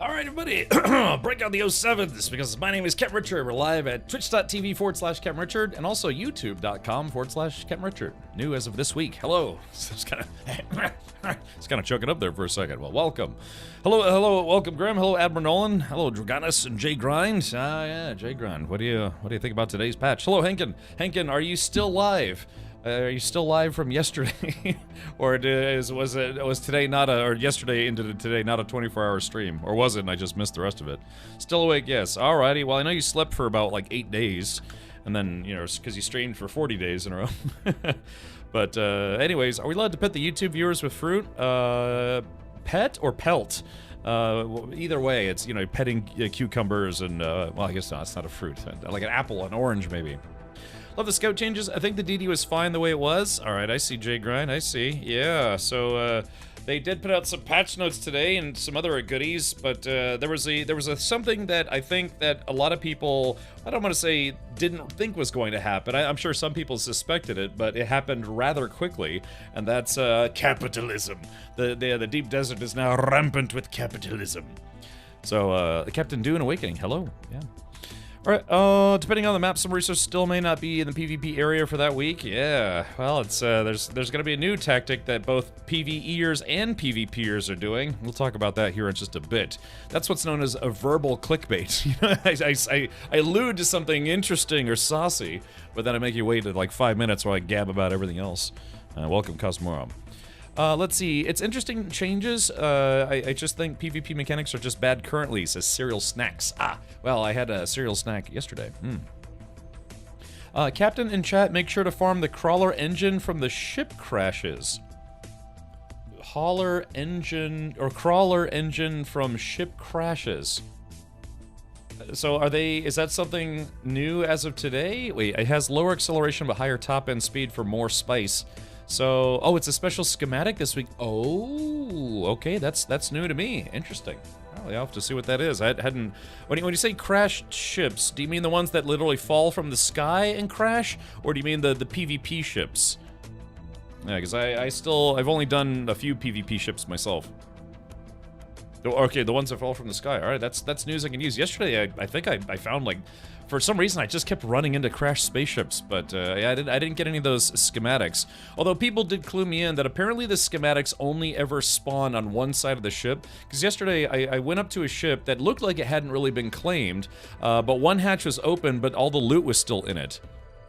Alright, everybody, break out the 07s because my name is Captain Richard. We're live at twitch.tv/Captain Richard and also youtube.com/Captain Richard. New as of this week. Hello. Just kind of choking up there for a second. Well, welcome. Hello, welcome, Graham. Hello, Admiral Nolan. Hello, Draganus and Jay Grind. Yeah, Jay Grind. What do you think about today's patch? Hello, Henkin. Henkin, are you still live? Are you still live from yesterday, or was today not a, or yesterday into today not a 24-hour stream, or was it and I just missed the rest of it? Still awake, yes. Alrighty. Well, I know you slept for about like 8 days, and then because you streamed for 40 days in a row. But anyways, are we allowed to pet the YouTube viewers with fruit? Pet or pelt? Either way, it's petting cucumbers and well, I guess not. It's not a fruit. Like an apple, an orange, maybe. Love the scout changes. I think the DD was fine the way it was. Alright, I see Jay Grind, I see. Yeah, so they did put out some patch notes today and some other goodies, but there was a something that I think that a lot of people, I don't want to say didn't think was going to happen. I'm sure some people suspected it, but it happened rather quickly, and that's capitalism. The deep desert is now rampant with capitalism. So Captain Dune Awakening, hello, yeah. Alright, depending on the map, some resources still may not be in the PvP area for that week. Yeah, well, it's there's gonna be a new tactic that both PvEers and PvPers are doing. We'll talk about that here in just a bit. That's what's known as a verbal clickbait. I allude to something interesting or saucy, but then I make you wait like 5 minutes while I gab about everything else. Welcome, Cosmora. Let's see, it's interesting changes. I just think PvP mechanics are just bad currently, says Cereal Snacks. Well, I had a cereal snack yesterday. Captain in chat, make sure to farm the crawler engine from the ship crashes. Crawler engine from ship crashes. So is that something new as of today? Wait, it has lower acceleration but higher top end speed for more spice. So, oh, it's a special schematic this week. Oh, okay, that's new to me. Interesting. Well, I'll have to see what that is. I hadn't. When you say crashed ships, do you mean the ones that literally fall from the sky and crash, or do you mean the PvP ships? Yeah, because I've only done a few PvP ships myself. Okay, the ones that fall from the sky. All right, that's news I can use. Yesterday, I think I found like. For some reason, I just kept running into crashed spaceships, but yeah, I didn't get any of those schematics. Although people did clue me in that apparently the schematics only ever spawn on one side of the ship. Because yesterday, I went up to a ship that looked like it hadn't really been claimed, but one hatch was open, but all the loot was still in it.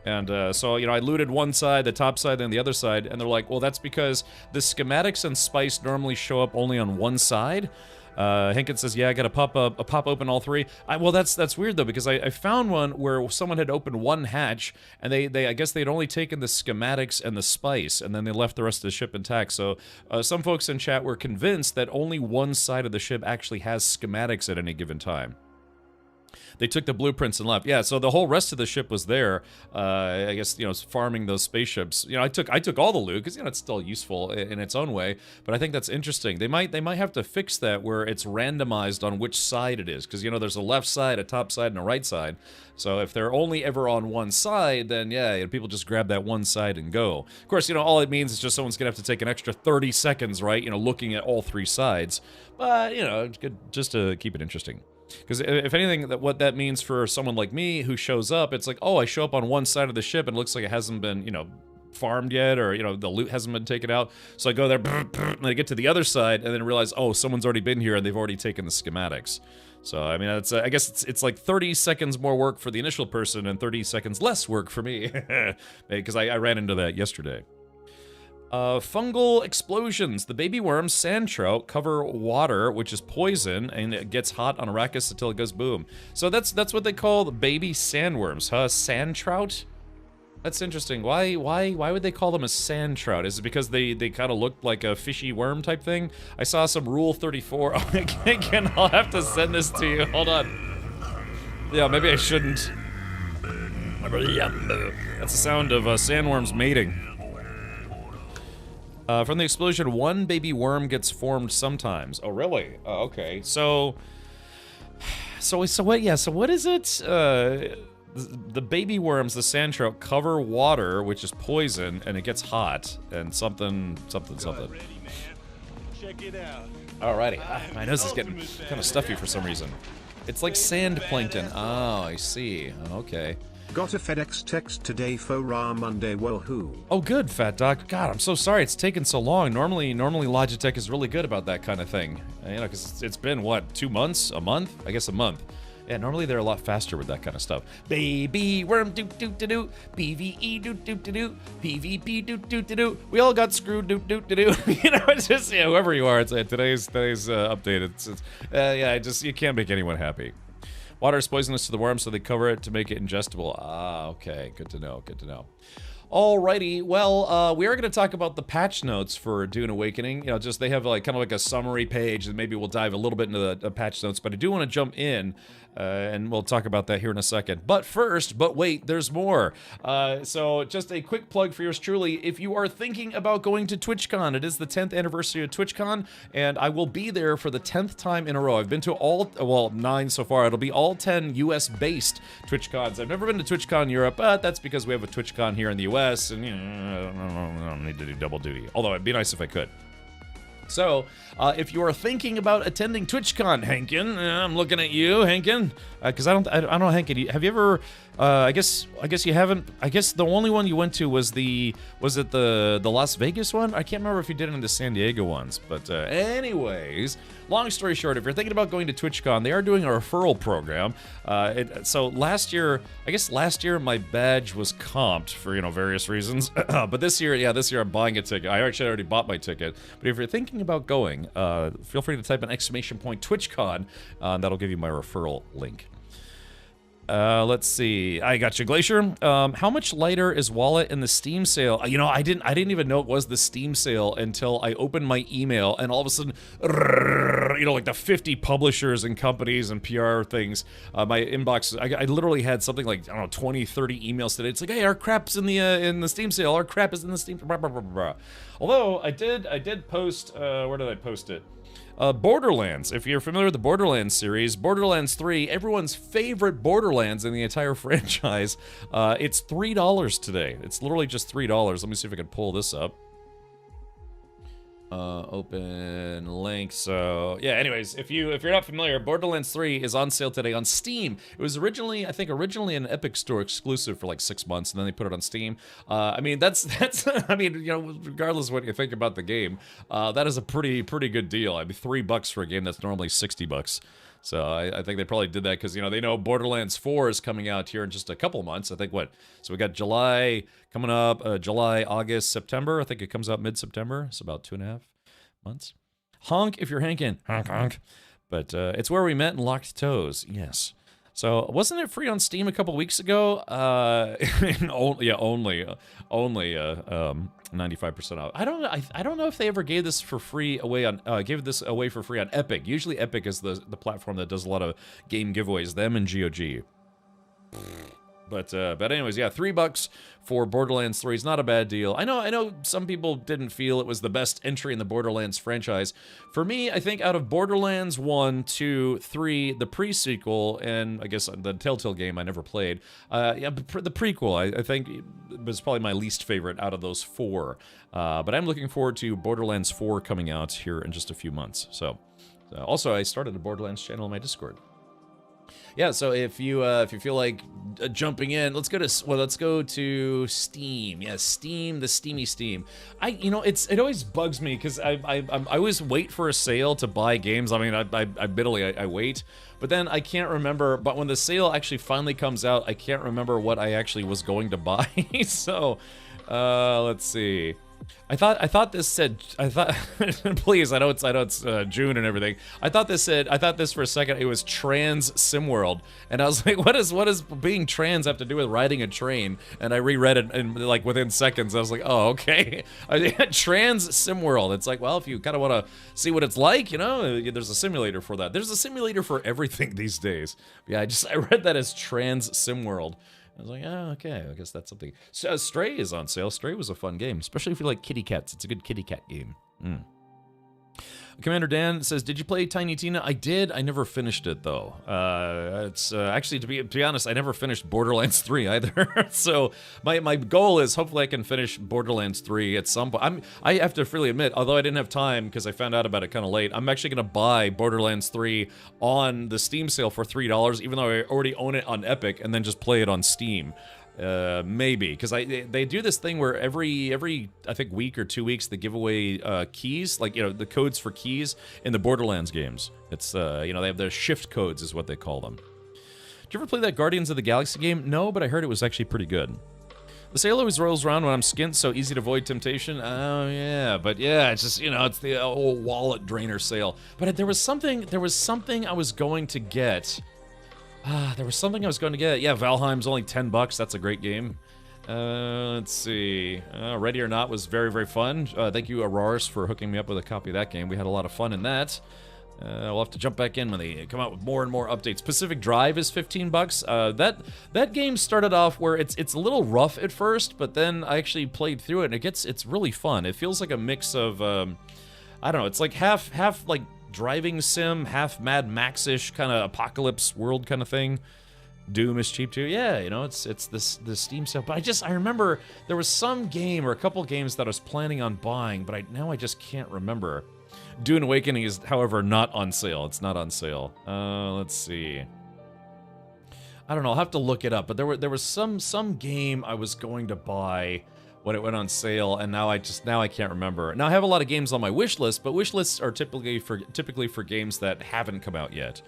And so, I looted one side, the top side, then the other side, and they're like, well, that's because the schematics and spice normally show up only on one side. Henkin says, yeah, I gotta pop open all three. Well, that's weird though, because I found one where someone had opened one hatch, and I guess they'd only taken the schematics and the spice, and then they left the rest of the ship intact. So some folks in chat were convinced that only one side of the ship actually has schematics at any given time. They took the blueprints and left. Yeah, so the whole rest of the ship was there. I guess, farming those spaceships. I took all the loot because it's still useful in its own way. But I think that's interesting. They might have to fix that where it's randomized on which side it is, because there's a left side, a top side, and a right side. So if they're only ever on one side, then yeah, people just grab that one side and go. Of course, all it means is just someone's gonna have to take an extra 30 seconds, right? Looking at all three sides. But it's good just to keep it interesting. Because if anything, what that means for someone like me who shows up, it's like, oh, I show up on one side of the ship and it looks like it hasn't been, farmed yet, or, the loot hasn't been taken out. So I go there, and I get to the other side, and then realize, oh, someone's already been here and they've already taken the schematics. So, I mean, I guess it's like 30 seconds more work for the initial person and 30 seconds less work for me. Because I ran into that yesterday. Fungal explosions. The baby worms, sand trout, cover water, which is poison, and it gets hot on Arrakis until it goes boom. So that's what they call the baby sandworms, huh? Sand trout? That's interesting. Why would they call them a sand trout? Is it because they kind of look like a fishy worm type thing? I saw some Rule 34. Oh, again, I'll have to send this to you. Hold on. Yeah, maybe I shouldn't. That's the sound of sandworms mating. From the explosion, one baby worm gets formed sometimes. Oh, really? Oh, okay. So what? Yeah. So what is it? The baby worms, the sand trout, cover water, which is poison, and it gets hot, and something. Check it out. Alrighty. My nose is getting kind of stuffy for some reason. It's like sand plankton. Oh, I see. Okay. Got a FedEx text today for Monday. Woohoo. Oh, good, Fat Doc. God, I'm so sorry it's taken so long. Normally Logitech is really good about that kind of thing. You know, because it's been, what, 2 months? A month? I guess a month. Yeah, normally they're a lot faster with that kind of stuff. Baby worm doot doot doot doot, BVE doot doot doot doot, PvP doot doot doot doot. We all got screwed doot doot doot doot. You know, it's just, yeah, whoever you are, it's today's update. Yeah, you can't make anyone happy. Water is poisonous to the worm, so they cover it to make it ingestible. Ah, okay, good to know. Good to know. Alrighty, well, we are going to talk about the patch notes for Dune Awakening. You know, just they have like kind of like a summary page, and maybe we'll dive a little bit into the patch notes. But I do want to jump in, and we'll talk about that here in a second. But first, but wait, there's more. So just a quick plug for yours truly. If you are thinking about going to TwitchCon, it is the 10th anniversary of TwitchCon, and I will be there for the 10th time in a row. I've been to all, well, 9 so far. It'll be all 10 US-based TwitchCons. I've never been to TwitchCon Europe, but that's because we have a TwitchCon here in the US, and you know, I don't need to do double duty. Although it'd be nice if I could. So, if you are thinking about attending TwitchCon, Hankin, I'm looking at you, Hankin, because I don't know, Hankin. Have you ever? I guess you haven't. I guess the only one you went to was it the Las Vegas one? I can't remember if you did any of the San Diego ones. But anyways, long story short, if you're thinking about going to TwitchCon, they are doing a referral program. So last year my badge was comped for various reasons, but this year I'm buying a ticket. I actually already bought my ticket. But if you're thinking about going, feel free to type an exclamation point TwitchCon. That'll give you my referral link. Let's see. I got you, Glacier. How much lighter is Wallet in the Steam sale? I didn't even know it was the Steam sale until I opened my email, and all of a sudden, like the 50 publishers and companies and PR things. My inbox, I literally had something like, I don't know, 20, 30 emails today. It's like, hey, our crap's in the Steam sale. Our crap is in the Steam. Blah, blah, blah, blah. Although I did post. Where did I post it? Borderlands. If you're familiar with the Borderlands series, Borderlands 3, everyone's favorite Borderlands in the entire franchise, it's $3 today. It's literally just $3. Let me see if I can pull this up. Open link. So yeah, anyways, if you're not familiar, Borderlands 3 is on sale today on Steam. It was originally an Epic Store exclusive for like 6 months, and then they put it on Steam. I mean, that's I mean, regardless of what you think about the game, that is a pretty good deal. I mean, $3 for a game that's normally $60. So I think they probably did that because, they know Borderlands 4 is coming out here in just a couple months. I think so we got July coming up, July, August, September. I think it comes out mid-September. It's about 2.5 months. Honk if you're hankin'. Honk, honk. But it's where we met and locked toes. Yes. So wasn't it free on Steam a couple weeks ago? Only 95% off. I don't know if they ever gave this for free away on for free on Epic. Usually Epic is the platform that does a lot of game giveaways. Them and GOG. But anyways, yeah, $3 for Borderlands 3 is not a bad deal. I know some people didn't feel it was the best entry in the Borderlands franchise. For me, I think out of Borderlands 1, 2, 3, the pre-sequel, and I guess the Telltale game I never played, the prequel, I think was probably my least favorite out of those 4. But I'm looking forward to Borderlands 4 coming out here in just a few months. So also, I started a Borderlands channel in my Discord. Yeah, so if you feel like jumping in, let's go to Steam. Yeah, Steam, the steamy Steam. It always bugs me because I always wait for a sale to buy games. I mean, I wait, but then I can't remember. But when the sale actually finally comes out, I can't remember what I actually was going to buy. So, let's see. I thought this said, please, I know it's June and everything. I thought this for a second it was Trans SimWorld, and I was like, what does being trans have to do with riding a train? And I reread it, and like within seconds I was like, oh, okay. Trans SimWorld. It's like, well, if you kind of want to see what it's like, there's a simulator for that. There's a simulator for everything these days. Yeah, I read that as Trans SimWorld. I was like, oh, okay, I guess that's something. So, Stray is on sale. Stray was a fun game, especially if you like kitty cats. It's a good kitty cat game. Commander Dan says, did you play Tiny Tina? I did. I never finished it, though. It's actually, to be honest, I never finished Borderlands 3 either. So my goal is hopefully I can finish Borderlands 3 at some point. I have to freely admit, although I didn't have time because I found out about it kind of late, I'm actually going to buy Borderlands 3 on the Steam sale for $3, even though I already own it on Epic, and then just play it on Steam. Maybe, because they do this thing where every I think week or 2 weeks they give away keys, like, you know, the codes for keys in the Borderlands games. It's you know, they have their shift codes is what they call them. Did you ever play that Guardians of the Galaxy game? No, but I heard it was actually pretty good. The sale always rolls around when I'm skint, so easy to avoid temptation. Oh yeah, but yeah, it's just, you know, it's the old wallet drainer sale. But there was something I was going to get. There was something I was going to get. Yeah, Valheim's only $10. That's a great game. Let's see. Ready or Not was very, very fun. Thank you, Aurars, for hooking me up with a copy of that game. We had a lot of fun in that. We'll have to jump back in when they come out with more and more updates. Pacific Drive is $15. That game started off where it's a little rough at first, but then I actually played through it, and it's really fun. It feels like a mix of I don't know. It's like half like driving sim, half Mad Max-ish kind of apocalypse world kind of thing. Doom is cheap too. Yeah, you know, it's the Steam sale. But I remember there was some game or a couple games that I was planning on buying, but now I just can't remember. Dune Awakening is, however, not on sale. It's not on sale. Let's see. I don't know. I'll have to look it up. But there was some game I was going to buy when it went on sale, and now I can't remember. Now I have a lot of games on my wish list, but wish lists are typically for games that haven't come out yet.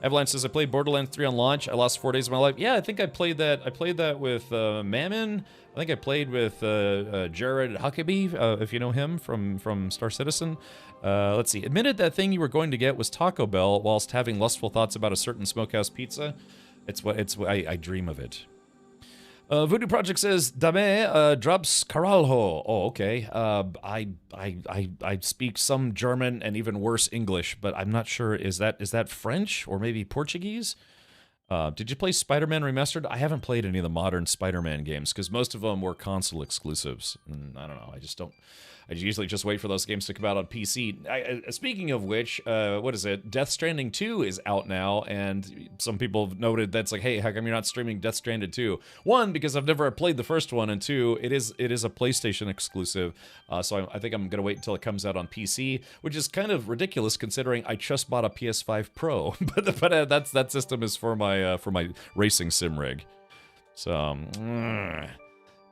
Avalanche says, I played Borderlands 3 on launch. I lost 4 days of my life. Yeah, I think I played that. I played that with Mammon. I think I played with Jared Huckabee, if you know him from Star Citizen. Let's see. Admitted that thing you were going to get was Taco Bell, whilst having lustful thoughts about a certain smokehouse pizza. I dream of it. Voodoo Project says, Dame drops Caralho. Oh, okay. I speak some German and even worse English, but I'm not sure. Is that French or maybe Portuguese? Did you play Spider-Man Remastered? I haven't played any of the modern Spider-Man games because most of them were console exclusives. And I don't know. I usually just wait for those games to come out on PC. Speaking of which, what is it? Death Stranding 2 is out now, and some people have noted that's like, hey, how come you're not streaming Death Stranded 2? One, because I've never played the first one, and two, it is a PlayStation exclusive, so I think I'm gonna wait until it comes out on PC, which is kind of ridiculous considering I just bought a PS5 Pro, but that system is for my racing sim rig. So.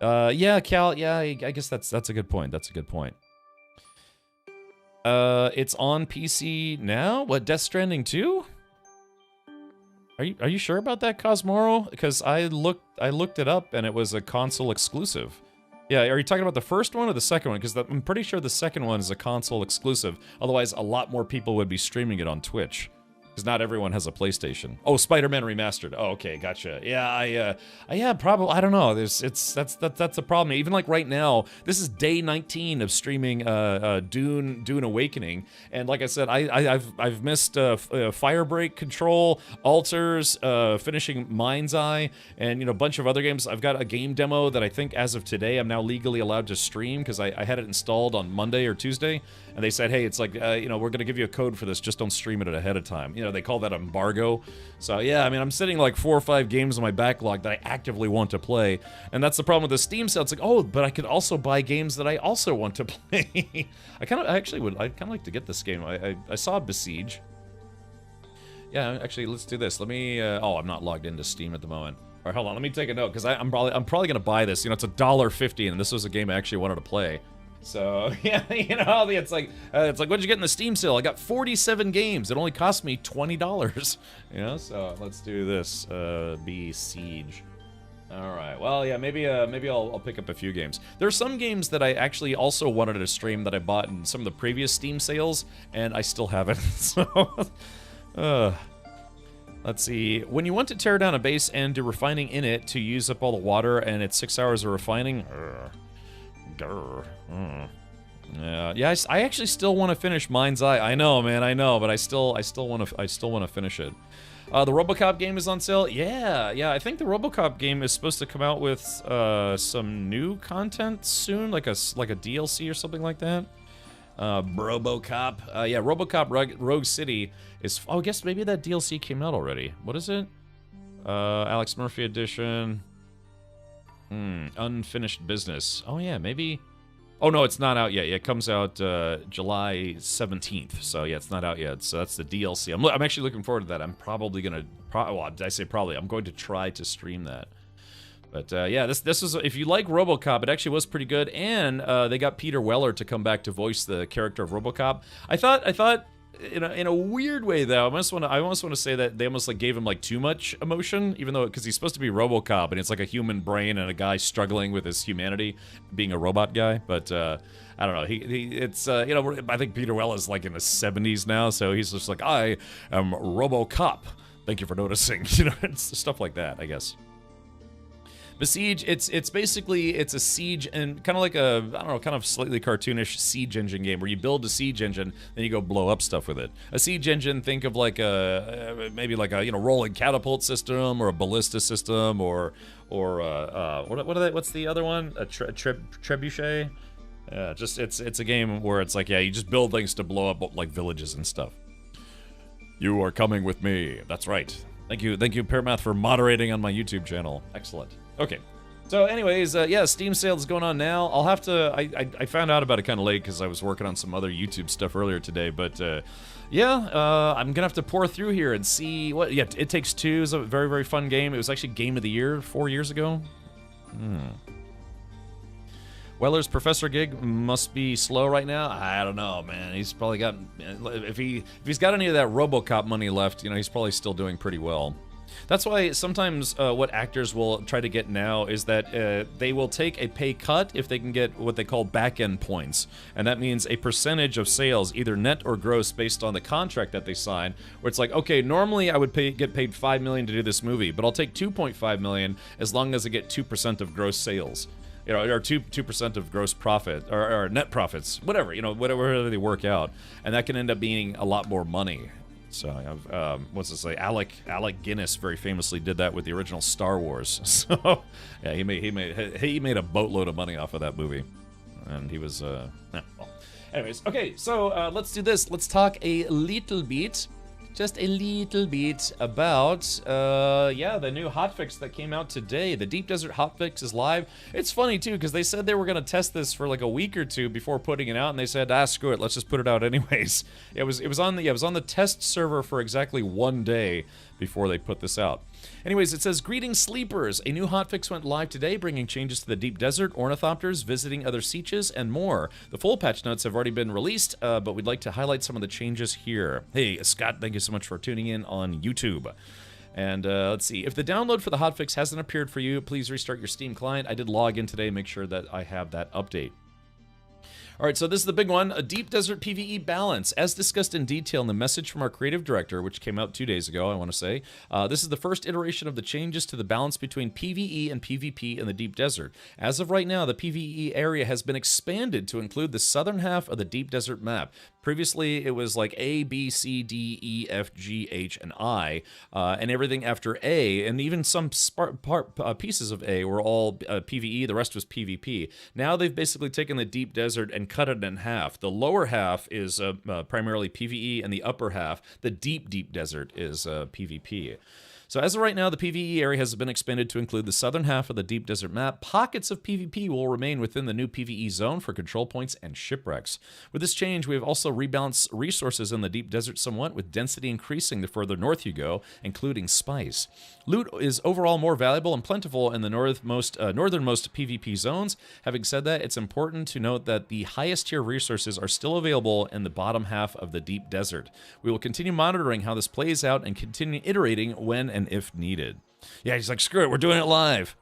Yeah, Cal, yeah, I guess that's a good point. That's a good point. It's on PC now? What, Death Stranding 2? Are you sure about that, Cosmoro? Because I looked it up and it was a console exclusive. Yeah, are you talking about the first one or the second one? Because I'm pretty sure the second one is a console exclusive. Otherwise, a lot more people would be streaming it on Twitch. Because not everyone has a PlayStation. Oh, Spider-Man Remastered. Oh, okay, gotcha. Yeah, yeah, probably. I don't know. That's a problem. Even like right now, this is day 19 of streaming Dune Awakening, and like I said, I've missed Firebreak Control, Altars, finishing Mind's Eye, and a bunch of other games. I've got a game demo that I think as of today I'm now legally allowed to stream because I had it installed on Monday or Tuesday, and they said, hey, it's like we're gonna give you a code for this. Just don't stream it ahead of time. They call that embargo. So yeah, I mean, I'm sitting like 4 or 5 games on my backlog that I actively want to play, and that's the problem with the Steam sale. It's like, oh, but I could also buy games that I also want to play. I'd kind of like to get this game. I saw Besiege. Yeah, actually, let's do this. Let me. Oh, I'm not logged into Steam at the moment. All right, hold on. Let me take a note because I'm probably gonna buy this. It's $1.50, and this was a game I actually wanted to play. So yeah, it's like what'd you get in the Steam sale? I got 47 games. It only cost me $20. So let's do this. Besiege. All right. Well, yeah, maybe I'll pick up a few games. There are some games that I actually also wanted to stream that I bought in some of the previous Steam sales, and I still haven't. So, let's see. When you want to tear down a base and do refining in it to use up all the water, and it's 6 hours of refining. Yeah, I actually still want to finish Mind's Eye. I know, man, I know, but I still want to finish it. The RoboCop game is on sale. Yeah. I think the RoboCop game is supposed to come out with some new content soon, like a DLC or something like that. RoboCop. Yeah, RoboCop Rogue City is... Oh, I guess maybe that DLC came out already. What is it? Alex Murphy edition. Unfinished business. Oh, yeah, maybe... Oh, no, it's not out yet. It comes out July 17th. So, yeah, it's not out yet. So that's the DLC. I'm actually looking forward to that. I'm probably going to... Well, I say probably. I'm going to try to stream that. But, yeah, this is... If you like RoboCop, it actually was pretty good. And they got Peter Weller to come back to voice the character of RoboCop. I thought... In a weird way, though, I almost want to say that they almost like gave him like too much emotion, even though because he's supposed to be RoboCop and it's like a human brain and a guy struggling with his humanity, being a robot guy. But I don't know. It's you know, I think Peter Weller is like in his 70s now, so he's just like, I am RoboCop. Thank you for noticing. You know, it's stuff like that, I guess. Besiege, it's basically a siege and kind of like a, I don't know, kind of slightly cartoonish siege engine game where you build a siege engine, then you go blow up stuff with it. A siege engine, think of like maybe like a, you know, rolling catapult system or a ballista system or what's the other one? A trebuchet? Yeah, just it's a game where it's like, yeah, you just build things to blow up like villages and stuff. You are coming with me. That's right. Thank you, Paramount, for moderating on my YouTube channel. Excellent. Okay. So anyways, yeah, Steam sale is going on now. I'll have to... I found out about it kind of late because I was working on some other YouTube stuff earlier today. But, yeah, I'm going to have to pour through here and see what... Yeah, It Takes Two is a very, very fun game. It was actually Game of the Year 4 years ago. Weller's professor gig must be slow right now. I don't know, man. He's probably got... If he's got any of that RoboCop money left, you know, he's probably still doing pretty well. That's why sometimes what actors will try to get now is that they will take a pay cut if they can get what they call back-end points. And that means a percentage of sales, either net or gross, based on the contract that they sign, where it's like, okay, normally I would get paid $5 million to do this movie, but I'll take $2.5 million as long as I get 2% of gross sales. You know, or 2% of gross profit, or net profits, whatever, you know, whatever they work out. And that can end up being a lot more money. So, what's it say? Alec Guinness very famously did that with the original Star Wars. So, yeah, he made a boatload of money off of that movie, and he was well. Anyways, okay, so let's do this. Let's talk a little bit, just a little bit about yeah, the new hotfix that came out today. The Deep Desert hotfix is live. It's funny too because they said they were gonna test this for like a week or two before putting it out, and they said, screw it, let's just put it out anyways. It was on the test server for exactly 1 day before they put this out. Anyways, it says, greetings sleepers. A new hotfix went live today, bringing changes to the Deep Desert, ornithopters, visiting other sieges, and more. The full patch notes have already been released, but we'd like to highlight some of the changes here. Hey, Scott, thank you so much for tuning in on YouTube. And let's see, if the download for the hotfix hasn't appeared for you, please restart your Steam client. I did log in today, make sure that I have that update. Alright, so this is the big one, a Deep Desert PvE balance. As discussed in detail in the message from our creative director, which came out 2 days ago, I want to say, this is the first iteration of the changes to the balance between PvE and PvP in the Deep Desert. As of right now, the PvE area has been expanded to include the southern half of the Deep Desert map. Previously, it was like A, B, C, D, E, F, G, H, and I, and everything after A, and even some pieces of A were all PvE, the rest was PvP. Now they've basically taken the Deep Desert and cut it in half. The lower half is primarily PvE, and the upper half, the deep desert, is PvP. So as of right now, the PvE area has been expanded to include the southern half of the Deep Desert map. Pockets of PvP will remain within the new PvE zone for control points and shipwrecks. With this change, we have also rebalanced resources in the Deep Desert somewhat, with density increasing the further north you go, including spice. Loot is overall more valuable and plentiful in the northernmost PvP zones. Having said that, it's important to note that the highest tier resources are still available in the bottom half of the Deep Desert. We will continue monitoring how this plays out and continue iterating when and if needed. Yeah, he's like, screw it, we're doing it live.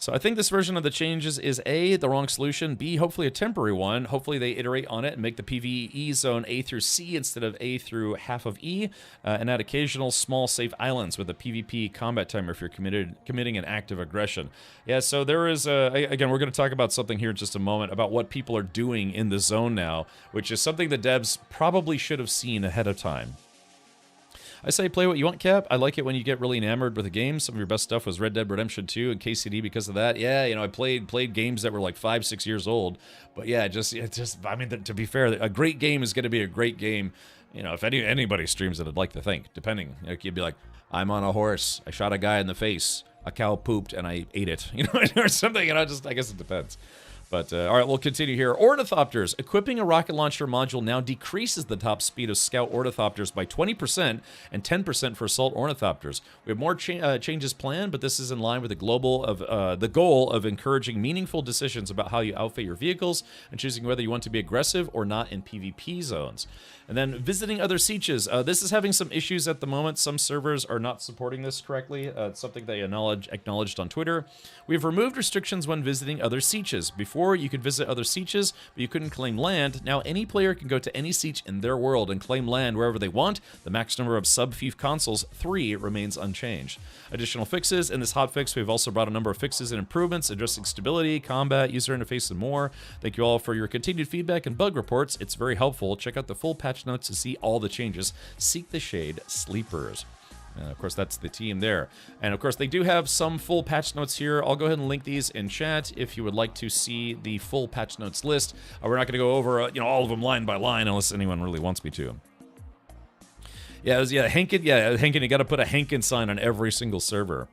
So I think this version of the changes is A, the wrong solution, B, hopefully a temporary one. Hopefully they iterate on it and make the PvE zone A through C instead of A through half of E, and add occasional small safe islands with a PvP combat timer if you're committing an act of aggression. Yeah, so there is, again, we're going to talk about something here in just a moment about what people are doing in the zone now, which is something the devs probably should have seen ahead of time. I say play what you want, Cap. I like it when you get really enamored with a game. Some of your best stuff was Red Dead Redemption 2 and KCD because of that. Yeah, you know, I played games that were like 5, 6 years old. But yeah, I mean, to be fair, a great game is going to be a great game. You know, if anybody streams it, I'd like to think, depending. Like, you'd be like, I'm on a horse. I shot a guy in the face. A cow pooped and I ate it. You know, or something. And I guess it depends. But, all right, we'll continue here. Ornithopters. Equipping a rocket launcher module now decreases the top speed of scout ornithopters by 20% and 10% for assault ornithopters. We have more changes planned, but this is in line with the goal of encouraging meaningful decisions about how you outfit your vehicles and choosing whether you want to be aggressive or not in PvP zones. And then visiting other sieges. This is having some issues at the moment. Some servers are not supporting this correctly. It's something they acknowledged on Twitter. We've removed restrictions when visiting other sieges. Before, you could visit other sieges, but you couldn't claim land. Now, any player can go to any siege in their world and claim land wherever they want. The max number of sub-fief consoles, 3, remains unchanged. Additional fixes. In this hotfix, we've also brought a number of fixes and improvements addressing stability, combat, user interface, and more. Thank you all for your continued feedback and bug reports. It's very helpful. Check out the full patch notes to see all the changes. Seek the shade, sleepers. Of course, that's the team there. And of course, they do have some full patch notes here. I'll go ahead and link these in chat if you would like to see the full patch notes list. We're not going to go over all of them line by line unless anyone really wants me to. Hankin, you got to put a Hankin sign on every single server.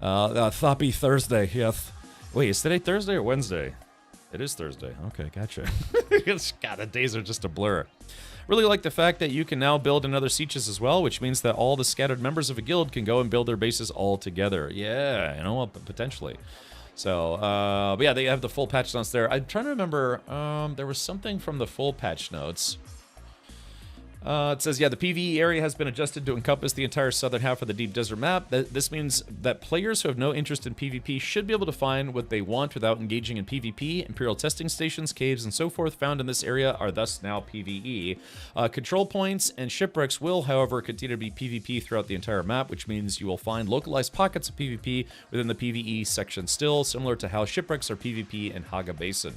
Thoppy Thursday, yes. Wait, is today Thursday or Wednesday? It is Thursday. Okay, gotcha. God, the days are just a blur. Really like the fact that you can now build in other sieges as well, which means that all the scattered members of a guild can go and build their bases all together. Yeah, you know, potentially. So, but yeah, they have the full patch notes there. I'm trying to remember, there was something from the full patch notes. It says, yeah, the PvE area has been adjusted to encompass the entire southern half of the Deep Desert map. This means that players who have no interest in PvP should be able to find what they want without engaging in PvP. Imperial testing stations, caves, and so forth found in this area are thus now PvE. Control points and shipwrecks will, however, continue to be PvP throughout the entire map, which means you will find localized pockets of PvP within the PvE section still, similar to how shipwrecks are PvP in Haga Basin.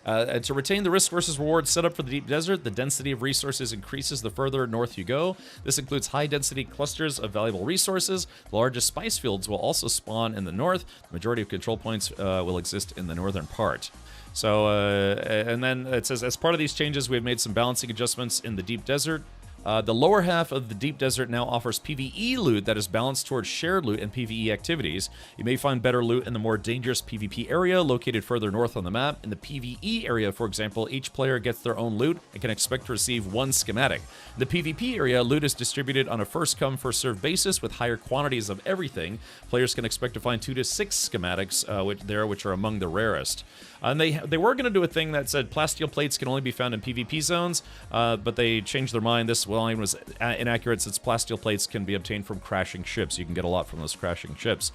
To retain the risk versus reward setup for the Deep Desert, the density of resources increases the further north you go. This includes high-density clusters of valuable resources. The largest spice fields will also spawn in the north. The majority of control points will exist in the northern part. So, and then it says, as part of these changes, we have made some balancing adjustments in the Deep Desert. The lower half of the Deep Desert now offers PvE loot that is balanced towards shared loot and PvE activities. You may find better loot in the more dangerous PvP area located further north on the map. In the PvE area, for example, each player gets their own loot and can expect to receive one schematic. In the PvP area, loot is distributed on a first-come, first-served basis with higher quantities of everything. Players can expect to find 2 to 6 schematics which are among the rarest. And they were going to do a thing that said plasteel plates can only be found in PvP zones, but they changed their mind. This line was inaccurate since plasteel plates can be obtained from crashing ships. You can get a lot from those crashing ships.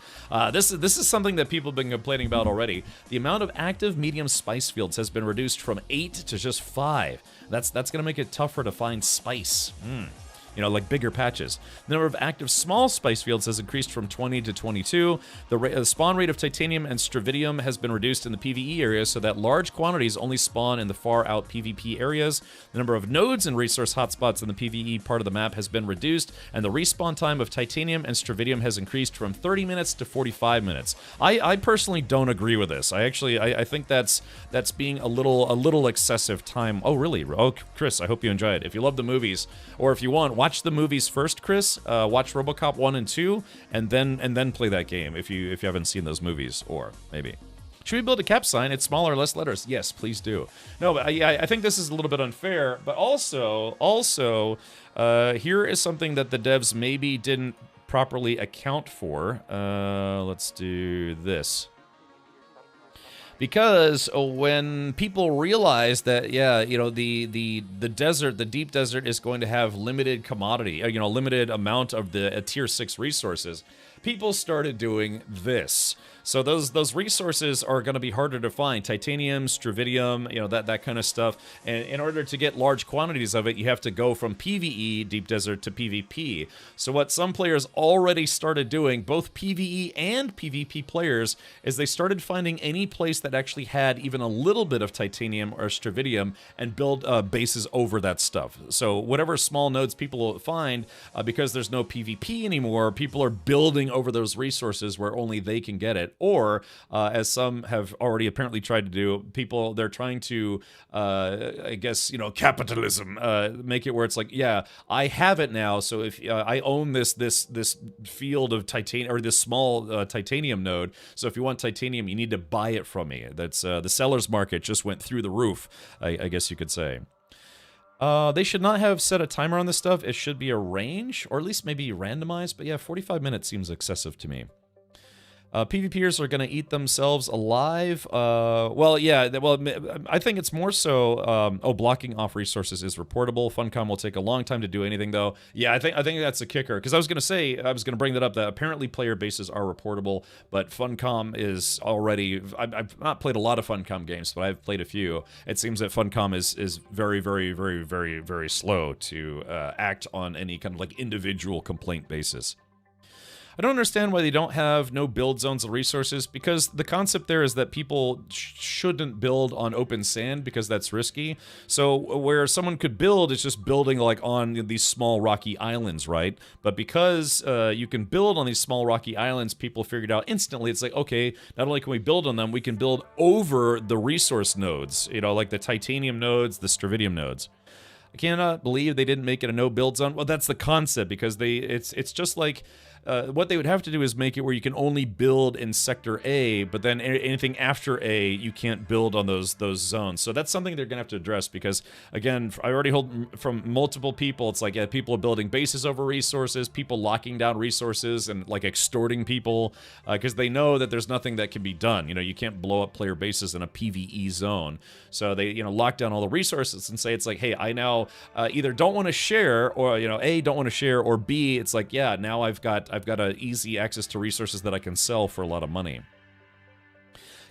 This is something that people have been complaining about already. The amount of active medium spice fields has been reduced from 8 to just 5. That's going to make it tougher to find spice. You know, like bigger patches. The number of active small spice fields has increased from 20 to 22. The spawn rate of titanium and stravidium has been reduced in the PvE area so that large quantities only spawn in the far out PvP areas. The number of nodes and resource hotspots in the PvE part of the map has been reduced, and the respawn time of titanium and stravidium has increased from 30 minutes to 45 minutes. I personally don't agree with this. I think that's being a little excessive time. Oh, really? Oh, Chris, I hope you enjoy it. If you love the movies, or if you want, watch the movies first, Chris. Watch RoboCop 1 and 2, and then play that game if you haven't seen those movies, or maybe. Should we build a cap sign? It's smaller, less letters. Yes, please do. No, but I think this is a little bit unfair. But also, here is something that the devs maybe didn't properly account for. Let's do this. Because when people realize that, yeah, you know, the desert, the Deep Desert is going to have limited commodity, limited amount of the tier 6 resources, People started doing this. So those resources are going to be harder to find. Titanium, stravidium, that kind of stuff. And in order to get large quantities of it, you have to go from PvE, Deep Desert, to PvP. So what some players already started doing, both PvE and PvP players, is they started finding any place that actually had even a little bit of titanium or stravidium and build bases over that stuff. So whatever small nodes people find, because there's no PvP anymore, people are building over those resources where only they can get it. Or, as some have already apparently tried to do, they're trying to, I guess, capitalism, make it where it's like, yeah, I have it now, so if I own this field of titanium, or this small titanium node, so if you want titanium, you need to buy it from me. That's the seller's market just went through the roof, I guess you could say. They should not have set a timer on this stuff. It should be a range, or at least maybe randomized, but yeah, 45 minutes seems excessive to me. PvPers are going to eat themselves alive. I think it's more so, blocking off resources is reportable. Funcom will take a long time to do anything, though. Yeah, I think that's a kicker, because I was going to bring that up, that apparently player bases are reportable, but Funcom is already, I've not played a lot of Funcom games, but I've played a few. It seems that Funcom is very, very, very, very, very slow to act on any kind of like individual complaint basis. I don't understand why they don't have no build zones of resources, because the concept there is that people shouldn't build on open sand because that's risky. So where someone could build is just building like on these small rocky islands, right? But because you can build on these small rocky islands, people figured out instantly, it's like, okay, not only can we build on them, we can build over the resource nodes, like the titanium nodes, the stravidium nodes. I cannot believe they didn't make it a no build zone. Well, that's the concept, because it's just like, what they would have to do is make it where you can only build in Sector A, but then anything after A, you can't build on those zones. So that's something they're going to have to address, because, again, I already heard from multiple people, it's like, yeah, people are building bases over resources, people locking down resources and, like, extorting people, because they know that there's nothing that can be done. You can't blow up player bases in a PvE zone. So they, lock down all the resources and say, it's like, hey, I now either don't want to share, or, A, don't want to share, or B, it's like, yeah, now I've got a easy access to resources that I can sell for a lot of money.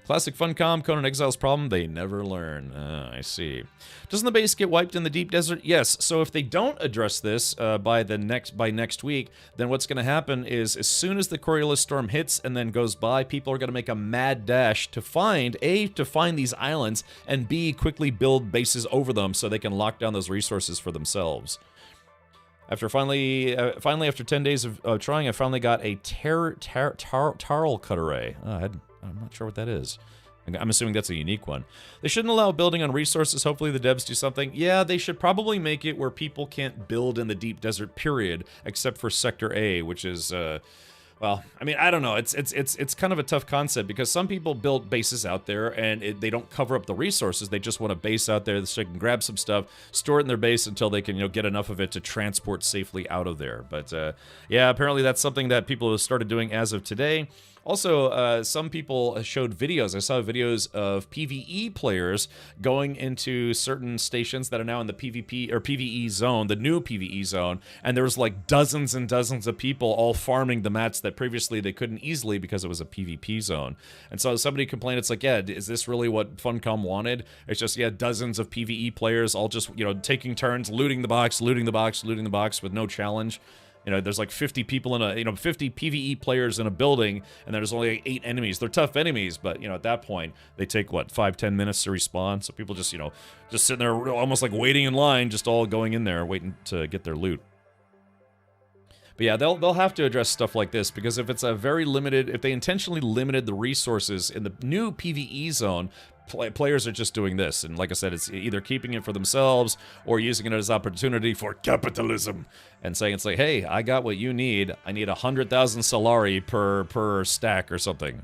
Classic Funcom, Conan Exile's problem, they never learn. I see. Doesn't the base get wiped in the Deep Desert? Yes, so if they don't address this by next week, then what's going to happen is, as soon as the Coriolis storm hits and then goes by, people are going to make a mad dash to find these islands, and B, quickly build bases over them so they can lock down those resources for themselves. After finally after 10 days of trying, I finally got a Tarl Cut Array. I'm not sure what that is. I'm assuming that's a unique one. They shouldn't allow building on resources. Hopefully the devs do something. Yeah, they should probably make it where people can't build in the Deep Desert, period, except for Sector A, which is... well, I mean, I don't know. It's kind of a tough concept, because some people build bases out there and they don't cover up the resources. They just want a base out there so they can grab some stuff, store it in their base until they can, get enough of it to transport safely out of there. But yeah, apparently that's something that people have started doing as of today. Also, some people showed videos. I saw videos of PvE players going into certain stations that are now in the PvP or PvE zone, the new PvE zone, and there was like dozens and dozens of people all farming the mats that previously they couldn't easily because it was a PvP zone. And so somebody complained, it's like, yeah, is this really what Funcom wanted? It's just, yeah, dozens of PvE players all just, taking turns, looting the box with no challenge. There's like 50 people in 50 PvE players in a building, and there's only like 8 enemies. They're tough enemies, but, at that point, they take, 5-10 minutes to respawn. So people just, just sitting there almost like waiting in line, just all going in there, waiting to get their loot. But yeah, they'll have to address stuff like this, because if it's a very limited, if they intentionally limited the resources in the new PvE zone, players are just doing this, and like I said, it's either keeping it for themselves or using it as opportunity for capitalism, and saying it's like, hey, I got what you need. I need 100,000 Solari per stack or something.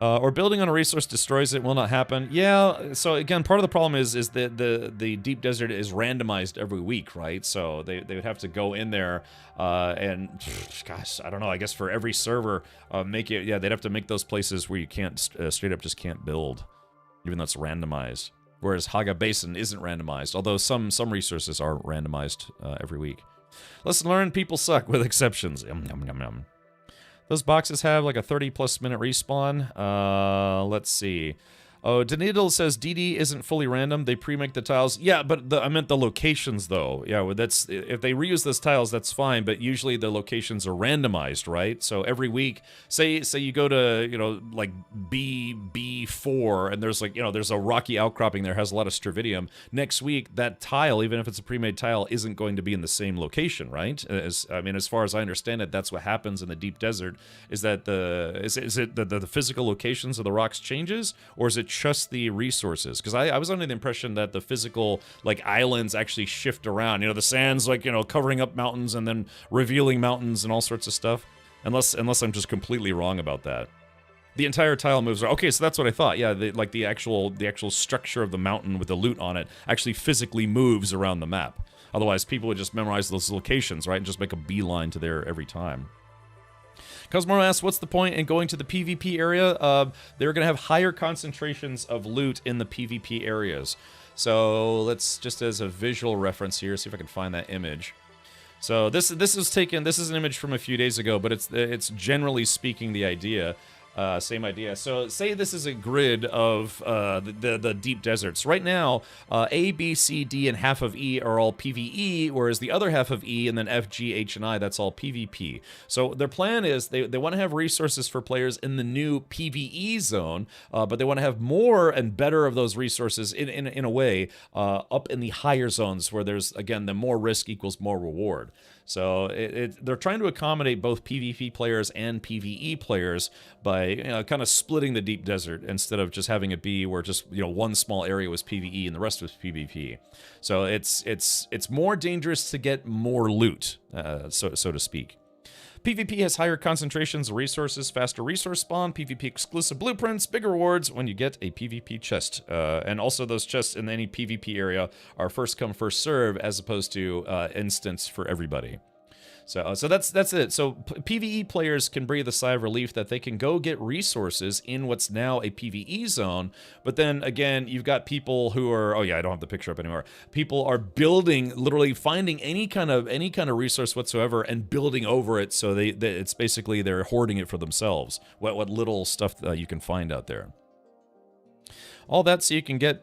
Or building on a resource destroys it, will not happen. Yeah, so again, part of the problem is that the Deep Desert is randomized every week, right? So they would have to go in there and, gosh, I don't know, I guess for every server, make it, yeah, they'd have to make those places where you can't, straight up just can't build, even though it's randomized. Whereas Haga Basin isn't randomized, although some resources are randomized every week. Lesson learned, people suck with exceptions. Yum, yum, yum, yum. Those boxes have like a 30+ minute respawn. Let's see. Oh, Denidle says DD isn't fully random. They pre-make the tiles. Yeah, but I meant the locations though. Yeah, well, that's if they reuse those tiles, that's fine. But usually the locations are randomized, right? So every week, say you go to like B4, and there's like there's a rocky outcropping there has a lot of Stravidium. Next week, that tile, even if it's a pre-made tile, isn't going to be in the same location, right? As far as I understand it, that's what happens in the deep desert. Is that is it the physical locations of the rocks changes, or is it just the resources? Because I was under the impression that the physical like islands actually shift around. The sand's like covering up mountains and then revealing mountains and all sorts of stuff. Unless I'm just completely wrong about that. The entire tile moves around. Okay, so that's what I thought. Yeah, the actual structure of the mountain with the loot on it actually physically moves around the map. Otherwise, people would just memorize those locations, right, and just make a beeline to there every time. Cosmoro asks, what's the point in going to the PvP area? They're going to have higher concentrations of loot in the PvP areas. So let's, just as a visual reference here, see if I can find that image. So this is an image from a few days ago, but it's generally speaking the idea. Same idea. So say this is a grid of the deep deserts. Right now, A, B, C, D, and half of E are all PvE, whereas the other half of E and then F, G, H, and I, that's all PvP. So their plan is they want to have resources for players in the new PvE zone, but they want to have more and better of those resources in a way up in the higher zones where there's, again, the more risk equals more reward. So they're trying to accommodate both PvP players and PvE players by kind of splitting the deep desert instead of just having it be where just one small area was PvE and the rest was PvP. So it's more dangerous to get more loot, so to speak. PvP has higher concentrations of resources, faster resource spawn, PvP exclusive blueprints, bigger rewards when you get a PvP chest. And also those chests in any PvP area are first come, first serve, as opposed to instance for everybody. So that's it. So PvE players can breathe a sigh of relief that they can go get resources in what's now a PvE zone. But then again, you've got people who are, oh yeah, I don't have the picture up anymore. People are building, literally finding any kind of resource whatsoever and building over it. So it's basically they're hoarding it for themselves. What little stuff you can find out there. All that so you can get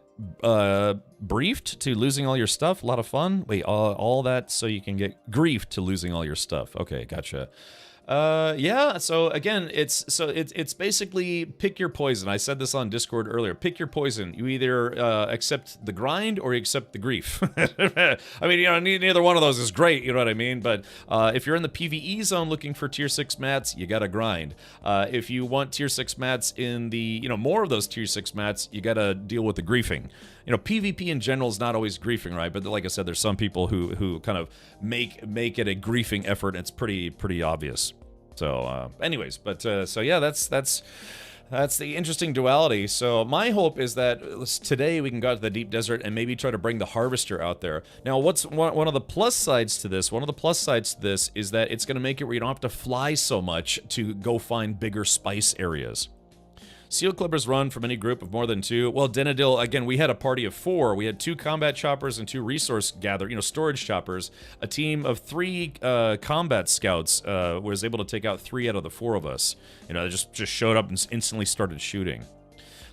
briefed to losing all your stuff. A lot of fun. Wait, all that so you can get griefed to losing all your stuff. Okay, gotcha. Yeah, so again, it's basically pick your poison. I said this on Discord earlier. Pick your poison. You either accept the grind or you accept the grief. I mean, neither one of those is great, you know what I mean? But if you're in the PvE zone looking for tier 6 mats, you gotta grind. If you want tier 6 mats in the, more of those tier 6 mats, you gotta deal with the griefing. PvP in general is not always griefing, right? But like I said, there's some people who kind of make it a griefing effort, and it's pretty obvious. So, anyways, but so yeah, that's the interesting duality. So my hope is that today we can go out to the deep desert and maybe try to bring the harvester out there. Now, what's one of the plus sides to this? One of the plus sides to this is that it's going to make it where you don't have to fly so much to go find bigger spice areas. Seal clippers run from any group of more than 2. Well, Denadil, again, we had a party of 4. We had 2 combat choppers and 2 resource storage choppers. A team of 3 combat scouts was able to take out 3 out of the 4 of us. They just showed up and instantly started shooting.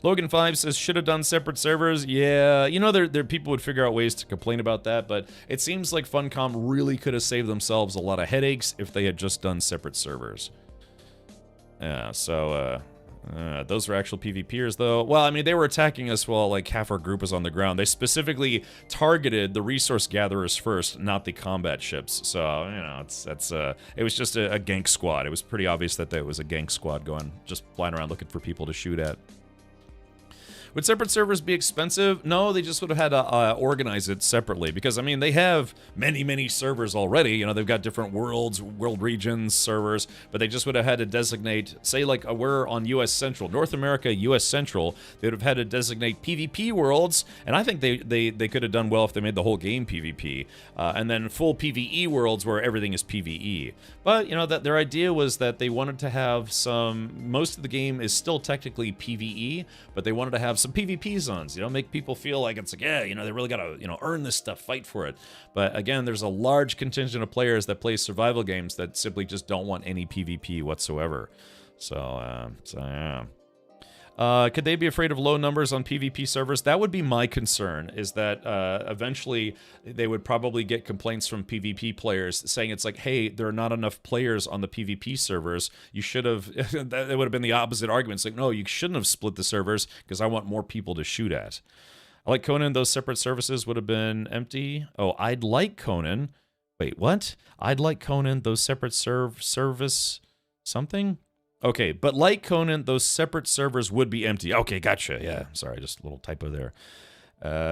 Logan5 says, should have done separate servers. Yeah, there people would figure out ways to complain about that, but it seems like Funcom really could have saved themselves a lot of headaches if they had just done separate servers. Yeah, so, those were actual PvPers, though. Well, I mean, they were attacking us while, like, half our group was on the ground. They specifically targeted the resource gatherers first, not the combat ships. So, it was just a gank squad. It was pretty obvious that there was a gank squad just flying around looking for people to shoot at. Would separate servers be expensive? No, they just would have had to organize it separately because, I mean, they have many servers already. They've got different world regions, servers, but they just would have had to designate, say, like, we're on US Central, North America, US Central. They would have had to designate PvP worlds, and I think they could have done well if they made the whole game PvP, and then full PvE worlds where everything is PvE. But, that their idea was that they wanted to have most of the game is still technically PvE, but they wanted to have some some PvP zones, you know, make people feel like it's like, yeah, you know, they really gotta, you know, earn this stuff, fight for it. But again, there's a large contingent of players that play survival games that simply just don't want any PvP whatsoever. So yeah. Could they be afraid of low numbers on PvP servers? That would be my concern, is that eventually they would probably get complaints from PvP players saying it's like, hey, there are not enough players on the PvP servers. You should have, that would have been the opposite argument. It's like, no, you shouldn't have split the servers because I want more people to shoot at. I like Conan, those separate services would have been empty. Oh, I'd like Conan. Wait, what? I'd like Conan, those separate service something? Okay, but like Conan, those separate servers would be empty. Okay, gotcha. Yeah, sorry, just a little typo there.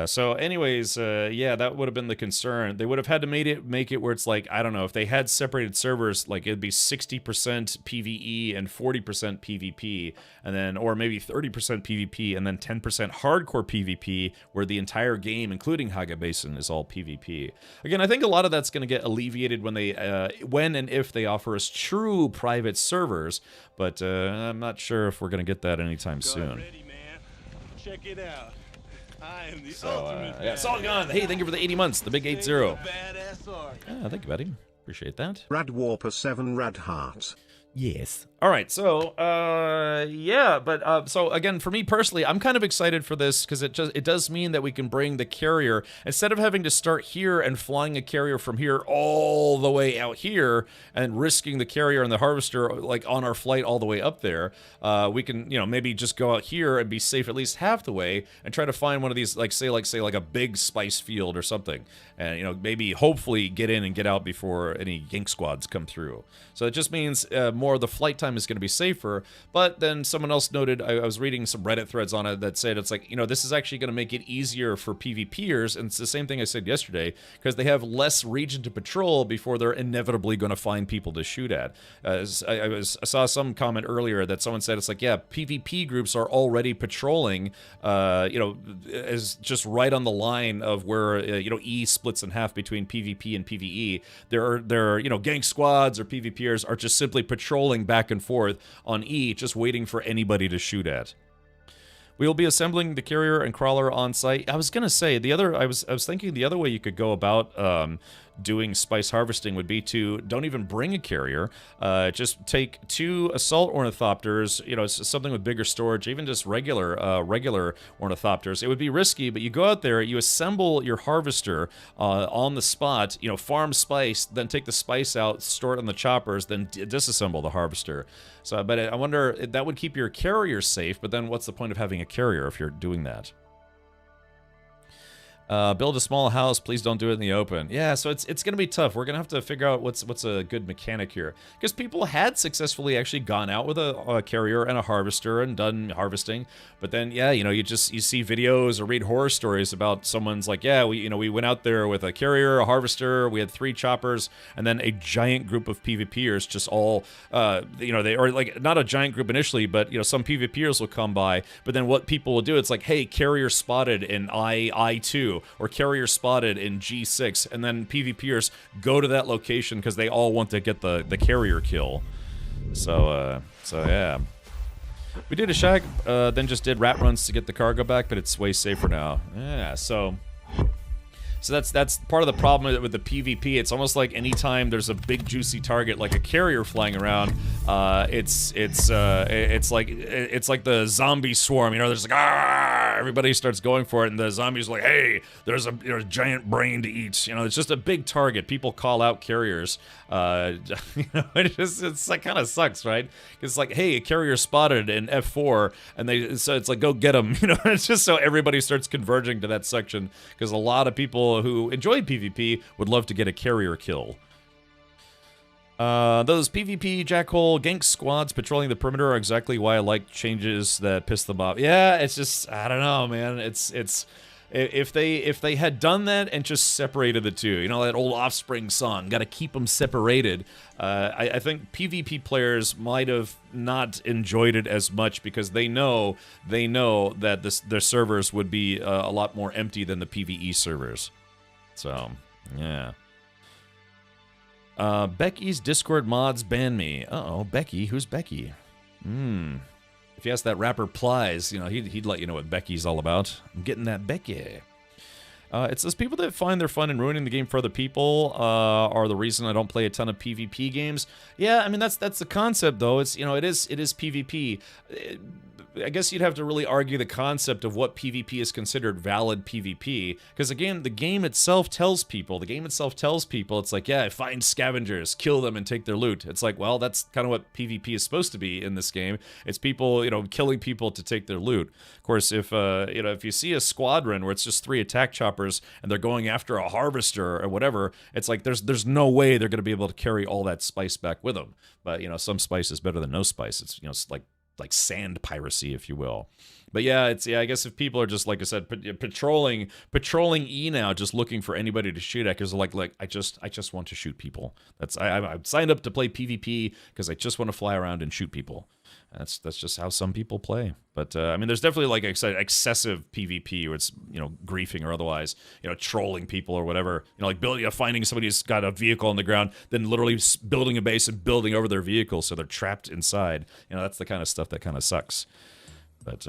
So anyways, yeah, that would have been the concern. They would have had to make it where it's like, I don't know, if they had separated servers, like it'd be 60% PvE and 40% PvP, and then, or maybe 30% PvP and then 10% hardcore PvP, where the entire game, including Haga Basin, is all PvP. Again, I think a lot of that's going to get alleviated when they, when and if they offer us true private servers, but I'm not sure if we're going to get that anytime soon. Ready, man. Check it out. I am the So, yeah, Salt Gone. Hey, thank you for the 80 months, the big 80. Badass art. Yeah, thank you, buddy. Appreciate that. Rad Warper 7 Rad Heart. Yes. All right, so yeah, but so again, for me personally, I'm kind of excited for this because it does mean that we can bring the carrier, instead of having to start here and flying a carrier from here all the way out here and risking the carrier and the harvester like on our flight all the way up there. We can, you know, maybe just go out here and be safe at least half the way and try to find one of these, like say like a big spice field or something, and you know, maybe hopefully get in and get out before any gank squads come through. So it just means more of the flight time is going to be safer. But then someone else noted, I was reading some Reddit threads on it that said it's like, you know, this is actually going to make it easier for PvPers, and it's the same thing I said yesterday, because they have less region to patrol before they're inevitably going to find people to shoot at. I saw some comment earlier that someone said it's like, yeah, PvP groups are already patrolling, you know, as just right on the line of where, you know, E splits in half between PvP and PvE. There are, you know, gank squads or PvPers are just simply patrolling back and forth on E, just waiting for anybody to shoot at. We will be assembling the carrier and crawler on site. I was gonna say I was thinking the other way you could go about doing spice harvesting would be to don't even bring a carrier. Just take 2 assault ornithopters. You know, something with bigger storage, even just regular ornithopters. It would be risky, but you go out there, you assemble your harvester on the spot. You know, farm spice, then take the spice out, store it on the choppers, then disassemble the harvester. So, but I wonder, that would keep your carrier safe, but then what's the point of having a carrier if you're doing that? Build a small house, please don't do it in the open. Yeah, so it's going to be tough. We're going to have to figure out what's a good mechanic here. Because people had successfully actually gone out with a carrier and a harvester and done harvesting. But then, yeah, you know, you see videos or read horror stories about someone's like, yeah, we went out there with a carrier, a harvester, we had 3 choppers, and then a giant group of PvPers just all, you know, they are like, not a giant group initially, but, you know, some PvPers will come by. But then what people will do, it's like, hey, carrier spotted in I2. Or carrier spotted in G6, and then PvPers go to that location because they all want to get the carrier kill. So yeah. We did a shag, then just did rat runs to get the cargo back, but it's way safer now. Yeah, so that's part of the problem with the PvP. It's almost like anytime there's a big juicy target like a carrier flying around, it's like the zombie swarm. You know, there's like, ah, everybody starts going for it, and the zombies are like, hey, there's a giant brain to eat. You know, it's just a big target. People call out carriers. You know, it's like kind of sucks, right? It's like, hey, a carrier spotted in F4, and so it's like, go get them. You know, it's just so everybody starts converging to that section because a lot of people who enjoy PvP would love to get a carrier kill. Those PvP jackhole gank squads patrolling the perimeter are exactly why I like changes that piss them off. Yeah, it's just, I don't know, man. It's if they had done that and just separated the two, you know, that old Offspring song, gotta keep them separated. I think PvP players might have not enjoyed it as much because they know that their servers would be a lot more empty than the PvE servers. So, yeah. Becky's Discord mods ban me. Uh-oh, Becky? Who's Becky? If you ask that rapper Plies, you know, he'd let you know what Becky's all about. I'm getting that Becky. It says people that find their fun in ruining the game for other people are the reason I don't play a ton of PvP games. Yeah, I mean that's the concept though. It's, you know, it is PvP. I guess you'd have to really argue the concept of what PvP is considered valid PvP, because again, the game itself tells people, it's like, yeah, find scavengers, kill them, and take their loot. It's like, well, that's kind of what PvP is supposed to be in this game. It's people, you know, killing people to take their loot. Of course, if you know, if you see a squadron where it's just 3 attack choppers and they're going after a harvester or whatever, it's like there's no way they're going to be able to carry all that spice back with them. But you know, some spice is better than no spice. It's, you know, it's like sand piracy, if you will. But yeah, it's, yeah, I guess if people are just, like I said, patrolling E now, just looking for anybody to shoot at, because like I just want to shoot people. That's I signed up to play PvP because I just want to fly around and shoot people. That's just how some people play. But I mean, there's definitely, like I said, excessive PvP where it's, you know, griefing or otherwise, you know, trolling people or whatever. You know, like finding somebody who's got a vehicle on the ground, then literally building a base and building over their vehicle so they're trapped inside. You know, that's the kind of stuff that kind of sucks. But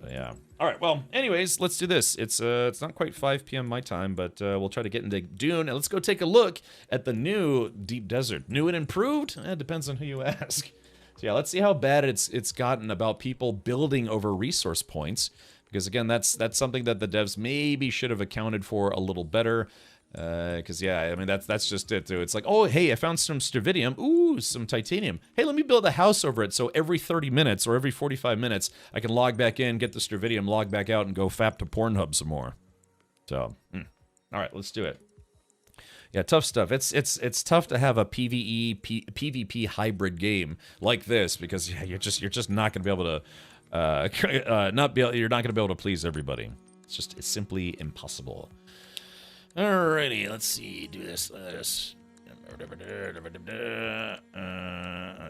yeah. All right. Well, anyways, let's do this. It's not quite 5 p.m. my time, but we'll try to get into Dune, and let's go take a look at the new Deep Desert. New and improved? It depends on who you ask. So yeah, let's see how bad it's gotten about people building over resource points, because again, that's something that the devs maybe should have accounted for a little better. Because yeah, I mean that's just it too. It's like, oh hey, I found some Stravidium, ooh, some titanium. Hey, let me build a house over it, so every 30 minutes or every 45 minutes, I can log back in, get the Stravidium, log back out, and go fap to Pornhub some more. So, all right, let's do it. Yeah, tough stuff. It's tough to have a PvP hybrid game like this, because yeah, you're just not gonna be able to you're not gonna be able to please everybody. It's simply impossible. Alrighty, let's see. Do this. Let's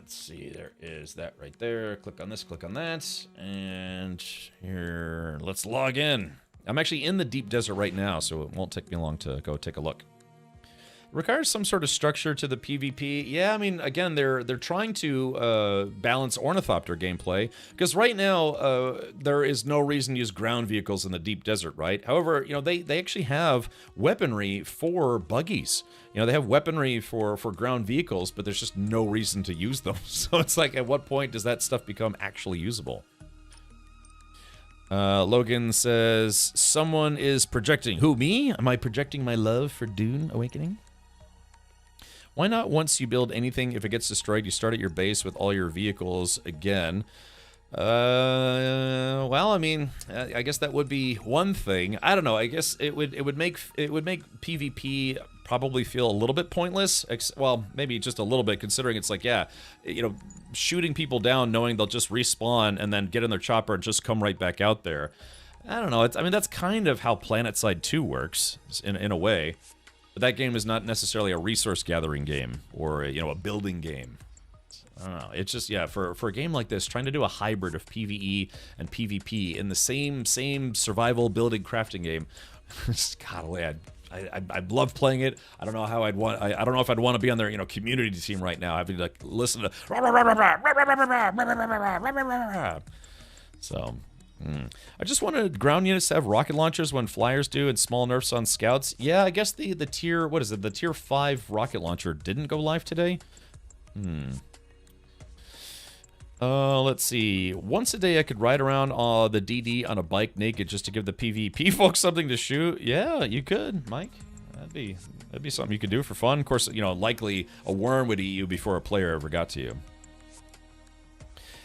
see. There is that right there. Click on this. Click on that. And here, let's log in. I'm actually in the Deep Desert right now, so it won't take me long to go take a look. Requires some sort of structure to the PvP. Yeah, I mean, again, they're trying to balance ornithopter gameplay, because right now there is no reason to use ground vehicles in the Deep Desert, right? However, you know, they actually have weaponry for buggies. You know, they have weaponry for ground vehicles, but there's just no reason to use them. So it's like, at what point does that stuff become actually usable? Logan says, someone is projecting. Who, me? Am I projecting my love for Dune Awakening? Why not, once you build anything, if it gets destroyed, you start at your base with all your vehicles again? Well, I mean, I guess that would be one thing. I don't know. I guess it would make PvP probably feel a little bit pointless. Well, maybe just a little bit, considering it's like, yeah, you know, shooting people down knowing they'll just respawn and then get in their chopper and just come right back out there. I don't know. I mean, that's kind of how PlanetSide 2 works in a way. But that game is not necessarily a resource gathering game or, you know, a building game. I don't know. It's just, yeah, for a game like this, trying to do a hybrid of PvE and PvP in the same survival building crafting game. God, I'd love playing it. I don't know how I'd want. I don't know if I'd want to be on their, you know, community team right now. I'd be like, listen to. So. I just wanted ground units to have rocket launchers when flyers do, and small nerfs on scouts. Yeah, I guess the tier, what is it? The tier 5 rocket launcher didn't go live today. Let's see. Once a day I could ride around the DD on a bike naked just to give the PvP folks something to shoot. Yeah, you could, Mike. That'd be something you could do for fun. Of course, you know, likely a worm would eat you before a player ever got to you.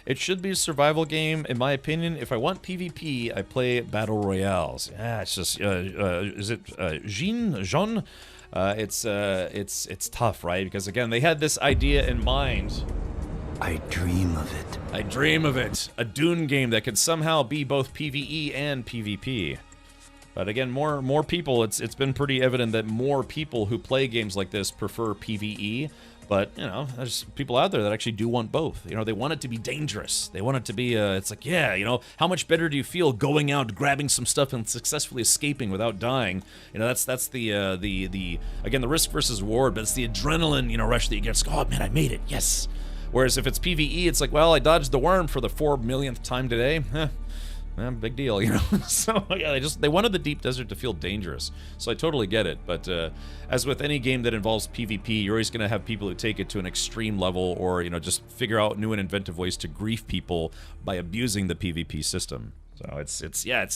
It should be a survival game, in my opinion. If I want PvP, I play battle royales. Yeah, it's just is it Jean? It's tough, right? Because again, they had this idea in mind. I dream of it. I dream of it. A Dune game that could somehow be both PvE and PvP. But again, more people. It's been pretty evident that more people who play games like this prefer PvE. But, you know, there's people out there that actually do want both. You know, they want it to be dangerous. They want it to be, it's like, yeah, you know, how much better do you feel going out, grabbing some stuff, and successfully escaping without dying? You know, that's the again, the risk versus reward, but it's the adrenaline, you know, rush that you get. It's like, oh, man, I made it, yes. Whereas if it's PvE, it's like, well, I dodged the worm for the 4 millionth time today. Big deal, you know. So yeah, they wanted the deep desert to feel dangerous. So I totally get it. But as with any game that involves PvP, you're always going to have people who take it to an extreme level, or just figure out new and inventive ways to grief people by abusing the PvP system. So it's I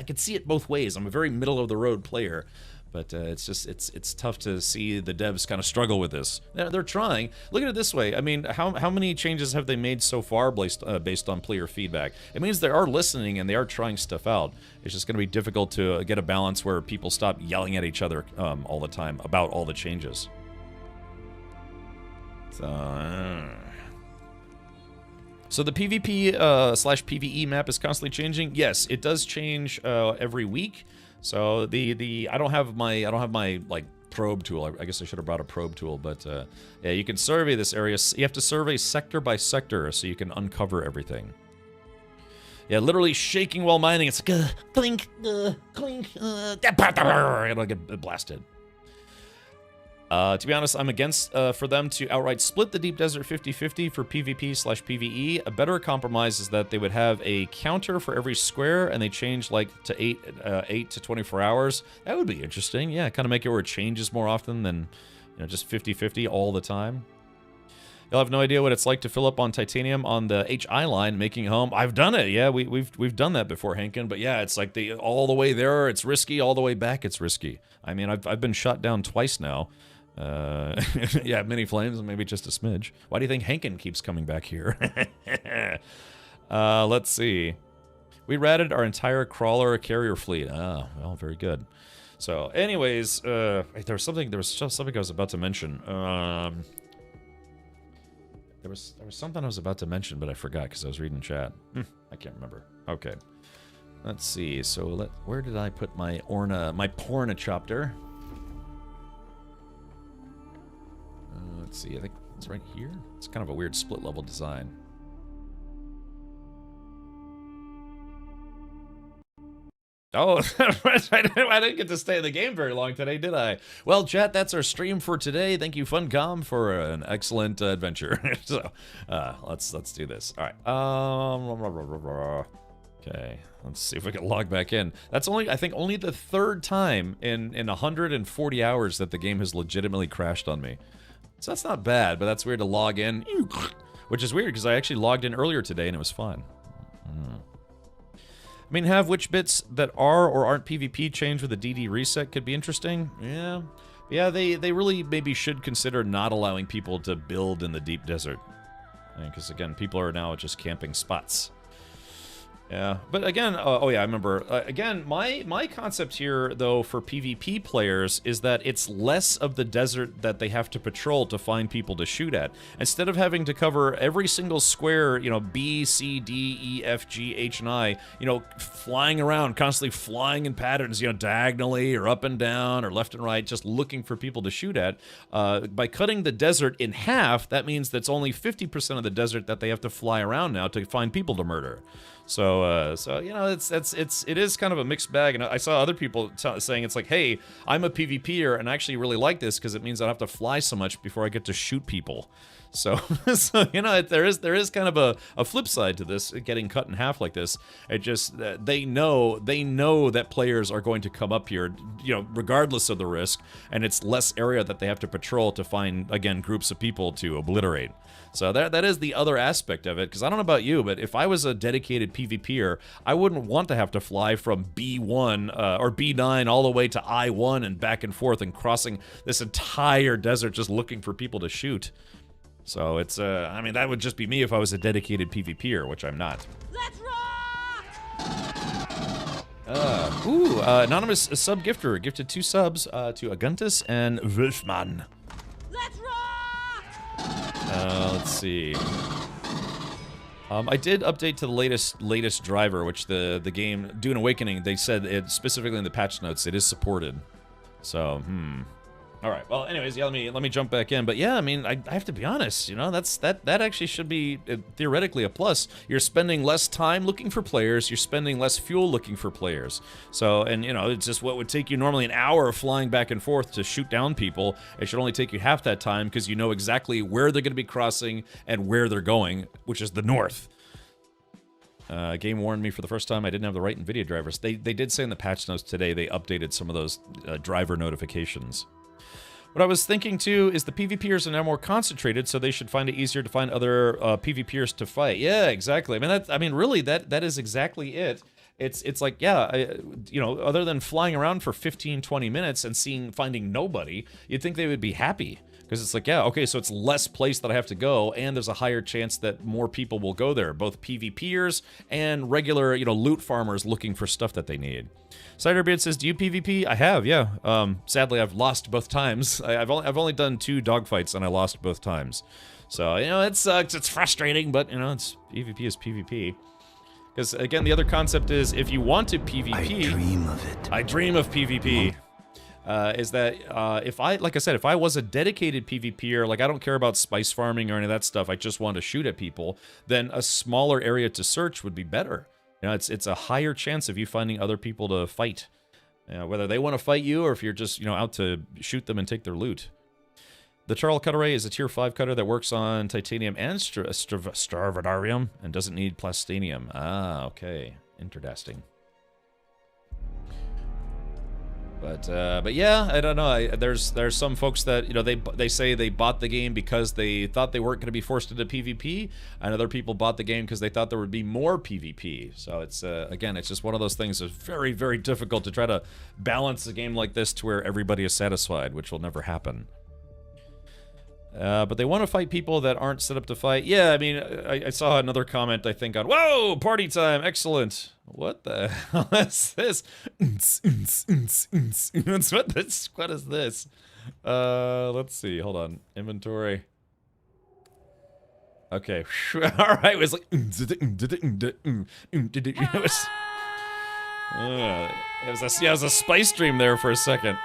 can see it both ways. I'm a very middle of the road player. But it's tough to see the devs kind of struggle with this. They're trying. Look at it this way. I mean, how many changes have they made so far based on player feedback? It means they are listening and they are trying stuff out. It's just going to be difficult to get a balance where people stop yelling at each other all the time about all the changes. So the PvP / PvE map is constantly changing. Yes, it does change every week. So I don't have my like probe tool. I guess I should have brought a probe tool, but yeah, you can survey this area. You have to survey sector by sector so you can uncover everything. Yeah, literally shaking while mining. It's like clink, clink, it'll get blasted. To be honest, I'm against for them to outright split the Deep Desert 50-50 for PvP / PvE. A better compromise is that they would have a counter for every square, and they change like to 8 to 24 hours. That would be interesting. Yeah, kind of make it where it changes more often than just 50-50 all the time. You'll have no idea what it's like to fill up on titanium on the HI line, making it home. I've done it. Yeah, we've done that before, Hankin. But yeah, it's like all the way there, it's risky. All the way back, it's risky. I mean, I've been shot down twice now. Yeah, mini flames, maybe just a smidge. Why do you think Hankin keeps coming back here? Let's see. We ratted our entire crawler carrier fleet. Ah, well, very good. So, anyways, there was something I was about to mention. There was something I was about to mention, but I forgot because I was reading chat. I can't remember. Okay. Let's see. So where did I put my pornachopter? Let's see, I think it's right here. It's kind of a weird split level design. Oh, I didn't get to stay in the game very long today, did I? Well, chat, that's our stream for today. Thank you, Funcom, for an excellent adventure. So, let's do this. All right. Okay, let's see if we can log back in. That's I think only the third time in 140 hours that the game has legitimately crashed on me. So that's not bad, but that's weird to log in. Which is weird, because I actually logged in earlier today and it was fine. I mean, have which bits that are or aren't PvP changed with a DD reset could be interesting. Yeah. Yeah, they really maybe should consider not allowing people to build in the deep desert. Because, again, people are now just camping spots. Yeah, but again, oh yeah, I remember. Again, my concept here, though, for PvP players is that it's less of the desert that they have to patrol to find people to shoot at. Instead of having to cover every single square, B, C, D, E, F, G, H, and I, flying around, constantly flying in patterns, diagonally or up and down or left and right, just looking for people to shoot at. By cutting the desert in half, that means that's only 50% of the desert that they have to fly around now to find people to murder. So it is kind of a mixed bag, and I saw other people saying it's like, hey, I'm a PvPer and I actually really like this because it means I don't have to fly so much before I get to shoot people. So, there is kind of a flip side to this, getting cut in half like this. It just they know that players are going to come up here, regardless of the risk, and it's less area that they have to patrol to find, again, groups of people to obliterate. So that is the other aspect of it, because I don't know about you, but if I was a dedicated PvPer, I wouldn't want to have to fly from B1 or B9 all the way to I1 and back and forth and crossing this entire desert just looking for people to shoot. So it's, I mean, that would just be me if I was a dedicated PvPer, which I'm not. Let's rock! Anonymous sub-gifter gifted 2 subs to Aguntis and Wolfman. Let's rock! Let's see. I did update to the latest driver, which the game Dune Awakening, they said it specifically in the patch notes, it is supported. So, All right. Well, anyways, yeah. Let me jump back in. But yeah, I mean, I have to be honest. You know, that actually should be theoretically a plus. You're spending less time looking for players. You're spending less fuel looking for players. So, and you know, it's just what would take you normally an hour of flying back and forth to shoot down people. It should only take you half that time because you know exactly where they're going to be crossing and where they're going, which is the north. Game warned me for the first time I didn't have the right NVIDIA drivers. They did say in the patch notes today they updated some of those driver notifications. What I was thinking too is the PvPers are now more concentrated, so they should find it easier to find other PvPers to fight. Yeah, exactly. I mean, really, that is exactly it. It's like, yeah, you know, other than flying around for 15, 20 minutes and finding nobody, you'd think they would be happy. Because it's like, yeah, okay, so it's less place that I have to go, and there's a higher chance that more people will go there, both PvPers and regular, you know, loot farmers looking for stuff that they need. Ciderbeard says, do you PvP? I have, yeah. Sadly, I've lost both times. I've only done 2 dogfights, and I lost both times. So, you know, it sucks. It's frustrating, but, you know, PvP is PvP. Because, again, the other concept is, if you want to PvP... I dream of it. I dream of PvP. Is that like I said, if I was a dedicated PvPer, like I don't care about spice farming or any of that stuff, I just want to shoot at people, then a smaller area to search would be better. You know, it's a higher chance of you finding other people to fight. You know, whether they want to fight you or if you're just, you know, out to shoot them and take their loot. The Charl Cut Array is a tier 5 cutter that works on titanium and Starvidarium and doesn't need plastinium. Ah, okay. Interesting. But yeah, I don't know. There's some folks that, you know, they say they bought the game because they thought they weren't going to be forced into PvP, and other people bought the game because they thought there would be more PvP. So it's again, it's just one of those things that's very, very difficult to try to balance a game like this to where everybody is satisfied, which will never happen. But they want to fight people that aren't set up to fight. Yeah, I mean, I saw another comment, I think, on, whoa, party time, excellent. What the hell is this? What is this? Let's see, hold on. Inventory. Okay, all right, it was like... it was a spice dream there for a second.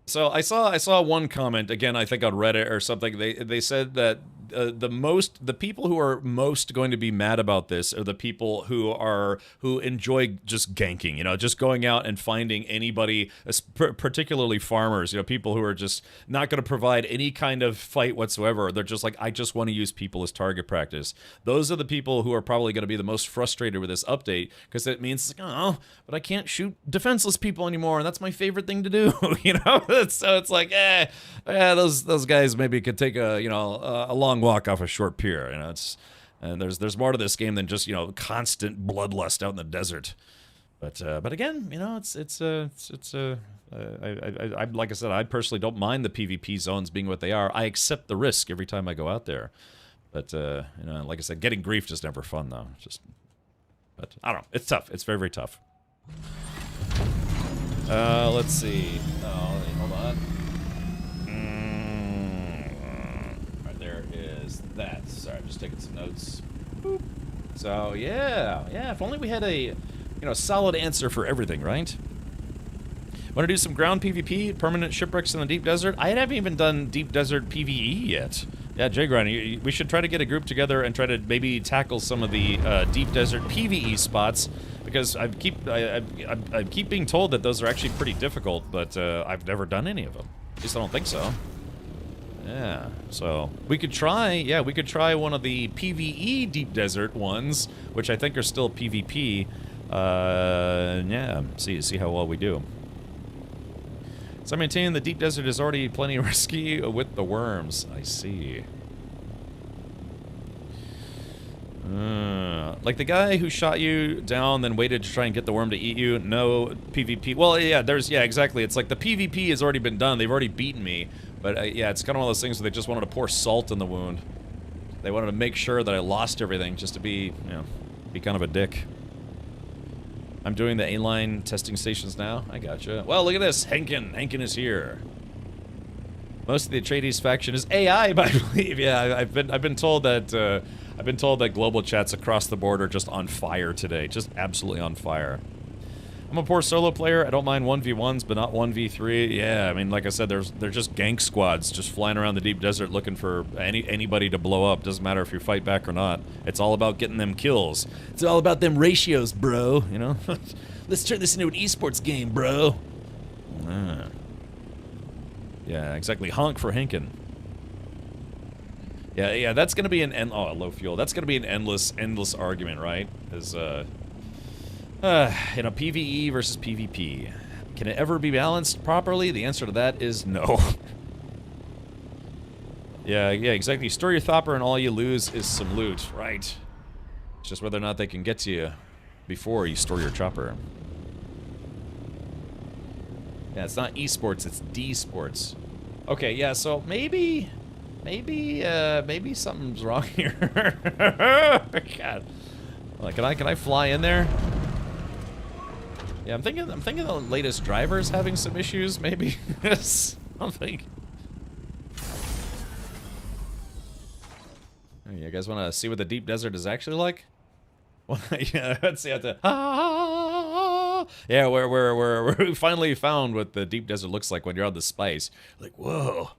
So I saw one comment, again, I think on Reddit or something. They said that the people who are most going to be mad about this are the people who enjoy just ganking, you know, just going out and finding anybody, particularly farmers, you know, people who are just not going to provide any kind of fight whatsoever. They're just like, I just want to use people as target practice. Those are the people who are probably going to be the most frustrated with this update, because it means, oh, but I can't shoot defenseless people anymore, and that's my favorite thing to do, you know. So it's like, those guys maybe could take a long walk off a short pier. You know, and there's more to this game than just, you know, constant bloodlust out in the desert. But again, you know, I like I said, I personally don't mind the PvP zones being what they are. I accept the risk every time I go out there. But you know, like I said, getting griefed is never fun though. But I don't know. It's tough. It's very, very tough. Let's see. Oh, hold on. Right, there is that. Sorry, I'm just taking some notes. Boop. So, yeah, if only we had a, you know, solid answer for everything, right? Want to do some ground PvP, permanent shipwrecks in the deep desert? I haven't even done deep desert PvE yet. Yeah, J-Grind, we should try to get a group together and try to maybe tackle some of the deep desert PvE spots, because I keep being told that those are actually pretty difficult, but I've never done any of them. At least I don't think so. Yeah, so we could try, one of the PvE deep desert ones, which I think are still PvP. Yeah, see how well we do. So I'm maintaining the deep desert is already plenty risky with the worms. I see. Like the guy who shot you down, then waited to try and get the worm to eat you. No PvP. Well, yeah, exactly. It's like the PvP has already been done. They've already beaten me. But yeah, it's kind of one of those things where they just wanted to pour salt in the wound. They wanted to make sure that I lost everything just to be, you know, be kind of a dick. I'm doing the A-line testing stations now. I gotcha. Well, look at this. Henkin is here. Most of the Atreides faction is AI, I believe. Yeah, I've been told that global chats across the board are just on fire today. Just absolutely on fire. I'm a poor solo player. I don't mind 1v1s, but not 1v3. Yeah, I mean, like I said, they're just gank squads just flying around the deep desert looking for anybody to blow up. Doesn't matter if you fight back or not. It's all about getting them kills. It's all about them ratios, bro. You know? Let's turn this into an esports game, bro. Yeah, exactly. Honk for Hinkin. Yeah, that's gonna be low fuel. That's gonna be an endless argument, right? Is PvE versus PvP. Can it ever be balanced properly? The answer to that is no. yeah, exactly. Store your thopper and all you lose is some loot, right? It's just whether or not they can get to you before you store your chopper. Yeah, it's not esports, it's D-sports. Okay, yeah, so maybe something's wrong here. God. Like, can I fly in there? Yeah, I'm thinking the latest driver's having some issues, maybe. Something. Oh, you guys want to see what the deep desert is actually like? Well, yeah, let's see. Yeah, we finally found what the deep desert looks like when you're on the spice. Like, whoa.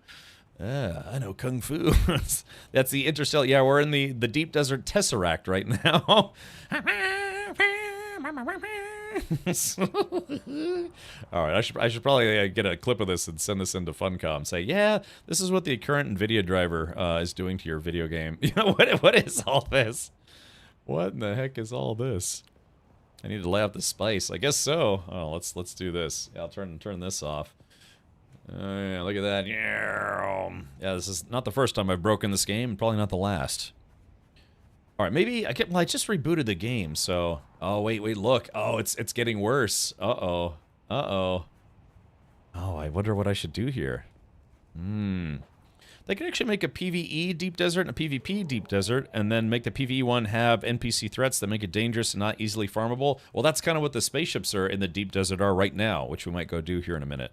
I know Kung Fu. That's the interstellar. Yeah, we're in the deep desert tesseract right now. All right, I should probably get a clip of this and send this into Funcom. Say, yeah, this is what the current NVIDIA driver is doing to your video game. You know what is all this? What in the heck is all this? I need to lay out the spice. I guess so. Oh, let's do this. Yeah, I'll turn this off. Yeah, look at that. Yeah, this is not the first time I've broken this game. Probably not the last. All right, maybe I just rebooted the game, so. Oh wait, look. Oh, it's getting worse. Oh, I wonder what I should do here. They could actually make a PvE deep desert and a PvP deep desert, and then make the PvE one have NPC threats that make it dangerous and not easily farmable. Well, that's kind of what the spaceships are in the deep desert are right now, which we might go do here in a minute.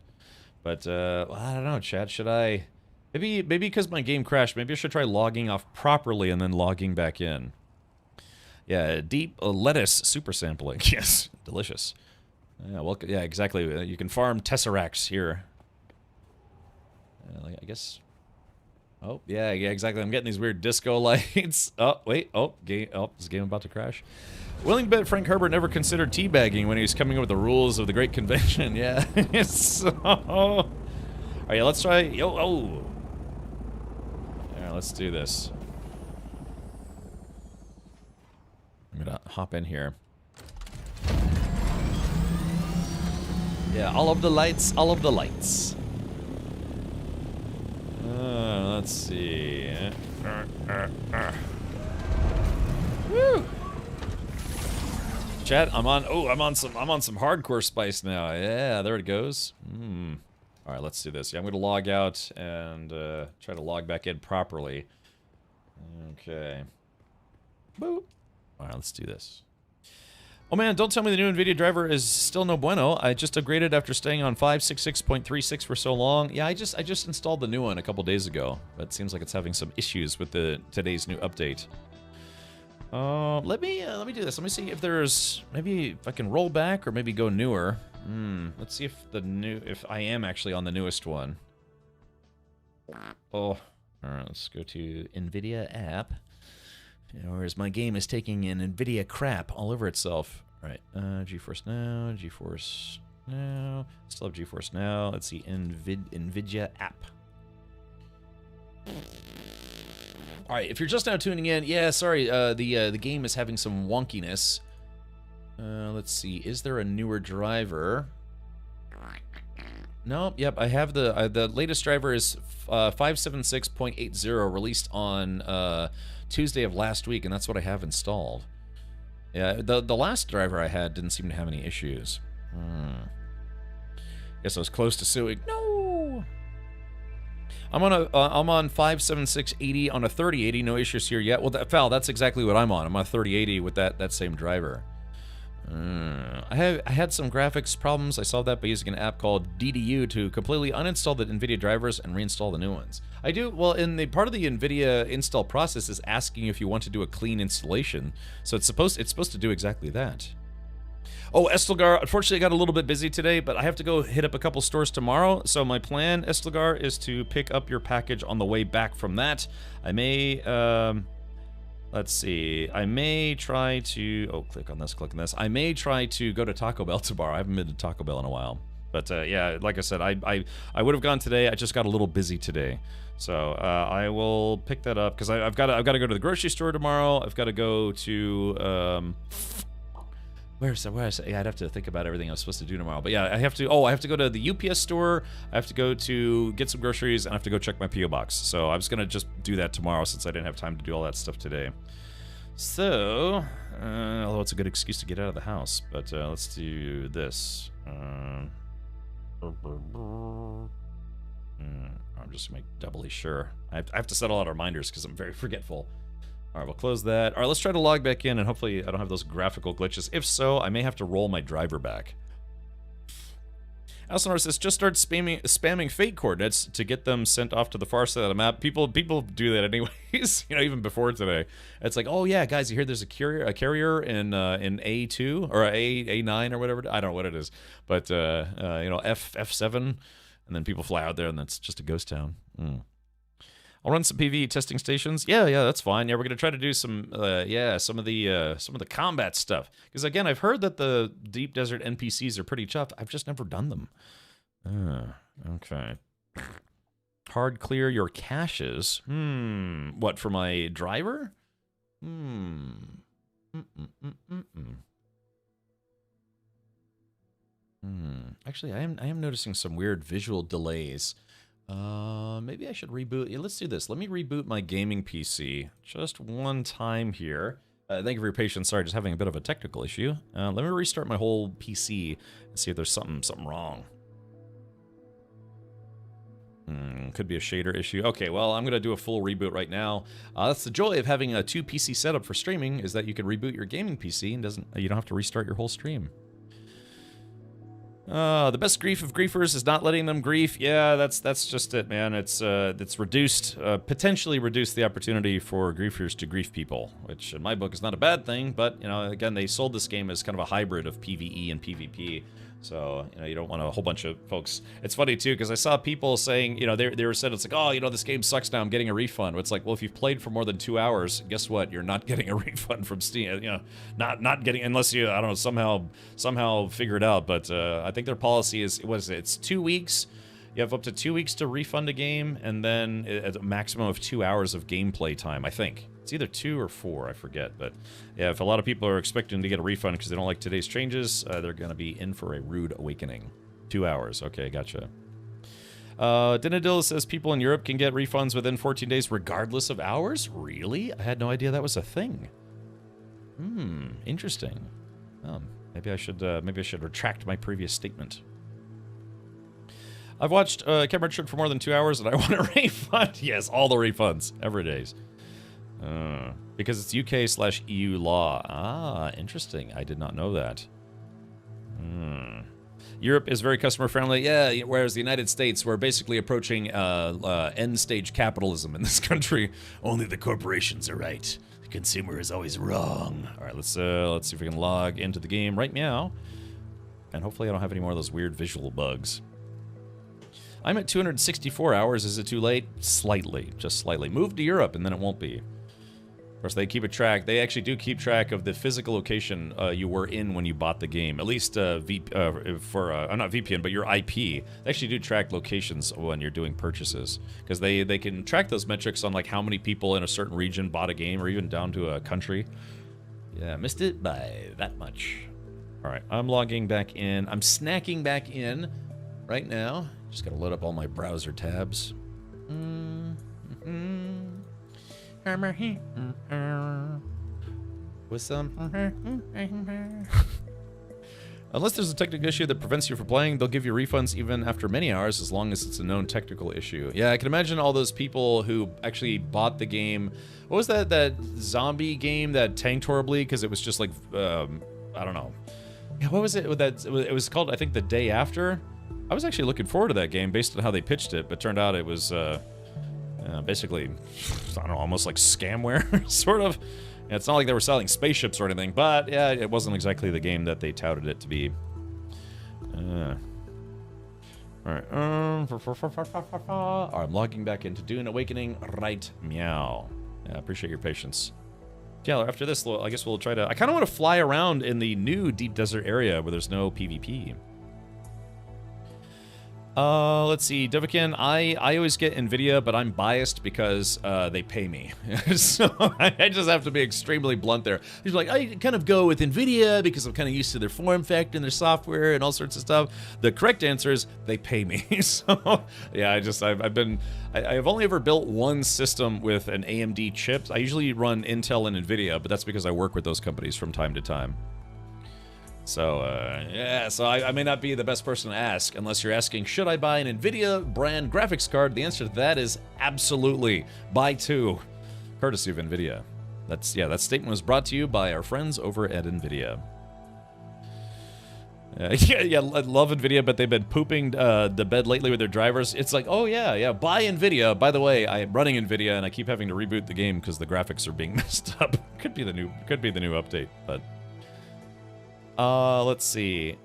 But I don't know, Chad. Should I? Maybe because my game crashed. Maybe I should try logging off properly and then logging back in. Yeah, deep lettuce super sampling. Yes, delicious. Yeah, well, yeah, exactly. You can farm tesseracts here. I guess. Oh, yeah, exactly. I'm getting these weird disco lights. Oh, wait. Oh, is the game about to crash? Willing bet Frank Herbert never considered teabagging when he was coming up with the rules of the Great Convention. Yeah. So. All right, let's try. Yeah, let's do this. I'm gonna hop in here. Yeah, all of the lights, let's see. Woo! Chat, I'm on some hardcore spice now. Yeah, there it goes. All right, let's do this. Yeah, I'm gonna log out and try to log back in properly. Okay. Boop. All right, let's do this. Oh man, don't tell me the new NVIDIA driver is still no bueno. I just upgraded after staying on 566.36 for so long. Yeah, I just installed the new one a couple days ago, but it seems like it's having some issues with today's new update. Let me do this. Let me see if there's maybe if I can roll back or maybe go newer. Let's see if I am actually on the newest one. Oh, all right. Let's go to NVIDIA app. Whereas my game is taking an NVIDIA crap all over itself. All right, GeForce Now, GeForce Now. Still have GeForce Now. Let's see, NVIDIA app. All right, if you're just now tuning in, yeah, sorry, the game is having some wonkiness. Let's see, is there a newer driver? Nope, yep, I have the latest driver is 576.80 released on Tuesday of last week, and that's what I have installed. Yeah, the last driver I had didn't seem to have any issues. Guess I was close to suing. No. I'm on 57680 on a 3080. No issues here yet. Well, Val, that's exactly what I'm on. I'm on a 3080 with that same driver. I had some graphics problems. I solved that by using an app called DDU to completely uninstall the NVIDIA drivers and reinstall the new ones. I do, well, in the part of the NVIDIA install process is asking if you want to do a clean installation. So it's supposed to do exactly that. Oh, Estelgar, unfortunately, I got a little bit busy today, but I have to go hit up a couple stores tomorrow. So my plan, Estelgar, is to pick up your package on the way back from that. I may, let's see. I may try to, oh, click on this. I may try to go to Taco Bell tomorrow. I haven't been to Taco Bell in a while. But yeah, like I said, I would have gone today. I just got a little busy today. So I will pick that up because I've got to go to the grocery store tomorrow. I've got to go to, where's yeah, I'd have to think about everything I was supposed to do tomorrow. But yeah, I have to go to the UPS store. I have to go to get some groceries, and I have to go check my P.O. box. So I was going to just do that tomorrow since I didn't have time to do all that stuff today. So, although it's a good excuse to get out of the house, but let's do this. I'm just going to make doubly sure. I have to set a lot of reminders because I'm very forgetful. All right, we'll close that. All right, let's try to log back in, and hopefully I don't have those graphical glitches. If so, I may have to roll my driver back. Alcinor says, just start spamming fake coordinates to get them sent off to the far side of the map. People do that anyways, you know, even before today. It's like, oh yeah, guys, you hear there's a carrier in A2 or A9 or whatever. I don't know what it is, but you know, F7, and then people fly out there, and that's just a ghost town. I'll run some PvE testing stations. Yeah, that's fine. Yeah, we're gonna try to do some, some of the combat stuff. Because again, I've heard that the deep desert NPCs are pretty tough. I've just never done them. Okay. Hard clear your caches. What, for my driver? Actually, I am noticing some weird visual delays. Maybe I should reboot. Yeah, let's do this. Let me reboot my gaming PC just one time here. Thank you for your patience. Sorry, just having a bit of a technical issue. Let me restart my whole PC and see if there's something wrong. Could be a shader issue. Okay, well, I'm gonna do a full reboot right now. That's the joy of having a 2 PC setup for streaming, is that you can reboot your gaming PC and you don't have to restart your whole stream. The best grief of griefers is not letting them grief. Yeah, that's just it, man. It's reduced, potentially reduced the opportunity for griefers to grief people, which in my book is not a bad thing, but, you know, again, they sold this game as kind of a hybrid of PvE and PvP. So, you know, you don't want a whole bunch of folks. It's funny, too, because I saw people saying, you know, they were said, it's like, oh, you know, this game sucks now, I'm getting a refund. It's like, well, if you've played for more than 2 hours, guess what? You're not getting a refund from Steam. You know, not getting, unless you, I don't know, somehow figure it out. But I think their policy is, what is it? It's 2 weeks. You have up to 2 weeks to refund a game, and then a maximum of 2 hours of gameplay time, I think. It's either 2 or 4, I forget. But yeah, if a lot of people are expecting to get a refund because they don't like today's changes, they're going to be in for a rude awakening. 2 hours. Okay, gotcha. Dinadil says people in Europe can get refunds within 14 days regardless of hours? Really? I had no idea that was a thing. Interesting. Maybe I should retract my previous statement. I've watched Cameron Trip for more than 2 hours and I want a refund. Yes, all the refunds. Every day. Because it's UK/EU law. Ah, interesting. I did not know that. Europe is very customer friendly. Yeah, whereas the United States, we're basically approaching end stage capitalism in this country. Only the corporations are right. The consumer is always wrong. All right, let's see if we can log into the game right now. And hopefully I don't have any more of those weird visual bugs. I'm at 264 hours. Is it too late? Slightly, just slightly. Move to Europe and then it won't be. Of course, they keep a track. They actually do keep track of the physical location you were in when you bought the game. At least not VPN, but your IP. They actually do track locations when you're doing purchases because they can track those metrics on like how many people in a certain region bought a game, or even down to a country. Yeah, missed it by that much. All right, I'm logging back in. I'm snacking back in right now. Just gotta load up all my browser tabs. With some. Unless there's a technical issue that prevents you from playing, they'll give you refunds even after many hours, as long as it's a known technical issue. Yeah, I can imagine all those people who actually bought the game. What was that zombie game that tanked horribly because it was just like I don't know. Yeah, what was it? It was called, I think, The Day After. I was actually looking forward to that game based on how they pitched it, but turned out it was basically, I don't know, almost like scamware, sort of. And it's not like they were selling spaceships or anything, but yeah, it wasn't exactly the game that they touted it to be. Alright, I'm logging back into Dune Awakening right meow. Yeah, I appreciate your patience. Yeah, after this, I guess we'll try to... I kind of want to fly around in the new deep desert area where there's no PvP. Let's see, Devakin, I always get NVIDIA, but I'm biased because they pay me. So I just have to be extremely blunt there. He's like, I kind of go with NVIDIA because I'm kind of used to their form factor and their software and all sorts of stuff. The correct answer is they pay me. So yeah, I've only ever built one system with an AMD chip. I usually run Intel and NVIDIA, but that's because I work with those companies from time to time. So, yeah, so I may not be the best person to ask unless you're asking, should I buy an NVIDIA brand graphics card? The answer to that is absolutely. Buy two. Courtesy of NVIDIA. That statement was brought to you by our friends over at NVIDIA. Yeah, I love NVIDIA, but they've been pooping the bed lately with their drivers. It's like, oh yeah, buy NVIDIA. By the way, I'm running NVIDIA and I keep having to reboot the game because the graphics are being messed up. Could be the new update, but... let's see.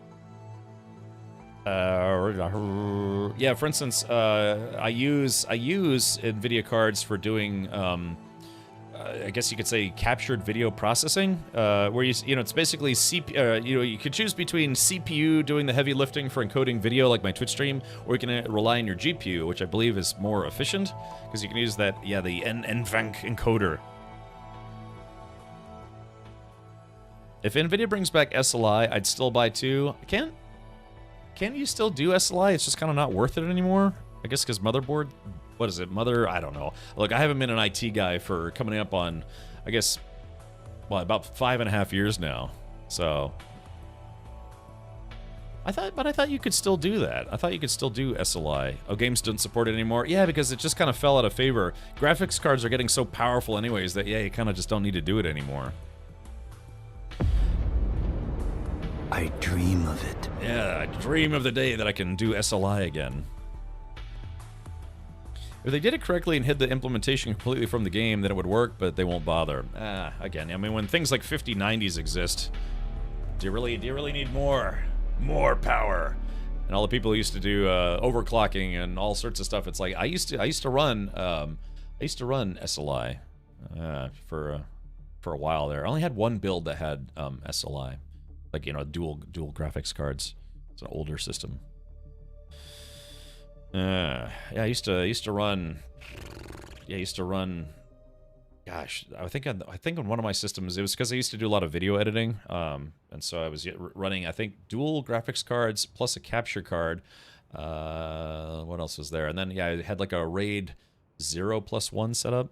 Yeah, for instance, I use NVIDIA cards for doing, I guess you could say captured video processing, where it's basically you could choose between CPU doing the heavy lifting for encoding video like my Twitch stream, or you can rely on your GPU, which I believe is more efficient, because you can use that, the NVENC encoder. If NVIDIA brings back SLI, I'd still buy two. Can you still do SLI? It's just kind of not worth it anymore. I guess because motherboard, what is it? I don't know. Look, I haven't been an IT guy for coming up on, I guess, well, about 5.5 years now. So, I thought you could still do that. I thought you could still do SLI. Oh, games don't support it anymore? Yeah, because it just kind of fell out of favor. Graphics cards are getting so powerful anyways that, yeah, you kind of just don't need to do it anymore. I dream of it. Yeah, I dream of the day that I can do SLI again. If they did it correctly and hid the implementation completely from the game, then it would work, but they won't bother. Again, I mean, when things like 5090s exist, do you really need more power? And all the people who used to do overclocking and all sorts of stuff. It's like I used to run SLI for a while there. I only had one build that had SLI. Like, dual graphics cards. It's an older system. Yeah, I used to run. Gosh, I think on one of my systems it was because I used to do a lot of video editing, and so I was running, I think, dual graphics cards plus a capture card. What else was there? And then I had like a RAID 0+1 setup.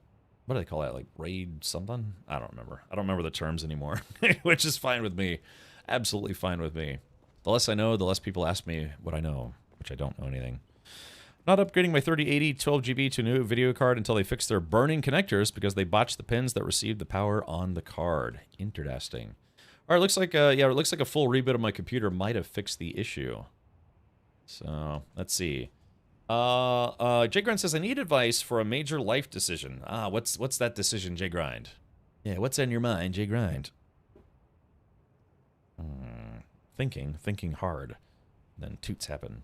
What do they call that? Like RAID something? I don't remember. I don't remember the terms anymore, which is fine with me. Absolutely fine with me. The less I know, the less people ask me what I know, which I don't know anything. Not upgrading my 3080 12GB to a new video card until they fix their burning connectors because they botched the pins that received the power on the card. Interesting. All right, looks like it looks like a full reboot of my computer might have fixed the issue. So let's see. Jay Grind says I need advice for a major life decision. What's that decision, Jay Grind? Yeah, what's on your mind, Jay Grind? Thinking hard. Then toots happen.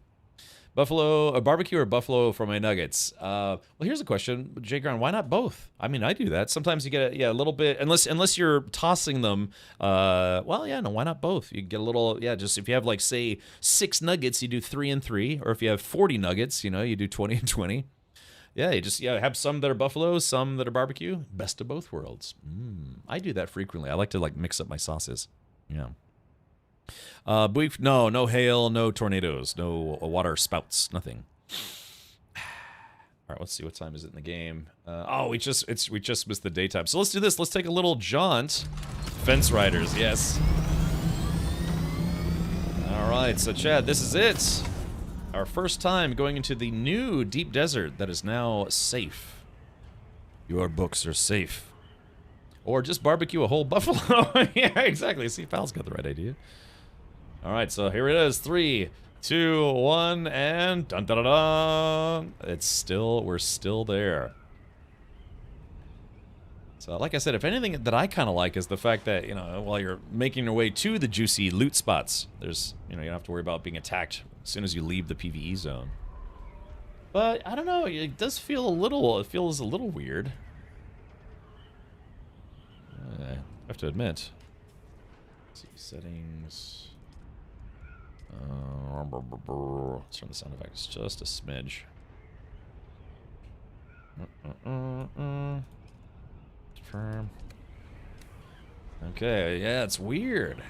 Buffalo, a barbecue or buffalo for my nuggets? Well, here's a question, Jay Ground. Why not both? I mean, I do that. Sometimes you get a little bit, unless you're tossing them. Well, yeah, no, why not both? You get a little, just if you have like say 6 nuggets, you do 3 and 3, or if you have 40 nuggets, you do 20 and 20. Yeah, you just have some that are buffalo, some that are barbecue. Best of both worlds. I do that frequently. I like to mix up my sauces. Yeah. No hail, no tornadoes, no water spouts, nothing. All right, let's see, what time is it in the game? We just missed the daytime. So let's do this. Let's take a little jaunt. Fence riders, yes. All right, so Chad, this is it. Our first time going into the new deep desert that is now safe. Your books are safe. Or just barbecue a whole buffalo. Yeah, exactly. See, Pal's got the right idea. All right, so here it is. 3, 2, 1, and dun dun dun dun. We're still there. So, like I said, if anything that I kind of like is the fact that, you know, while you're making your way to the juicy loot spots, there's, you know, you don't have to worry about being attacked as soon as you leave the PvE zone. But, I don't know, it does feel it feels a little weird. I have to admit. Let's see, settings. Let's turn the sound effects just a smidge. Confirm. Okay, yeah, it's weird.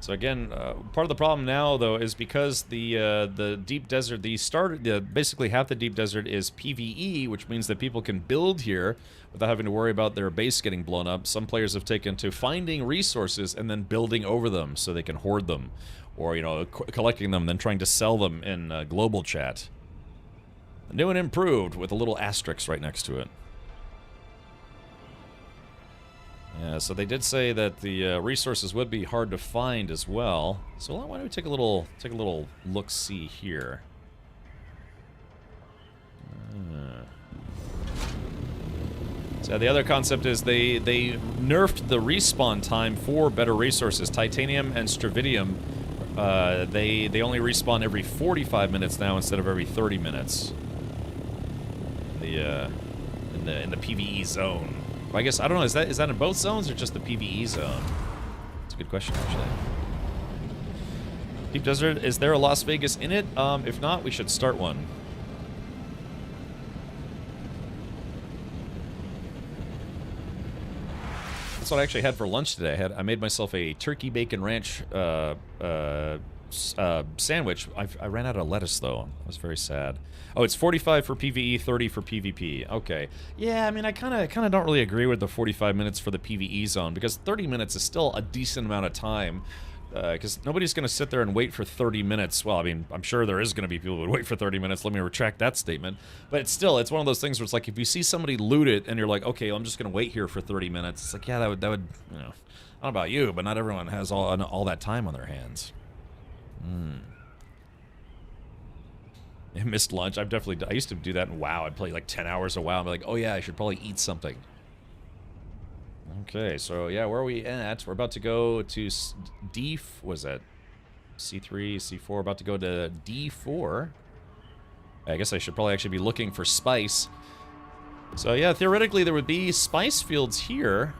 So again, part of the problem now, though, is because the deep desert, basically half the deep desert is PvE, which means that people can build here without having to worry about their base getting blown up. Some players have taken to finding resources and then building over them so they can hoard them, or, you know, collecting them, then trying to sell them in global chat. New and improved with a little asterisk right next to it. Yeah, so they did say that the resources would be hard to find as well. So why don't we take a little look-see here. So the other concept is they nerfed the respawn time for better resources. Titanium and Stravidium, they only respawn every 45 minutes now instead of every 30 minutes. In the PvE zone. I guess, I don't know, is that in both zones or just the PvE zone? That's a good question, actually. Deep Desert, is there a Las Vegas in it? If not, we should start one. That's what I actually had for lunch today. I made myself a turkey bacon ranch sandwich. I ran out of lettuce, though. I was very sad. Oh, it's 45 for PvE, 30 for PvP. Okay. Yeah, I mean, I kind of don't really agree with the 45 minutes for the PvE zone, because 30 minutes is still a decent amount of time, because nobody's going to sit there and wait for 30 minutes. Well, I mean, I'm sure there is going to be people who would wait for 30 minutes. Let me retract that statement. But it's still, it's one of those things where it's like, if you see somebody loot it, and you're like, okay, I'm just going to wait here for 30 minutes, it's like, yeah, that would, you know, I don't know about you, but not everyone has all that time on their hands. I missed lunch. I used to do that in WoW. I'd play like 10 hours of WoW and be like, oh yeah, I should probably eat something. Okay, so yeah, where are we at? We're about to go to was that C3, C4, about to go to D4. I guess I should probably actually be looking for spice. So yeah, theoretically there would be spice fields here.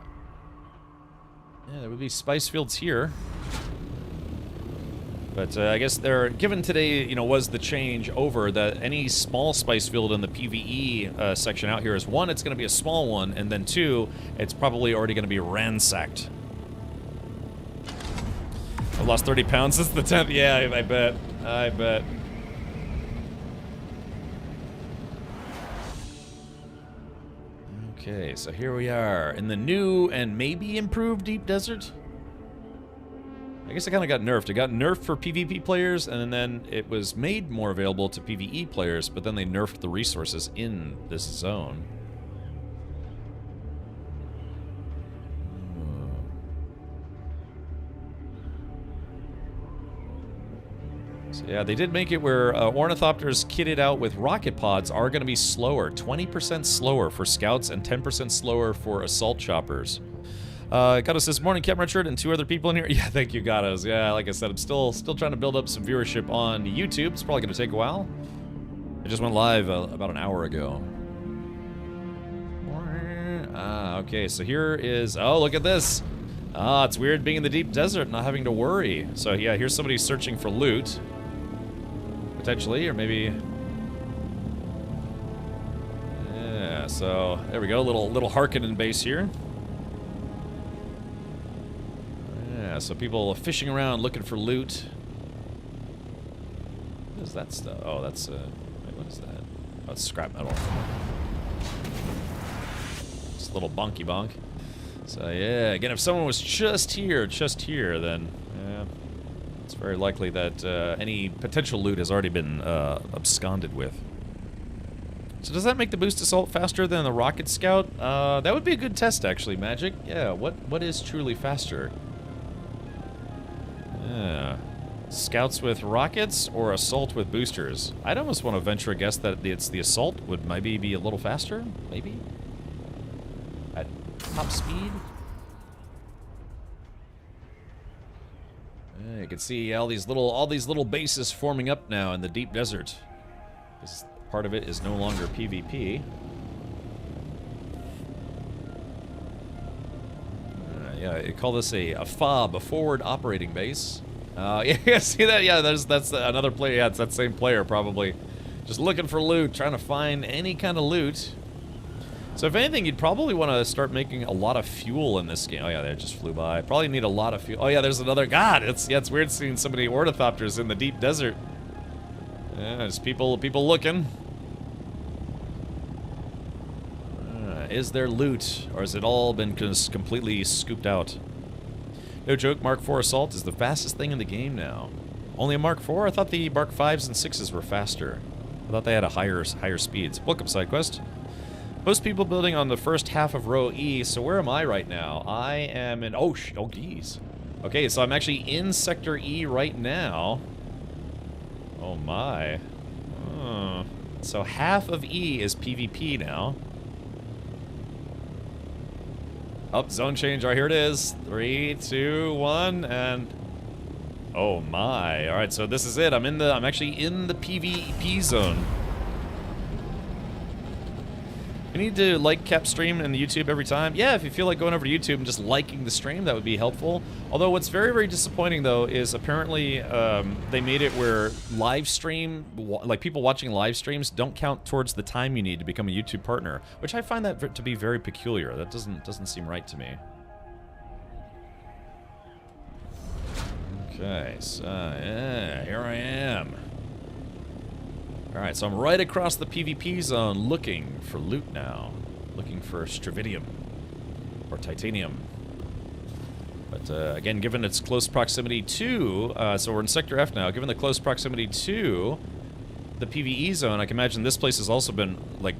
Yeah, there would be spice fields here. But I guess given today, you know, was the change over that any small spice field in the PvE section out here is, one, it's going to be a small one, and then two, it's probably already going to be ransacked. I've lost 30 pounds since the 10th. Yeah, I bet. I bet. Okay, so here we are in the new and maybe improved Deep Desert. I guess it kind of got nerfed. It got nerfed for PvP players, and then it was made more available to PvE players, but then they nerfed the resources in this zone. So yeah, they did make it where ornithopters kitted out with rocket pods are going to be slower. 20% slower for scouts and 10% slower for assault choppers. Gato says, morning, Captain Richard, and two other people in here. Yeah, thank you, Gatos. Yeah, like I said, I'm still trying to build up some viewership on YouTube. It's probably going to take a while. I just went live about an hour ago. Okay, so here is... Oh, look at this. It's weird being in the deep desert, not having to worry. So, yeah, here's somebody searching for loot. Potentially, or maybe... Yeah, so, there we go. Little Harkonnen base here. Yeah, so people fishing around looking for loot. What is that stuff? Oh, that's wait, what is that? Oh, it's scrap metal. Just a little bonky bonk. So yeah, again, if someone was just here, then yeah, it's very likely that any potential loot has already been absconded with. So does that make the boost assault faster than the rocket scout? That would be a good test, actually, Magic. Yeah, what is truly faster? Yeah. Scouts with rockets or assault with boosters? I'd almost want to venture a guess that it's the assault would maybe be a little faster, maybe? At top speed? You can see all these little bases forming up now in the deep desert. This part of it is no longer PvP. Yeah, you call this a FOB, a forward operating base. Yeah, see that? Yeah, that's another player. Yeah, it's that same player probably. Just looking for loot, trying to find any kind of loot. So if anything, you'd probably want to start making a lot of fuel in this game. Oh yeah, they just flew by. Probably need a lot of fuel. Oh yeah, there's another. God, it's weird seeing so many ornithopters in the deep desert. Yeah, there's people looking. Is there loot, or has it all been just completely scooped out? No joke, Mark IV Assault is the fastest thing in the game now. Only a Mark IV? I thought the Mark Vs and 6s were faster. I thought they had a higher speeds. Welcome, SideQuest. Most people building on the first half of row E, so where am I right now? I am in... Oh, geez. Okay, so I'm actually in Sector E right now. Oh, my. So half of E is PvP now. Oh, zone change. All right, here it is. 3, 2, 1, and... Oh, my. All right, so this is it. I'm actually in the PvP zone. You need to like Cap stream in the YouTube every time. Yeah, if you feel like going over to YouTube and just liking the stream, that would be helpful. Although what's very, very disappointing, though, is apparently they made it where live stream, like people watching live streams, don't count towards the time you need to become a YouTube partner, which I find that to be very peculiar. That doesn't seem right to me. Okay, so yeah, here I am. Alright, so I'm right across the PvP zone looking for loot now. Looking for Stravidium. Or Titanium. But again, given its close proximity to... so we're in Sector F now. Given the close proximity to the PvE zone, I can imagine this place has also been, like,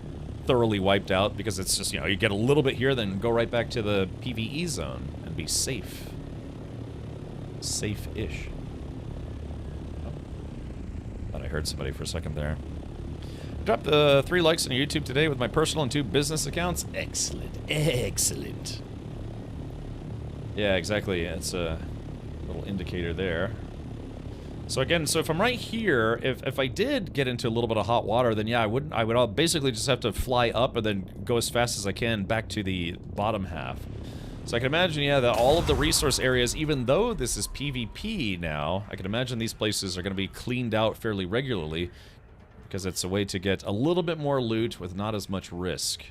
thoroughly wiped out. Because it's just, you know, you get a little bit here, then go right back to the PvE zone. And be safe. Safe-ish. Thought I heard somebody for a second there. Dropped 3 likes on YouTube today with my personal and 2 business accounts. Excellent. Excellent. Yeah, exactly. It's a little indicator there. So again, so if I'm right here, if I did get into a little bit of hot water, then yeah, I would basically just have to fly up and then go as fast as I can back to the bottom half. So I can imagine, yeah, that all of the resource areas, even though this is PvP now, I can imagine these places are going to be cleaned out fairly regularly, because it's a way to get a little bit more loot with not as much risk.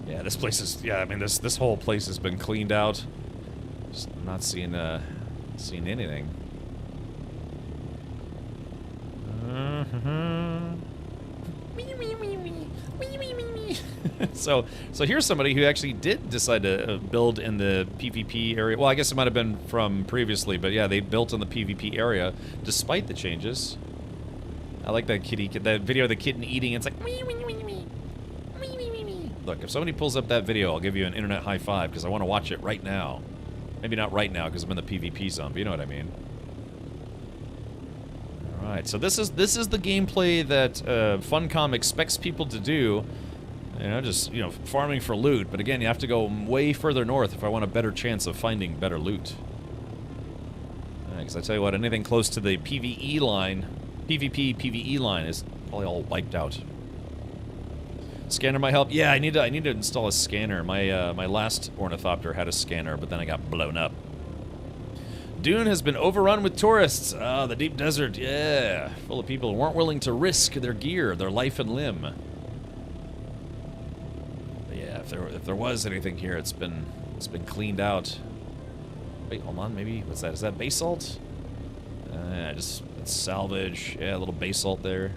Yeah, this place is, yeah, I mean, this whole place has been cleaned out. Just not seeing anything. So here's somebody who actually did decide to build in the PvP area. Well, I guess it might have been from previously, but yeah, they built in the PvP area despite the changes. I like that that video of the kitten eating. It's like wee, wee, wee, wee. Wee, wee, wee, wee. Look, if somebody pulls up that video, I'll give you an internet high five because I want to watch it right now. Maybe not right now because I'm in the PvP zone, but you know what I mean. All right, so this is the gameplay that Funcom expects people to do. You know, just, you know, farming for loot. But again, you have to go way further north if I want a better chance of finding better loot. Because I tell you what, anything close to the PvE line, PvE line is probably all wiped out. Scanner might help. Yeah, I need to install a scanner. My last ornithopter had a scanner, but then I got blown up. Dune has been overrun with tourists. Ah, the deep desert, yeah, full of people who weren't willing to risk their gear, their life and limb. If there was anything here, it's been cleaned out. Wait, hold on, maybe what's that? Is that basalt? Just it's salvage. Yeah, a little basalt there.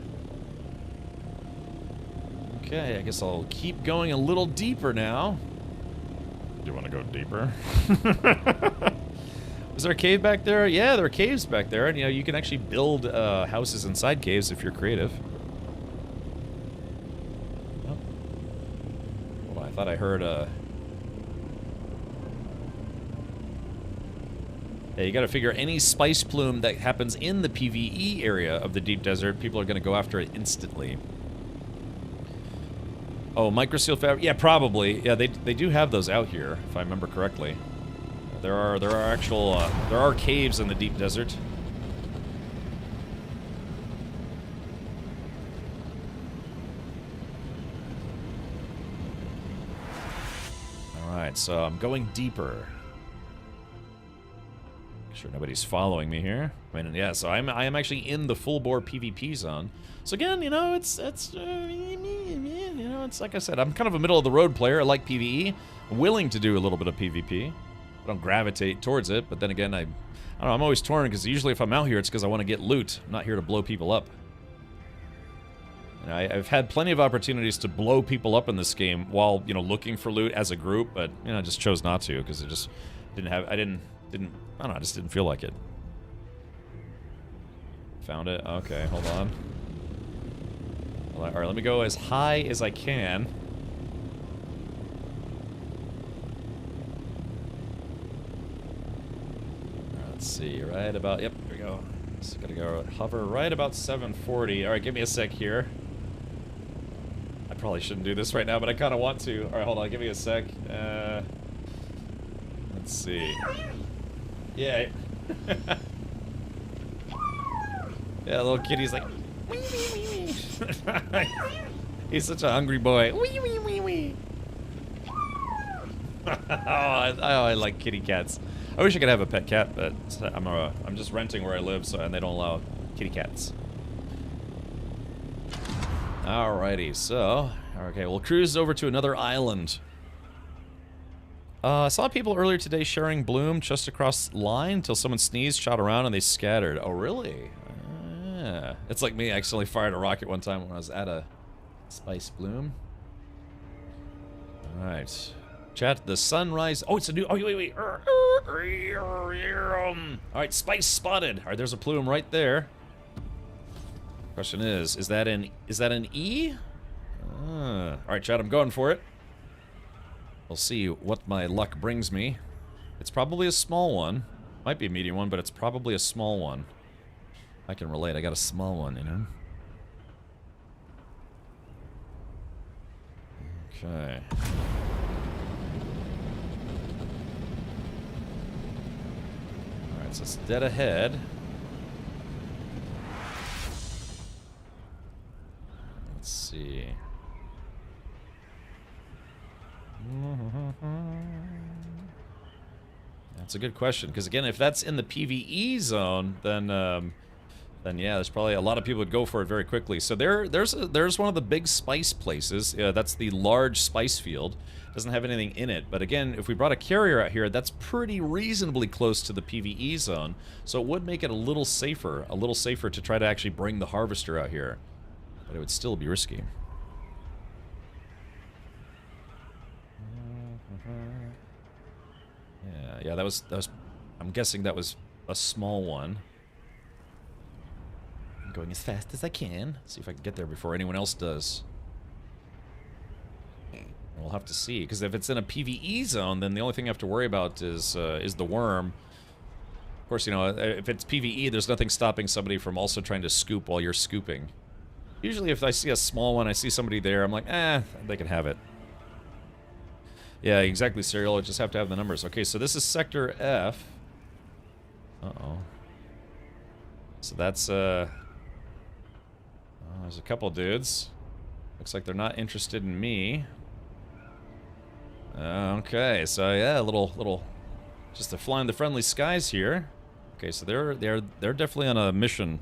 Okay, I guess I'll keep going a little deeper now. Do you want to go deeper? Is there a cave back there? Yeah, there are caves back there, and you know you can actually build houses inside caves if you're creative. I thought I heard Yeah, you gotta figure any spice plume that happens in the PvE area of the deep desert, people are gonna go after it instantly. Oh, microseal fabric? Yeah, probably. Yeah, they do have those out here, if I remember correctly. There are actual there are caves in the deep desert. All right, so I'm going deeper. Make sure nobody's following me here. I mean, yeah, so I am actually in the full bore PvP zone. So again, you know, it's like I said, I'm kind of a middle of the road player. I like PvE. I'm willing to do a little bit of PvP. I don't gravitate towards it, but then again, I don't know, I'm always torn because usually if I'm out here, it's because I want to get loot. I'm not here to blow people up. And I've had plenty of opportunities to blow people up in this game while, you know, looking for loot as a group, but you know, I just chose not to because it just didn't have. I don't know. I just didn't feel like it. Found it. Okay, hold on. All right, let me go as high as I can. Let's see, right about, yep, here we go. Just gotta go hover right about 740. All right, give me a sec here. I probably shouldn't do this right now, but I kind of want to. All right, hold on, give me a sec. Let's see. Yeah. Yeah, little kitty's like, wee, wee, wee. He's such a hungry boy. Wee, wee, wee, wee. I like kitty cats. I wish I could have a pet cat, but I'm just renting where I live, so and they don't allow kitty cats. Alrighty, so okay, we'll cruise over to another island. I saw people earlier today sharing bloom just across line until someone sneezed, shot around, and they scattered. Oh, really? It's like me. I accidentally fired a rocket one time when I was at a spice bloom. All right. Chat, the sunrise. Oh, it's a new. Oh, wait. All right, spice spotted. All right, there's a plume right there. Question is that an E? All right, chat, I'm going for it. We'll see what my luck brings me. It's probably a small one. Might be a medium one, but it's probably a small one. I can relate. I got a small one, you know? Okay. Alright, so it's dead ahead. Let's see. That's a good question, because again, if that's in the PvE zone, then yeah, there's probably a lot of people would go for it very quickly. So there's one of the big spice places. That's the large spice field. Doesn't have anything in it, but again, if we brought a carrier out here, that's pretty reasonably close to the PvE zone, so it would make it a little safer to try to actually bring the harvester out here, but it would still be risky. Yeah, that was. I'm guessing that was a small one. I'm going as fast as I can. See if I can get there before anyone else does. We'll have to see, because if it's in a PvE zone, then the only thing I have to worry about is the worm. Of course, you know, if it's PvE, there's nothing stopping somebody from also trying to scoop while you're scooping. Usually, if I see a small one, I see somebody there, I'm like, they can have it. Yeah, exactly, Serial. I just have to have the numbers. Okay, so this is Sector F. Uh-oh. So that's, oh, there's a couple dudes. Looks like they're not interested in me. Okay, so yeah, a little, just to fly in the friendly skies here. Okay, so they're definitely on a mission.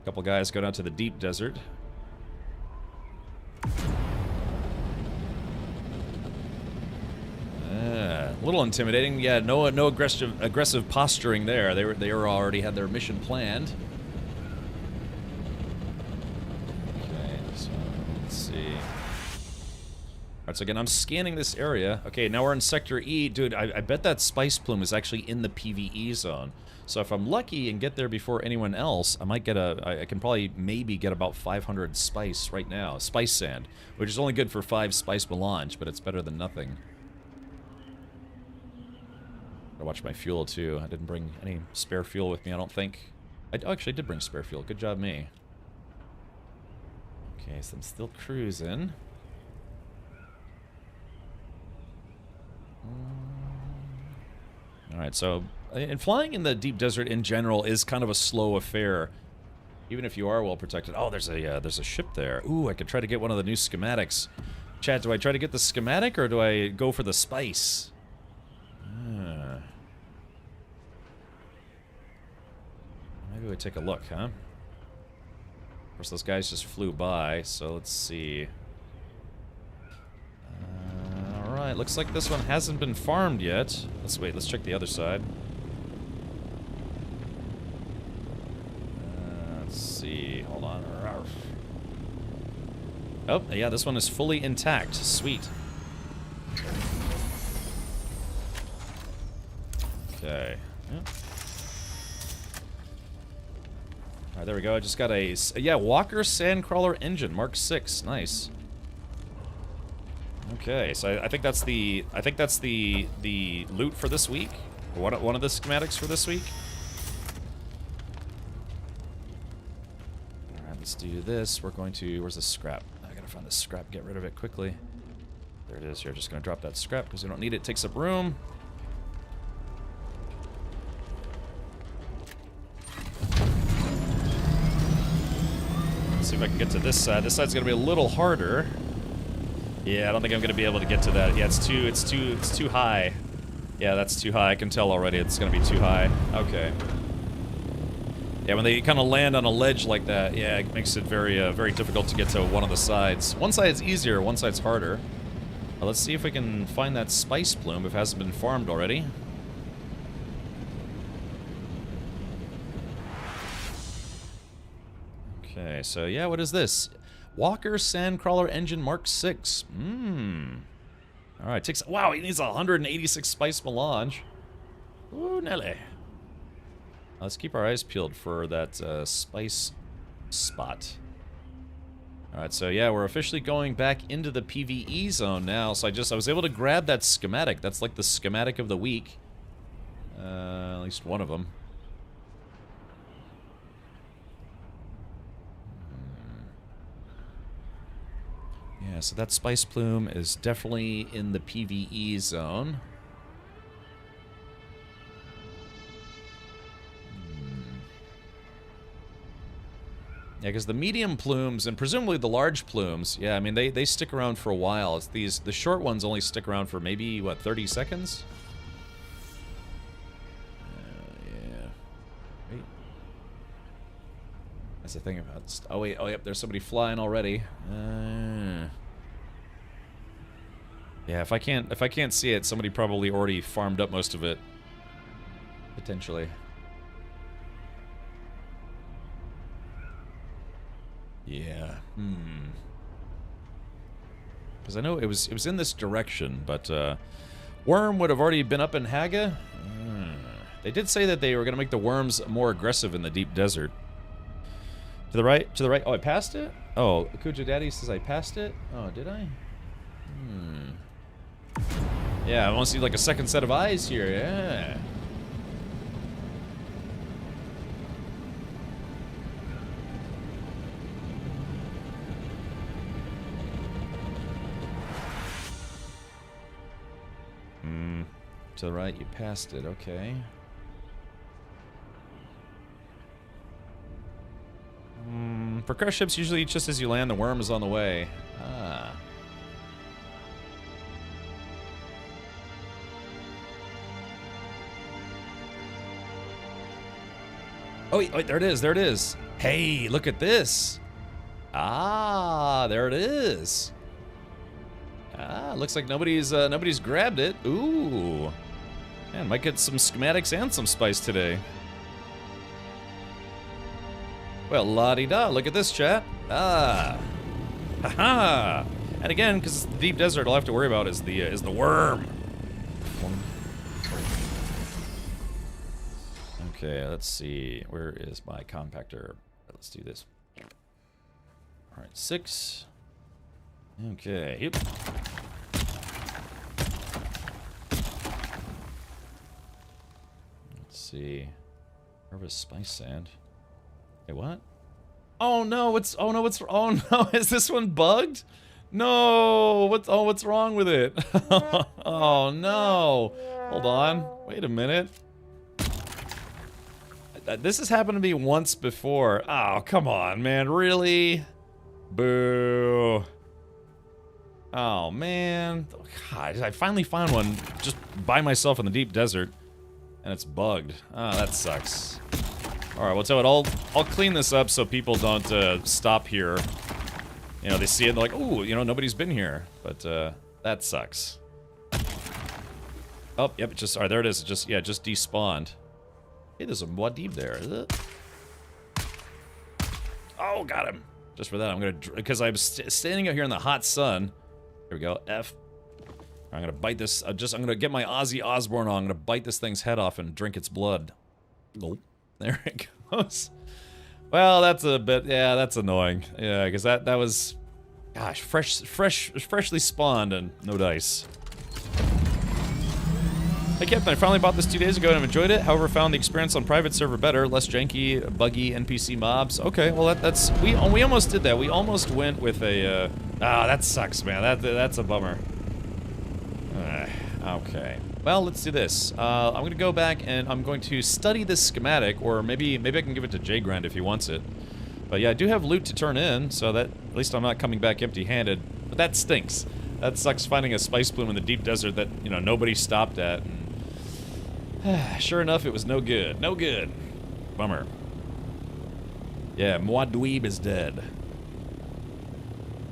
A couple guys go down to the deep desert. A little intimidating. Yeah, no aggressive posturing there. They were already had their mission planned. Okay, so let's see. Alright, so again, I'm scanning this area. Okay, now we're in Sector E. Dude, I bet that spice plume is actually in the PvE zone. So if I'm lucky and get there before anyone else, I might get I can probably maybe get about 500 spice right now. Spice sand, which is only good for 5 spice melange, but it's better than nothing. Gotta watch my fuel, too. I didn't bring any spare fuel with me, I don't think. I actually did bring spare fuel. Good job, me. Okay, so I'm still cruising. Alright, so... And flying in the deep desert in general is kind of a slow affair. Even if you are well protected. Oh, there's a ship there. Ooh, I could try to get one of the new schematics. Chad, do I try to get the schematic or do I go for the spice? Maybe we take a look, huh? Of course, those guys just flew by, so let's see. Alright, looks like this one hasn't been farmed yet. Let's wait, let's check the other side. Let's see, hold on. Oh, yeah, this one is fully intact. Sweet. Okay. Yep. Alright, there we go. I just got a... Yeah, Walker Sandcrawler engine, Mark 6. Nice. Okay, so I think that's the... I think that's the loot for this week. One of the schematics for this week. Alright, let's do this. We're going to... Where's the scrap? I gotta find the scrap. Get rid of it quickly. There it is. You're just gonna drop that scrap because we don't need it. It takes up room. See if I can get to this side. This side's gonna be a little harder. Yeah, I don't think I'm gonna be able to get to that. Yeah, it's too high. Yeah, that's too high. I can tell already it's gonna be too high. Okay. Yeah, when they kind of land on a ledge like that, yeah, it makes it very, very difficult to get to one of the sides. One side's easier, one side's harder. Let's see if we can find that spice plume if it hasn't been farmed already. Okay, so yeah, what is this? Walker Sandcrawler Engine Mark 6. Alright, takes... Wow, he needs 186 spice melange. Ooh, Nelly. Let's keep our eyes peeled for that spice spot. Alright, so yeah, we're officially going back into the PvE zone now. So I was able to grab that schematic. That's like the schematic of the week. At least one of them. Yeah, so that spice plume is definitely in the PvE zone. Yeah, because the medium plumes, and presumably the large plumes, yeah, I mean, they stick around for a while. It's the short ones only stick around for maybe, what, 30 seconds? Yeah. Wait. That's the thing about... Oh, wait, oh, yep, there's somebody flying already. Yeah, if I can't see it, somebody probably already farmed up most of it. Potentially. Yeah. Because I know it was in this direction, but Worm would have already been up in Haga. They did say that they were going to make the worms more aggressive in the deep desert. To the right, to the right. Oh, I passed it? Oh, Akuja Daddy says I passed it? Oh, did I? Yeah, I want to see like a second set of eyes here, yeah. To the right, you passed it, okay. For crush ships, usually just as you land, the worm is on the way. Ah. Oh, wait, there it is, there it is. Hey, look at this. Ah, there it is. Ah, looks like nobody's grabbed it. Ooh. Man, might get some schematics and some spice today. Well, la-di-da, look at this, chat. Ah. Ha-ha. And again, because it's the deep desert, all I have to worry about is the worm. Okay, let's see. Where is my compactor? Let's do this. All right, 6. Okay, yep. see. Harvest spice sand. Hey, what? Oh no, what's oh no, is this one bugged? No, what's wrong with it? Oh no. Hold on. Wait a minute. This has happened to me once before. Oh, come on, man. Really? Boo. Oh, man. God, I finally found one just by myself in the deep desert, and it's bugged. Oh, that sucks. Alright, well, tell it, I'll clean this up so people don't stop here. You know, they see it and they're like, ooh, you know, nobody's been here. But that sucks. Oh, yep, it just, alright, there it is. It just, yeah, it just despawned. Hey, there's a Muad'Dib there, is it? Oh, got him. Just for that, I'm gonna, because I'm standing out here in the hot sun. Here we go, F. I'm gonna bite this, I'm gonna get my Ozzy Osbourne on. I'm gonna bite this thing's head off and drink its blood. Nope. There it goes. Well, that's a bit, yeah, that's annoying. Yeah, because that was, gosh, freshly spawned and no dice. Hey Captain, I finally bought this 2 days ago and I've enjoyed it. However, found the experience on private server better, less janky, buggy NPC mobs. Okay, well that's we almost did that. We almost went with a. That sucks, man. That's a bummer. Okay. Well, let's do this. I'm gonna go back and I'm going to study this schematic, or maybe I can give it to Jay Grand if he wants it. But yeah, I do have loot to turn in, so that at least I'm not coming back empty-handed. But that stinks. That sucks finding a spice plume in the deep desert that, you know, nobody stopped at. And sure enough, it was no good. No good. Bummer. Yeah, Muad'Dib is dead.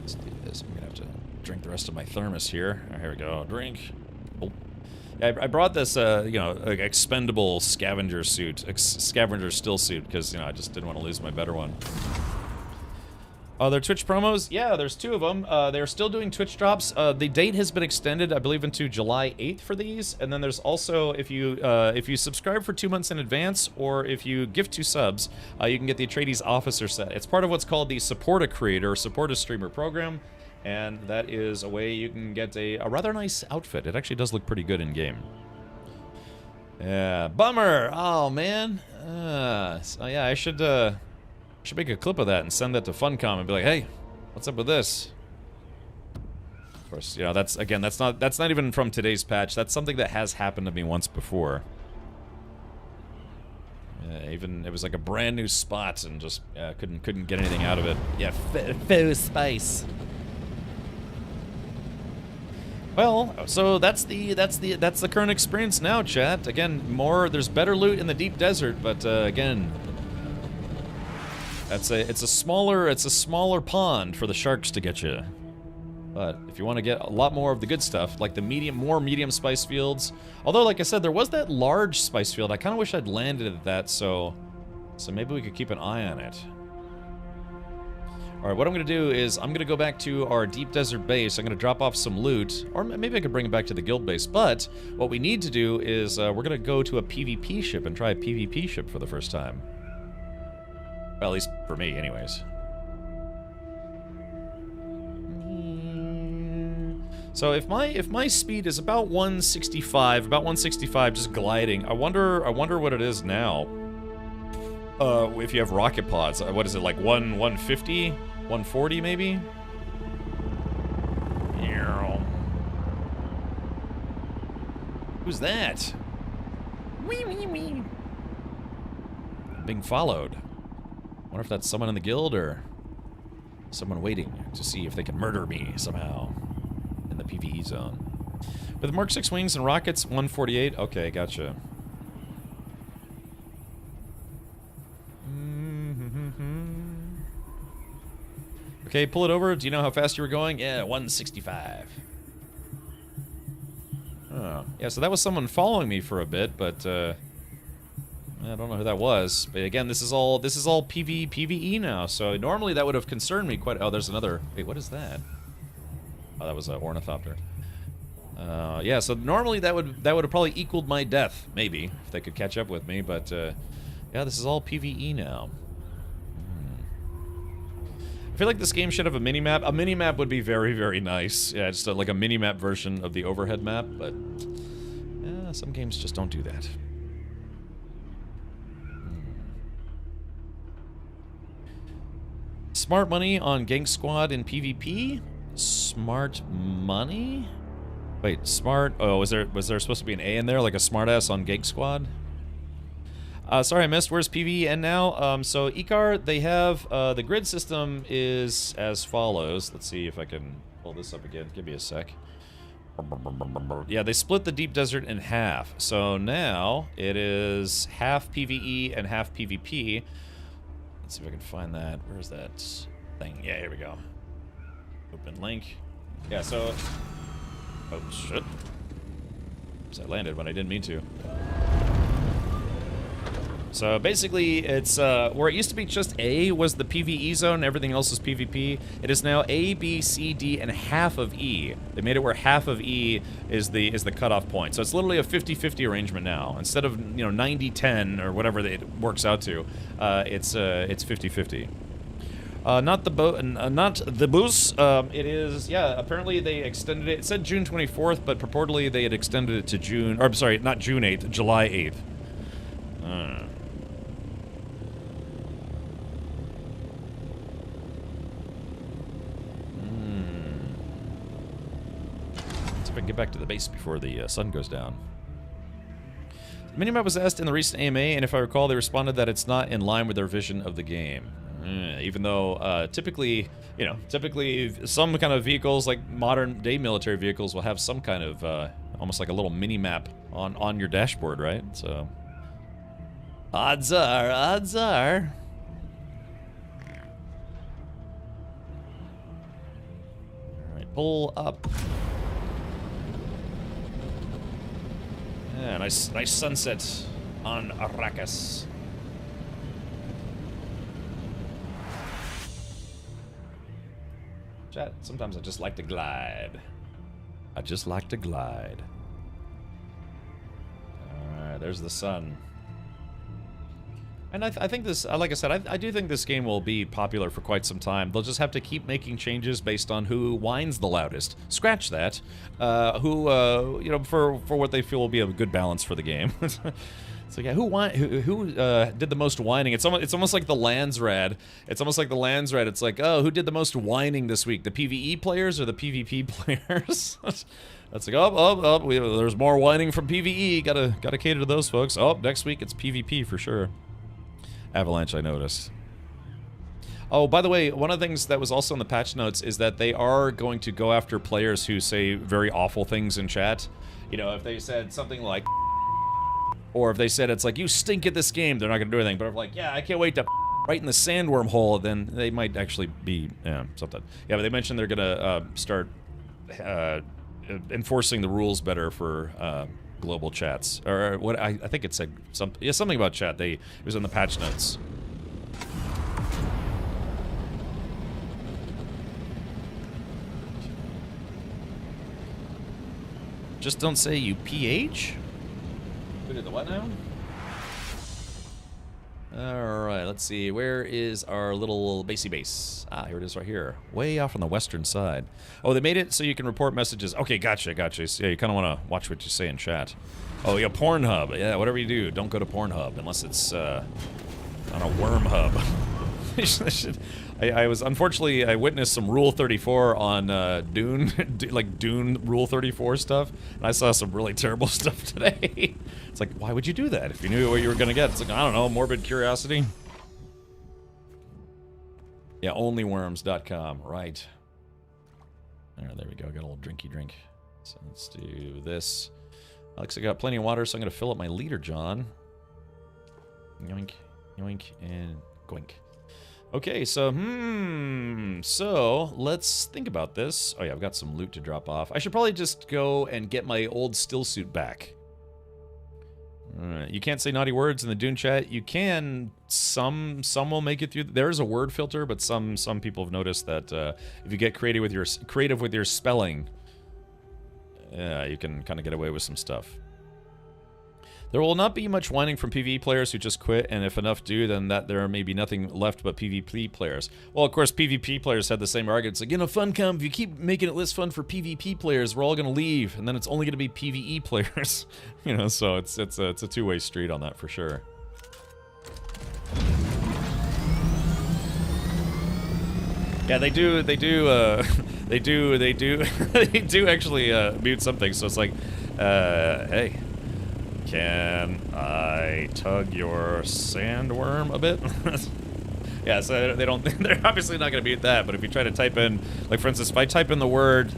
Let's do this. I'm gonna have to drink the rest of my thermos here. Oh, here we go. Drink. Oh. Yeah, I brought this, you know, like expendable scavenger suit, scavenger still suit, because, you know, I just didn't want to lose my better one. Their Twitch promos? Yeah, there's 2 of them. They're still doing Twitch drops. The date has been extended, I believe, into July 8th for these. And then there's also, if you subscribe for 2 months in advance, or if you gift 2 subs, you can get the Atreides Officer set. It's part of what's called the Support a Creator, Support a Streamer program. And that is a way you can get a rather nice outfit. It actually does look pretty good in game. Yeah, bummer. Oh man. So yeah, I should make a clip of that and send that to Funcom and be like, hey, what's up with this? Of course, you know, that's not even from today's patch. That's something that has happened to me once before. Yeah, even it was like a brand new spot and just couldn't get anything out of it. Yeah, faux spice. Well, so that's the current experience now, chat. Again, there's better loot in the deep desert, but again, it's a smaller pond for the sharks to get you. But if you want to get a lot more of the good stuff, like the more medium spice fields, although like I said, there was that large spice field. I kind of wish I'd landed at that, so maybe we could keep an eye on it. Alright, what I'm going to do is I'm going to go back to our deep desert base. I'm going to drop off some loot, or maybe I could bring it back to the guild base. But what we need to do is we're going to go to a PvP ship and try a PvP ship for the first time. Well, at least for me, anyways. So if my speed is about 165, just gliding, I wonder what it is now. If you have rocket pods, what is it, like 150? 140 maybe? Who's that? Wee wee wee. Being followed. Wonder if that's someone in the guild or someone waiting to see if they can murder me somehow in the PvE zone. With Mark 6 wings and rockets, 148. Okay, gotcha. Okay, pull it over. Do you know how fast you were going? Yeah, 165. Oh, yeah, so that was someone following me for a bit, but I don't know who that was. But again, this is all PvE now. So normally that would have concerned me quite. Oh, there's another. Wait, what is that? Oh, that was an ornithopter. Yeah, so normally that would have probably equaled my death, maybe, if they could catch up with me. But yeah, this is all PvE now. I feel like this game should have a mini-map. A mini-map would be very, very nice. Yeah, just like a mini-map version of the overhead map, but yeah, some games just don't do that. Smart money on Gang Squad in PvP? Smart money? Wait, smart... Oh, was there supposed to be an A in there? Like a smartass on Gang Squad? Sorry I missed. Where's PvE now? So Icar, they have... the grid system is as follows. Let's see if I can pull this up again. Give me a sec. Yeah, they split the deep desert in half. So now it is half PvE and half PvP. Let's see if I can find that. Where's that thing? Yeah, here we go. Open link. Yeah, so... Oh, shit. So I landed when I didn't mean to. So basically, it's where it used to be just A was the PvE zone, everything else is PvP. It is now A, B, C, D, and half of E. They made it where half of E is the cutoff point. So it's literally a 50-50 arrangement now. Instead of 90-10 or whatever it works out to, it's 50-50. Not the boost. It is, yeah, apparently they extended it. It said June 24th, but purportedly they had extended it to June, or I'm sorry, not June 8th, July 8th. Let's see if I can get back to the base before the sun goes down. Minimap was asked in the recent AMA, and if I recall, they responded that it's not in line with their vision of the game. Even though, typically some kind of vehicles, like modern-day military vehicles, will have some kind of, almost like a little mini-map on your dashboard, right? So, odds are. Alright, pull up. Yeah, nice sunset on Arrakis. Chat, sometimes I just like to glide. Alright, there's the sun. And I think this, like I said, I do think this game will be popular for quite some time. They'll just have to keep making changes based on who whines the loudest. Scratch that. For what they feel will be a good balance for the game. So yeah, who did the most whining? It's almost like the Landsrad. It's almost like the Landsrad. It's like, oh, who did the most whining this week? The PvE players or the PvP players? That's like, there's more whining from PvE. Gotta cater to those folks. Oh, next week it's PvP for sure. Avalanche, I noticed. Oh, by the way, one of the things that was also in the patch notes is that they are going to go after players who say very awful things in chat. If they said something like, or if they said it's like, you stink at this game, they're not going to do anything. But if like, yeah, I can't wait to right in the sandworm hole, then they might actually be, something. Yeah, but they mentioned they're going to start enforcing the rules better for global chats. Or what I think it said something about chat. It was in the patch notes. Just don't say you PH? We did the what now? Alright, let's see. Where is our little basey base? Ah, here it is right here. Way off on the western side. Oh, they made it so you can report messages. Okay, gotcha. So, yeah, you kind of want to watch what you say in chat. Oh, yeah, Pornhub. Yeah, whatever you do, don't go to Pornhub unless it's on a worm hub. Unfortunately, I witnessed some Rule 34 on Dune, like Dune Rule 34 stuff, and I saw some really terrible stuff today. It's like, why would you do that if you knew what you were gonna get? It's like, I don't know, morbid curiosity. Yeah, onlyworms.com, right. There we go, got a little drinky drink. So let's do this. Looks like I got plenty of water, so I'm gonna fill up my liter, John. Yoink, yoink, and goink. Okay, so, so let's think about this. Oh yeah, I've got some loot to drop off. I should probably just go and get my old still suit back. Alright, you can't say naughty words in the Dune chat. You can, some will make it through. There is a word filter, but some people have noticed that if you get creative with your spelling, yeah, you can kind of get away with some stuff. There will not be much whining from PvE players who just quit, and if enough do, then there may be nothing left but PvP players. Well, of course, PvP players had the same argument. It's like, FunCom, if you keep making it less fun for PvP players, we're all going to leave, and then it's only going to be PvE players. So it's a two-way street on that for sure. Yeah, they do, they do, they do, they do actually mute something, so it's like, hey, can I tug your sandworm a bit? Yeah, so they don't, they're obviously not going to mute that, but if you try to type in, like for instance, if I type in the word,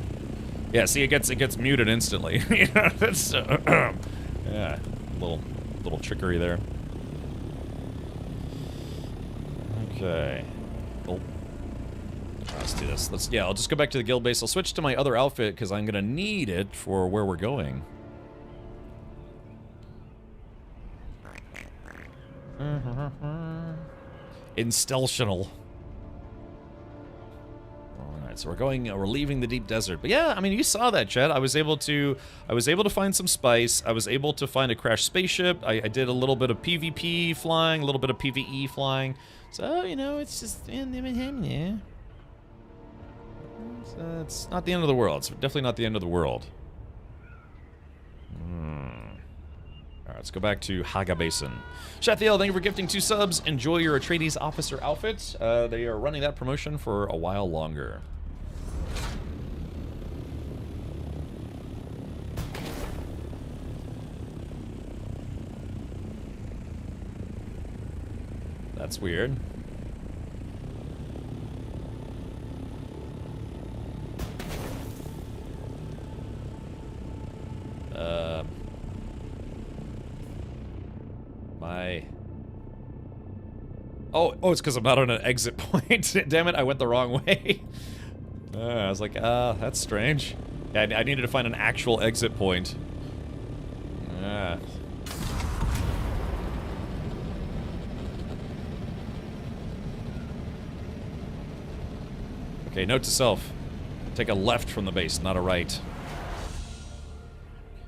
yeah, see, it gets muted instantly. You know, that's, yeah, little trickery there. Okay. Oh. Let's do this. Yeah, I'll just go back to the guild base. I'll switch to my other outfit because I'm gonna need it for where we're going. Insteltional. Alright, so we're leaving the deep desert. But yeah, I mean, you saw that, Chet. I was able to find some spice. I was able to find a crashed spaceship. I did a little bit of PvP flying, a little bit of PvE flying. So, you know, it's just, yeah. It's not the end of the world. It's definitely not the end of the world. Alright, let's go back to Haga Basin. Shathiel, thank you for gifting 2 subs. Enjoy your Atreides officer outfit. They are running that promotion for a while longer. That's weird. Oh, it's because I'm not on an exit point. Damn it, I went the wrong way. I was like, that's strange. Yeah, I needed to find an actual exit point. Okay, note to self. Take a left from the base, not a right.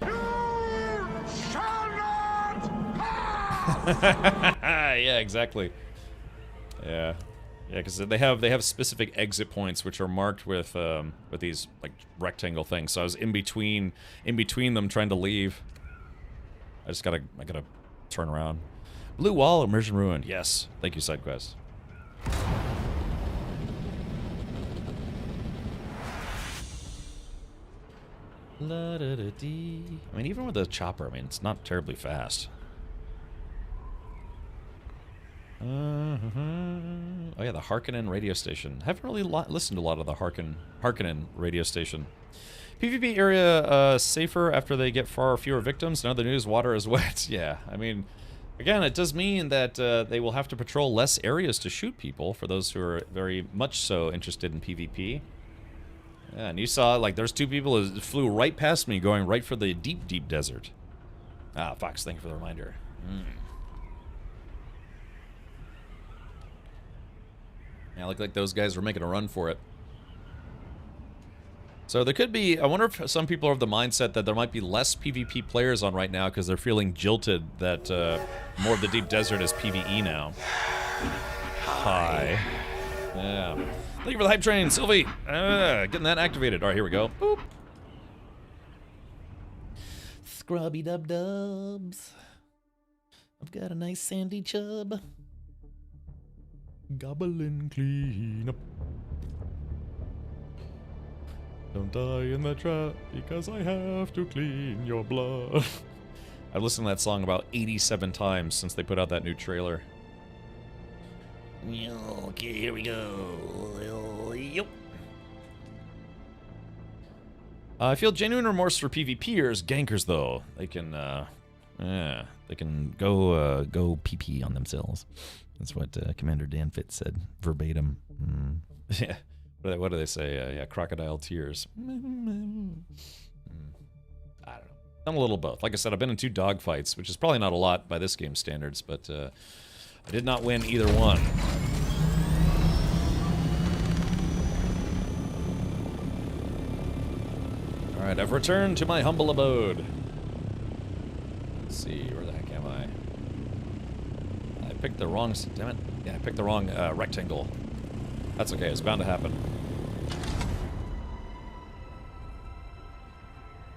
You shall not Yeah, exactly. Yeah, because they have specific exit points which are marked with these like rectangle things. So I was in between them trying to leave. I gotta turn around. Blue wall, immersion ruined. Yes, thank you, side quest. La da da dee. I mean, even with the chopper, I mean, it's not terribly fast. Oh yeah, the Harkonnen radio station. Haven't really listened to a lot of the Harkonnen radio station. PvP area safer after they get far fewer victims. Now the news, water is wet. Yeah, I mean, again, it does mean that they will have to patrol less areas to shoot people for those who are very much so interested in PvP. Yeah, and you saw, like, there's 2 people who flew right past me going right for the deep, deep desert. Ah, Fox, thank you for the reminder. Yeah, looked like those guys were making a run for it. So there could be, I wonder if some people are of the mindset that there might be less PvP players on right now because they're feeling jilted that more of the deep desert is PvE now. Hi. Yeah. Thank you for the hype train, Sylvie. Getting that activated. All right, here we go. Boop. Scrubby dub dubs. I've got a nice sandy chub. Goblin clean up. Don't die in the trap because I have to clean your blood. I've listened to that song about 87 times since they put out that new trailer. Okay, here we go. Yep. I feel genuine remorse for PvPers, gankers though. They can go pee on themselves. That's what Commander Dan Fitz said verbatim. Yeah. What do they say? Yeah, crocodile tears. I don't know. I'm a little both. Like I said, I've been in 2 dogfights, which is probably not a lot by this game's standards, but I did not win either one. Alright, I've returned to my humble abode. Let's see, where the heck am I? I picked the wrong... Damn it. Yeah, I picked the wrong rectangle. That's okay, it's bound to happen.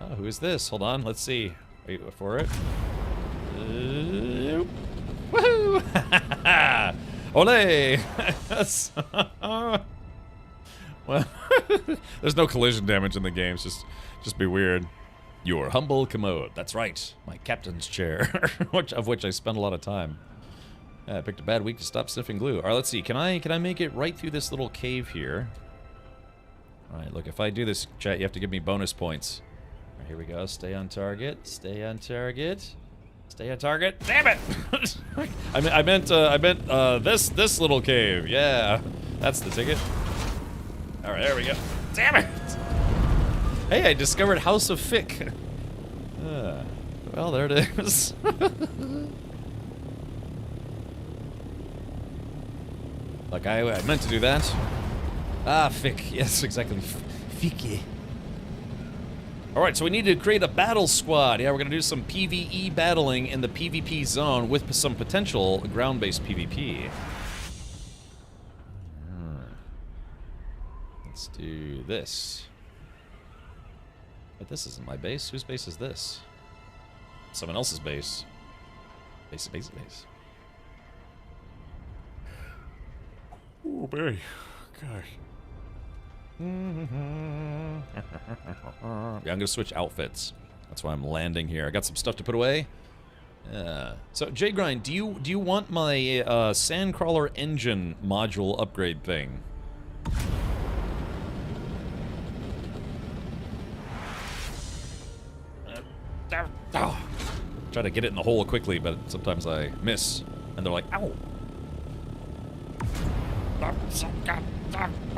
Oh, who is this? Hold on, let's see. Wait for it. Woohoo! Ole! There's no collision damage in the game. It's just be weird. Your humble commode. That's right. My captain's chair, of which I spend a lot of time. I picked a bad week to stop sniffing glue. All right, let's see. Can I make it right through this little cave here? All right, look, if I do this, chat, you have to give me bonus points. All right, here we go. Stay on target. Stay on target. Stay on target. Damn it! I meant this little cave. Yeah, that's the ticket. All right, there we go. Damn it! Hey, I discovered House of Fick. Well, there it is. Look, I meant to do that. Ah, Fick. Yes, exactly. Ficky. Alright, so we need to create a battle squad. Yeah, we're going to do some PvE battling in the PvP zone with some potential ground-based PvP. Let's do this. But this isn't my base. Whose base is this? Someone else's base. Base. Oh, boy. Gosh. Yeah, I'm gonna switch outfits. That's why I'm landing here. I got some stuff to put away. So, J-Grind, do you want my Sandcrawler engine module upgrade thing? Try to get it in the hole quickly, but sometimes I miss. And they're like, ow!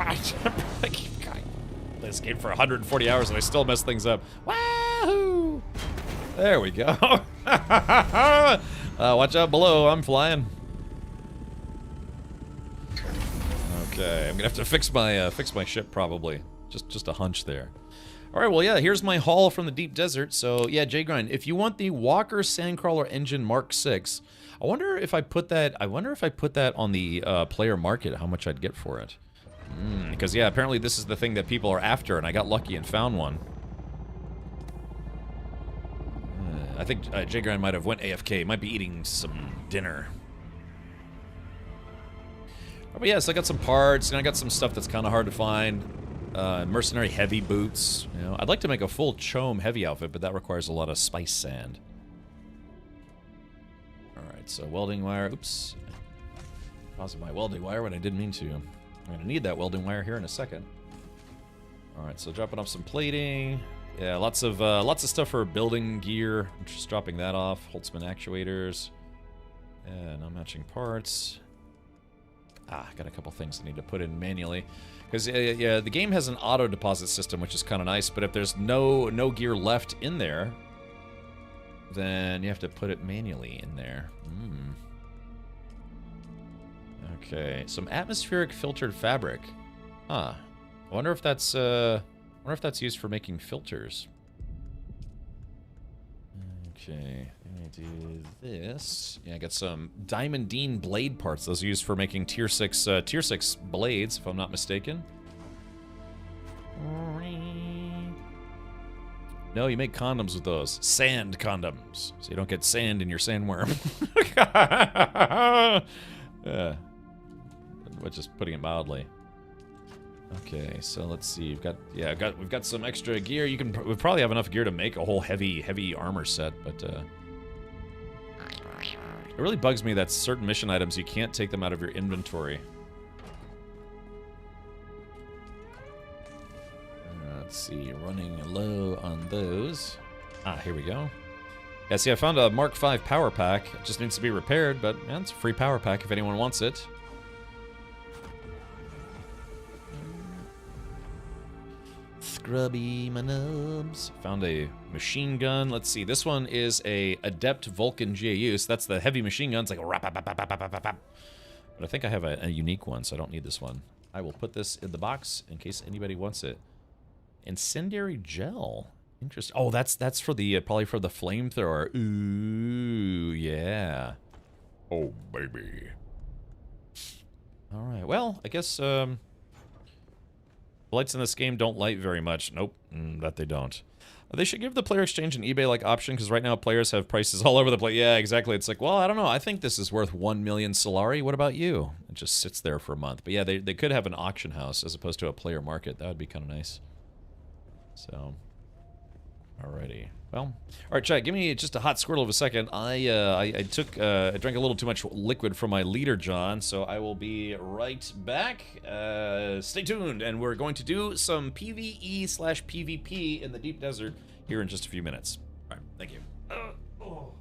I keep this game for 140 hours and I still mess things up. Wahoo! There we go. Watch out below, I'm flying. Okay, I'm gonna have to fix my ship probably. Just a hunch there. All right, well, yeah, here's my haul from the deep desert. So, yeah, J-Grind, if you want the Walker Sandcrawler Engine Mark 6, I wonder if I put that on the player market, how much I'd get for it. Because, yeah, apparently this is the thing that people are after, and I got lucky and found one. I think J-Grind might have went AFK, might be eating some dinner. But yeah, so I got some parts, and I got some stuff that's kind of hard to find. Mercenary heavy boots. You know, I'd like to make a full chome heavy outfit, but that requires a lot of spice sand. Alright, so welding wire. Oops. Pausing my welding wire when I didn't mean to. I'm gonna need that welding wire here in a second. Alright, so dropping off some plating. Yeah, lots of stuff for building gear. I'm just dropping that off. Holtzman actuators. Yeah, no matching parts. I got a couple things I need to put in manually. Because, yeah, the game has an auto-deposit system, which is kind of nice, but if there's no gear left in there, then you have to put it manually in there. Okay, some atmospheric filtered fabric. Huh. I wonder if that's used for making filters. Okay, let me do this. Yeah, I got some Diamondine blade parts. Those are used for making tier 6 blades, if I'm not mistaken. No, you make condoms with those. Sand condoms. So you don't get sand in your sandworm. But just putting it mildly. Okay, so let's see. We've got some extra gear. We probably have enough gear to make a whole heavy armor set, but it really bugs me that certain mission items you can't take them out of your inventory. Let's see, running low on those. Here we go. Yeah, see, I found a Mark V power pack. It just needs to be repaired, but yeah, it's a free power pack if anyone wants it. Scrubby my nubs. Found a machine gun. Let's see. This one is a Adept Vulcan GAU. So that's the heavy machine gun. It's like a rap, rap, rap, rap, rap, rap, rap. But I think I have a unique one, so I don't need this one. I will put this in the box in case anybody wants it. Incendiary gel. Interesting. Oh, that's for the probably for the flamethrower. Ooh, yeah. Oh, baby. All right. Well, I guess the lights in this game don't light very much. Nope, that they don't. They should give the player exchange an eBay-like option, because right now players have prices all over the place. Yeah, exactly. It's like, well, I don't know. I think this is worth 1 million Solari. What about you? It just sits there for a month. But yeah, they could have an auction house as opposed to a player market. That would be kind of nice. So, alrighty. Well, all right, chat. Give me just a hot squirtle of a second. I drank a little too much liquid from my leader, John. So I will be right back. Stay tuned, and we're going to do some PvE/PvP in the deep desert here in just a few minutes. All right, thank you. Oh.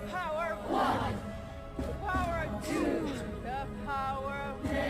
Power of one, the power of two, the power of many.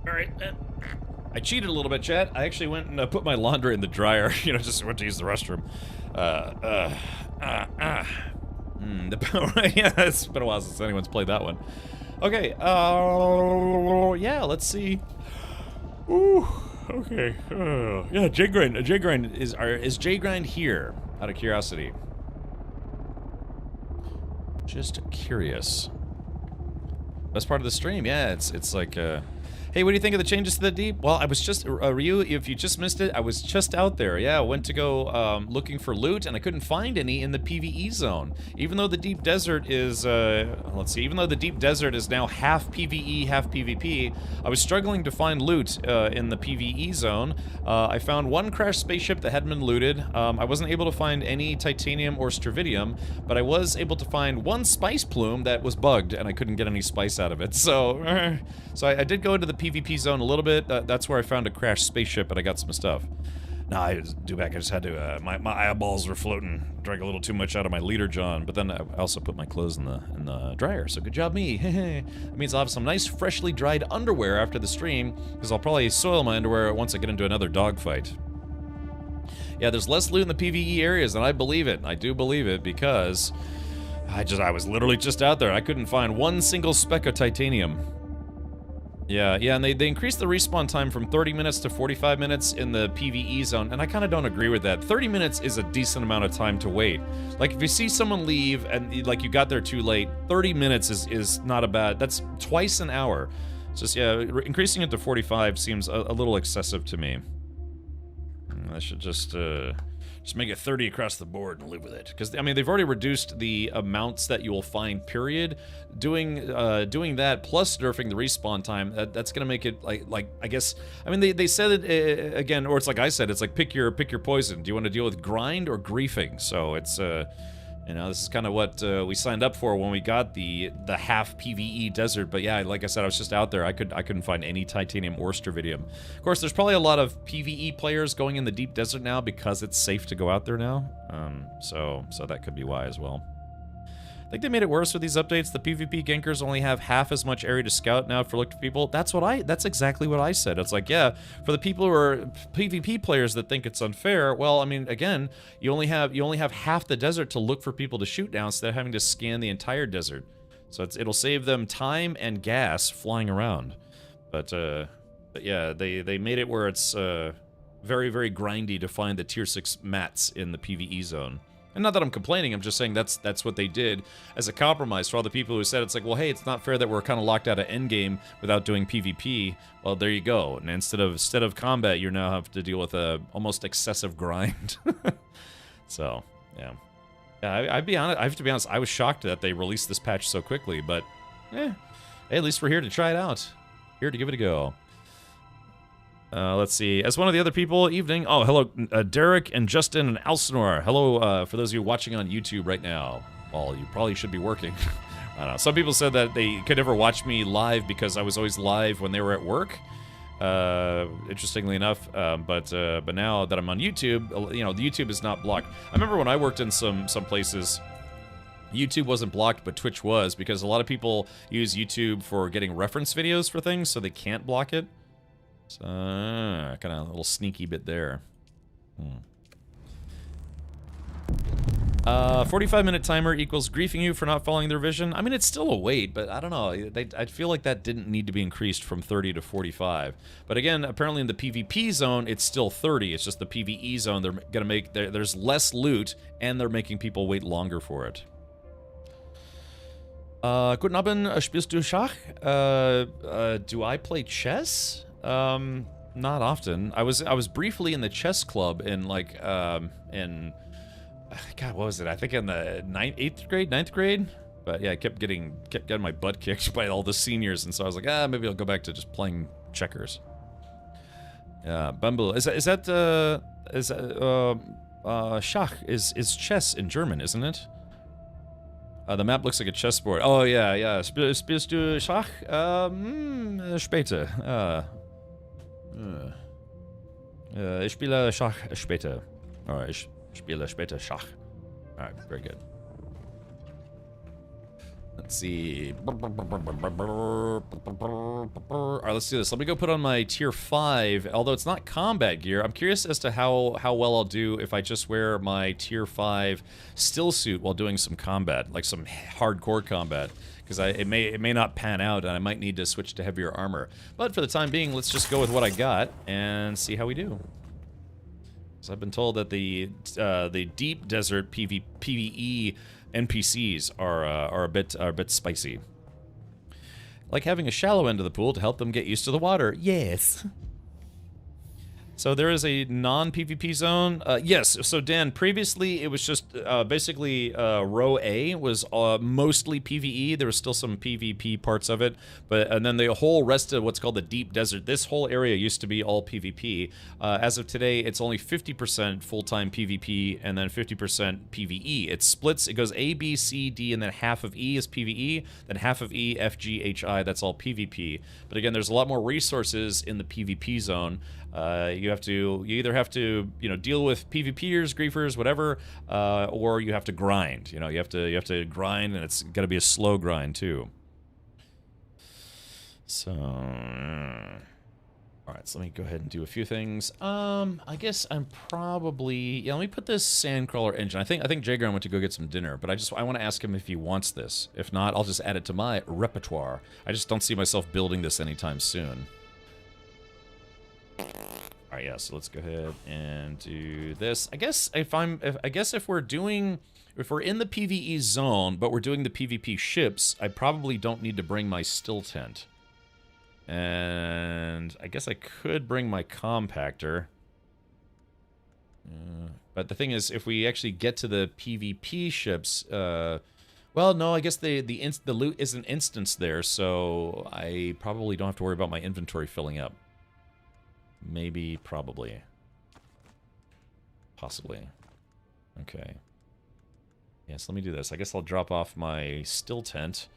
Alright, I cheated a little bit, chat. I actually went and put my laundry in the dryer. You know, just went to use the restroom. The power. Yeah, it's been a while since anyone's played that one. Okay, yeah, let's see. Ooh, okay. Yeah, J-Grind. J-Grind is J-Grind here? Out of curiosity. Just curious. Best part of the stream, yeah, it's like, hey, what do you think of the changes to the deep? Well, I was just, Ryu, if you just missed it, I was just out there. Yeah, I went to go looking for loot, and I couldn't find any in the PvE zone. Even though the deep desert is, let's see, even though the deep desert is now half PvE, half PvP, I was struggling to find loot in the PvE zone. I found one crashed spaceship that hadn't been looted. I wasn't able to find any titanium or stravidium, but I was able to find one spice plume that was bugged, and I couldn't get any spice out of it. So, I did go into the PvP zone a little bit. That's where I found a crashed spaceship, and I got some stuff. Nah, I just had to, my eyeballs were floating. Drank a little too much out of my leader, John, but then I also put my clothes in the dryer, so good job me. It means I'll have some nice freshly dried underwear after the stream, because I'll probably soil my underwear once I get into another dogfight. Yeah, there's less loot in the PvE areas, and I believe it. I do believe it, because I was literally just out there. I couldn't find one single speck of titanium. Yeah, and they increased the respawn time from 30 minutes to 45 minutes in the PvE zone, and I kind of don't agree with that. 30 minutes is a decent amount of time to wait. Like, if you see someone leave and, like, you got there too late, 30 minutes is not a bad... That's twice an hour. It's just, yeah, increasing it to 45 seems a little excessive to me. I should just make it 30 across the board and live with it. Because, I mean, they've already reduced the amounts that you will find, period. Doing that plus nerfing the respawn time, that's going to make it, like I guess... I mean, they said it, again, or it's like I said, it's like pick your poison. Do you want to deal with grind or griefing? So it's... you know, this is kind of what we signed up for when we got the half PvE desert. But yeah, like I said, I was just out there. I couldn't find any titanium ore sturidium. Of course, there's probably a lot of PvE players going in the deep desert now because it's safe to go out there now. So that could be why as well. I think they made it worse with these updates. The PvP gankers only have half as much area to scout now for look for people. That's exactly what I said. It's like, yeah, for the people who are PvP players that think it's unfair, well, I mean, again, you only have half the desert to look for people to shoot now instead of having to scan the entire desert. So it'll save them time and gas flying around. But yeah, they made it where it's very, very grindy to find the tier 6 mats in the PvE zone. And not that I'm complaining, I'm just saying that's what they did as a compromise for all the people who said it's like, well, hey, it's not fair that we're kind of locked out of endgame without doing PvP. Well, there you go. And instead of combat, you now have to deal with a almost excessive grind. So, yeah. Yeah, I'd be honest. I have to be honest. I was shocked that they released this patch so quickly, but hey, at least we're here to try it out. Here to give it a go. Let's see. As one of the other people, evening. Oh, hello, Derek and Justin and Alcinor. Hello, for those of you watching on YouTube right now. Well, you probably should be working. I don't know. Some people said that they could never watch me live because I was always live when they were at work. Interestingly enough, but now that I'm on YouTube, you know, the YouTube is not blocked. I remember when I worked in some places, YouTube wasn't blocked, but Twitch was, because a lot of people use YouTube for getting reference videos for things, so they can't block it. So, kind of a little sneaky bit there. 45-minute timer equals griefing you for not following their vision. I mean, it's still a wait, but I don't know. I feel like that didn't need to be increased from 30 to 45. But again, apparently in the PvP zone, it's still 30. It's just the PvE zone. They're gonna make there's less loot, and they're making people wait longer for it. Guten Abend, spielst du Schach? Do I play chess? Not often. I was briefly in the chess club in like in God, what was it? I think in the 9th grade. But yeah, I kept getting my butt kicked by all the seniors, and so I was like, maybe I'll go back to just playing checkers. Bumble. Is Schach is chess in German, isn't it? The map looks like a chessboard. Oh yeah. Spielst du Schach? Später. Ich spiele Schach später. Alright, ich spiele später Schach. Alright, very good. Let's see. Alright, let's do this. Let me go put on my tier 5, although it's not combat gear. I'm curious as to how well I'll do if I just wear my tier 5 still suit while doing some combat, like some hardcore combat. Because it may not pan out, and I might need to switch to heavier armor. But for the time being, let's just go with what I got and see how we do. So I've been told that the deep desert PvE NPCs are a bit spicy. Like having a shallow end of the pool to help them get used to the water. Yes. So there is a non-PvP zone. Yes, so Dan, previously it was just basically row A was mostly PvE. There was still some PvP parts of it, and then the whole rest of what's called the deep desert, this whole area used to be all PvP. As of today, it's only 50% full-time PvP and then 50% PvE. It splits, it goes A, B, C, D, and then half of E is PvE, then half of E, F, G, H, I, that's all PvP. But again, there's a lot more resources in the PvP zone. You either have to, you know, deal with PvPers, griefers, whatever, or you have to grind. You know, you have to grind, and it's got to be a slow grind too. So, all right, so let me go ahead and do a few things. I guess I'm probably let me put this sandcrawler engine. I think Jagron went to go get some dinner, but I want to ask him if he wants this. If not, I'll just add it to my repertoire. I just don't see myself building this anytime soon. All right, yeah. So let's go ahead and do this. I guess if we're in the PvE zone, but we're doing the PvP ships, I probably don't need to bring my still tent. And I guess I could bring my compactor. But the thing is, if we actually get to the PvP ships, well, no, I guess the loot isn't instanced there, so I probably don't have to worry about my inventory filling up. Maybe, probably. Possibly. Okay. Yes, let me do this. I guess I'll drop off my still tent.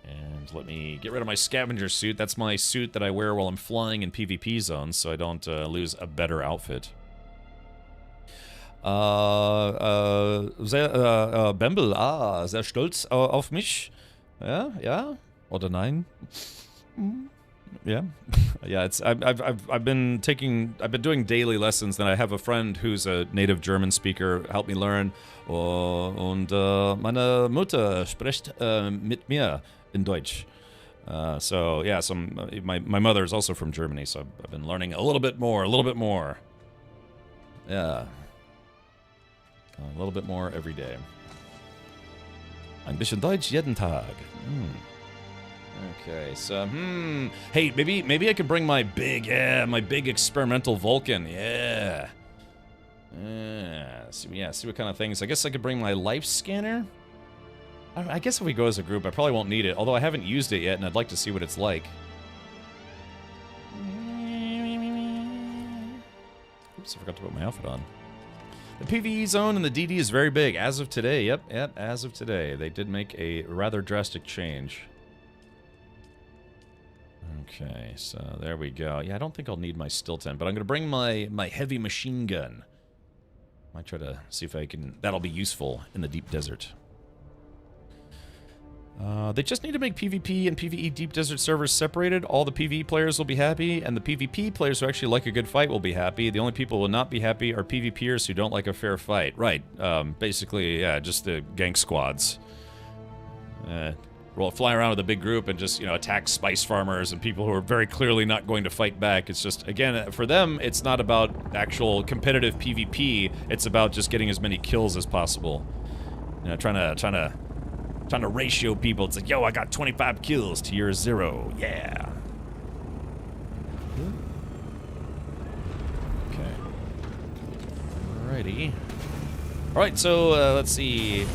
And let me get rid of my scavenger suit. That's my suit that I wear while I'm flying in PvP zones, so I don't lose a better outfit. Bembel, sehr stolz auf mich. Ja, ja. Oder nein? Yeah, yeah. It's I've been doing daily lessons, and I have a friend who's a native German speaker help me learn. Und meine Mutter spricht mit mir in Deutsch. So yeah, my mother is also from Germany, so I've been learning a little bit more. Yeah, a little bit more every day. Ein bisschen Deutsch jeden Tag. Okay, so, hey, maybe I could bring my big experimental Vulcan, yeah. See what kind of things. I guess I could bring my life scanner. I guess if we go as a group, I probably won't need it, although I haven't used it yet, and I'd like to see what it's like. Oops, I forgot to put my outfit on. The PvE zone in the DD is very big, as of today, yep, as of today. They did make a rather drastic change. Okay, so there we go. Yeah, I don't think I'll need my still tent, but I'm going to bring my heavy machine gun. Might try to see if I can... That'll be useful in the deep desert. They just need to make PvP and PvE deep desert servers separated. All the PvE players will be happy, and the PvP players who actually like a good fight will be happy. The only people who will not be happy are PvPers who don't like a fair fight. Right, basically, yeah, just the gank squads. Well, fly around with a big group and just, attack spice farmers and people who are very clearly not going to fight back. It's just, again, for them, it's not about actual competitive PvP. It's about just getting as many kills as possible. Trying to ratio people. It's like, yo, I got 25 kills to your 0. Yeah. Okay. Alrighty. Alright, so, let's see.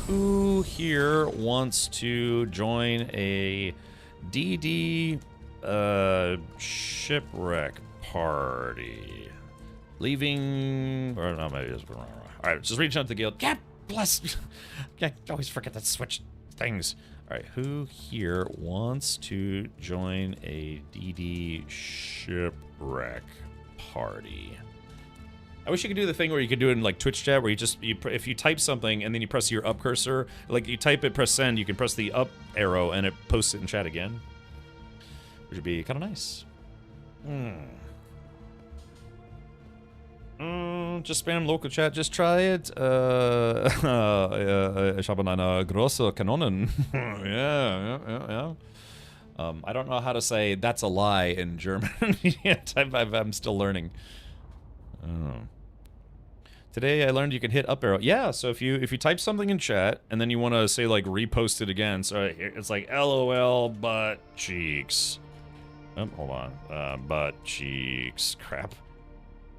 Who here wants to join a DD shipwreck party? Leaving... Or no, maybe it's... Alright, just reach out to the guild. Yeah, bless... I always forget to switch things. Alright, who here wants to join a DD shipwreck party? I wish you could do the thing where you could do it in like Twitch chat, where if you type something and then you press your up cursor, like you type it, press send, you can press the up arrow and it posts it in chat again, which would be kind of nice. Just spam local chat. Just try it. Ich habe eine große Kanonen. Yeah. I don't know how to say that's a lie in German yet. I'm still learning. Today I learned you can hit up arrow. Yeah, so if you type something in chat and then you want to say like repost it again, so it's like LOL butt cheeks. Oh, hold on. Butt cheeks. Crap.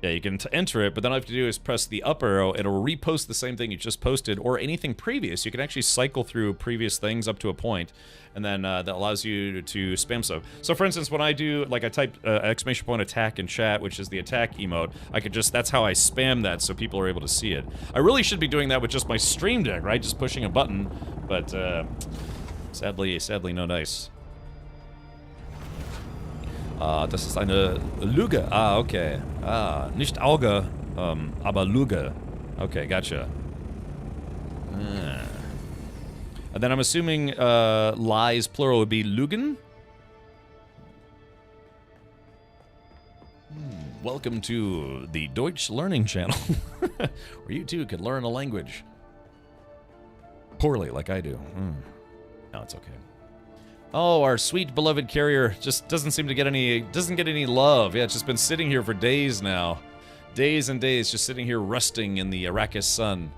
Yeah, you can enter it, but then all you have to do is press the up arrow. It'll repost the same thing you just posted or anything previous. You can actually cycle through previous things up to a point, and then that allows you to spam stuff. So for instance, when I do, like I type exclamation point attack in chat, which is the attack emote, I could just, that's how I spam that so people are able to see it. I really should be doing that with just my Stream Deck, right? Just pushing a button, but sadly no dice. Das ist eine Lüge. Ah, okay. Ah, nicht Auge, aber Lüge. Okay, gotcha. And then I'm assuming lies plural would be Lügen? Welcome to the Deutsch Learning Channel, where you too can learn a language. Poorly, like I do. No, it's okay. Oh, our sweet beloved carrier just doesn't seem to get any love. Yeah, it's just been sitting here for days now. Days and days just sitting here rusting in the Arrakis sun.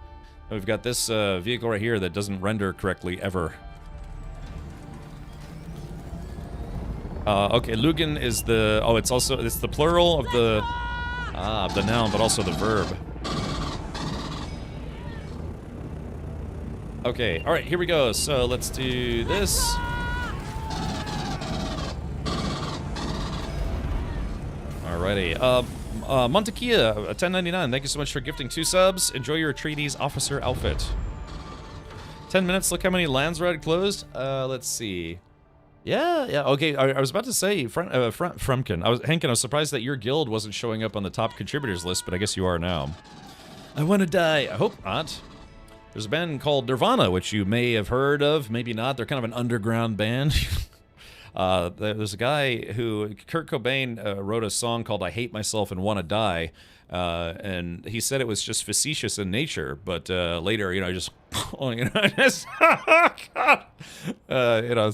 And we've got this vehicle right here that doesn't render correctly ever. Okay, Lügen is the... Oh, it's the plural of the... Ah, the noun, but also the verb. Okay, alright, here we go. So let's do this. Alrighty. Montekia, 10.99. Thank you so much for gifting 2 subs. Enjoy your treaties officer outfit. 10 minutes. Look how many lands are closed. Let's see. Yeah. Okay, I was about to say, Frumkin. Henkin, I was surprised that your guild wasn't showing up on the top contributors list, but I guess you are now. I want to die. I hope not. There's a band called Nirvana, which you may have heard of, maybe not. They're kind of an underground band. There's a guy who, Kurt Cobain, wrote a song called I Hate Myself and Want to Die, and he said it was just facetious in nature, but later, just, God.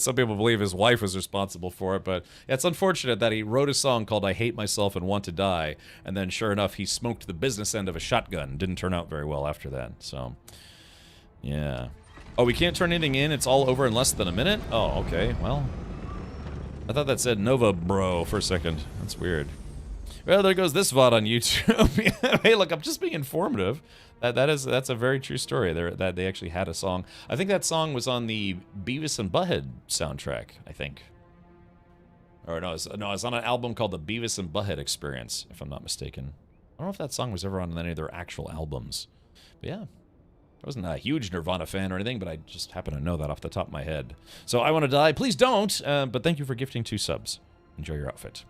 Some people believe his wife was responsible for it, but it's unfortunate that he wrote a song called I Hate Myself and Want to Die, and then sure enough, he smoked the business end of a shotgun. Didn't turn out very well after that, so, yeah. Oh, we can't turn anything in? It's all over in less than a minute? Oh, okay, well... I thought that said Nova Bro for a second. That's weird. Well, there goes this VOD on YouTube. Hey, look, I'm just being informative. That's a very true story. That they actually had a song. I think that song was on the Beavis and Butthead soundtrack, I think. Or no, it's on an album called the Beavis and Butthead Experience, if I'm not mistaken. I don't know if that song was ever on any of their actual albums. But yeah. I wasn't a huge Nirvana fan or anything, but I just happen to know that off the top of my head. So I want to die. Please don't, but thank you for gifting 2 subs. Enjoy your outfit.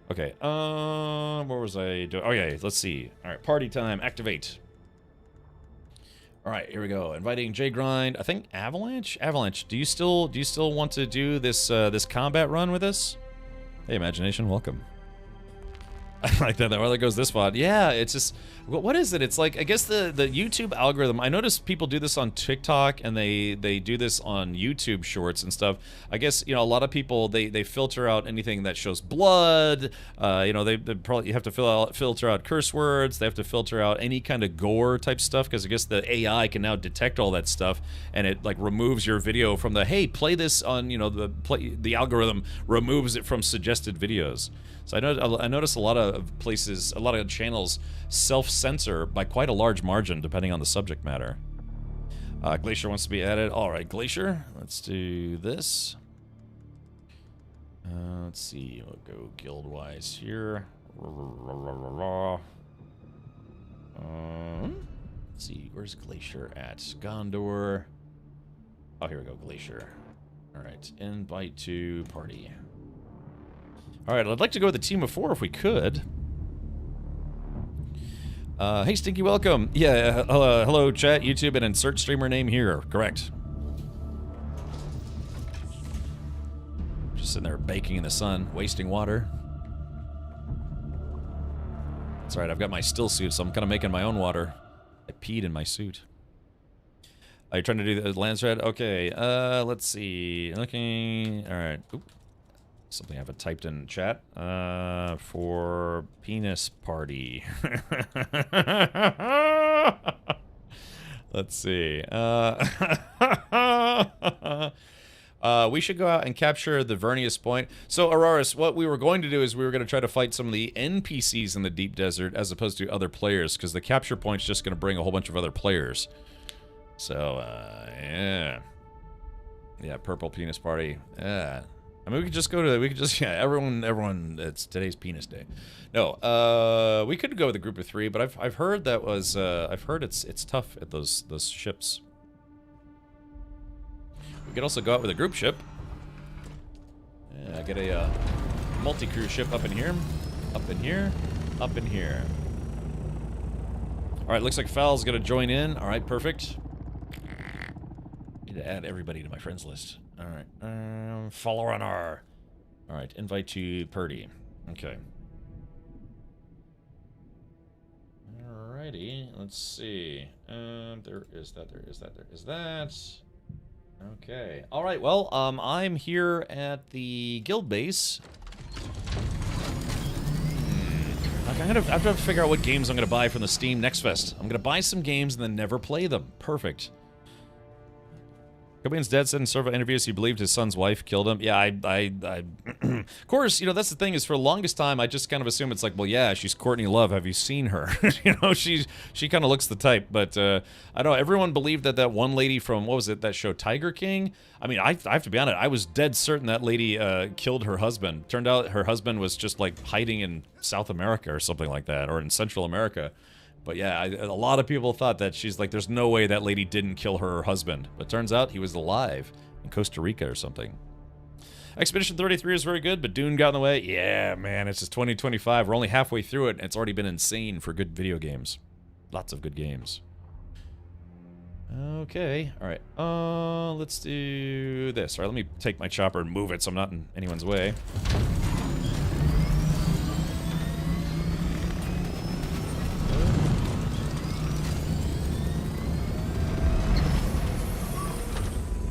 Okay, what was I doing? Oh, yeah, let's see. All right, party time. Activate. All right, here we go. Inviting J Grind. I think Avalanche? Avalanche, do you still want to do this this combat run with us? Hey, Imagination, welcome. I like that. Well, there goes this VOD. Yeah, it's just... What is it? It's like, I guess the YouTube algorithm... I noticed people do this on TikTok, and they do this on YouTube Shorts and stuff. I guess, a lot of people, they filter out anything that shows blood. They probably have to filter out curse words. They have to filter out any kind of gore type stuff, because I guess the AI can now detect all that stuff, and it, like, removes your video from the, hey, play this on, the algorithm removes it from suggested videos. So I notice a lot of places, a lot of channels self-censor by quite a large margin, depending on the subject matter. Glacier wants to be added. All right, Glacier. Let's do this. Let's see. We'll go guild-wise here. Let's see. Where's Glacier at? Gondor. Oh, here we go. Glacier. All right. Invite to party. Alright, I'd like to go with a team of 4 if we could. Hey, Stinky, welcome. Yeah, hello, chat, YouTube, and insert streamer name here. Correct. Just sitting there baking in the sun, wasting water. That's right, I've got my still suit, so I'm kind of making my own water. I peed in my suit. Are you trying to do the land thread? Okay, let's see. Looking... Alright. Oop. Something I haven't typed in chat. For penis party. Let's see. We should go out and capture the Vernius Point. So, Auroras, what we were going to do is we were going to try to fight some of the NPCs in the deep desert as opposed to other players, because the capture point's just going to bring a whole bunch of other players. So, yeah. Yeah, purple penis party. Yeah. I mean, we could just go to, everyone, it's today's penis day. No, we could go with a group of 3, but I've heard that was, I've heard it's tough at those ships. We could also go out with a group ship. Yeah, get a, multi-crew ship up in here, up in here, up in here. Alright, looks like Fal's gonna join in. Alright, perfect. Need to add everybody to my friends list. Alright, follow on R. Alright, invite to Purdy. Okay. Alrighty, let's see. There is that. Okay. Alright, well, I'm here at the guild base. I have to figure out what games I'm going to buy from the Steam Next Fest. I'm going to buy some games and then never play them. Perfect. Cobain's dad said in several interviews he believed his son's wife killed him. Yeah, of course, you know, that's the thing is for the longest time, I just kind of assume it's like, well, yeah, she's Courtney Love. Have you seen her? You know, she kind of looks the type. But I don't know, everyone believed that one lady from, what was it, that show Tiger King? I mean, I have to be honest, I was dead certain that lady killed her husband. Turned out her husband was just like hiding in South America or something like that, or in Central America. But yeah, a lot of people thought that she's like, there's no way that lady didn't kill her husband. But turns out he was alive in Costa Rica or something. Expedition 33 is very good, but Dune got in the way. Yeah, man, it's just 2025. We're only halfway through it, and it's already been insane for good video games. Lots of good games. Okay, all right. Let's do this. All right, let me take my chopper and move it so I'm not in anyone's way.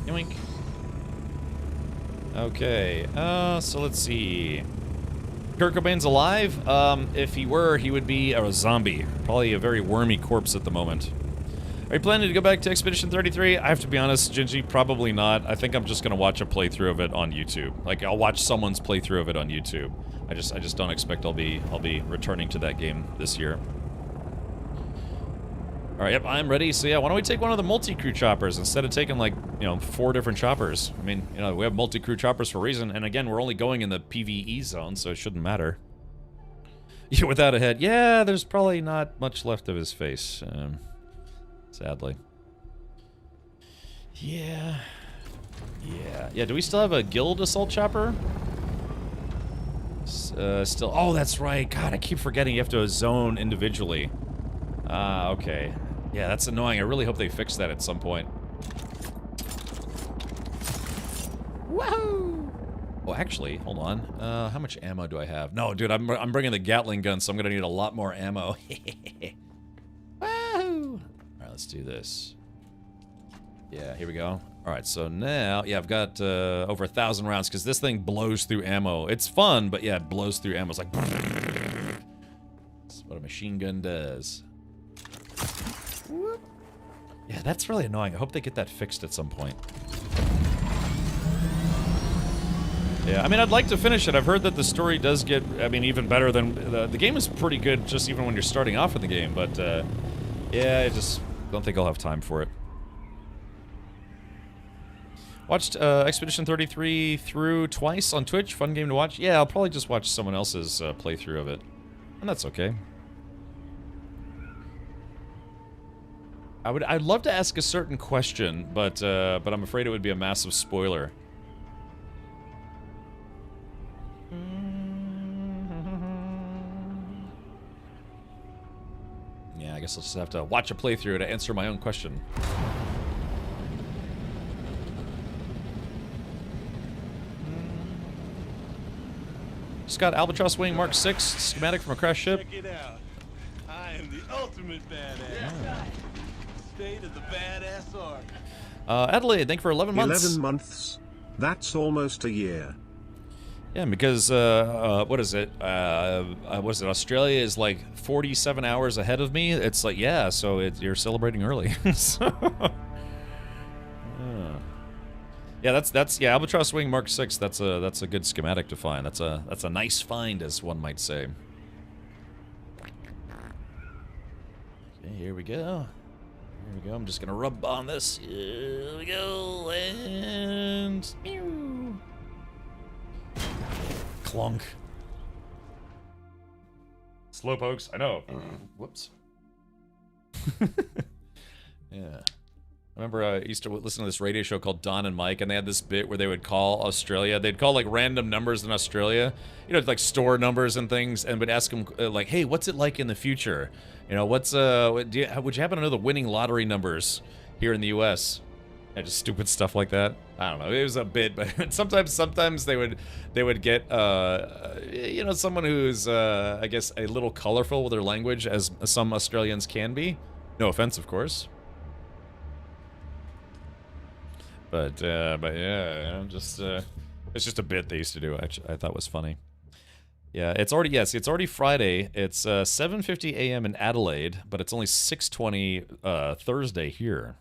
Yoink. Okay, so let's see. Kurt Cobain's alive? If he were, he would be a zombie. Probably a very wormy corpse at the moment. Are you planning to go back to Expedition 33? I have to be honest, Gingy, probably not. I think I'm just gonna watch a playthrough of it on YouTube. Like, I'll watch someone's playthrough of it on YouTube. I just don't expect I'll be returning to that game this year. Alright, yep, I'm ready. So yeah, why don't we take one of the multi-crew choppers instead of taking, like, you know, 4 different choppers. I mean, you know, we have multi-crew choppers for a reason, and again, we're only going in the PvE zone, so it shouldn't matter. Yeah, without a head. Yeah, there's probably not much left of his face, sadly. Yeah. Yeah, do we still have a guild assault chopper? Still, oh, that's right. God, I keep forgetting you have to zone individually. Okay. Yeah, that's annoying. I really hope they fix that at some point. Woohoo! Oh, actually, hold on. How much ammo do I have? No, dude, I'm bringing the Gatling gun, so I'm gonna need a lot more ammo. Woohoo! Alright, let's do this. Yeah, here we go. Alright, so now, yeah, I've got over 1,000 rounds, because this thing blows through ammo. It's fun, but yeah, it blows through ammo. It's like... That's what a machine gun does. Whoop. Yeah, that's really annoying. I hope they get that fixed at some point. Yeah, I mean, I'd like to finish it. I've heard that the story does get, I mean, even better than... The game is pretty good just even when you're starting off in the game, but, yeah, I just don't think I'll have time for it. Watched Expedition 33 through twice on Twitch. Fun game to watch. Yeah, I'll probably just watch someone else's playthrough of it. And that's okay. I'd love to ask a certain question, but I'm afraid it would be a massive spoiler. Yeah, I guess I'll just have to watch a playthrough to answer my own question. Just got Albatross Wing Mark 6 schematic from a crashed ship. Check it out. I am the ultimate badass. Yeah. State of the badass art. Adelaide, thank you for 11 months. 11 months. That's almost a year. Yeah, because, what is it? Australia is like 47 hours ahead of me. It's like, yeah, so you're celebrating early. So, yeah, yeah, Albatross Wing Mark 6, that's a good schematic to find. That's a nice find, as one might say. Okay, here we go. Here we go. I'm just gonna rub on this. Here we go, and... Mew. Clunk. Slowpokes, I know. Whoops. Yeah. I remember I used to listen to this radio show called Don and Mike, and they had this bit where they would call Australia. They'd call, like, random numbers in Australia. You know, like, store numbers and things, and would ask them, like, hey, what's it like in the future? You know, would you happen to know the winning lottery numbers here in the U.S.? Yeah, just stupid stuff like that. I don't know. It was a bit, but sometimes they would get, you know, someone who's, I guess, a little colorful with their language, as some Australians can be. No offense, of course. But yeah, just, it's just a bit they used to do, I thought was funny. Yeah, it's already Friday. It's 7:50 a.m. in Adelaide, but it's only 6:20 Thursday here.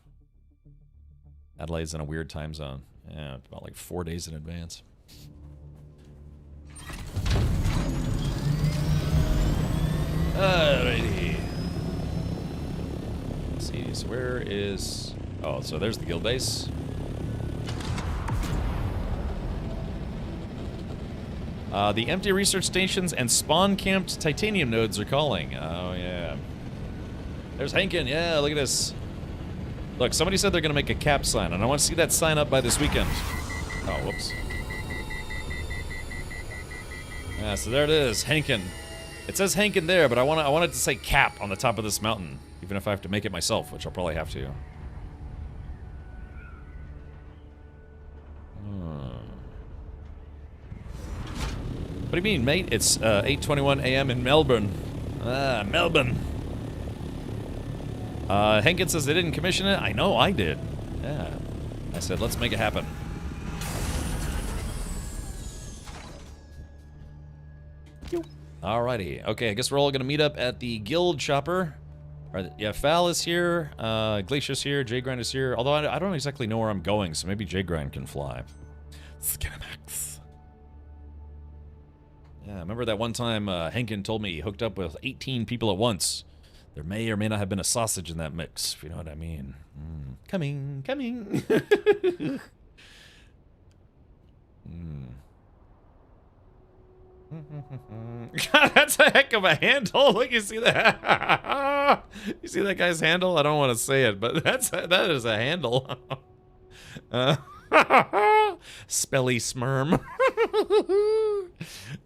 Adelaide's in a weird time zone. Yeah, about like 4 days in advance. Alrighty. Let's see, so where is... Oh, so there's the guild base. The empty research stations and spawn-camped titanium nodes are calling. Oh, yeah. There's Hankin. Yeah, look at this. Look, somebody said they're going to make a cap sign, and I want to see that sign up by this weekend. Oh, whoops. Yeah, so there it is, Hankin. It says Hankin there, but I want it to say cap on the top of this mountain, even if I have to make it myself, which I'll probably have to. What do you mean, mate? It's 8:21 a.m. in Melbourne. Ah, Melbourne. Hankin says they didn't commission it. I know, I did. Yeah. I said, let's make it happen. Alrighty. Okay, I guess we're all gonna meet up at the guild chopper. Yeah, Fal is here, Glacier's here, J-Grind is here. Although I don't exactly know where I'm going, so maybe J-Grind can fly. Skinamax. Yeah, remember that one time Hankin told me he hooked up with 18 people at once. There may or may not have been a sausage in that mix, if you know what I mean. Coming. God, that's a heck of a handle. Look, you see that? You see that guy's handle? I don't want to say it, but that is a handle. Spelly smerm.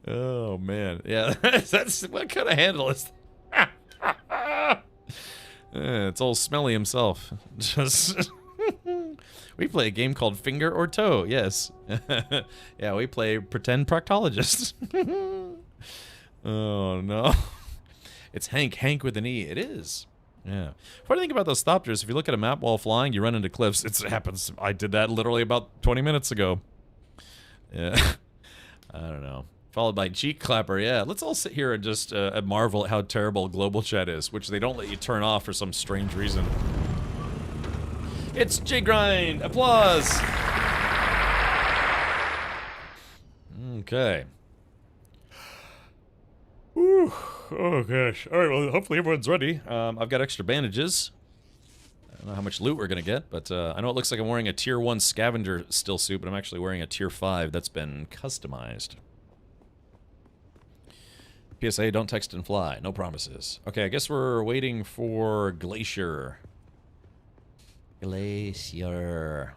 Oh man, yeah. That's what kind of handle is that? It's old Smelly himself. Just we play a game called Finger or Toe. Yes. Yeah, we play pretend proctologist. Oh no. It's Hank with an E. It is. Yeah. Funny thing about those Thopters, if you look at a map while flying, you run into cliffs. It happens. I did that literally about 20 minutes ago. Yeah. I don't know. Followed by cheek clapper. Yeah. Let's all sit here and just marvel at how terrible global chat is, which they don't let you turn off for some strange reason. It's J-Grind. Applause. Okay. Whew. Oh gosh. All right. Well, hopefully everyone's ready. I've got extra bandages. I don't know how much loot we're gonna get, but I know it looks like I'm wearing a tier 1 scavenger still suit, but I'm actually wearing a tier 5 that's been customized. PSA: don't text and fly. No promises. Okay, I guess we're waiting for Glacier. Glacier.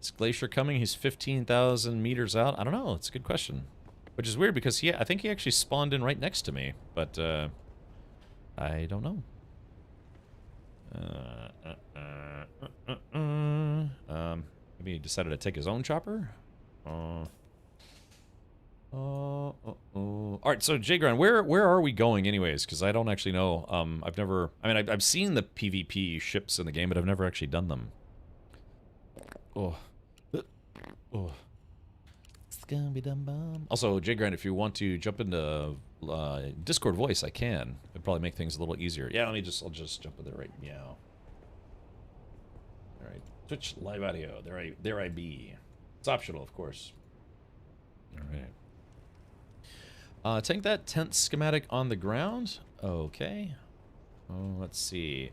Is Glacier coming? He's 15,000 meters out. I don't know. It's a good question. Which is weird because I think he actually spawned in right next to me, but I don't know. Maybe he decided to take his own chopper. All right, so J-Grind, where are we going, anyways? Because I don't actually know. I've seen the PvP ships in the game, but I've never actually done them. Oh. Also, J-Grind, if you want to jump into Discord voice, I can. It'd probably make things a little easier. Yeah, I'll just jump in there right now. All right, Twitch live audio. There I be. It's optional, of course. All right. Take that tent schematic on the ground. Okay. Oh, let's see.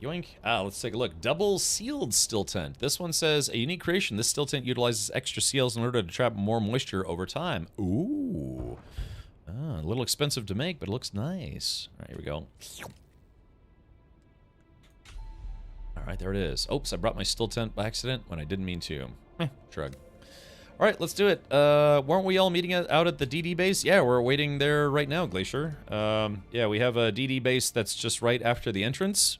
Yoink. Let's take a look. Double sealed still tent. This one says, a unique creation. This still tent utilizes extra seals in order to trap more moisture over time. Ooh. A little expensive to make, but it looks nice. All right, here we go. All right, there it is. Oops, I brought my still tent by accident when I didn't mean to. Shrug. All right, let's do it. Weren't we all meeting out at the DD base? Yeah, we're waiting there right now, Glacier. Yeah, we have a DD base that's just right after the entrance.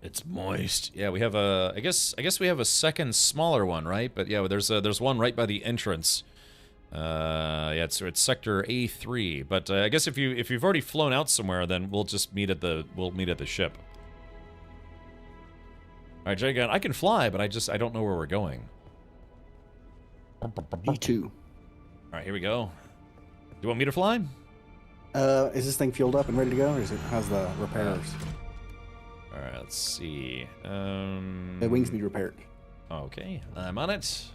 It's moist. Yeah, we have a. I guess we have a second smaller one, right? But yeah, there's one right by the entrance. Yeah, it's sector A3. But I guess if you've already flown out somewhere, then we'll just meet at the ship. All right, J-Gun, I can fly, but I don't know where we're going. Me too. All right, here we go. Do you want me to fly? Is this thing fueled up and ready to go, or how's the repairs? All right, let's see. The wings need repaired. Okay, I'm on it.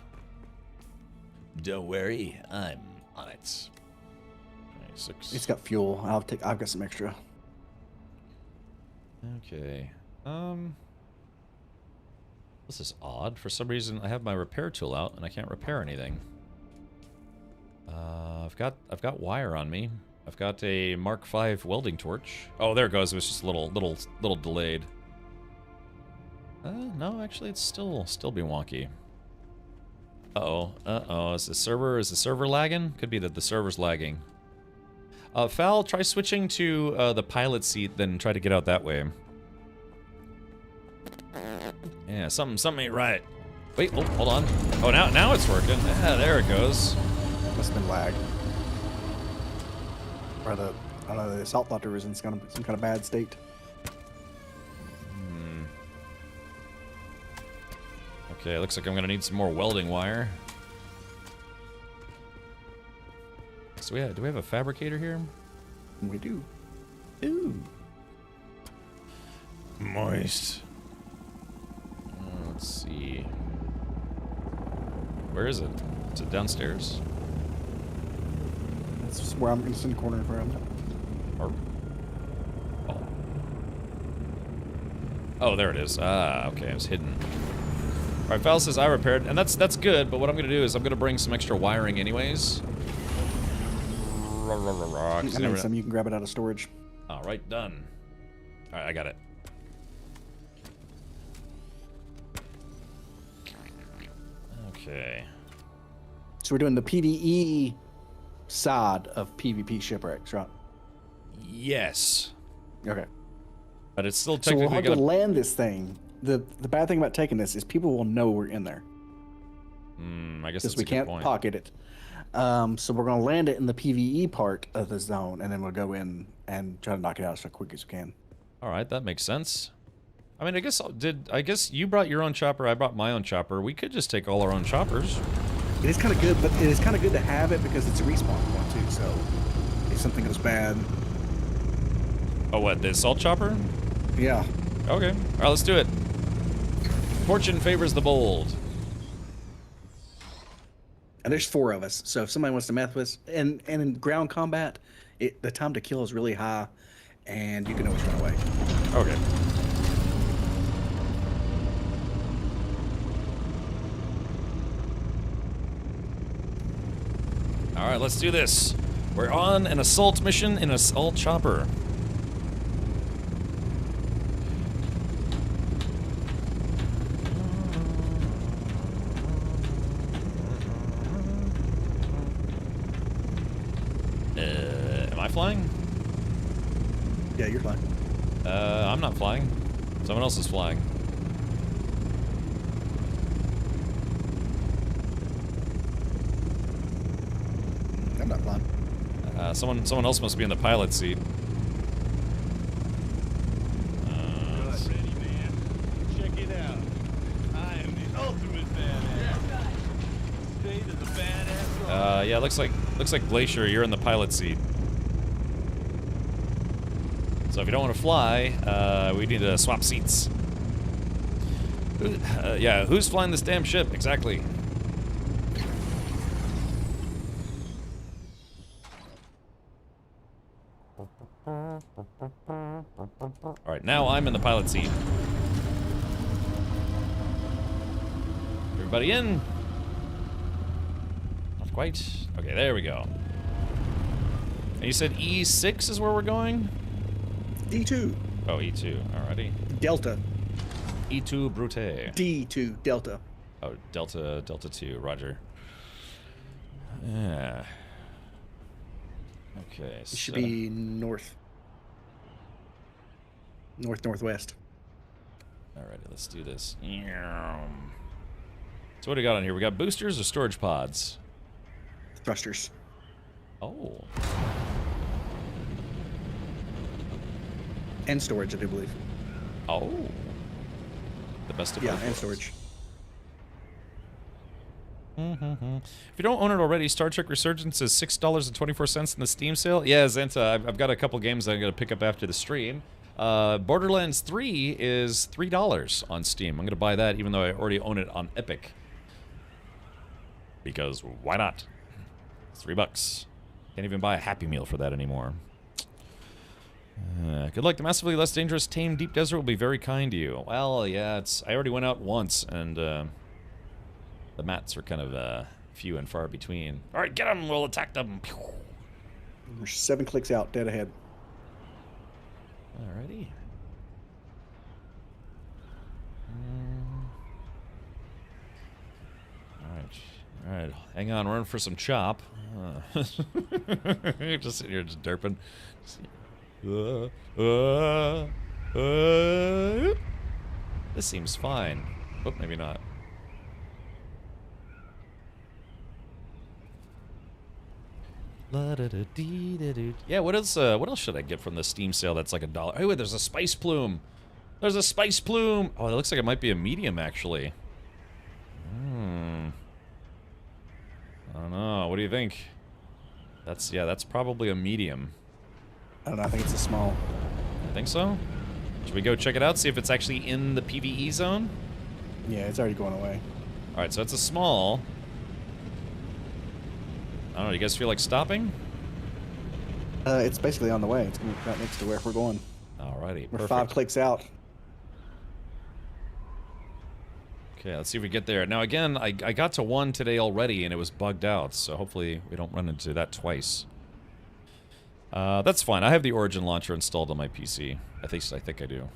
Don't worry, I'm on it. 96. It's got fuel. I've got some extra. Okay. This is odd. For some reason, I have my repair tool out and I can't repair anything. I've got wire on me. I've got a Mark V welding torch. Oh, there it goes. It was just a little delayed. No, actually, it's still being wonky. Uh-oh. Is the server lagging? Could be that the server's lagging. Fal, try switching to the pilot seat, then try to get out that way. Yeah, something ain't right. Wait, oh, hold on. Oh, now it's working. Yeah, there it goes. Must have been lag. Or I don't know, the assault doctor was in some kind of bad state. Okay, looks like I'm gonna need some more welding wire. So do we have a fabricator here? We do. Ooh. Moist. Let's see. Where is it? Is it downstairs? That's where I'm going to send the corner in front of him. Or... Oh, there it is. Ah, okay, it was hidden. Alright, Val says I repaired, and that's good, but what I'm going to do is I'm going to bring some extra wiring anyways. I need some, you can grab it out of storage. Alright, done. Alright, I got it. Okay. So we're doing the PvE side of PvP shipwrecks, right? Yes. Okay. But it's still So we'll technically have gonna... to land this thing. The bad thing about taking this is people will know we're in there. I guess Because that's we a good can't point. pocket it. So we're going to land it in the PvE part of the zone, and then we'll go in and try to knock it out as quick as we can. Alright, that makes sense. I mean, I guess you brought your own chopper, I brought my own chopper. We could just take all our own choppers. It is kind of good, but it is kind of good to have it because it's a respawn point too. So if something goes bad, Oh, what, the assault chopper? yeah. Okay. Alright, let's do it. Fortune favors the bold. And there's 4 of us, so if somebody wants to mess with us, and in ground combat, the time to kill is really high, and you can always run away. Okay. Alright, let's do this. We're on an assault mission in an assault chopper. Am I flying? Yeah, you're fine. I'm not flying. Someone else is flying. I'm not flying. Someone else must be in the pilot seat. Good, ready, man. Check it out. I am the ultimate badass. State of the badass. Yeah, looks like Glacier, you're in the pilot seat. So if you don't want to fly, we need to swap seats. Yeah, who's flying this damn ship? Exactly. Alright, now I'm in the pilot seat. Everybody in? Not quite. Okay, there we go. And you said E6 is where we're going? D2. Oh, E2. Alrighty. Delta. E2 Brute. D2. Delta. Oh, Delta 2. Roger. Yeah. Okay, It should be north. Northwest. Alrighty, let's do this. So what do we got on here? We got boosters or storage pods? Thrusters. Oh. And storage, I do believe. Oh. The best of Yeah, both and worlds. storage. If you don't own it already, Star Trek Resurgence is $6.24 in the Steam sale. Yeah, Zenta, I've got a couple games that I'm going to pick up after the stream. Borderlands 3 is $3 on Steam. I'm gonna buy that even though I already own it on Epic. Because why not? It's $3. Can't even buy a Happy Meal for that anymore. Good luck. The massively less dangerous tame deep desert will be very kind to you. Well, yeah, I already went out once, and the mats are kind of few and far between. All right, get them. We'll attack them. We're 7 clicks out, dead ahead. Alrighty. All right. Hang on, run for some chop. Just sitting here, just derping. This seems fine. Oh, maybe not. Yeah, what else should I get from the Steam sale that's like $1? Oh, wait, there's a spice plume. There's a spice plume. Oh, it looks like it might be a medium, actually. I don't know. What do you think? That's probably a medium. I don't know. I think it's a small. I think so? Should we go check it out, see if it's actually in the PvE zone? Yeah, it's already going away. Alright, so it's a small. I don't know, you guys feel like stopping? It's basically on the way. It's going to be right next to where we're going. Alrighty, We're perfect. 5 clicks out. Okay, let's see if we get there. Now again, I got to 1 today already and it was bugged out, so hopefully we don't run into that twice. That's fine. I have the Origin launcher installed on my PC. I think I do.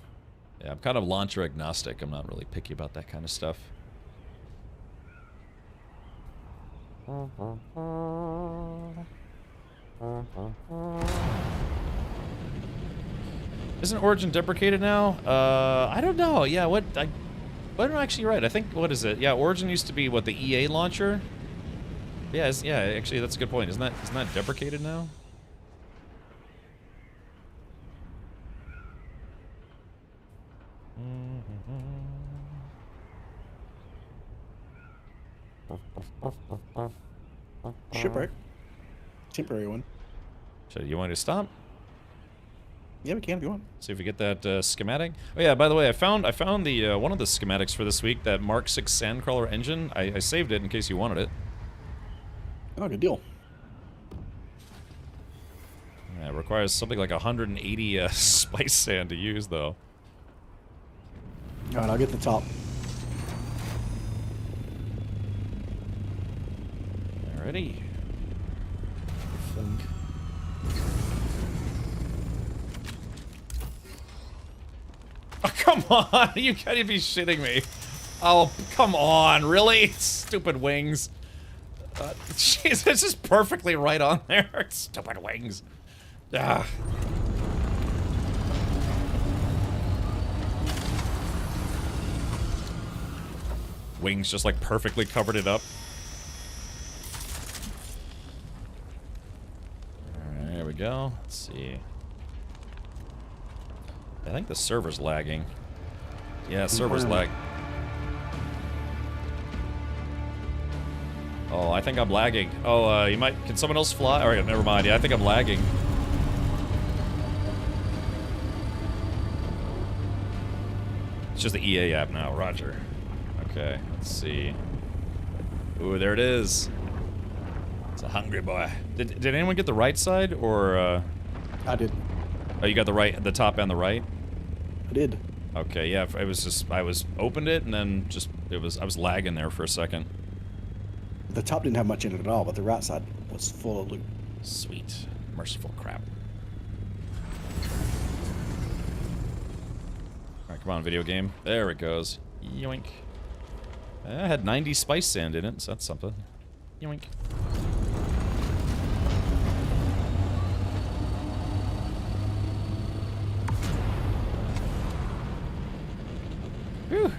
Yeah, I'm kind of launcher agnostic. I'm not really picky about that kind of stuff. Isn't Origin deprecated now? I don't know. Yeah, what am I actually right? I think, what is it? Yeah, Origin used to be, what, the EA launcher? Yeah, yeah, actually, that's a good point. Isn't that deprecated now? Shipwreck. Temporary one. So you want me to stop? Yeah, we can if you want. See if we get that schematic. Oh yeah, by the way, I found the one of the schematics for this week, that Mark 6 Sandcrawler engine. I saved it in case you wanted it. Oh, good deal. Yeah, it requires something like 180 spice sand to use, though. All right, I'll get the top. Alrighty. Oh, come on! You gotta be shitting me. Oh, come on, really? Stupid wings. Jeez, it's just perfectly right on there. Stupid wings. Ah. Wings just like perfectly covered it up. Alright, there we go. Let's see. I think the server's lagging. Yeah, server's lag. Oh, I think I'm lagging. Oh, you might... Can someone else fly? Alright, never mind. Yeah, I think I'm lagging. It's just the EA app now, roger. Okay, let's see. Ooh, there it is. It's a hungry boy. Did anyone get the right side, or, I did. Oh, you got the top and the right? I did. Okay, yeah, it was just... I opened it, and then just... I was lagging there for a second. The top didn't have much in it at all, but the right side was full of loot. Sweet. Merciful crap. Alright, come on, video game. There it goes. Yoink. I had 90 spice sand in it, so that's something. Yoink. Whew.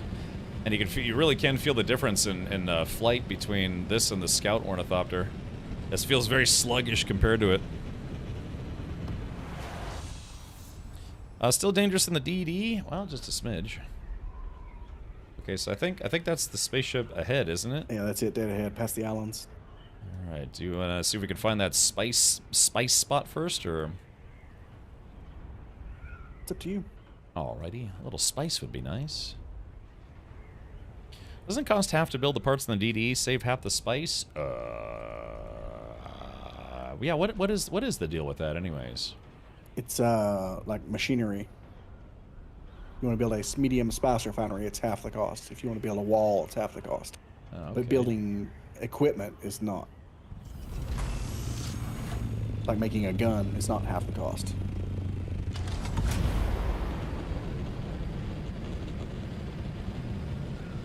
And you really can feel the difference in flight between this and the Scout Ornithopter. This feels very sluggish compared to it. Still dangerous in the DD? Well, just a smidge. Okay, so I think that's the spaceship ahead, isn't it? Yeah, that's it. Dead ahead, past the islands. All right. Do you want to see if we can find that spice spot first, or? It's up to you. Alrighty, a little spice would be nice. Doesn't cost half to build the parts in the DD, save half the spice? Yeah, what is the deal with that anyways? It's like machinery. You want to build a medium spice refinery, it's half the cost. If you want to build a wall, it's half the cost. Oh, okay. But building equipment is not. Like making a gun is not half the cost.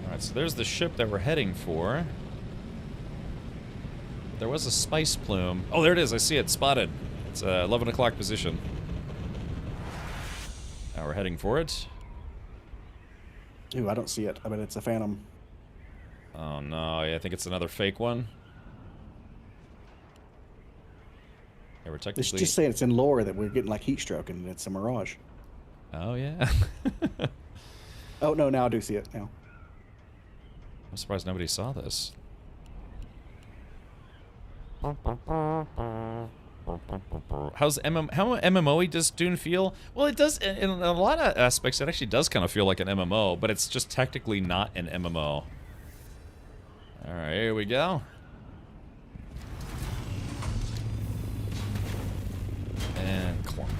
Alright, so there's the ship that we're heading for. There was a spice plume. Oh, there it is. I see it. Spotted. It's 11 o'clock position. Now we're heading for it. Ooh, I don't see it. I bet it's a phantom. Oh, no. Yeah, I think it's another fake one. Yeah, we're technically... It's just saying it's in lore that we're getting like heat stroke and it's a mirage. Oh, yeah. Oh, no, now I do see it now. I'm surprised nobody saw this. How MMO-y does Dune feel? Well, it does, in a lot of aspects, it actually does kind of feel like an MMO, but it's just technically not an MMO. Alright, here we go. And clunk.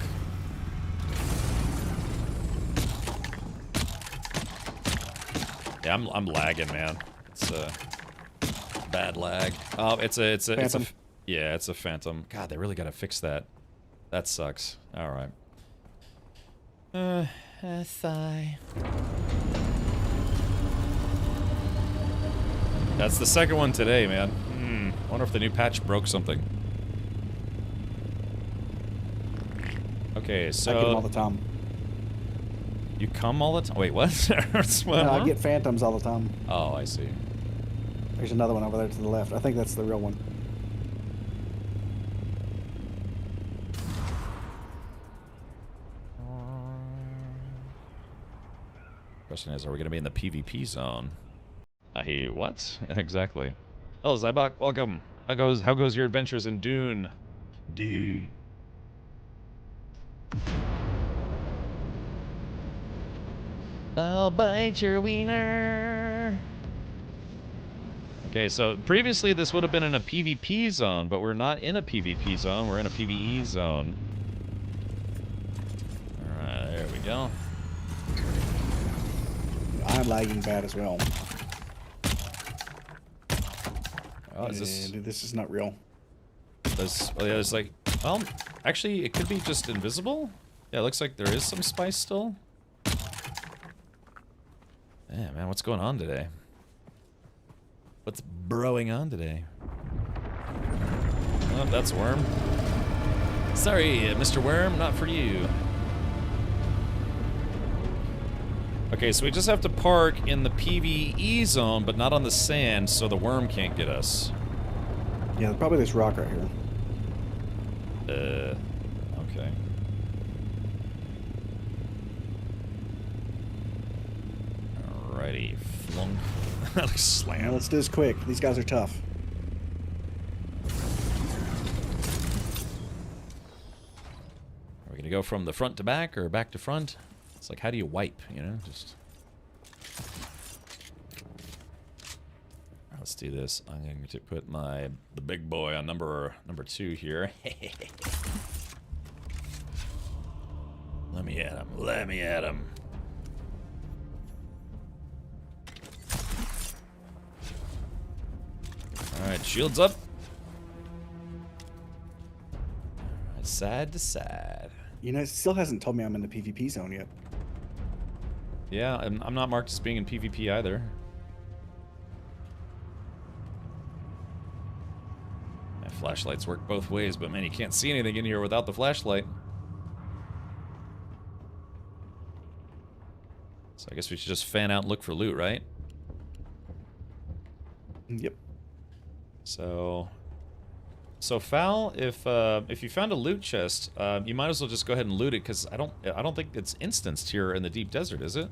Yeah, I'm lagging, man. It's bad lag. Oh, it's a yeah, it's a phantom. God, they really gotta fix that. That sucks. All right. Sigh. That's the second one today, man. I wonder if the new patch broke something. Okay, so... I get them all the time. You come all the time? Wait, what? No, I get phantoms all the time. Oh, I see. There's another one over there to the left. I think that's the real one. Question is, are we going to be in the PvP zone? What? Exactly. Oh, Zybok, welcome. How goes your adventures in Dune? Dune. I'll bite your wiener. Okay, so previously this would have been in a PvP zone, but we're not in a PvP zone, we're in a PvE zone. Alright, there we go. I'm lagging bad as well. Oh, is this... This is not real. Oh yeah, it's like... Well, actually, it could be just invisible. Yeah, it looks like there is some spice still. Yeah, man, what's going on today? What's broing on today? Oh, that's a worm. Sorry, Mr. Worm, not for you. Okay, so we just have to park in the PvE zone, but not on the sand, so the worm can't get us. Yeah, probably this rock right here. Okay. Alrighty, flunk. Slam. Now let's do this quick. These guys are tough. Are we gonna go from the front to back or back to front? It's like, how do you wipe, you know? Just... Let's do this. I'm going to put the big boy on number 2 here. Let me at him. Let me at him. Alright, shields up. Alright, side to side. You know, it still hasn't told me I'm in the PvP zone yet. Yeah, I'm not marked as being in PvP either. My flashlights work both ways, but man, you can't see anything in here without the flashlight. So I guess we should just fan out and look for loot, right? Yep. So Foul, if you found a loot chest, you might as well just go ahead and loot it, because I don't think it's instanced here in the deep desert, is it?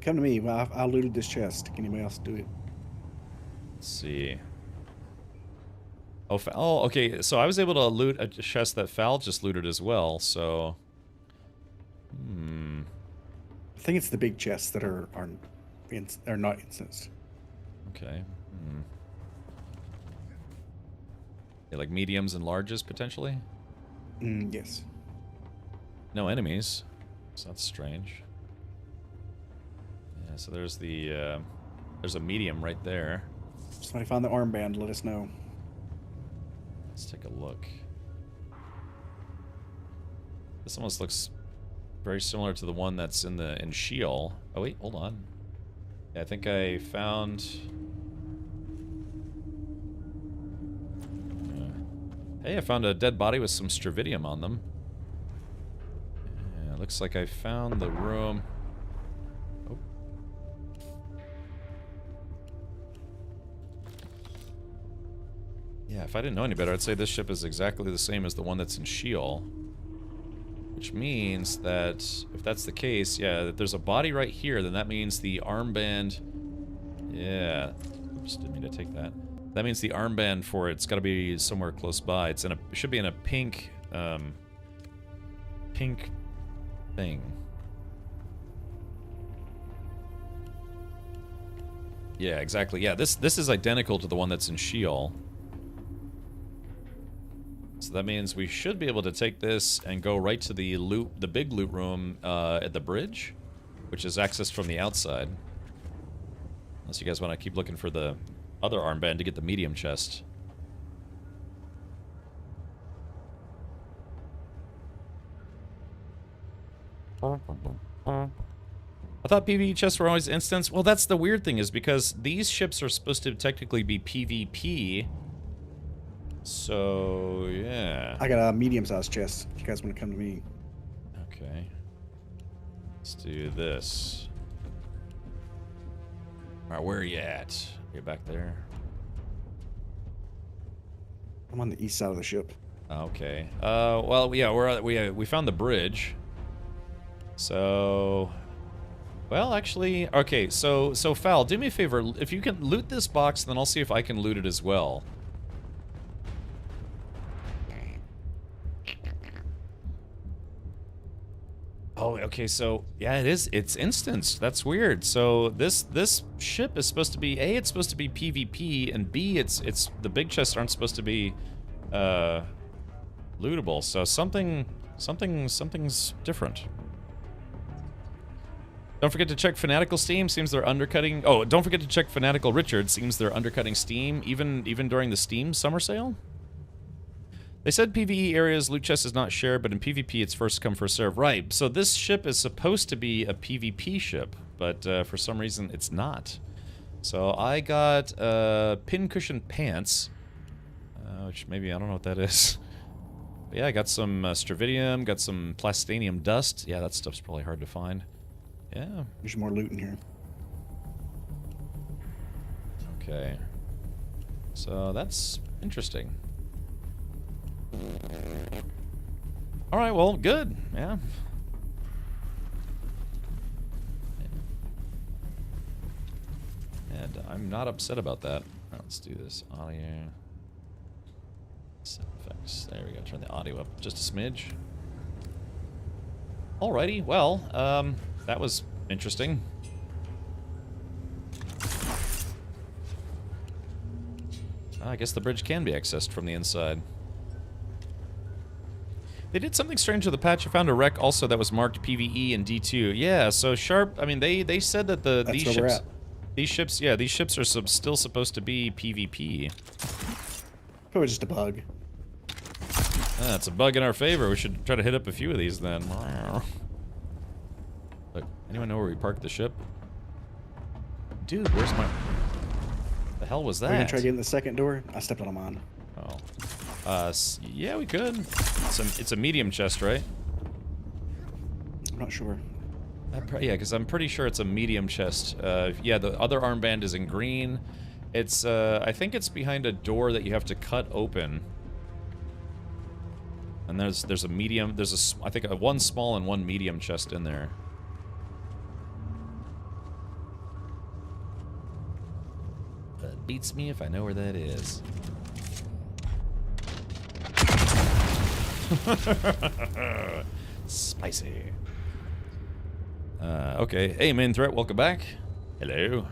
Come to me. I looted this chest. Can anybody else do it? Let's see. Oh, okay. So I was able to loot a chest that Foul just looted as well. So I think it's the big chests that are not instanced. Okay. Yeah, like mediums and larges, potentially? Yes. No enemies. So that's strange. Yeah, so there's the, there's a medium right there. Somebody found the armband, let us know. Let's take a look. This almost looks very similar to the one that's in Sheol. Oh wait, hold on. Yeah, I think I found... Hey, I found a dead body with some stravidium on them. Yeah, looks like I found the room. Oh. Yeah, if I didn't know any better, I'd say this ship is exactly the same as the one that's in Sheol. Which means that, if that's the case, yeah, that there's a body right here, then that means the armband... Yeah. Oops, didn't mean to take that. That means the armband for it's got to be somewhere close by. It should be in a pink, pink thing. Yeah, exactly. Yeah, this is identical to the one that's in Sheol. So that means we should be able to take this and go right to the big loot room at the bridge, which is accessed from the outside. Unless you guys want to keep looking for the other armband to get the medium chest. I thought PvE chests were always instance. Well, that's the weird thing, is because these ships are supposed to technically be PvP. So, yeah. I got a medium-sized chest, if you guys want to come to me. Okay. Let's do this. Alright, where are you at? You're back there. I'm on the east side of the ship. Okay. Well, yeah, we found the bridge. So, well, actually, okay. So Fal, do me a favor. If you can loot this box, then I'll see if I can loot it as well. Oh, okay, so, yeah, it's instanced. That's weird. So, this ship is supposed to be, A, it's supposed to be PvP, and B, it's the big chests aren't supposed to be, lootable. So, something's different. Don't forget to check Fanatical Steam, seems they're undercutting, oh, don't forget to check Fanatical Richard, seems they're undercutting Steam, even during the Steam summer sale. They said PvE areas loot chest is not shared, but in PvP it's first come first serve. Right, so this ship is supposed to be a PvP ship, but for some reason it's not. So I got pincushion pants, which maybe, I don't know what that is. But yeah, I got some stravidium, got some plastanium dust. Yeah, that stuff's probably hard to find. Yeah. There's more loot in here. Okay. So that's interesting. Alright, well, good. Yeah. And I'm not upset about that. Right, let's do this. Audio. Sound effects. There we go. Turn the audio up just a smidge. Alrighty, well, that was interesting. I guess the bridge can be accessed from the inside. They did something strange with the patch. I found a wreck also that was marked PvE and D2. Yeah, so Sharp, I mean, they said that these ships are still supposed to be PvP. Probably just a bug. It's a bug in our favor. We should try to hit up a few of these then. Look, anyone know where we parked the ship? Dude, where's my... The hell was that? Are you gonna try getting the second door? I stepped on mine. Oh. Yeah, we could. It's a medium chest, right? I'm not sure. Yeah, because I'm pretty sure it's a medium chest. Yeah, the other armband is in green. It's, I think it's behind a door that you have to cut open. And there's a medium, I think one small and one medium chest in there. That beats me if I know where that is. Spicy. Okay. Hey, main threat, welcome back. Hello.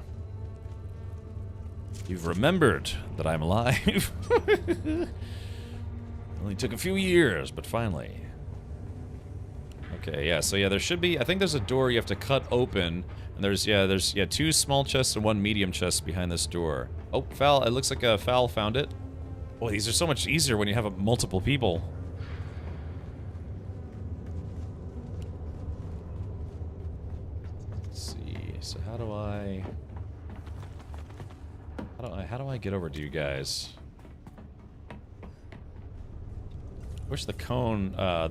You've remembered that I'm alive. Only took a few years, but finally. Okay, yeah, so yeah, there should be, I think there's a door you have to cut open, and there's 2 small chests and 1 medium chest behind this door. Oh, Foul, it looks like Foul found it. Boy, these are so much easier when you have multiple people. Let's see, so how do I get over to you guys? I wish the cone, I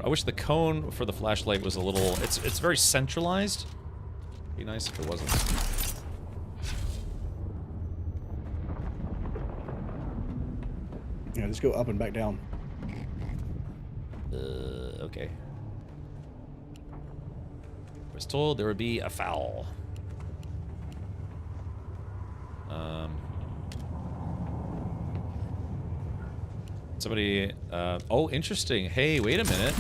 wish the cone for the flashlight was a little, it's very centralized. Be nice if it wasn't. Yeah, just go up and back down. Okay. I was told there would be a foul. Somebody, oh, interesting. Hey, wait a minute.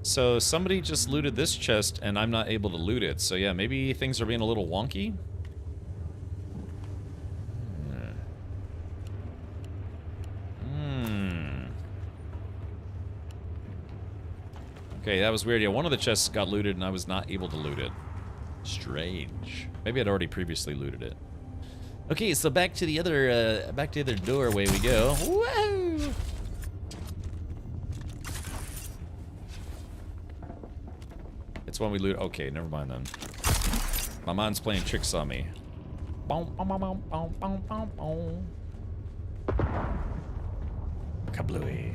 So somebody just looted this chest and I'm not able to loot it. So yeah, maybe things are being a little wonky. Okay, that was weird. Yeah, one of the chests got looted and I was not able to loot it. Strange. Maybe I'd already previously looted it. Okay, so back to the other doorway we go. Whoa! It's when we loot. Okay, never mind then. My mind's playing tricks on me. Kablooey.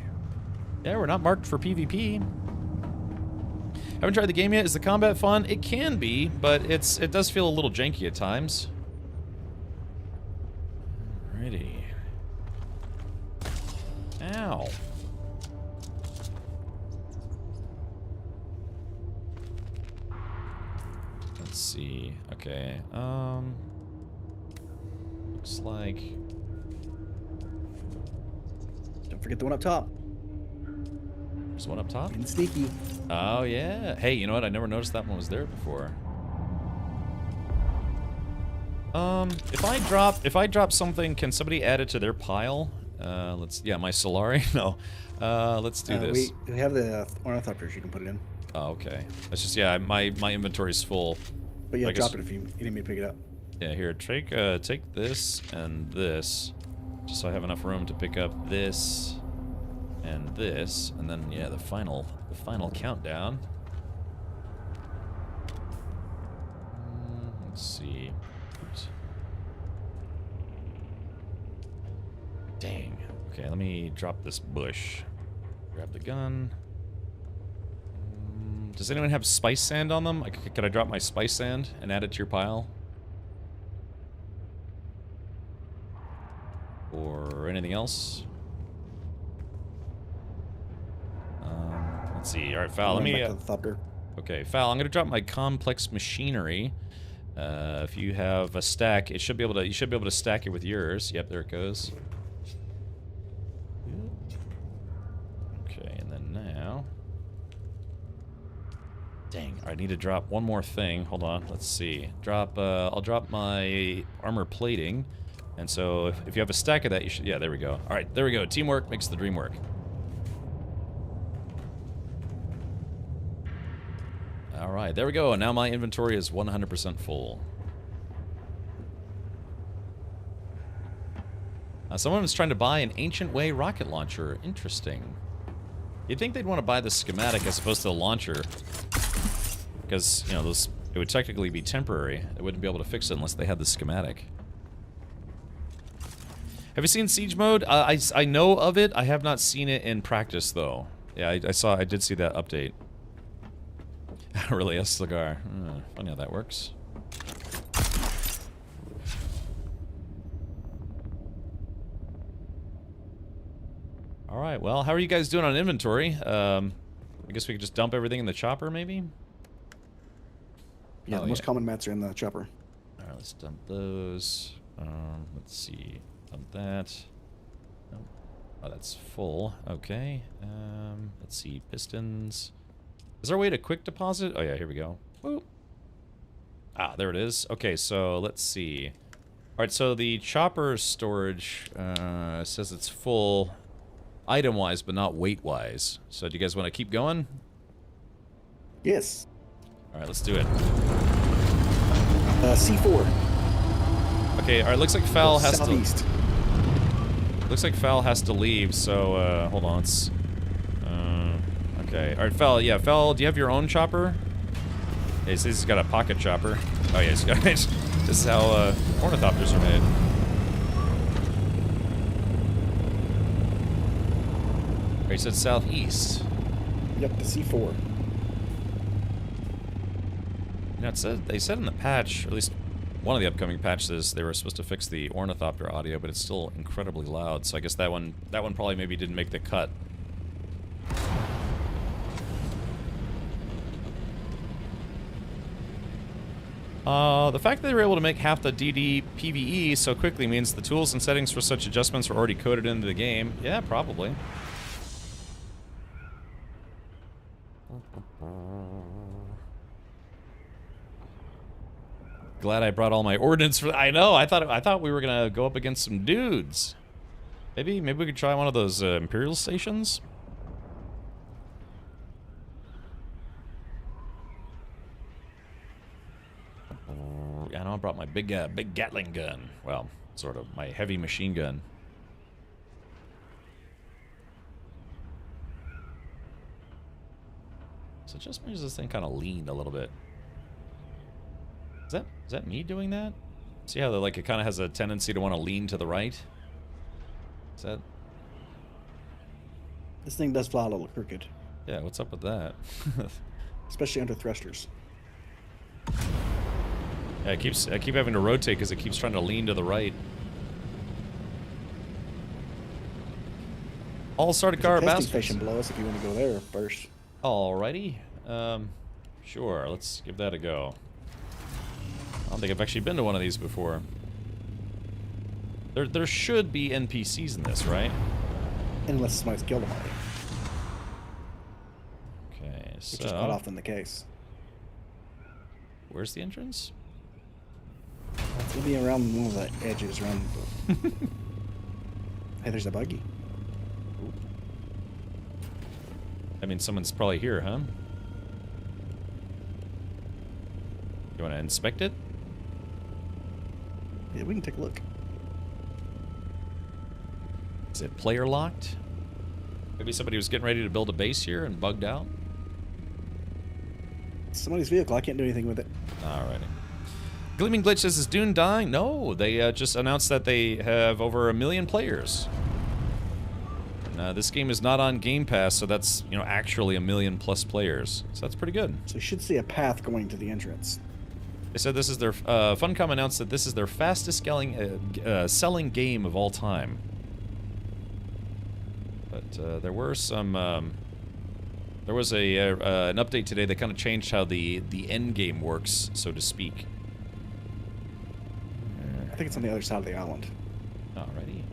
Yeah, we're not marked for PvP. Haven't tried the game yet. Is the combat fun? It can be, but it does feel a little janky at times. Alrighty. Ow. Let's see. Okay. Looks like. Don't forget the one up top. There's one up top? And sneaky. Oh yeah. Hey, you know what? I never noticed that one was there before. If I drop something, can somebody add it to their pile? Yeah, my Solari? No. Let's do this. We have the ornithopters, you can put it in. Oh, okay. That's just, yeah, my inventory's full. But yeah, drop it if you need me to pick it up. Yeah, here, take this and this, just so I have enough room to pick up this and this, and then yeah, the final countdown. Let's see. Oops. Dang. Okay, let me drop this bush. Grab the gun. Does anyone have spice sand on them? Could I drop my spice sand and add it to your pile? Or anything else? Let's see. All right, Foul. Let me. Okay, Foul. I'm gonna drop my complex machinery. If you have a stack, you should be able to stack it with yours. Yep, there it goes. Okay, and then now. Dang, I need to drop one more thing. Hold on, let's see. I'll drop my armor plating. And so if you have a stack of that, you should, yeah, there we go. All right, there we go. Teamwork makes the dream work. All right, there we go. And now my inventory is 100% full. Someone was trying to buy an Ancient Way rocket launcher. Interesting. You'd think they'd want to buy the schematic as opposed to the launcher. Because, you know, it would technically be temporary. They wouldn't be able to fix it unless they had the schematic. Have you seen Siege Mode? I know of it. I have not seen it in practice, though. Yeah, I did see that update. Really, a cigar. Funny how that works. Alright, well, how are you guys doing on inventory? I guess we could just dump everything in the chopper, maybe? Yeah, the most common mats are in the chopper. Alright, let's dump those. Let's see. Dump that. Oh, that's full. Okay. Let's see. Pistons. Is there a way to quick deposit? Oh, yeah, here we go. Whoop. Ah, there it is. Okay, so let's see. All right, so the chopper storage says it's full item-wise, but not weight-wise. So do you guys want to keep going? Yes. All right, let's do it. C4. Okay, all right, looks like Foul has Southeast. to... Looks like Foul has to leave, so, hold on, let's... okay, all right, Foul, yeah, Foul, do you have your own chopper? Yeah, he says he's got a pocket chopper. Oh, yeah, he's got... this is how, ornithopters are made. All right, he said southeast. Yep, the C4. You know, it said, they said in the patch, or at least one of the upcoming patches, they were supposed to fix the ornithopter audio, but it's still incredibly loud, so I guess that one probably maybe didn't make the cut. The fact that they were able to make half the DD PvE so quickly means the tools and settings for such adjustments were already coded into the game. Yeah, probably. Glad I brought all my ordnance for. I know. I thought we were gonna go up against some dudes. Maybe we could try one of those Imperial stations. I know I brought my big Gatling gun. Well, sort of my heavy machine gun. So it just makes this thing kind of lean a little bit. Is that me doing that? See how like it kind of has a tendency to want to lean to the right? Is that? This thing does fly a little crooked. Yeah, what's up with that? Especially under thrusters. Yeah, I keep having to rotate because it keeps trying to lean to the right. All started car There's a testing bastards. station below us if you want to go there first. Alrighty. Sure, let's give that a go. I don't think I've actually been to one of these before. There should be NPCs in this, right? Unless somebody's killed them already. Okay, so... Which is not often the case. Where's the entrance? It's gonna be around one of the edges, around the... Hey, there's a buggy. I mean, someone's probably here, huh? You want to inspect it? Yeah, we can take a look. Is it player locked? Maybe somebody was getting ready to build a base here and bugged out? It's somebody's vehicle. I can't do anything with it. Alrighty. Gleaming Glitch says, is Dune dying? No, they just announced that they have over 1 million players. This game is not on Game Pass, so that's, you know, actually 1 million+ players. So that's pretty good. So you should see a path going to the entrance. They said this is their, Funcom announced that this is their fastest selling game of all time. But there were some, there was an update today that kind of changed how the end game works, so to speak. I think it's on the other side of the island. Alrighty.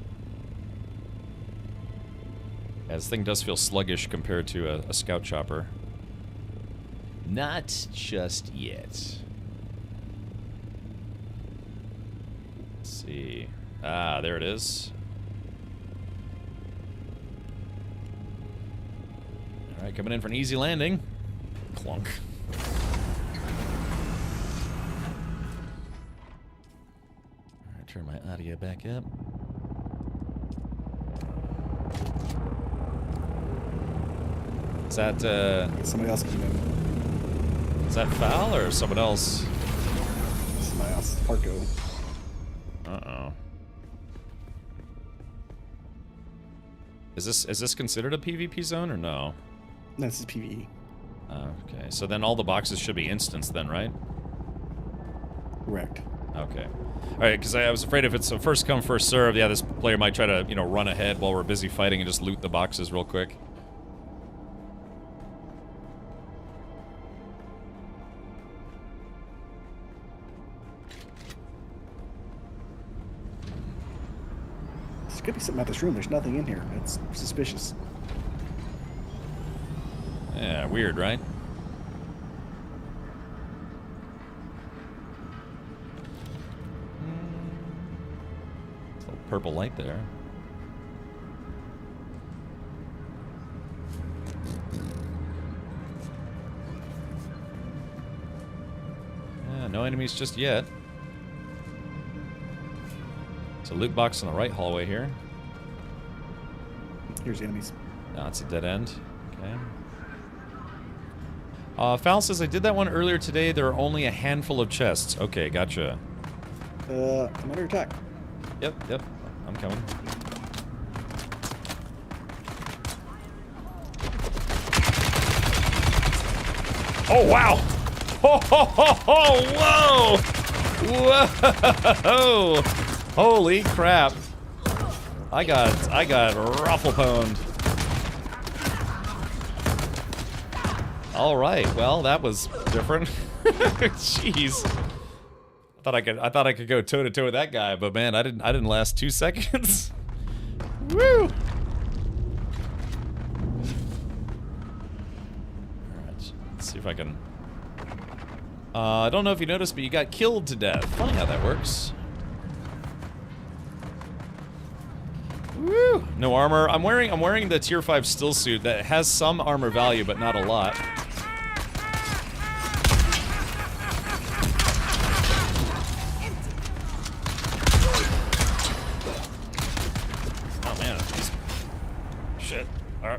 Yeah, this thing does feel sluggish compared to a scout chopper. Not just yet. Let's see. Ah, there it is. Alright, coming in for an easy landing. Clunk. Alright, turn my audio back up. Is that, Somebody else came in. is that Foul or someone else? Somebody else. Harco. Uh-oh. Is this considered a PvP zone or no? No, this is PvE. Okay, so then all the boxes should be instanced then, right? Correct. Okay. Alright, because I was afraid if it's a first come, first serve, yeah, this player might try to, you know, run ahead while we're busy fighting and just loot the boxes real quick. There could be something about this room. There's nothing in here. It's suspicious. Yeah, weird, right? purple light there. Yeah, no enemies just yet. It's a loot box in the right hallway here. Here's the enemies. No, it's a dead end. Okay. Foul says, I did that one earlier today. There are only a handful of chests. Okay, gotcha. I'm under attack. Yep. I'm coming. Oh, wow! Ho, ho, ho, ho! Whoa! Whoa! Holy crap. I got ruffle pwned. All right, well, that was different. Jeez. I thought I could go toe to toe with that guy, but man, I didn't last 2 seconds. Woo! Alright, let's see if I can. I don't know if you noticed, but you got killed to death. Funny how that works. Woo! No armor. I'm wearing the tier 5 still suit that has some armor value, but not a lot.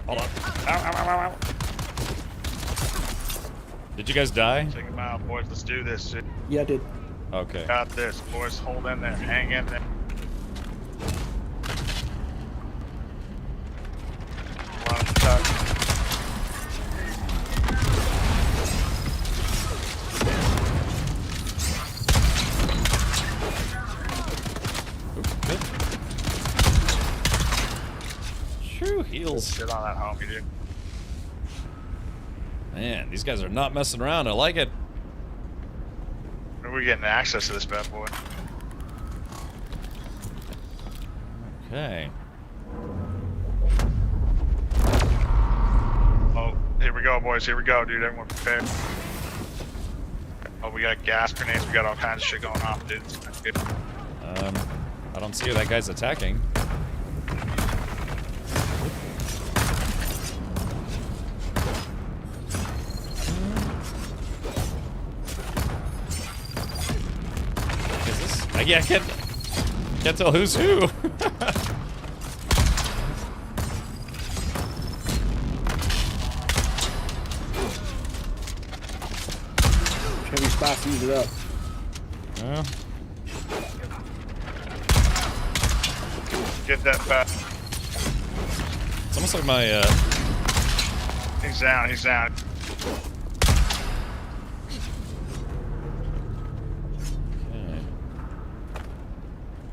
Hold on. Ow. Did you guys die? Take him out, boys. Let's do this. Yeah, I did. Okay. Got this, boys. Hold in there. Hang in there. One touch. Good. Shoo, heals. Shit on that homie, dude. Man, these guys are not messing around. I like it. When are we getting access to this bad boy? Okay. Oh, here we go, boys. Here we go, dude. Everyone prepared. Oh, we got gas grenades. We got all kinds of shit going on, dude. I don't see who that guy's attacking. Is this? Yeah, I can't tell who's who. Heavy spots, use it up. Yeah. Get that back. It's almost like my, He's down. He's down. Okay.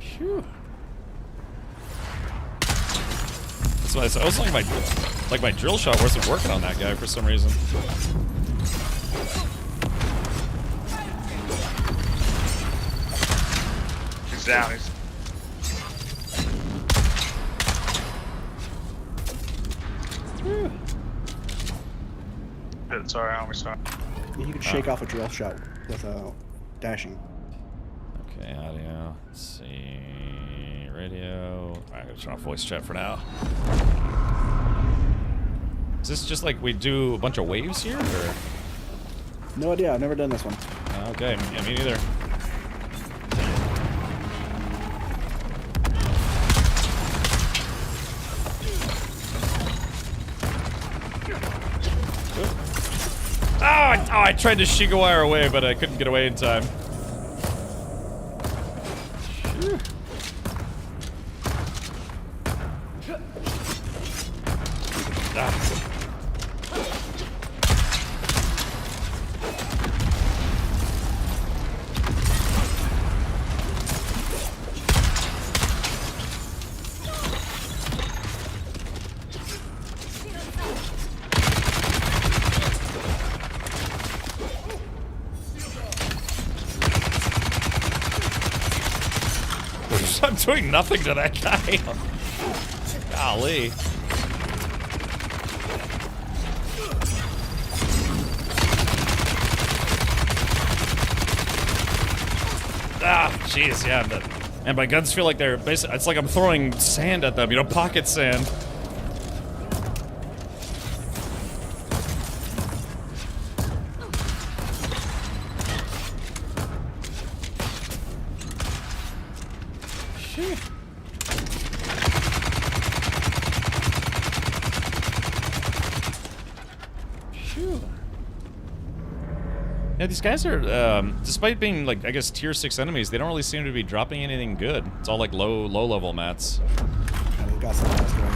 Phew. So it's almost like my drill shot wasn't working on that guy for some reason. He's down. He's... Good, sorry, homie, sorry. You can shake off a drill shot with dashing. Okay, audio. Let's see. Radio. Alright, I'm gonna turn off voice chat for now. Is this just like we do a bunch of waves here, or? No idea, I've never done this one. Okay, yeah, me neither. Oh, I tried to Shigawire away, but I couldn't get away in time. I'm doing nothing to that guy. Golly. Ah, jeez, yeah. And my guns feel like they're basically, it's like I'm throwing sand at them, you know, pocket sand. Shit. Phew. Yeah, these guys are, despite being, like, I guess, tier 6 enemies, they don't really seem to be dropping anything good. It's all, like, low-level mats. Yeah, they got some last one.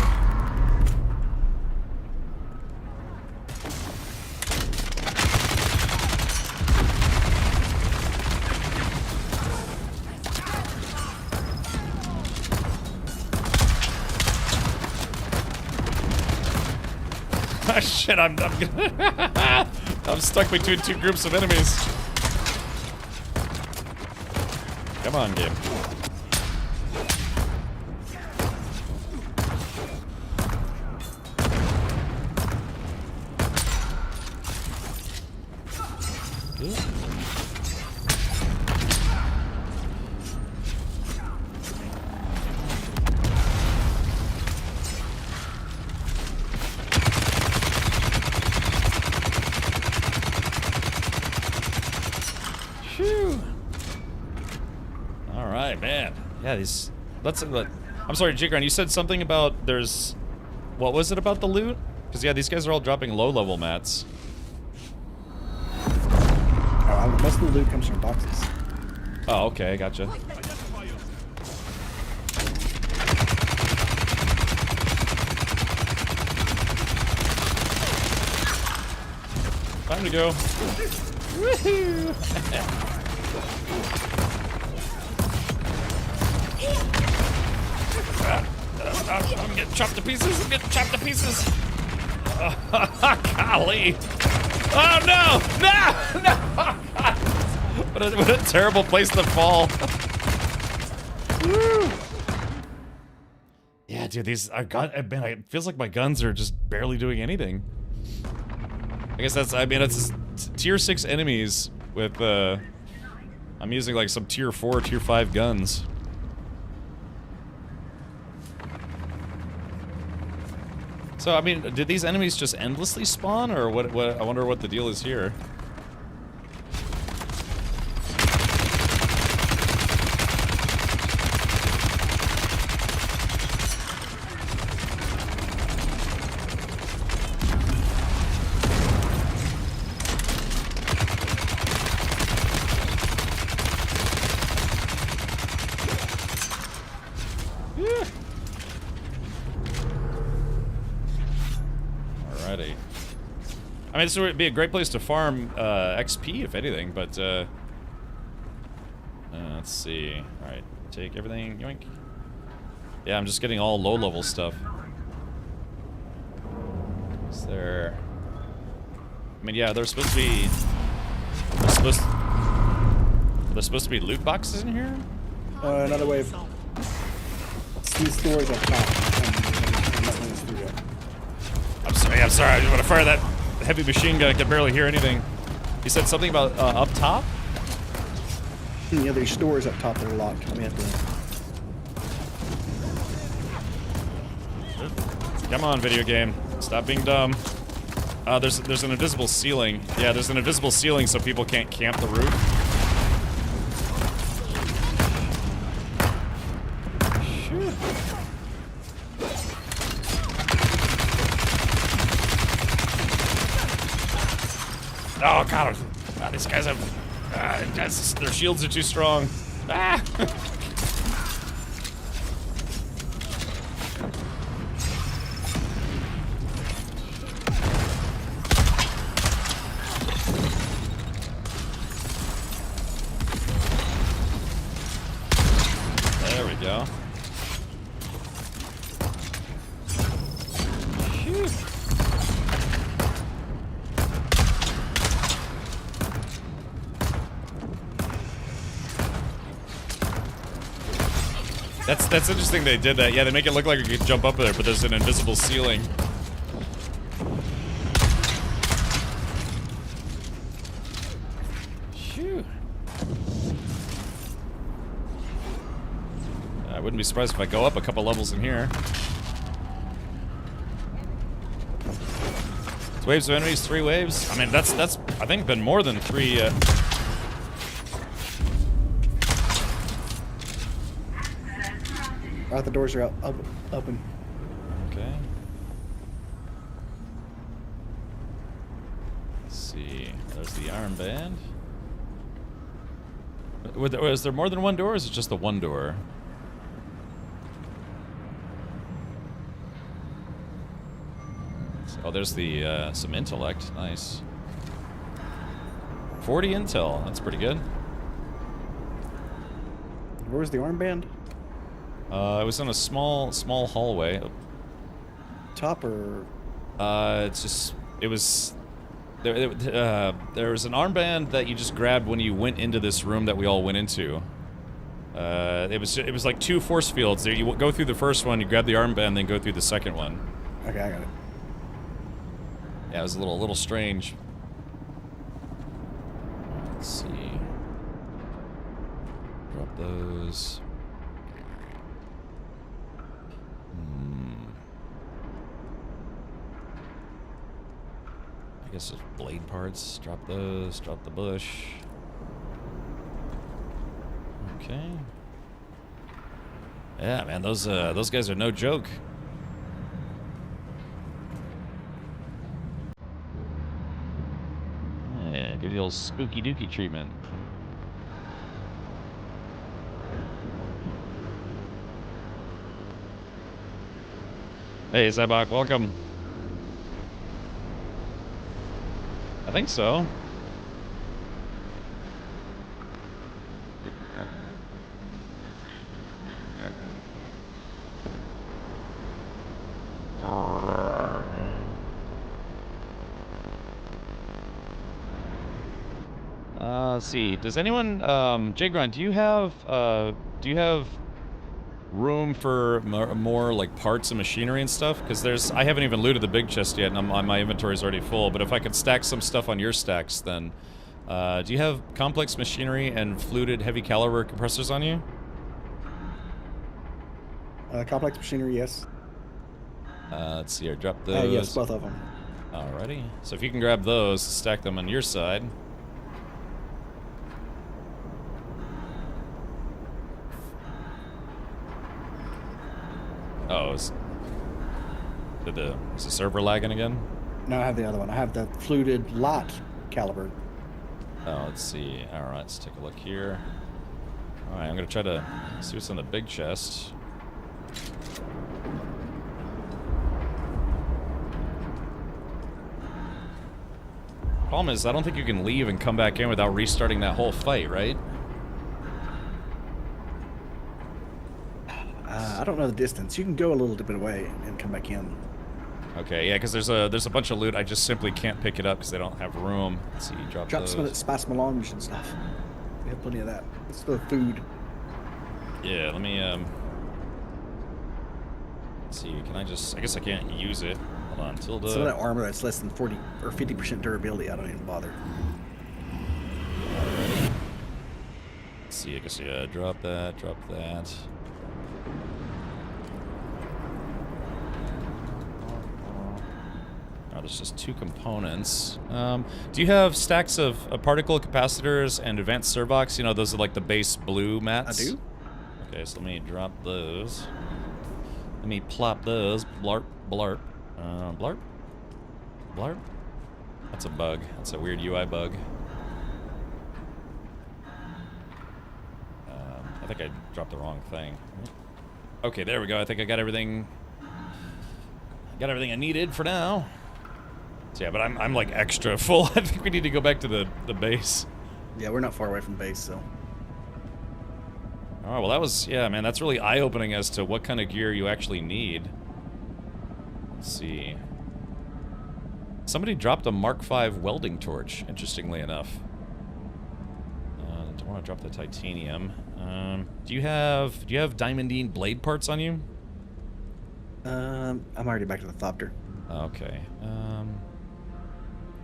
Ah, shit, I'm I'm stuck between two groups of enemies. Come on, game. Alright, man. Yeah, these... I'm sorry, Jigron, you said something about there's... What was it about the loot? Because, yeah, these guys are all dropping low-level mats. Oh, most of the loot comes from boxes. Oh, okay, gotcha. Time to go. Woohoo! I'm getting chopped to pieces. I'm getting chopped to pieces. Golly. Oh, no. No. No. What a terrible place to fall. Woo. Yeah, dude, these are man, it feels like my guns are just barely doing anything. I guess that's, I mean, it's tier 6 enemies with, I'm using like some tier 4, tier 5 guns. So, I mean, did these enemies just endlessly spawn, or what, I wonder what the deal is here. Alrighty. I mean, this would be a great place to farm XP, if anything, but let's see. Alright, take everything, yoink. Yeah, I'm just getting all low-level stuff. Is there... I mean, yeah, there's supposed to be... There's supposed to be loot boxes in here? Another wave. These stores up top. I'm sorry, I just want to fire that heavy machine gun. I can barely hear anything. You said something about up top? Yeah, there's stores up top that are locked. We have to... Come on, video game. Stop being dumb. There's an invisible ceiling. Yeah, there's an invisible ceiling so people can't camp the roof. Oh god, these guys have... their shields are too strong. Ah! There we go. Phew. That's interesting they did that. Yeah, they make it look like you could jump up there, but there's an invisible ceiling. Phew. wouldn't be surprised if I go up a couple levels in here. It's waves of enemies, 3 waves. I mean, that's I think been more than 3. Right, the doors are open. Okay. Let's see. There's the armband. Was there more than one door, or is it just the one door? Oh, there's the, some intellect. Nice. 40 intel. That's pretty good. Where was the armband? It was in a small hallway. Top or? It's just, it was... There was an armband that you just grabbed when you went into this room that we all went into. It was like 2 force fields. There, you go through the first one, you grab the armband, then go through the second one. Okay, I got it. Yeah, it was a little strange. Let's see. Drop those. I guess it's blade parts. Drop those. Drop the bush. Okay. Yeah, man, those guys are no joke. Yeah, give you the old spooky dookie treatment. Hey, Zybok, welcome. I think so. Let's see. Does anyone, Jay Grunt, do you have room for more like parts and machinery and stuff? Because I haven't even looted the big chest yet, and my inventory's already full. But if I could stack some stuff on your stacks, then do you have complex machinery and fluted heavy caliber compressors on you? Complex machinery, yes. Let's see here. Drop those. Yes, both of them. Alrighty. So if you can grab those, stack them on your side. Oh, is the server lagging again? No, I have the other one. I have the fluted light caliber. Oh, let's see. Alright, let's take a look here. Alright, I'm gonna try to see what's in the big chest. Problem is, I don't think you can leave and come back in without restarting that whole fight, right? I don't know the distance. You can go a little bit away and come back in. Okay, yeah, because there's a bunch of loot. I just simply can't pick it up because they don't have room. Let's see, drop some of that spice melange and stuff. We have plenty of that. It's the food. Yeah, let me let's see. Can I just? I guess I can't use it. Hold on, tilde. Some of that armor that's less than 40 or 50% durability, I don't even bother. Let's see. I guess yeah. Drop that. Drop that. Oh, there's just 2 components. Do you have stacks of particle capacitors and advanced servox? You know, those are like the base blue mats? I do. Okay, so let me drop those. Let me plop those. Blarp, blarp. Blarp? Blarp? That's a bug. That's a weird UI bug. I think I dropped the wrong thing. Okay, there we go. I think I got everything. I needed for now. So yeah, but I'm like extra full. I think we need to go back to the base. Yeah, we're not far away from base, so. Alright, well that was, yeah, man, that's really eye-opening as to what kind of gear you actually need. Let's see. Somebody dropped a Mark V welding torch, interestingly enough. Don't want to drop the titanium. Do you have diamondine blade parts on you? I'm already back to the Thopter. Okay.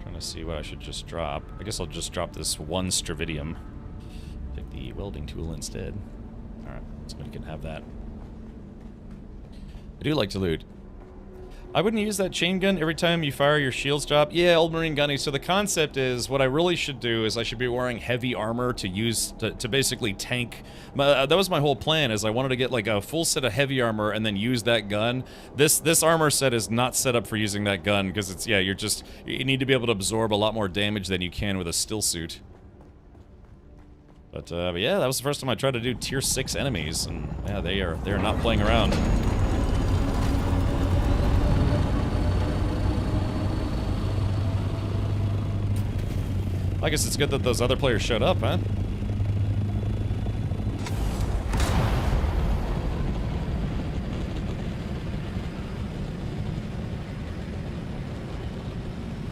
Trying to see what I should just drop. I guess I'll just drop this 1 stravidium. Take the welding tool instead. Alright, somebody can have that. I do like to loot. I wouldn't use that chain gun every time you fire your shields drop. Yeah, old Marine Gunny. So the concept is, what I really should do is I should be wearing heavy armor to use, to basically tank. That was my whole plan, is I wanted to get like a full set of heavy armor and then use that gun. This armor set is not set up for using that gun, because it's, yeah, you need to be able to absorb a lot more damage than you can with a still suit. But yeah, that was the first time I tried to do tier 6 enemies, and yeah, they're not playing around. I guess it's good that those other players showed up, huh?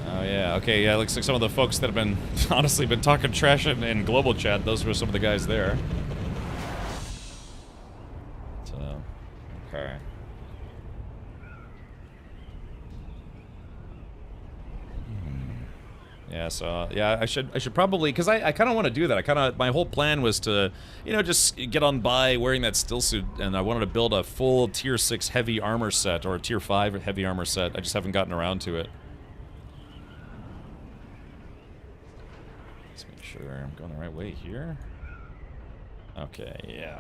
Oh yeah, okay, yeah, looks like some of the folks that have been, honestly, been talking trash in global chat, those were some of the guys there. So, okay. Yeah, so yeah, I should probably, because I kind of want to do that. My whole plan was to, you know, just get on by wearing that still suit, and I wanted to build a full tier 6 heavy armor set, or a tier 5 heavy armor set. I just haven't gotten around to it. Let's make sure I'm going the right way here. Okay, yeah.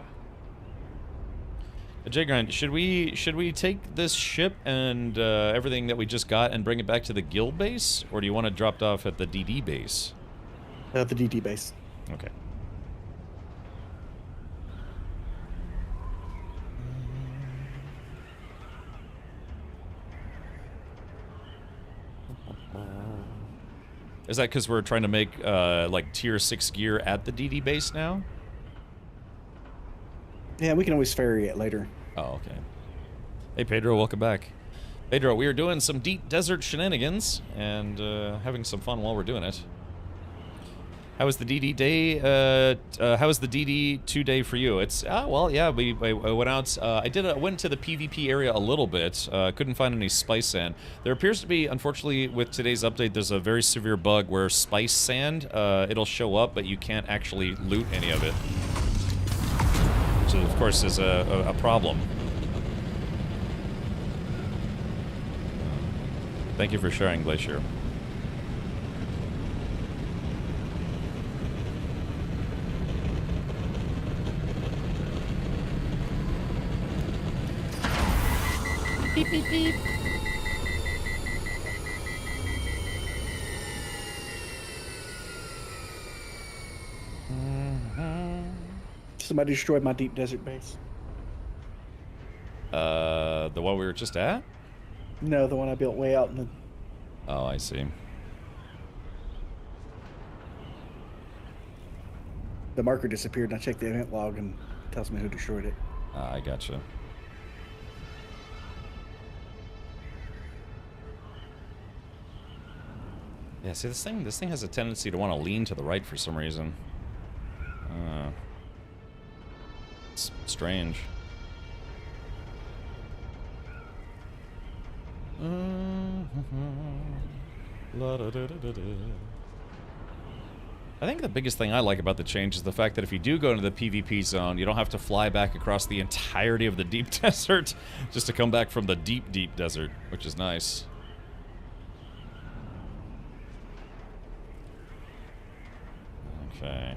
J-Grind, should we take this ship and everything that we just got and bring it back to the guild base, or do you want it dropped off at the DD base? The DD base. Okay. Is that because we're trying to make like tier 6 gear at the DD base now? Yeah, we can always ferry it later. Oh, okay. Hey, Pedro, welcome back. Pedro, we are doing some deep desert shenanigans and having some fun while we're doing it. How was the DD day? How was the DD 2 day for you? It's well, yeah. I went out. I went to the PvP area a little bit. Couldn't find any spice sand. There appears to be, unfortunately, with today's update, there's a very severe bug where spice sand it'll show up, but you can't actually loot any of it. So, of course, is a problem. Thank you for sharing, Glacier. Beep, beep, beep. Somebody destroyed my deep desert base. The one we were just at? No, the one I built way out in the... Oh, I see. The marker disappeared, and I checked the event log, and it tells me who destroyed it. I gotcha. Yeah, see, this thing has a tendency to want to lean to the right for some reason. It's strange. I think the biggest thing I like about the change is the fact that if you do go into the PvP zone, you don't have to fly back across the entirety of the deep desert just to come back from the deep, deep desert, which is nice. Okay.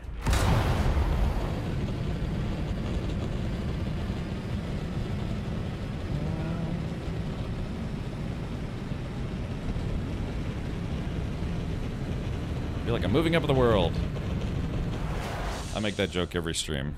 I feel like I'm moving up in the world. I make that joke every stream.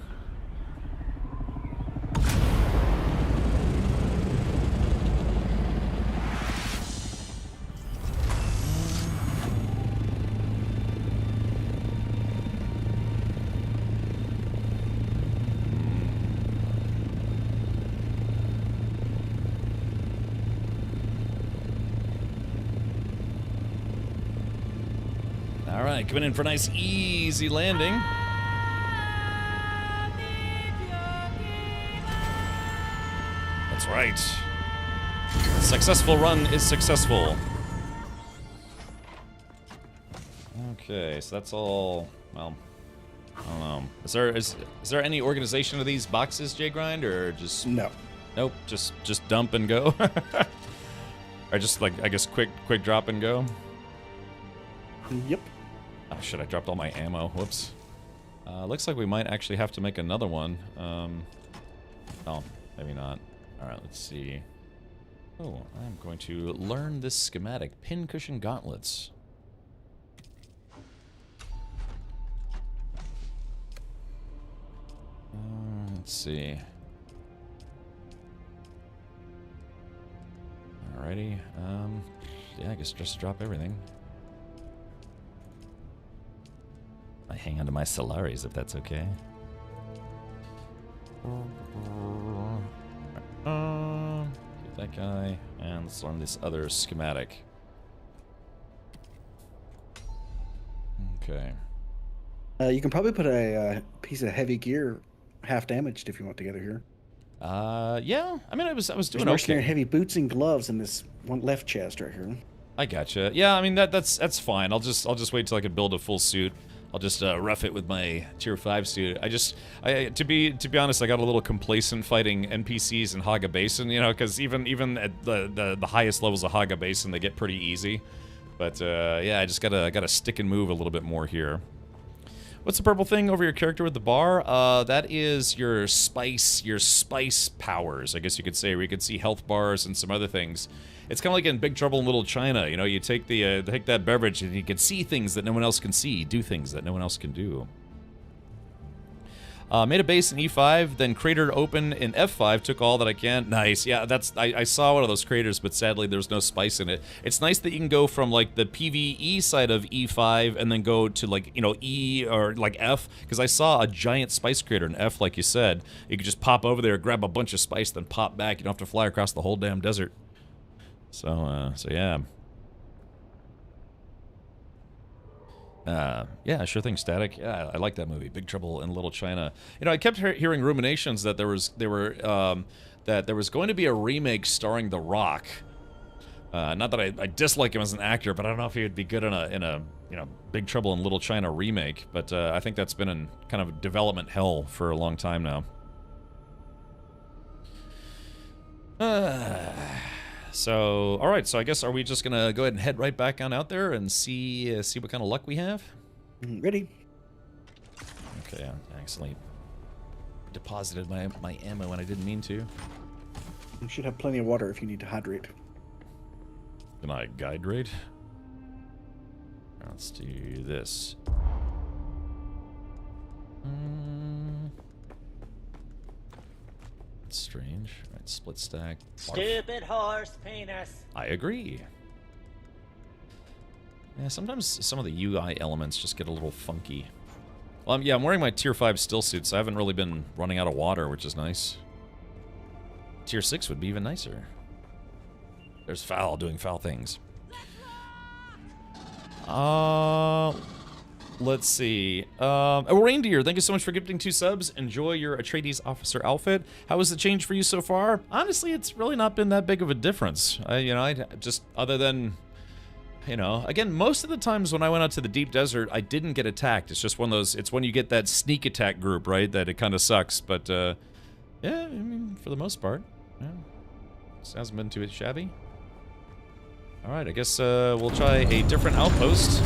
Alright, coming in for a nice, easy landing. That's right. A successful run is successful. Okay, so that's all, well, I don't know. Is there any organization of these boxes, J-Grind, or just... No. Nope, just dump and go. Or just like, I guess, quick drop and go. Yep. Oh shit, I dropped all my ammo. Whoops. Looks like we might actually have to make another one. Oh, maybe not. Alright, let's see. Oh, I'm going to learn this schematic. Pincushion gauntlets. Let's see. Alrighty. Yeah, I guess just drop everything. I hang on to my Solaris if that's okay. Get that guy, and let's learn this other schematic. Okay. You can probably put a piece of heavy gear, half damaged, if you want together here. Yeah. I mean, I was doing There's okay. heavy boots and gloves in this one left chest right here. I gotcha. Yeah, I mean that's fine. I'll just wait till I can build a full suit. I'll just rough it with my tier 5 suit. To be honest, I got a little complacent fighting NPCs in Haga Basin, you know, because even at the highest levels of Haga Basin, they get pretty easy. But yeah, I just gotta stick and move a little bit more here. What's the purple thing over your character with the bar? That is your spice powers, I guess you could say, where you could see health bars and some other things. It's kind of like in Big Trouble in Little China, you know, you take take that beverage and you can see things that no one else can see, do things that no one else can do. Made a base in E5, then cratered open in F5, took all that I can. Nice, yeah, I saw one of those craters, but sadly there's no spice in it. It's nice that you can go from like the PvE side of E5 and then go to like, you know, E or like F, because I saw a giant spice crater in F, like you said. You could just pop over there, grab a bunch of spice, then pop back. You don't have to fly across the whole damn desert. So yeah. Yeah, sure thing, Static. Yeah, I like that movie, Big Trouble in Little China. You know, I kept hearing ruminations that there was going to be a remake starring The Rock. Not that I dislike him as an actor, but I don't know if he would be good in a you know, Big Trouble in Little China remake. But I think that's been in kind of development hell for a long time now. So, all right. So I guess, are we just gonna go ahead and head right back on out there and see what kind of luck we have? Ready? Okay, I accidentally deposited my ammo when I didn't mean to. You should have plenty of water if you need to hydrate. Can I guide rate? Let's do this. That's strange. All right, split stack. Stupid horse penis. I agree. Yeah, sometimes some of the UI elements just get a little funky. Well, yeah, I'm wearing my tier 5 still suit, so I haven't really been running out of water, which is nice. Tier 6 would be even nicer. There's Foul doing foul things. Let's see. Oh, Reindeer, thank you so much for gifting 2 subs. Enjoy your Atreides officer outfit. How has the change for you so far? Honestly, it's really not been that big of a difference. I just, other than, you know, again, most of the times when I went out to the deep desert, I didn't get attacked. It's just one of those, it's when you get that sneak attack group, right, that it kind of sucks. But, yeah, I mean, for the most part, yeah. This hasn't been too shabby. Alright, I guess, we'll try a different outpost.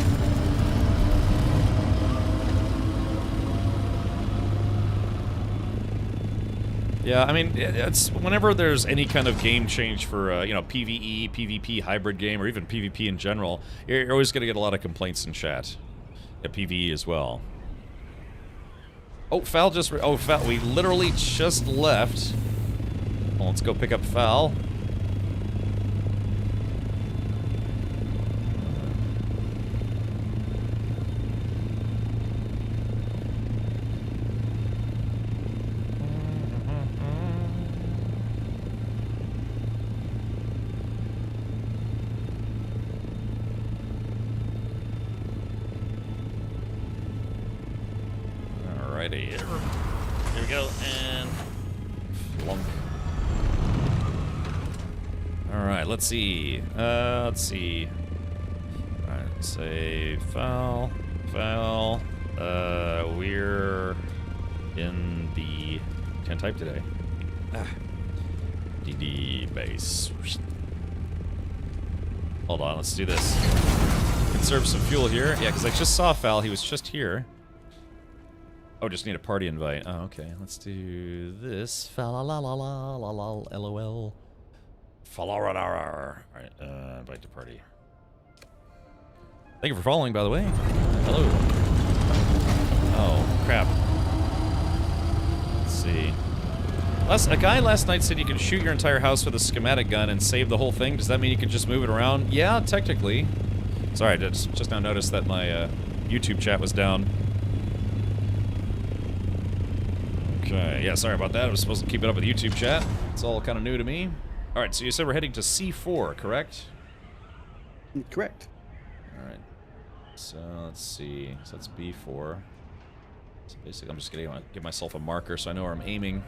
Yeah, I mean, it's whenever there's any kind of game change for, you know, PvE, PvP hybrid game, or even PvP in general, you're always going to get a lot of complaints in chat. Yeah, PvE as well. Oh, Foul just... oh, Foul, we literally just left. Well, let's go pick up Foul. Alrighty, here we go, and flunk. Alright, let's see. Alright, say Foul, Foul. We're in the... can't type today. DD base. Hold on, let's do this. Conserve some fuel here. Yeah, because I just saw Fal. He was just here. Oh, just need a party invite. Oh, okay. Let's do this. LOL. Alright, invite to party. Thank you for following, by the way. Hello. Oh, crap. Let's see. A guy last night said you can shoot your entire house with a schematic gun and save the whole thing. Does that mean you can just move it around? Yeah, technically. Sorry, I just now noticed that my YouTube chat was down. Okay, yeah, sorry about that. I was supposed to keep it up with YouTube chat. It's all kind of new to me. Alright, so you said we're heading to C4, correct? Correct. Alright. So, let's see. So that's B4. So basically, I'm just going to give myself a marker so I know where I'm aiming.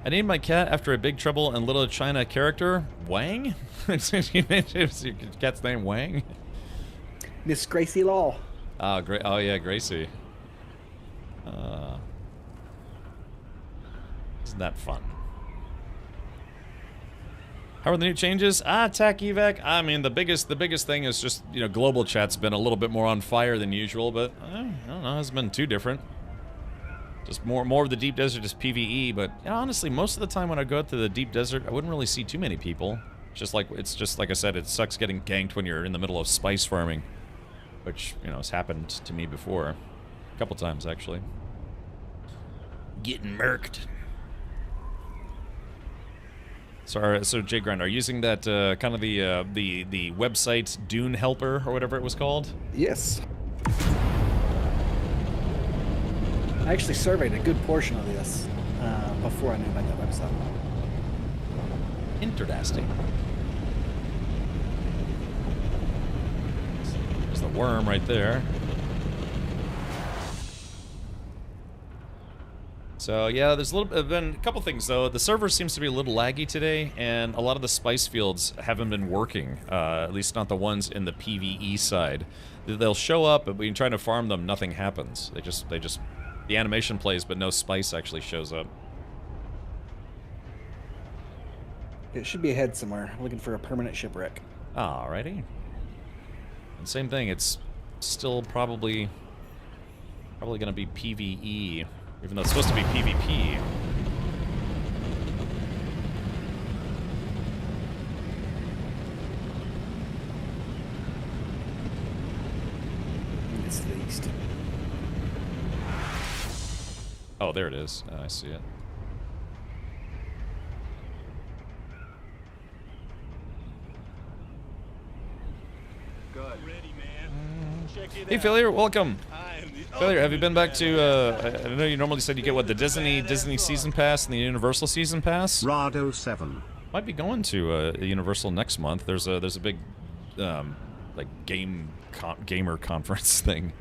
I named my cat after a Big Trouble in Little China character, Wang? You named your cat's name Wang? Miss Gracie Law. Oh, great. Oh, yeah, Gracie. Isn't that fun? How are the new changes? Attack evac. I mean, the biggest thing is just, you know, global chat's been a little bit more on fire than usual, but I don't know, it hasn't been too different. Just more of the deep desert is PvE, but you know, honestly, most of the time when I go out to the deep desert, I wouldn't really see too many people. It's just like I said, it sucks getting ganked when you're in the middle of spice farming, which, you know, has happened to me before, a couple times actually. Getting murked. So Jay Grind, are you using that kind of the website Dune Helper or whatever it was called? Yes. I actually surveyed a good portion of this before I knew about that website. Interesting. There's the worm right there. So yeah, there's been a couple things though. The server seems to be a little laggy today, and a lot of the spice fields haven't been working. At least not the ones in the PvE side. They'll show up, but when you're trying to farm them, nothing happens. They just the animation plays, but no spice actually shows up. It should be ahead somewhere. I'm looking for a permanent shipwreck. Alrighty. And same thing. It's still probably gonna be PvE. Even though it's supposed to be PvP. It's the east. Oh, there it is. I see it. Good. Ready, man. Check it Hey, out. Failure, welcome. I am the Failure, have you been back ultimate to, I know you normally said you get, what, the Disney Season Pass and the Universal Season Pass? Rado 7. Might be going to Universal next month. There's a big, like, gamer conference thing.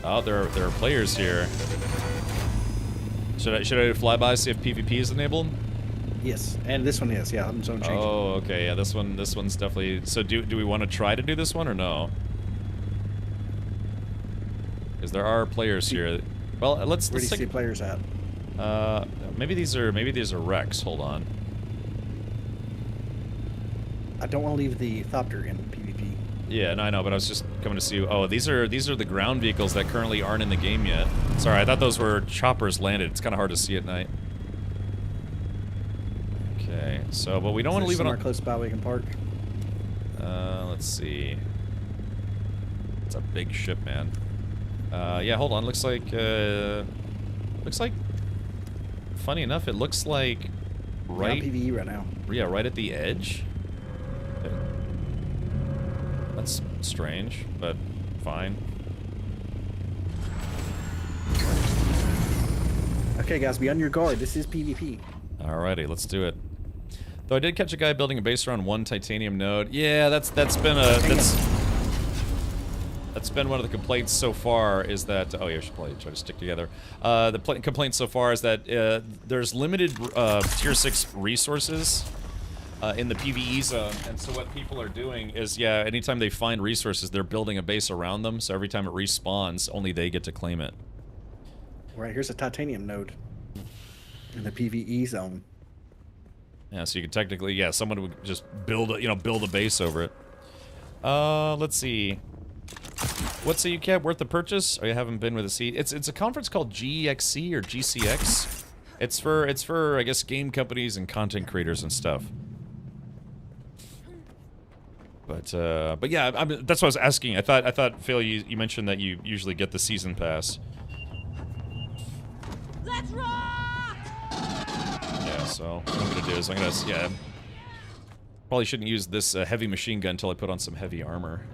Oh, there are players here. Should I do flyby, see if PvP is enabled? Yes, and this one is. Yeah, I'm zone changing. Oh, okay. Yeah, this one's definitely. So do we want to try to do this one or no? Because there are players here. Well, let's Where do you see take, players at? maybe these are wrecks. Hold on. I don't want to leave the Thopter in PvP. Yeah, no, I know, but I was just coming to see. Oh, these are the ground vehicles that currently aren't in the game yet. Sorry, I thought those were choppers landed. It's kind of hard to see at night. Okay, so but we don't want to leave it on. Close by we can park. Let's see. It's a big ship, man. Yeah, hold on. Looks like. Funny enough, it looks like right. PvE right now. Yeah, right at the edge. That's strange, but fine. Okay, guys, be on your guard. This is PvP. Alrighty, let's do it. Though I did catch a guy building a base around one titanium node. Yeah, that's been one of the complaints so far. Is that oh yeah, we should probably try to stick together. The complaint so far is that there's limited tier 6 resources in the PvE zone, and so what people are doing is anytime they find resources, they're building a base around them. So every time it respawns, only they get to claim it. Right, here's a titanium node in the PvE zone. Yeah, so you could technically, yeah, someone would just build a, build a base over it. Let's see. What's a UCAT worth the purchase? Oh, you haven't been with a seat. It's a conference called GXC or GCX. It's for I guess game companies and content creators and stuff. But yeah, that's what I was asking. I thought Phil, you mentioned that you usually get the season pass. Let's rock! Yeah, so what I'm gonna do is I'm gonna probably shouldn't use this heavy machine gun until I put on some heavy armor.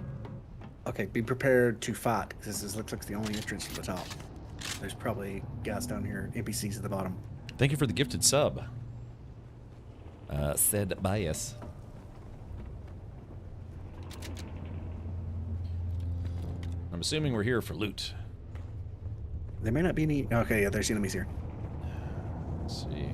Okay, be prepared to fight, because this looks like the only entrance to the top. There's probably guys down here, NPCs at the bottom. Thank you for the gifted sub. Said bias. I'm assuming we're here for loot. There may not be any... Okay, yeah, there's enemies here. Let's see.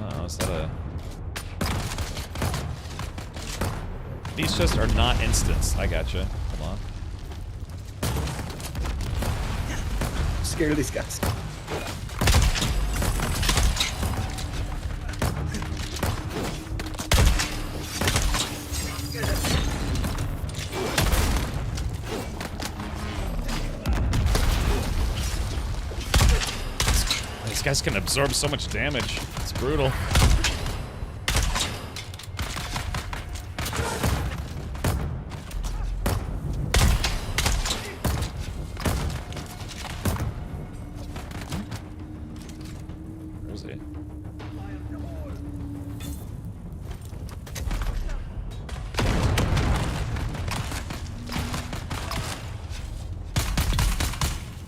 Oh, is that a... These just are not instants. I gotcha. Hold on. Scared of these guys. These guys can absorb so much damage. It's brutal. Where is he?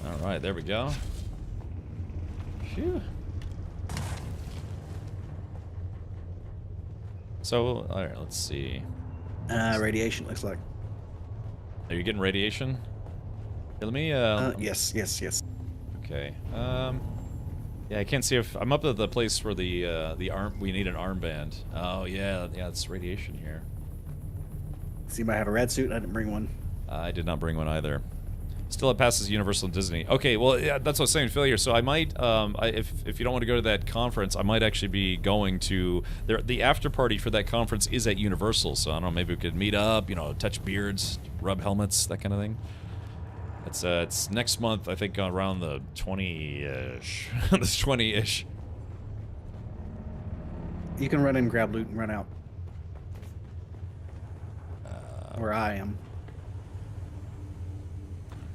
All right, there we go. Phew. So, alright, let's see. Radiation, looks like. Are you getting radiation? Yeah, let me, Yes. okay. Yeah, I can't see if... I'm up at the place where the arm... We need an armband. Oh, yeah, it's radiation here. See, you might have a red suit. I didn't bring one. I did not bring one either. Still, it passes Universal and Disney. Okay, well, yeah, that's what I was saying, failure. So I might, if you don't want to go to that conference, I might actually be going to the after party for that conference is at Universal. So I don't know, maybe we could meet up, touch beards, rub helmets, that kind of thing. It's next month, I think, around the 20-ish, the 20-ish. You can run in, grab loot, and run out. Where I am.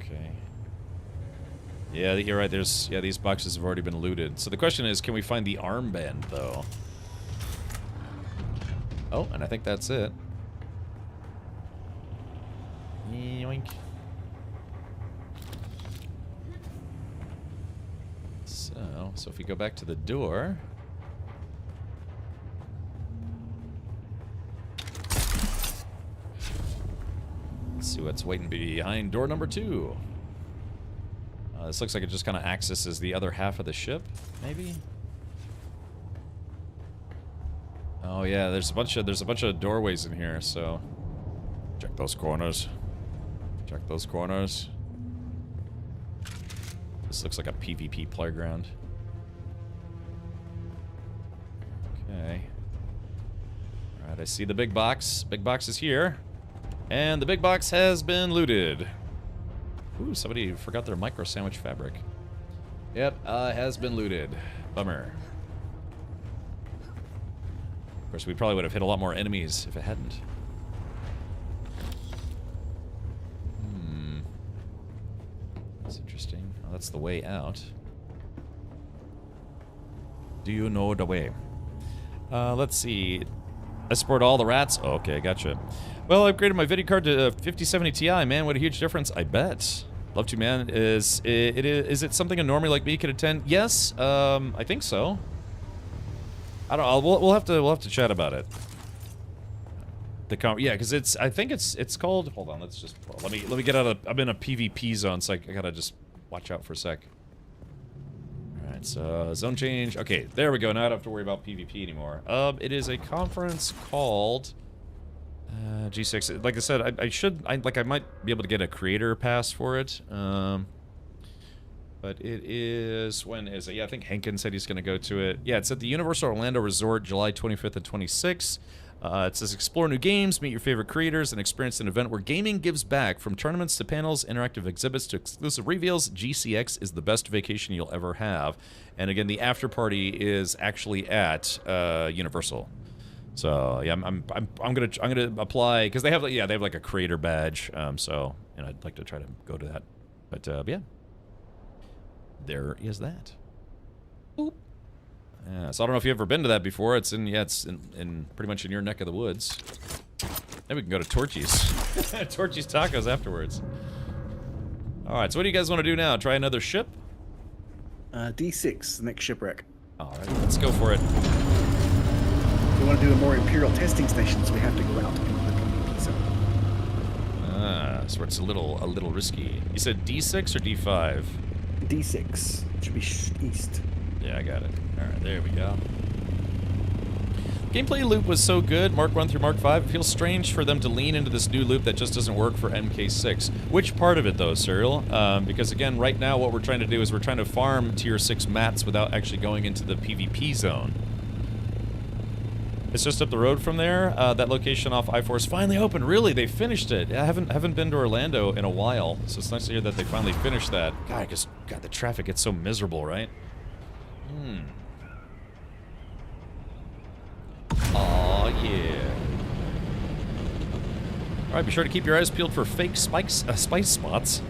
Okay. Yeah, you're right. These boxes have already been looted. So the question is, can we find the armband, though? Oh, and I think that's it. Yoink. So if we go back to the door... Let's see what's waiting behind door number 2. This looks like it just kind of accesses the other half of the ship, maybe? Oh yeah, there's a bunch of doorways in here, so check those corners. Check those corners. This looks like a PvP playground. Okay. Alright, I see the big box. Big box is here. And the big box has been looted. Ooh, somebody forgot their micro sandwich fabric. Yep, has been looted. Bummer. Of course, we probably would have hit a lot more enemies if it hadn't. That's interesting. Oh, that's the way out. Do you know the way? Let's see. I support all the rats. Oh, okay, gotcha. Well, I upgraded my video card to 5070 Ti. Man, what a huge difference! I bet. Love to, man. Is it something a normie like me could attend? Yes, I think so. I don't know. We'll have to chat about it. Yeah, because I think it's called. Hold on, let me get out of. I'm in a PvP zone, so I gotta just watch out for a sec. All right, so zone change. Okay, there we go. Now I don't have to worry about PvP anymore. It is a conference called G6. Like I said, I might be able to get a creator pass for it. But it is, when is it? Yeah, I think Henkin said he's going to go to it. Yeah, it's at the Universal Orlando Resort, July 25th and 26th. It says explore new games, meet your favorite creators, and experience an event where gaming gives back. From tournaments to panels, interactive exhibits to exclusive reveals, GCX is the best vacation you'll ever have. And again, the after party is actually at Universal. So yeah, I'm gonna apply because they have like a creator badge. So I'd like to try to go to that. But yeah. There is that. Boop. Yeah, so I don't know if you've ever been to that before. It's in pretty much in your neck of the woods. Then we can go to Torchy's. Torchy's Tacos afterwards. Alright, so what do you guys want to do now? Try another ship? D6, the next shipwreck. Alright, let's go for it. If we want to do a more Imperial testing stations, we have to go out into the PvP zone. So it's a little risky. You said D6 or D5? D6. It should be east. Yeah, I got it. Alright, there we go. Gameplay loop was so good, Mark 1 through Mark 5, it feels strange for them to lean into this new loop that just doesn't work for MK6. Which part of it, though, Cyril? Because, again, right now what we're trying to do is we're trying to farm Tier 6 mats without actually going into the PvP zone. It's just up the road from there. That location off I-4 is finally open. Really, they finished it. I haven't been to Orlando in a while, so it's nice to hear that they finally finished that. God, the traffic gets so miserable, right? Aw, yeah. Alright, be sure to keep your eyes peeled for fake spice spots.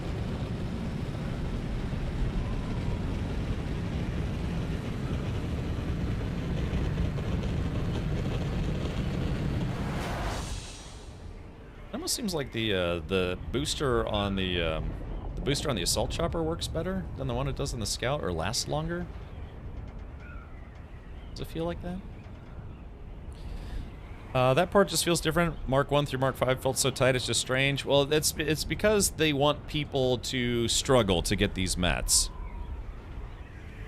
Almost seems like the booster on the assault chopper works better than the one it does in the scout, or lasts longer. Does it feel like that? That part just feels different. Mark 1 through Mark 5 felt so tight, it's just strange. Well, it's because they want people to struggle to get these mats.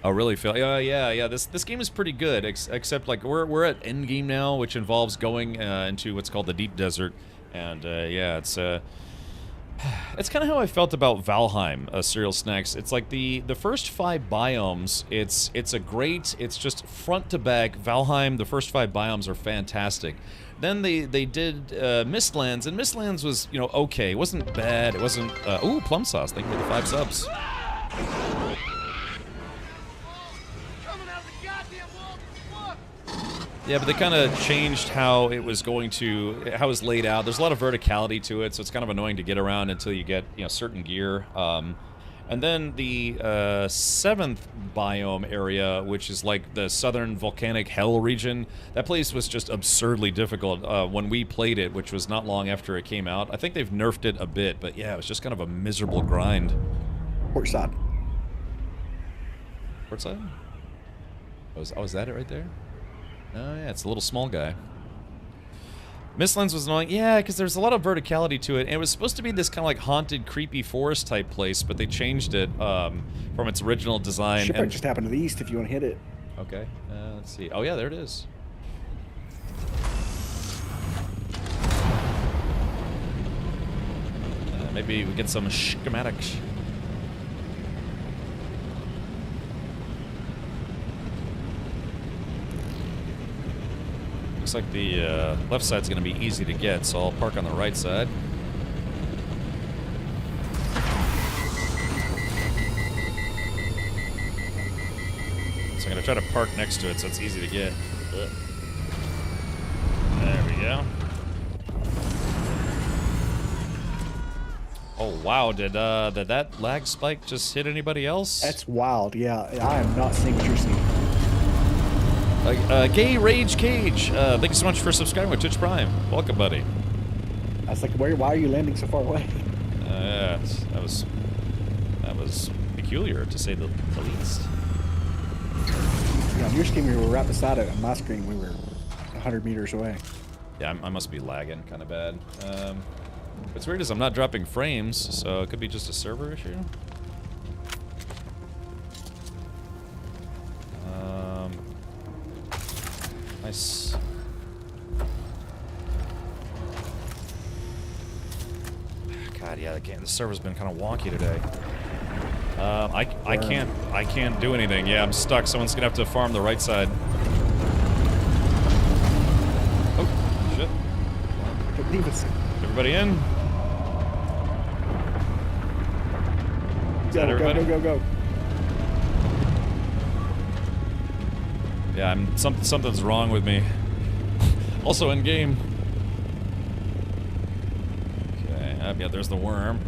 Oh, really? Yeah. This game is pretty good, except like we're at endgame now, which involves going into what's called the deep desert. And yeah, it's kind of how I felt about Valheim, Cereal Snacks. It's like the first 5 biomes, it's just front to back. Valheim, the first 5 biomes are fantastic. Then they did Mistlands, and Mistlands was, okay. It wasn't bad. It wasn't, ooh, Plum Sauce, thank you for the 5 subs. Yeah, but they kind of changed how it was laid out. There's a lot of verticality to it, so it's kind of annoying to get around until you get, certain gear. And then the 7th biome area, which is like the southern volcanic hell region, that place was just absurdly difficult when we played it, which was not long after it came out. I think they've nerfed it a bit, but yeah, it was just kind of a miserable grind. Port side. Port side? Oh, is that it right there? Oh yeah, it's a little small guy. Mistlands was annoying, yeah, because there's a lot of verticality to it, and it was supposed to be this kind of like haunted, creepy forest type place, but they changed it from its original design. Shipwreck just happened to the east if you want to hit it. Okay, let's see. Oh yeah, there it is. Maybe we get some schematics. Looks like the left side's going to be easy to get, so I'll park on the right side. So I'm going to try to park next to it so it's easy to get. There we go. Oh wow, did that lag spike just hit anybody else? That's wild, yeah. I am not seeing what you're seeing. Gay Rage Cage, thank you so much for subscribing with Twitch Prime. Welcome, buddy. I was like, why are you landing so far away? Yeah, that was peculiar, to say the least. Yeah, on your screen we were right beside it. On my screen we were 100 meters away. Yeah, I must be lagging kind of bad. What's weird is I'm not dropping frames, so it could be just a server issue. Nice. God, yeah, the server's been kind of wonky today. I can't do anything. Yeah, I'm stuck. Someone's gonna have to farm the right side. Oh, shit. Leave us. Everybody in? Is that Go, everybody? go. Yeah, something's wrong with me. Also in game. Okay, yeah, there's the worm.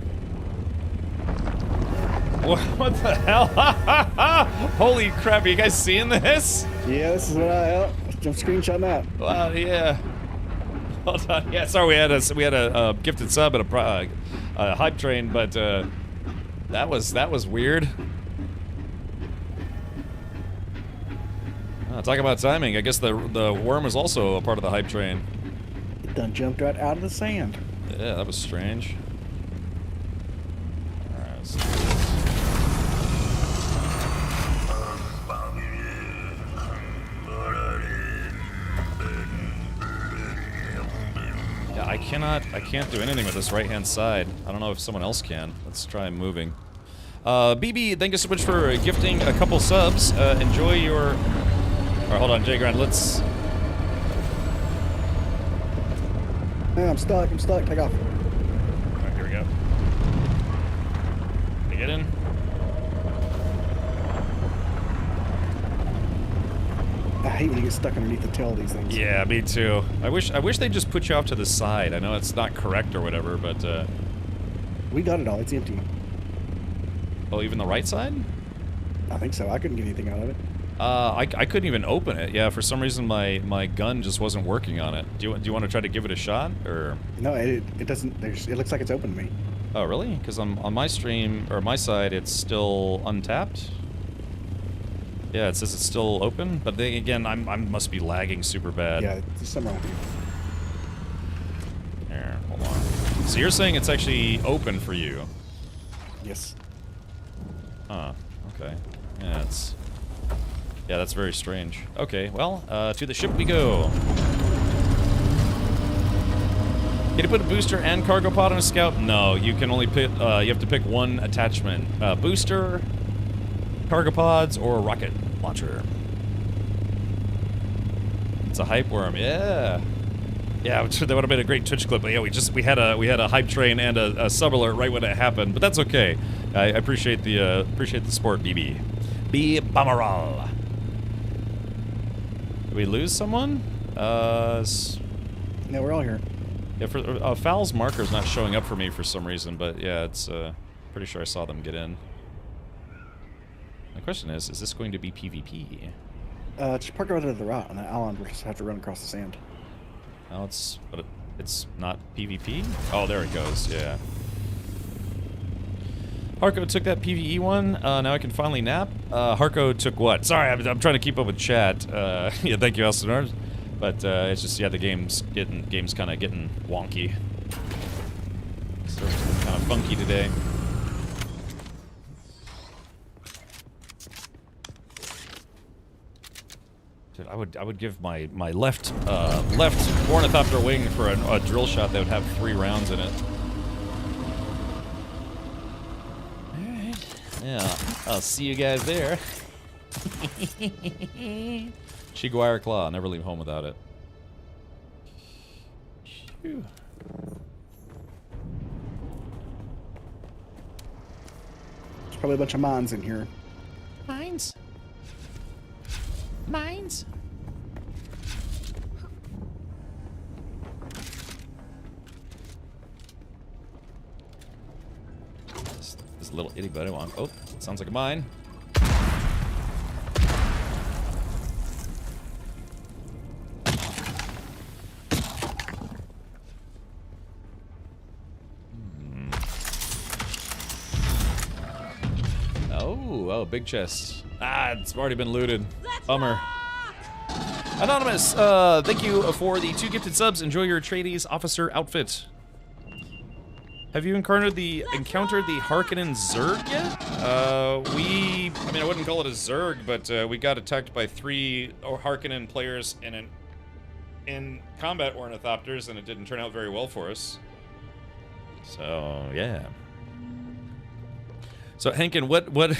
What the hell? Holy crap, are you guys seeing this? Yeah, this is what I'm screenshotting that. Wow, yeah. Hold on. Yeah, sorry, we had a gifted sub at a hype train, but that was weird. Talk about timing. I guess the worm is also a part of the hype train. It done jumped right out of the sand. Yeah, that was strange. Alright, let's do this. Yeah, I can't do anything with this right-hand side. I don't know if someone else can. Let's try moving. BB, thank you so much for gifting a couple subs. Enjoy your... Alright, hold on, Jay Grind, let's... Man, I'm stuck, take off. Alright, here we go. Can I get in? I hate when you get stuck underneath the tail of these things. Yeah, me too. I wish they'd just put you off to the side. I know it's not correct or whatever, but We got it all, it's empty. Oh, even the right side? I think so, I couldn't get anything out of it. I couldn't even open it. Yeah, for some reason my gun just wasn't working on it. Do you want to try to give it a shot, or? No, it doesn't, it looks like it's open to me. Oh, really? Because on my stream, or my side, it's still untapped. Yeah, it says it's still open, but then again, I must be lagging super bad. Yeah, there's something wrong with you. Here, hold on. So you're saying it's actually open for you? Yes. Huh, okay. Yeah, yeah, that's very strange. Okay, well, to the ship we go. Can you put a booster and cargo pod on a scout? No, you can only pick, you have to pick one attachment. Booster, cargo pods, or rocket launcher. It's a hype worm, yeah. Yeah, that would have been a great Twitch clip. But yeah, we had a hype train and a sub alert right when it happened, but that's okay. I appreciate the sport, BB. B Bamaral. Did we lose someone? No, we're all here. Yeah, for Foul's marker's not showing up for me for some reason, but yeah, it's pretty sure I saw them get in. The question is this going to be PvP? Just park over there to the right on that island. We'll just have to run across the sand. No, it's not PvP? Oh, there it goes, yeah. Harko took that PvE one. Now I can finally nap. Harko took what? Sorry, I'm trying to keep up with chat. Yeah, thank you, Austin Arms. But it's just, yeah, the game's kind of getting wonky. So it's kind of funky today. Dude, I would give my left ornithopter wing for a drill shot that would have 3 rounds in it. Alright. Yeah, I'll see you guys there. Chiguire Claw, never leave home without it. Phew. There's probably a bunch of mines in here. Mines? Mines? This little itty bitty one. Oh, sounds like a mine. Oh, big chest. Ah, it's already been looted. Bummer. Anonymous, thank you for the 2 gifted subs. Enjoy your Atreides officer outfit. Have you encountered the Harkonnen Zerg yet? I mean, I wouldn't call it a Zerg, but we got attacked by 3 Harkonnen players in combat ornithopters, and it didn't turn out very well for us. So yeah. So Henkin, what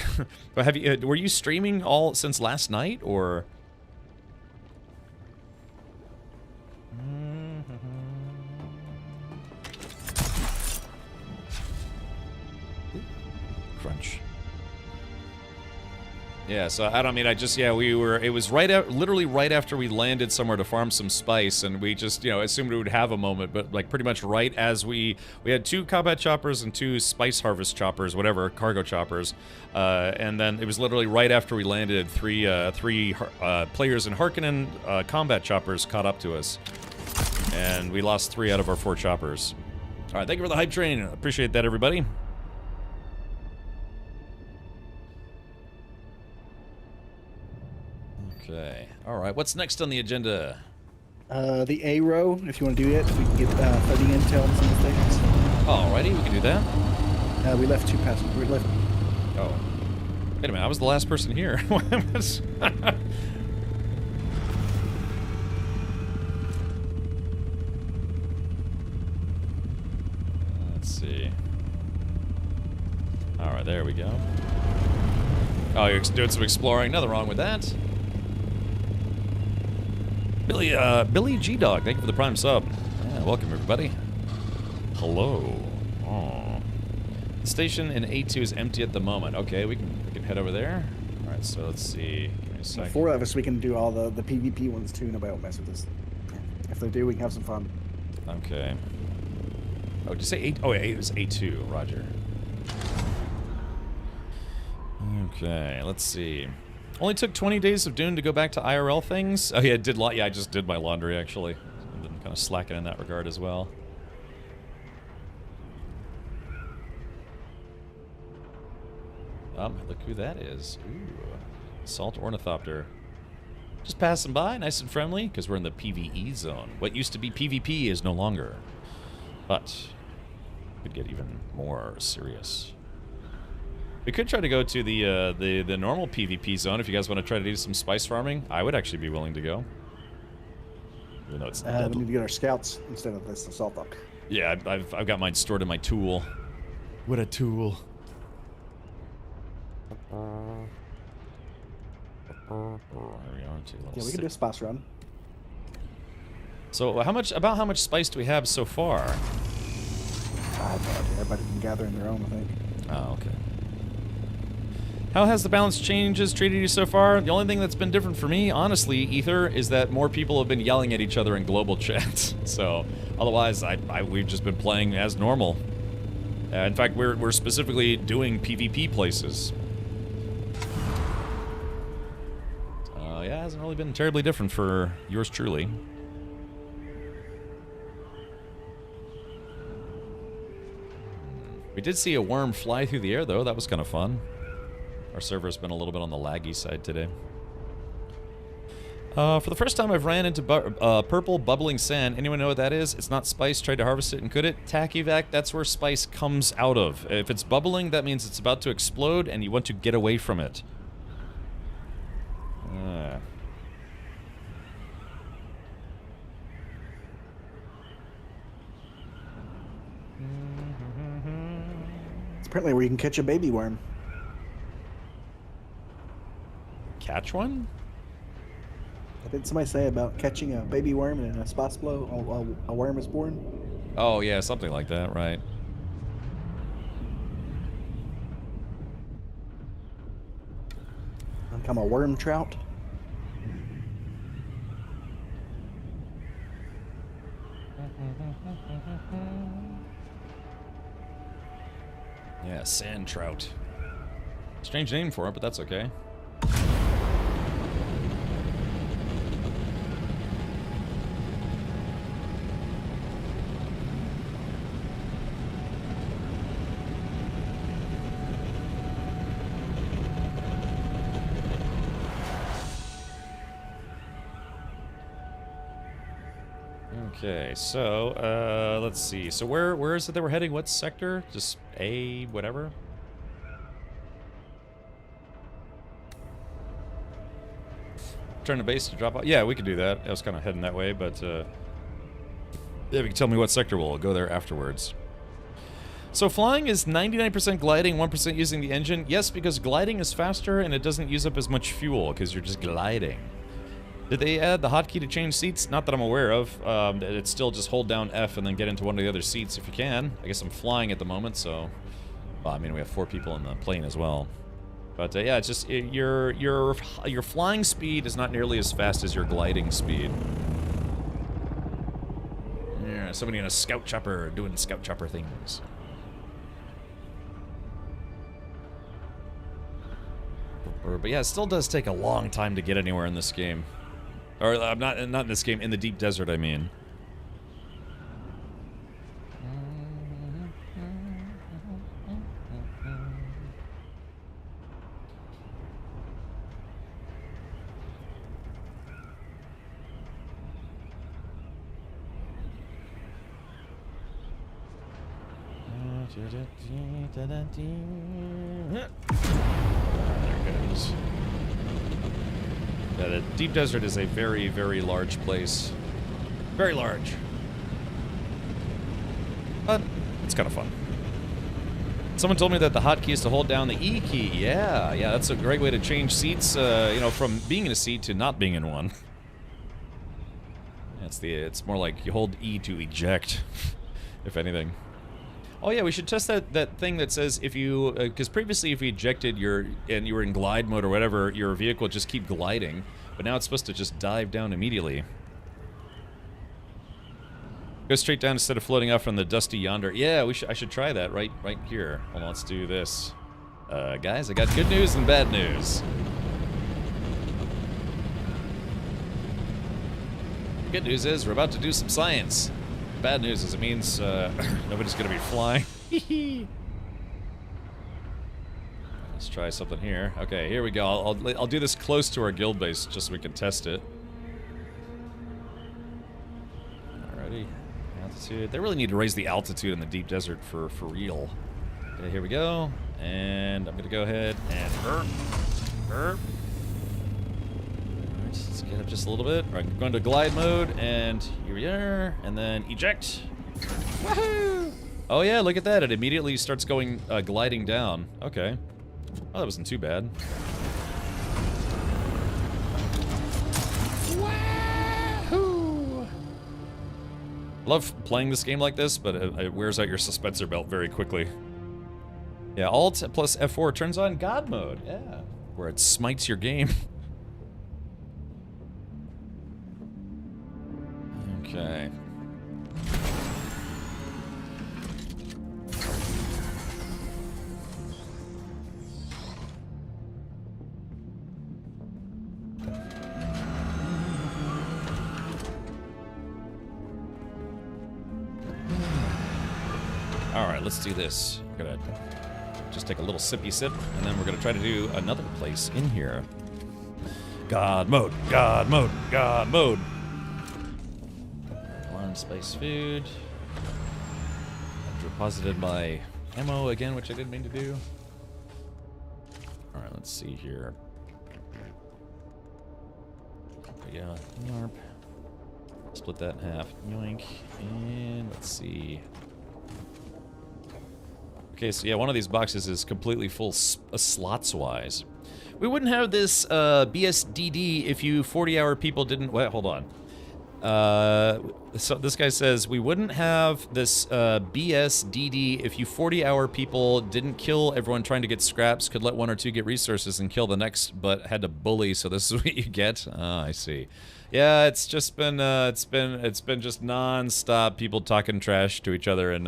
have you? Were you streaming all since last night, or? Crunch. Yeah, so I don't mean, it was literally right after we landed somewhere to farm some spice, and we just, assumed we would have a moment, but like pretty much right as we had 2 combat choppers and 2 spice harvest choppers, whatever, cargo choppers, and then it was literally right after we landed, 3 players in Harkonnen combat choppers caught up to us, and we lost 3 out of our 4 choppers. All right, thank you for the hype train. Appreciate that, everybody. Okay. All right. What's next on the agenda? The A row, if you want to do it, we can get 30 intel on some of the things. Alrighty, we can do that. We left 2 passengers. We left. Oh. Wait a minute, I was the last person here. Let's see. Alright, there we go. Oh, you're doing some exploring. Nothing wrong with that. Billy G Dog, thank you for the prime sub. Yeah, welcome everybody. Hello. Oh. The station in A2 is empty at the moment. Okay, we can head over there. All right, so let's see. Give me a second. 4 of us, we can do all the PvP ones too. Nobody will mess with us. If they do, we can have some fun. Okay. Oh, did you say 8? Oh, it was A2. Roger. Okay, let's see. Only took 20 days of Dune to go back to IRL things. Oh yeah, I just did my laundry actually. I've been kind of slacking in that regard as well. Look who that is. Ooh, Assault Ornithopter. Just passing by, nice and friendly, because we're in the PvE zone. What used to be PvP is no longer. But could get even more serious. We could try to go to the normal PvP zone if you guys want to try to do some spice farming. I would actually be willing to go. Even though it's we need to get our scouts instead of this assault up. Yeah, I've got mine stored in my tool. What a tool. There we are. Yeah, we can do a spice run. So how much spice do we have so far? I have no idea. Everybody can gather in their own, I think. Oh, okay. How has the balance changes treated you so far? The only thing that's been different for me, honestly, Ether, is that more people have been yelling at each other in global chat. So, otherwise, we've just been playing as normal. In fact, we're specifically doing PvP places. Yeah, it hasn't really been terribly different for yours truly. We did see a worm fly through the air, though. That was kind of fun. Our server's been a little bit on the laggy side today. For the first time, I've ran into purple bubbling sand. Anyone know what that is? It's not spice. Tried to harvest it and could it? Tachyvac, that's where spice comes out of. If it's bubbling, that means it's about to explode and you want to get away from it. It's apparently where you can catch a baby worm. Catch one? What did somebody say about catching a baby worm in a spice blow while a worm is born? Oh, yeah, something like that, right. Become a worm trout. Yeah, sand trout. Strange name for it, but that's okay. Okay, so let's see. So where is it that we're heading? What sector? Just A whatever. Turn the base to drop off. Yeah, we could do that. I was kind of heading that way, but yeah, if you can tell me what sector, we'll go there afterwards. So flying is 99% gliding, 1% using the engine. Yes, because gliding is faster and it doesn't use up as much fuel because you're just gliding. Did they add the hotkey to change seats? Not that I'm aware of. It's still just hold down F and then get into one of the other seats if you can. I guess I'm flying at the moment, so... Well, I mean, we have 4 people in the plane as well. But yeah, it's just your flying speed is not nearly as fast as your gliding speed. Yeah, somebody in a scout chopper doing scout chopper things. But yeah, it still does take a long time to get anywhere in this game. Or not in this game, in the deep desert, I mean. There it goes. Yeah, the deep desert is a very, very large place. Very large. But it's kind of fun. Someone told me that the hotkey is to hold down the E key. Yeah, that's a great way to change seats, you know, from being in a seat to not being in one. It's more like you hold E to eject, if anything. Oh yeah, we should test that thing that says if you, because previously if you ejected and you were in glide mode or whatever, your vehicle would just keep gliding, but now it's supposed to just dive down immediately. Go straight down instead of floating off from the dusty yonder. Yeah, I should try that right here. Hold on, let's do this. Guys, I got good news and bad news. Good news is we're about to do some science. Bad news is it means nobody's gonna be flying. Let's try something here. Okay, here we go. I'll do this close to our guild base just so we can test it. Alrighty, altitude. They really need to raise the altitude in the deep desert for real. Okay, here we go. And I'm gonna go ahead and burp. Let's get up just a little bit. All right, I'm going to glide mode, and here we are, and then eject. Woohoo! Oh yeah, look at that. It immediately starts going, gliding down. Okay. Oh, that wasn't too bad. Wahoo! Love playing this game like this, but it wears out your suspensor belt very quickly. Yeah, Alt plus F4 turns on God mode. Yeah, where it smites your game. Okay. All right, let's do this. We're gonna just take a little sippy sip, and then we're gonna try to do another place in here. God mode, God mode, God mode. Space food. I've deposited my ammo again, which I didn't mean to do. Alright, let's see here. Yeah, yarp. Split that in half. Yoink. And let's see. Okay, so yeah, one of these boxes is completely full slots-wise. We wouldn't have this BSDD if you 40-hour people didn't... Wait, hold on. So this guy says, we wouldn't have this BSDD if you 40-hour people didn't kill everyone trying to get scraps, could let 1 or 2 get resources and kill the next, but had to bully, so this is what you get? Oh, I see. Yeah, it's just been, it's been just non-stop people talking trash to each other, and,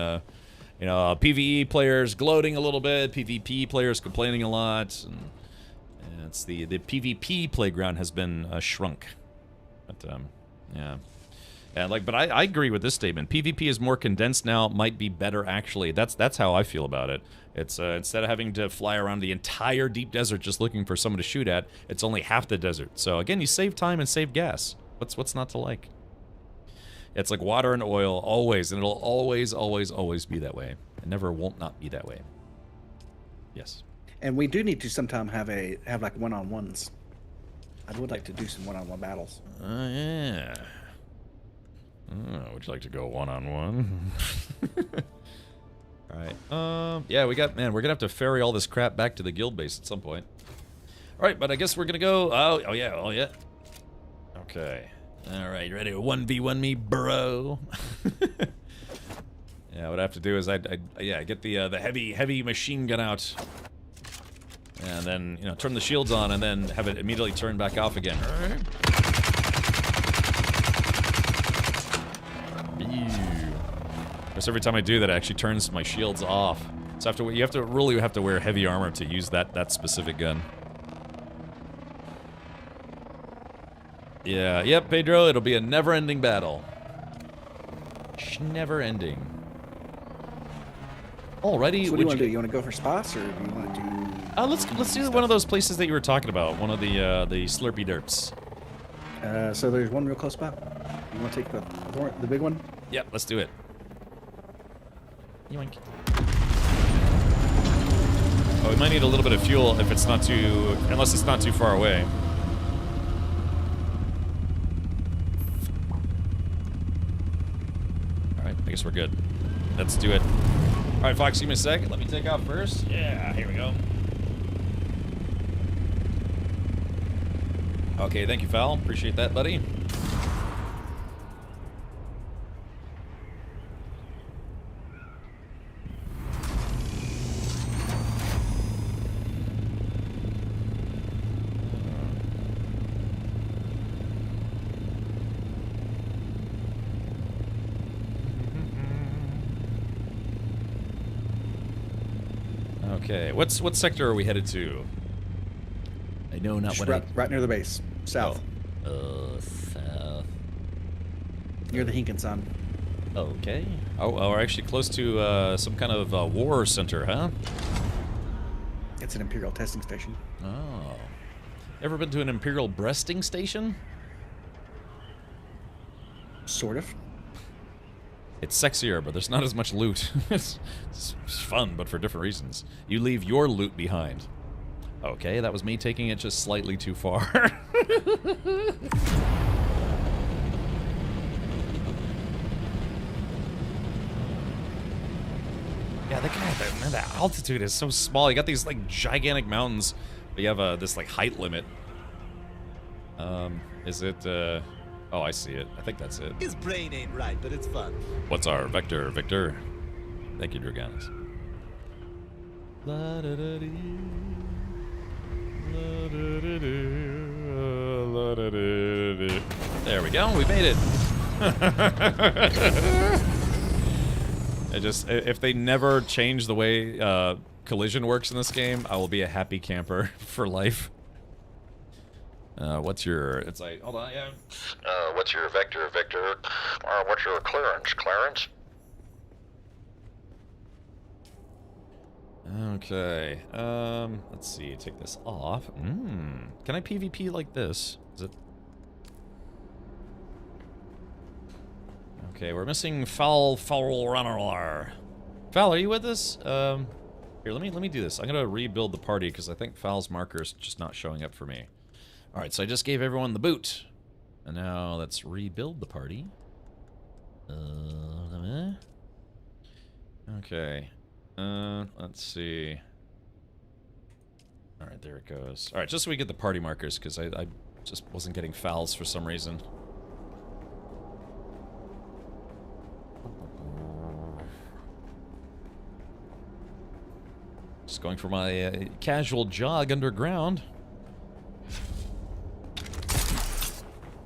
you know, PvE players gloating a little bit, PvP players complaining a lot, and it's the PvP playground has been shrunk. But, yeah. And but I agree with this statement. PvP is more condensed now, might be better actually. That's how I feel about it. It's instead of having to fly around the entire deep desert just looking for someone to shoot at, it's only half the desert. So again, you save time and save gas. What's not to like? It's like water and oil, always, and it'll always, always, always be that way. It never won't not be that way. Yes. And we do need to sometime have like one-on-ones. I would like to do some one-on-one battles. Oh, yeah. Would you like to go one-on-one? Alright. Yeah, we're gonna have to ferry all this crap back to the guild base at some point. Alright, but I guess we're gonna go... Oh, yeah. Okay. Alright, ready to 1v1 me, bro? Yeah, what I have to do is get the heavy machine gun out. And then, you know, turn the shields on and then have it immediately turn back off again. Alright. Because every time I do that, it actually turns my shields off. So you really have to wear heavy armor to use that specific gun. Yeah, yep, Pedro, it'll be a never-ending battle. Never-ending. Alrighty, So what do you want to do? You want to go for spots, or do you want to do... let's do one of those places that you were talking about. One of the Slurpy Derps. So there's one real close spot. You want to take the big one? Yep, let's do it. Yoink. Oh, we might need a little bit of fuel if it's not too... Unless it's not too far away. Alright, I guess we're good. Let's do it. Alright, Fox, give me a second. Let me take off first. Yeah, here we go. Okay, thank you, Fowl. Appreciate that, buddy. Okay, what sector are we headed to? I know not what right near the base. South. Oh, south. Near the Hinkenson. Okay. Oh, we're actually close to some kind of war center, huh? It's an Imperial testing station. Oh. Ever been to an Imperial breasting station? Sort of. It's sexier, but there's not as much loot. it's fun, but for different reasons. You leave your loot behind. Okay, that was me taking it just slightly too far. Yeah, the altitude is so small. You got these like gigantic mountains, but you have this like height limit. Is it? Oh, I see it. I think that's it. His brain ain't right, but it's fun. What's our vector, Victor? Thank you, Draganis. There we go. We made it. If they never change the way collision works in this game, I will be a happy camper for life. What's your... It's like... Hold on, yeah. What's your vector, Victor? What's your clearance, Clarence? Okay. Let's see. Take this off. Can I PvP like this? Is it... Okay, we're missing Foul Runner. Foul, are you with us? Here, let me do this. I'm gonna rebuild the party because I think Foul's marker is just not showing up for me. Alright, so I just gave everyone the boot. And now let's rebuild the party. Okay. Let's see. Alright, there it goes. Alright, just so we get the party markers, because I just wasn't getting fouls for some reason. Just going for my casual jog underground.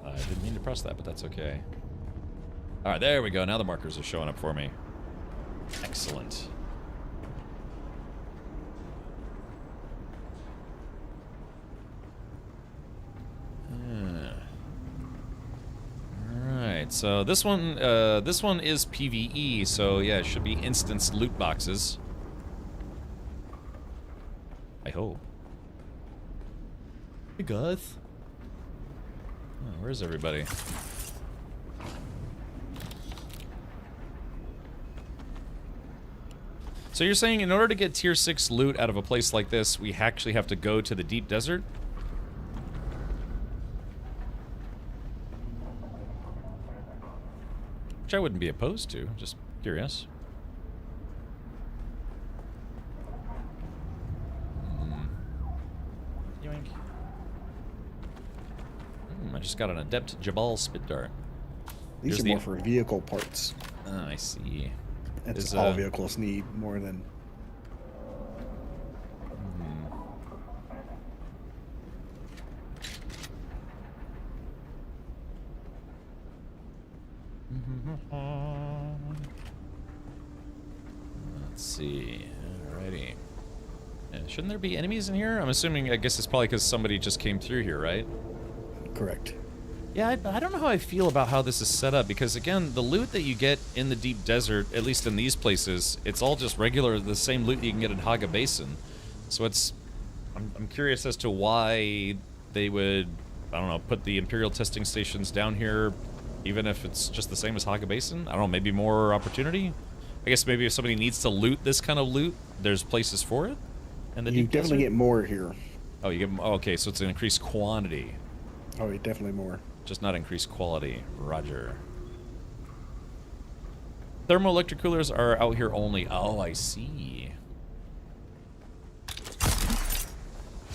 I didn't mean to press that, but that's okay. Alright, there we go. Now the markers are showing up for me. Excellent. Alright, so this one is PvE, so yeah, it should be instance loot boxes. I hope. Hey guys. Oh, where's everybody? So you're saying in order to get tier 6 loot out of a place like this, we actually have to go to the deep desert? Which I wouldn't be opposed to, just curious. Yoink. I just got an Adept Jabal Spit Dart. These Here's are more for vehicle parts. Oh, I see. That's all vehicles need more than... Let's see. Alrighty. Shouldn't there be enemies in here? I'm assuming, I guess it's probably because somebody just came through here, right? Correct. Yeah, I don't know how I feel about how this is set up, because again, the loot that you get in the deep desert, at least in these places, it's all just regular, the same loot that you can get in Haga Basin. So it's... I'm curious as to why they would, I don't know, put the Imperial testing stations down here, even if it's just the same as Haga Basin? I don't know, maybe more opportunity? I guess maybe if somebody needs to loot this kind of loot, there's places for it? And You definitely get more here. Oh, you get... Oh, okay, so it's an increased quantity. Oh, definitely more. Just not increased quality. Roger. Thermoelectric coolers are out here only. Oh, I see.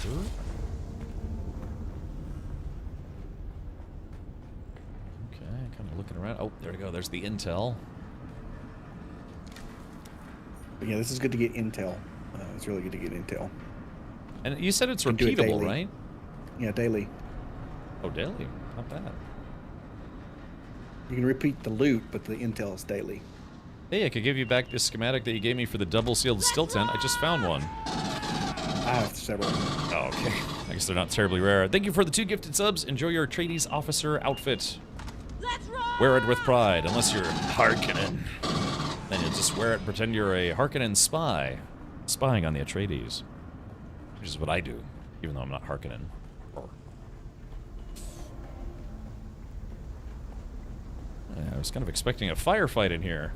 Ooh. Okay, kind of looking around. Oh, there we go. There's the intel. But yeah, this is good to get intel. It's really good to get intel. And you said it's You can do it repeatable, daily. right? Yeah, daily. Oh, daily. Not bad. You can repeat the loot, but the intel is daily. Hey, I could give you back this schematic that you gave me for the double-sealed still tent. I just found one. I have several. Oh, okay. I guess they're not terribly rare. Thank you for the 2 gifted subs. Enjoy your Atreides officer outfit. Let's roll! Wear it with pride, unless you're Harkonnen. Then you just wear it and pretend you're a Harkonnen spy. Spying on the Atreides. Which is what I do, even though I'm not Harkonnen. Yeah, I was kind of expecting a firefight in here.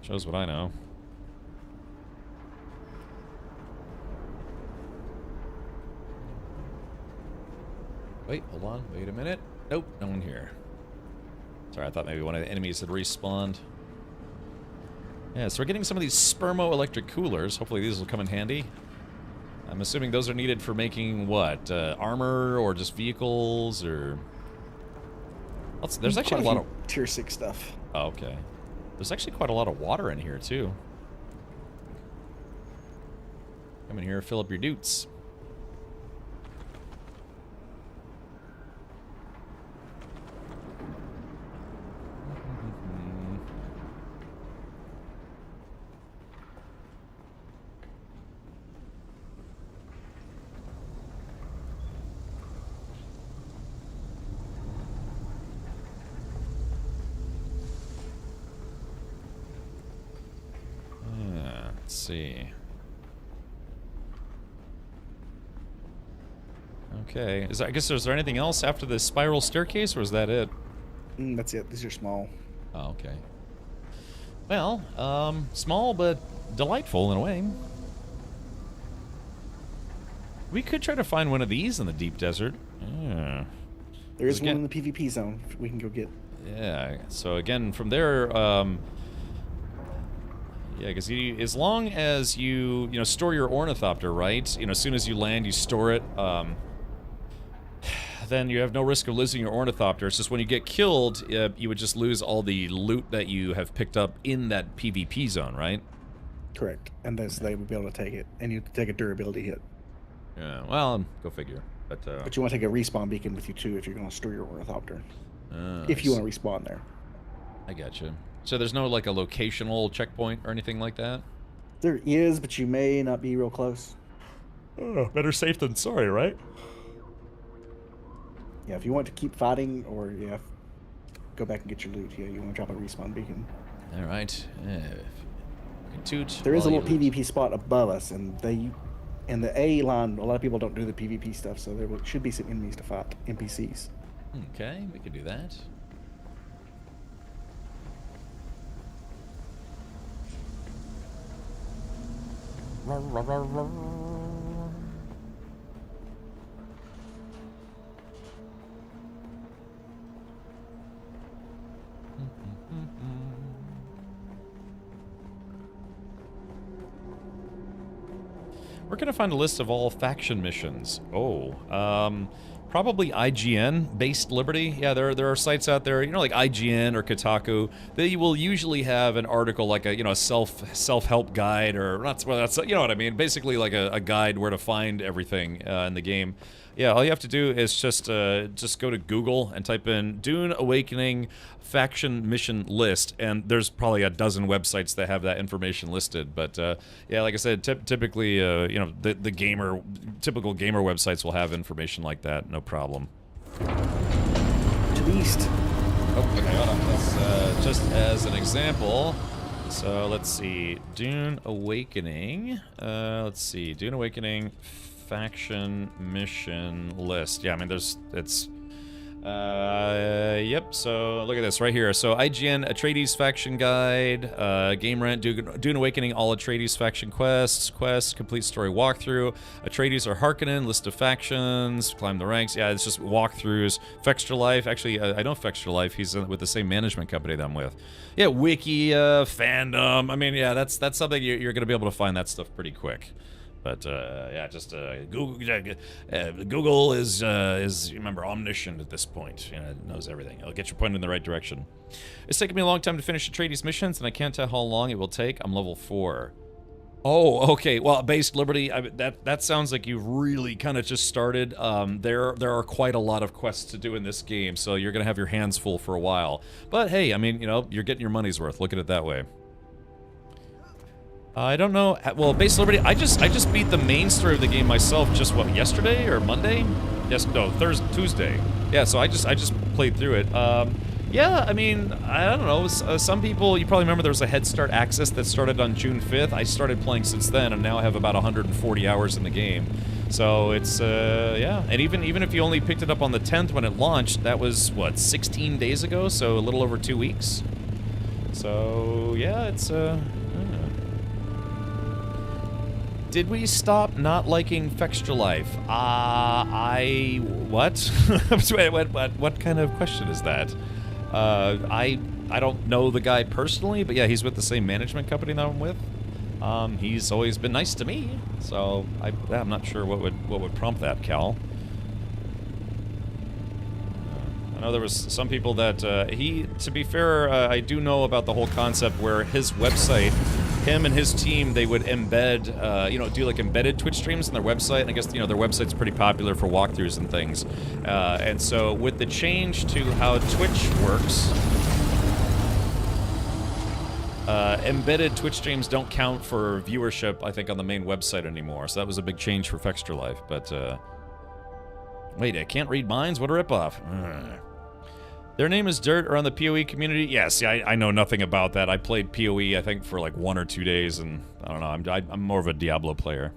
Shows what I know. Wait, hold on. Wait a minute. Nope, no one here. Sorry, I thought maybe one of the enemies had respawned. Yeah, so we're getting some of these spermo-electric coolers. Hopefully these will come in handy. I'm assuming those are needed for making, what, armor or just vehicles or... There's actually a lot of... Tier 6 stuff. Oh, okay. There's actually quite a lot of water in here, too. Come in here, fill up your doots. Let's see. Okay. I guess is there anything else after the spiral staircase, or is that it? That's it. These are small. Oh, okay. Well, small but delightful in a way. We could try to find one of these in the deep desert. Yeah. There is one in the PvP zone we can go get. Yeah. So again, from there, yeah, because as long as you store your ornithopter, right? As soon as you land, you store it. Then you have no risk of losing your ornithopter. It's just when you get killed, you would just lose all the loot that you have picked up in that PvP zone, right? Correct. And then they would be able to take it, and you take a durability hit. Yeah. Well, go figure. But you want to take a respawn beacon with you too if you're going to store your ornithopter. If you want to respawn there. I gotcha. So there's no like a locational checkpoint or anything like that? There is, but you may not be real close. Oh, better safe than sorry, right? Yeah, if you want to keep fighting or go back and get your loot, you want to drop a respawn beacon. All right. Toot. There is a little PvP spot above us, and the A line, a lot of people don't do the PvP stuff, so there should be some enemies to fight, NPCs. Okay, we could do that. We're gonna find a list of all faction missions. Oh, probably IGN-based Liberty. Yeah, there are sites out there, you know, like IGN or Kotaku. They will usually have an article like a self-help guide, or not. Well, that's, you know what I mean. Basically, like a guide where to find everything in the game. Yeah, all you have to do is just go to Google and type in Dune Awakening faction mission list, and there's probably a dozen websites that have that information listed. But yeah, like I said, typically, you know, the typical gamer websites will have information like that, no problem. To the east. Oh, okay, hold on. Let's, just as an example, so let's see, Dune Awakening. Let's see, Dune Awakening faction mission list. Yeah, I mean, yep, so look at this right here. So IGN Atreides faction guide, Game Rant, Dune Awakening, all Atreides faction quests, complete story walkthrough, Atreides or Harkonnen, list of factions, climb the ranks. Yeah, it's just walkthroughs. Fextra Life, actually, I know Fextra Life, he's with the same management company that I'm with. Yeah, Wiki, fandom, I mean, yeah, that's something you're gonna be able to find that stuff pretty quick. But yeah, just Google is remember, omniscient at this point. You know, it knows everything. It'll get you pointed in the right direction. It's taken me a long time to finish Atreides missions, and I can't tell how long it will take. I'm level 4. Oh, okay. Well, Based Liberty, that sounds like you've really kind of just started. There are quite a lot of quests to do in this game, so you're gonna have your hands full for a while. But hey, I mean, you know, you're getting your money's worth. Look at it that way. I don't know. Well, Base Liberty, I just beat the main story of the game myself just, what, yesterday or Monday? Yes, no, Tuesday. Yeah, so I just played through it. Yeah, I mean, I don't know. Some people, you probably remember there was a Head Start access that started on June 5th. I started playing since then, and now I have about 140 hours in the game. So it's, yeah. And even if you only picked it up on the 10th when it launched, that was, what, 16 days ago? So a little over 2 weeks. So, yeah, it's, Did we stop not liking Fextra Life? What? what kind of question is that? I don't know the guy personally, but yeah, he's with the same management company that I'm with. He's always been nice to me, so I'm not sure what would prompt that, Cal. I know there was some people that to be fair, I do know about the whole concept where his website, him and his team, they would embed, you know, do like embedded Twitch streams on their website, and I guess, you know, their website's pretty popular for walkthroughs and things. And so with the change to how Twitch works, embedded Twitch streams don't count for viewership, I think, on the main website anymore. So that was a big change for Fextra Life, but, wait, I can't read minds? What a ripoff. Their name is Dirt around the PoE community? Yes, yeah, I know nothing about that. I played PoE, I think, for like 1 or 2 days, and I don't know, I'm more of a Diablo player.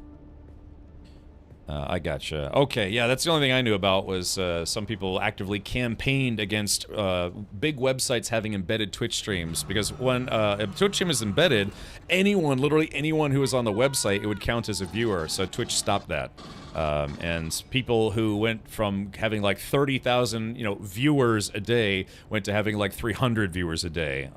I gotcha. Okay, yeah, that's the only thing I knew about was some people actively campaigned against big websites having embedded Twitch streams, because when a Twitch stream is embedded, literally anyone who was on the website, it would count as a viewer, so Twitch stopped that. And people who went from having like 30,000, you know, viewers a day went to having like 300 viewers a day.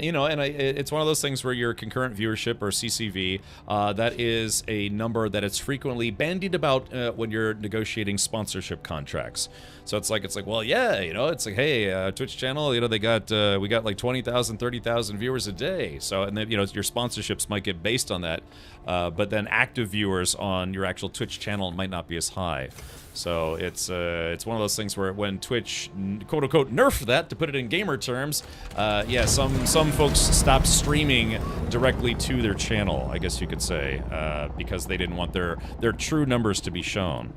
You know, and it's one of those things where your concurrent viewership, or CCV, that is a number that it's frequently bandied about when you're negotiating sponsorship contracts. So it's like, well, yeah, you know, it's like, hey, Twitch channel, you know, we got like 20,000, 30,000 viewers a day. So, and then, you know, your sponsorships might get based on that. But then active viewers on your actual Twitch channel might not be as high. So it's one of those things where when Twitch, quote unquote, nerfed that, to put it in gamer terms, yeah, some folks stopped streaming directly to their channel, I guess you could say, because they didn't want their true numbers to be shown.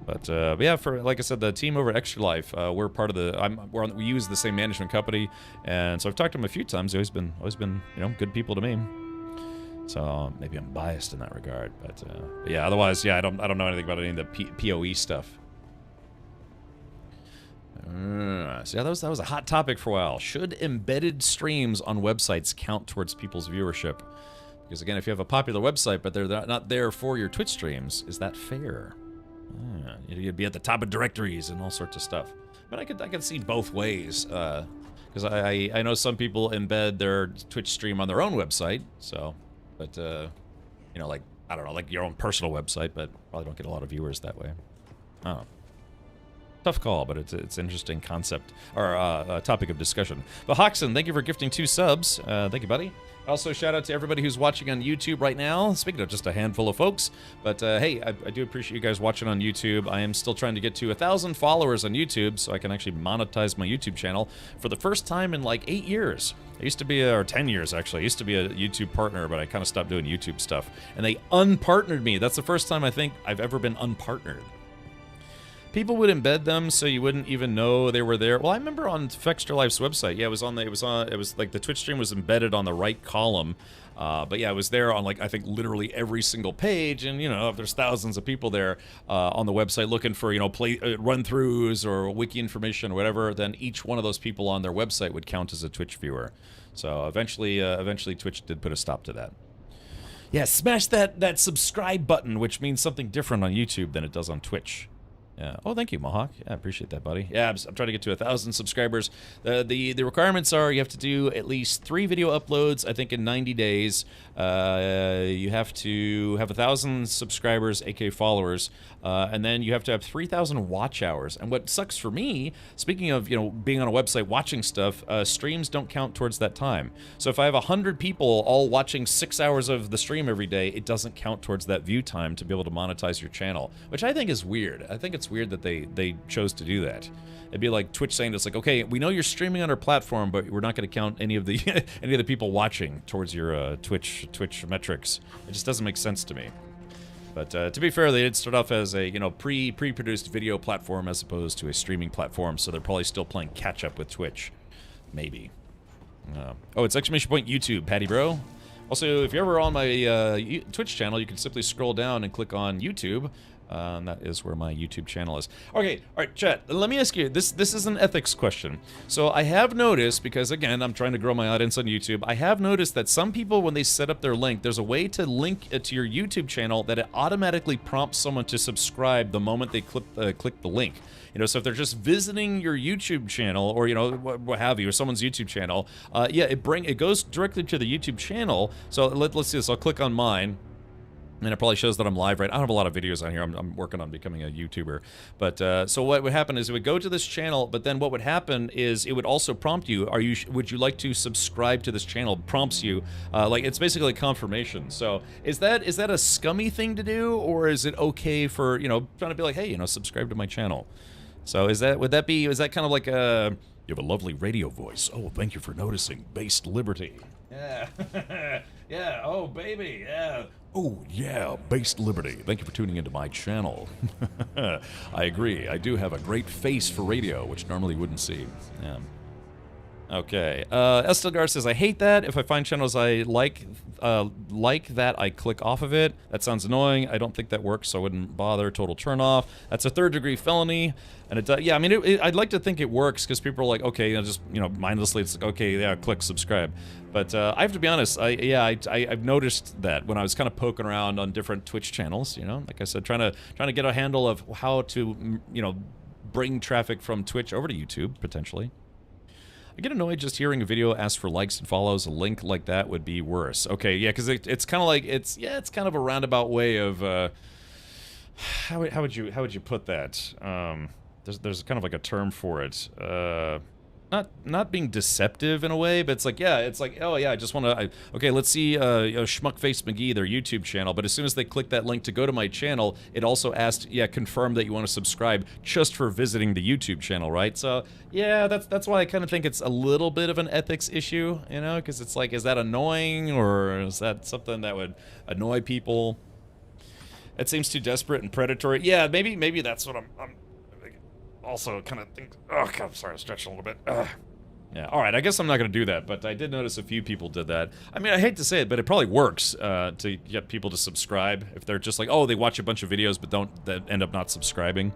But yeah, for, like I said, the team over at Extra Life, we're part of we use the same management company, and so I've talked to them a few times. They've always been, you know, good people to me. So maybe I'm biased in that regard, but yeah. Otherwise, yeah, I don't know anything about any of the PoE stuff. So yeah, that was a hot topic for a while. Should embedded streams on websites count towards people's viewership? Because again, if you have a popular website, but they're not there for your Twitch streams, is that fair? You'd be at the top of directories and all sorts of stuff. But I could see both ways. Because I know some people embed their Twitch stream on their own website. So, but you know, like I don't know, like your own personal website, but probably don't get a lot of viewers that way. Oh. Tough call, but it's an interesting concept, or topic of discussion. But Hoxton, thank you for gifting 2 subs. Thank you, buddy. Also, shout out to everybody who's watching on YouTube right now. Speaking of just a handful of folks. But hey, I do appreciate you guys watching on YouTube. I am still trying to get to 1,000 followers on YouTube so I can actually monetize my YouTube channel for the first time in like 8 years. I used to be, or 10 years actually, I used to be a YouTube partner, but I kind of stopped doing YouTube stuff. And they unpartnered me. That's the first time I think I've ever been unpartnered. People would embed them so you wouldn't even know they were there. Well, I remember on Fextra Life's website. Yeah, it was like the Twitch stream was embedded on the right column. But yeah, it was there on like I think literally every single page. And you know, if there's thousands of people there on the website looking for run-throughs or wiki information or whatever, then each one of those people on their website would count as a Twitch viewer. So eventually Twitch did put a stop to that. Yeah, smash that subscribe button, which means something different on YouTube than it does on Twitch. Yeah. Oh, thank you, Mohawk. Yeah, I appreciate that, buddy. Yeah, I'm trying to get to 1,000 subscribers. The requirements are you have to do at least 3 video uploads, I think, in 90 days. You have to have 1,000 subscribers, aka followers, and then you have to have 3,000 watch hours. And what sucks for me, speaking of being on a website watching stuff, streams don't count towards that time. So if I have 100 people all watching 6 hours of the stream every day, it doesn't count towards that view time to be able to monetize your channel, which I think is weird. I think it's weird that they chose to do that. It'd be like Twitch saying it's like, okay, we know you're streaming on our platform, but we're not going to count any of the any of the people watching towards your Twitch metrics. It just doesn't make sense to me. But to be fair, they did start off as a pre-produced video platform as opposed to a streaming platform, so they're probably still playing catch up with Twitch, maybe. Oh, it's exclamation point YouTube, Patty bro. Also, if you're ever on my Twitch channel, you can simply scroll down and click on YouTube. And that is where my YouTube channel is. Okay, all right, chat. Let me ask you, this is an ethics question. So I have noticed, because again, I'm trying to grow my audience on YouTube, I have noticed that some people, when they set up their link, there's a way to link it to your YouTube channel that it automatically prompts someone to subscribe the moment they click the link. So if they're just visiting your YouTube channel, or what have you, or someone's YouTube channel, yeah, it goes directly to the YouTube channel. So let's see this. I'll click on mine. And it probably shows that I'm live, right? I don't have a lot of videos on here. I'm working on becoming a YouTuber. But so what would happen is it would go to this channel, but then what would happen is it would also prompt you, would you like to subscribe to this channel? It prompts you. Like it's basically confirmation. So is that a scummy thing to do, or is it okay for, trying to be like, hey, subscribe to my channel? So is that kind of like you have a lovely radio voice. Oh, thank you for noticing. Based liberty. Yeah. Yeah, oh baby, yeah. Oh yeah, based liberty. Thank you for tuning into my channel. I agree. I do have a great face for radio, which normally you wouldn't see. Yeah. Okay. Estelgar says, I hate that. If I find channels I like that, I click off of it. That sounds annoying. I don't think that works, so I wouldn't bother. Total turn off. That's a 3rd-degree felony. And it does, yeah, I mean, I'd like to think it works, because people are like, okay, just, mindlessly, it's like, okay, yeah, click subscribe. But I have to be honest, I've noticed that when I was kind of poking around on different Twitch channels, like I said, trying to get a handle of how to, bring traffic from Twitch over to YouTube, potentially. I get annoyed just hearing a video ask for likes and follows. A link like that would be worse. Okay, yeah, because it's kind of like it's kind of a roundabout way of how would you put that? There's kind of like a term for it. Not being deceptive in a way, but it's like, oh yeah, I just want to, okay, let's see Schmuckface McGee, their YouTube channel, but as soon as they click that link to go to my channel, it also asked, yeah, confirm that you want to subscribe just for visiting the YouTube channel, right? So, yeah, that's why I kind of think it's a little bit of an ethics issue, because it's like, is that annoying, or is that something that would annoy people? It seems too desperate and predatory. Yeah, maybe that's what I'm also kind of think, oh god, I'm sorry, I'm stretching a little bit. Yeah, alright, I guess I'm not going to do that, but I did notice a few people did that. I mean, I hate to say it, but it probably works to get people to subscribe if they're just like, oh, they watch a bunch of videos but that end up not subscribing.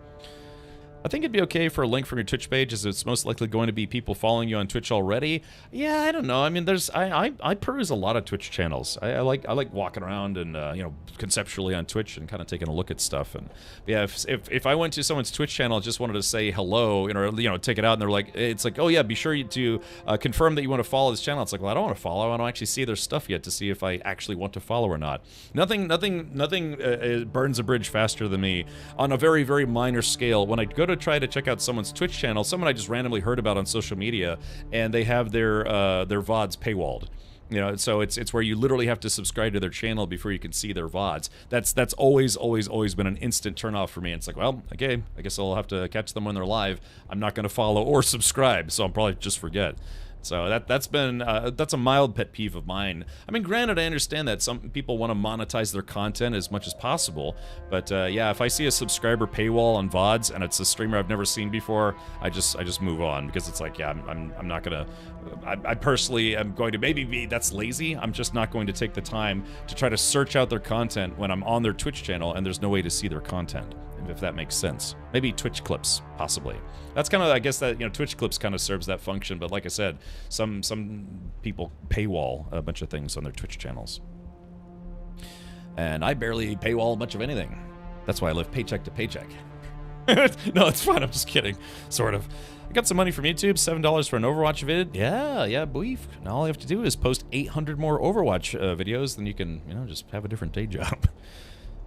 I think it'd be okay for a link from your Twitch page, as it's most likely going to be people following you on Twitch already. Yeah, I don't know. I mean, I peruse a lot of Twitch channels. I like walking around and conceptually on Twitch and kind of taking a look at stuff. And yeah, if I went to someone's Twitch channel and just wanted to say hello, take it out, and they're like, it's like, oh yeah, be sure to confirm that you want to follow this channel. It's like, well, I don't want to follow. I don't actually see their stuff yet to see if I actually want to follow or not. Nothing burns a bridge faster than me on a very, very minor scale. When I go to try to check out someone's Twitch channel, someone I just randomly heard about on social media, and they have their VODs paywalled. So it's where you literally have to subscribe to their channel before you can see their VODs. That's always been an instant turnoff for me. It's like, well, okay, I guess I'll have to catch them when they're live. I'm not going to follow or subscribe, so I'll probably just forget. So that's a mild pet peeve of mine. I mean, granted, I understand that some people want to monetize their content as much as possible, but yeah, if I see a subscriber paywall on VODs and it's a streamer I've never seen before, I just move on, because it's like, yeah, I'm not gonna. I personally am going to maybe that's lazy. I'm just not going to take the time to try to search out their content when I'm on their Twitch channel and there's no way to see their content, if that makes sense. Maybe Twitch clips, possibly. That's kind of, I guess that, Twitch clips kind of serves that function, but like I said, some people paywall a bunch of things on their Twitch channels. And I barely paywall much of anything. That's why I live paycheck to paycheck. No, it's fine, I'm just kidding. Sort of. I got some money from YouTube, $7 for an Overwatch vid. Yeah, beef. Now all you have to do is post 800 more Overwatch videos, then you can, just have a different day job.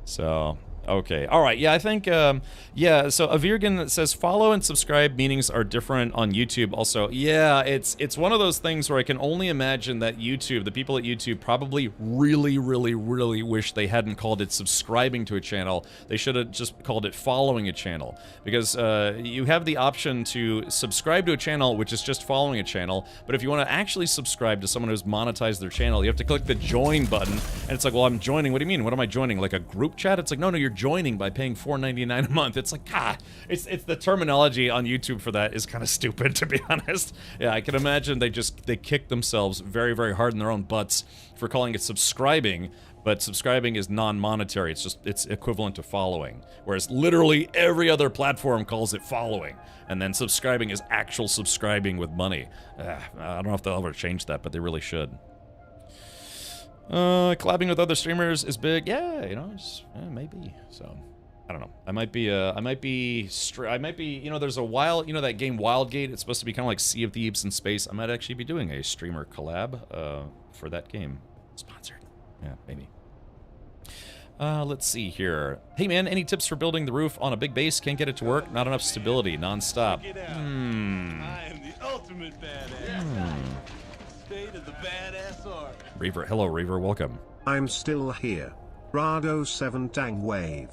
So... okay, all right, yeah, I think, yeah, so Avirgan says follow and subscribe meanings are different on YouTube. Also, yeah, it's one of those things where I can only imagine that YouTube, the people at YouTube probably really wish they hadn't called it subscribing to a channel. They should have just called it following a channel, because you have the option to subscribe to a channel, which is just following a channel, but if you want to actually subscribe to someone who's monetized their channel, you have to click the join button, and it's like, well, I'm joining, what do you mean? What am I joining? Like a group chat? It's like, no, you're joining by paying $4.99 a month. It's like, it's the terminology on YouTube for that is kind of stupid, to be honest. Yeah, I can imagine they kick themselves very hard in their own butts for calling it subscribing, but subscribing is non-monetary. It's equivalent to following, whereas literally every other platform calls it following, and then subscribing is actual subscribing with money. I don't know if they'll ever change that, but they really should. Collabing with other streamers is big. Yeah, maybe. So, I don't know. I might be, there's a wild, that game Wildgate, it's supposed to be kind of like Sea of Thieves in space. I might actually be doing a streamer collab, for that game. Sponsored. Yeah, maybe. Let's see here. Hey man, any tips for building the roof on a big base? Can't get it to work. Not enough stability, non-stop. I am the ultimate badass. State of the badass art. Reaver, hello Reaver, welcome. I'm still here. Rado 7 Tang Wave.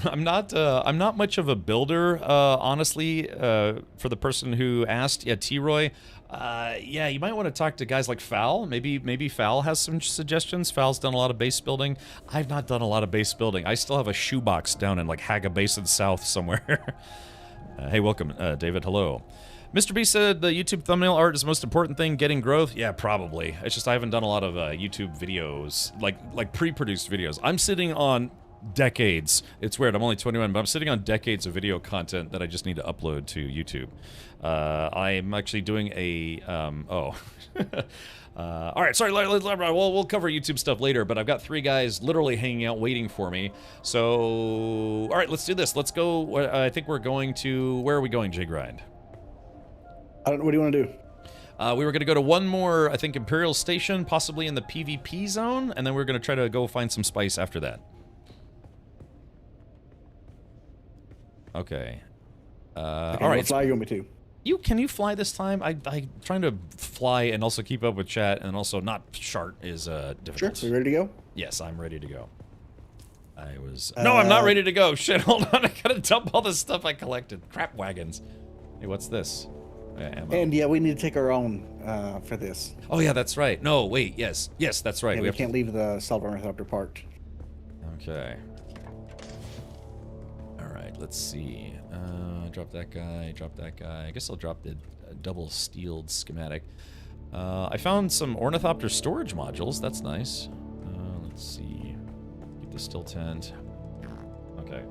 I'm not much of a builder, honestly, for the person who asked. Yeah, T-Roy. Yeah, you might want to talk to guys like Foul. Maybe Foul has some suggestions. Foul's done a lot of base building. I've not done a lot of base building. I still have a shoebox down in like Haga Basin South somewhere. Hey, welcome, David, hello. Mr. B said the YouTube thumbnail art is the most important thing, getting growth. Yeah, probably. It's just I haven't done a lot of YouTube videos, like pre-produced videos. I'm sitting on decades. It's weird, I'm only 21, but I'm sitting on decades of video content that I just need to upload to YouTube. I'm actually doing a, all right, sorry, we'll cover YouTube stuff later, but I've got 3 guys literally hanging out waiting for me. So, all right, let's do this. Let's go, I think we're going to, where are we going, J-Grind? I don't know, what do you want to do? We were going to go to one more, I think, Imperial Station, possibly in the PvP zone, and then we're going to try to go find some spice after that. Okay. All right. What fly you want me to? Can you fly this time? I'm trying to fly and also keep up with chat, and also not shart is difficult. Sure. You ready to go? Yes, I'm ready to go. No, I'm not ready to go. Shit, hold on. I gotta dump all this stuff I collected. Crap wagons. Hey, what's this? Ammo. And yeah, we need to take our own for this. Oh yeah, that's right. No, wait. Yes, that's right. Yeah, we can't leave the Salvarmorthopter parked. Okay. Alright, let's see. Drop that guy, drop that guy. I guess I'll drop the double steeled schematic. I found some Ornithopter storage modules. That's nice. Let's see. Keep the still tent. Okay.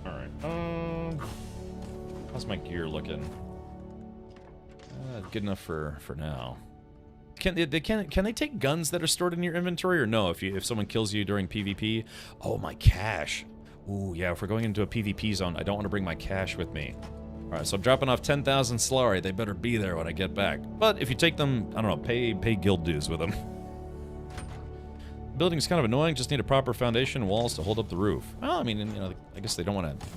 Alright. How's my gear looking? Good enough for now. Can they take guns that are stored in your inventory or no? If someone kills you during PvP? Oh, my cash. Ooh, yeah. If we're going into a PvP zone, I don't want to bring my cash with me. All right, so I'm dropping off 10,000 Solari. They better be there when I get back. But if you take them, I don't know, pay guild dues with them. The building's kind of annoying. Just need a proper foundation and walls to hold up the roof. Well, I mean, you know, I guess they don't want to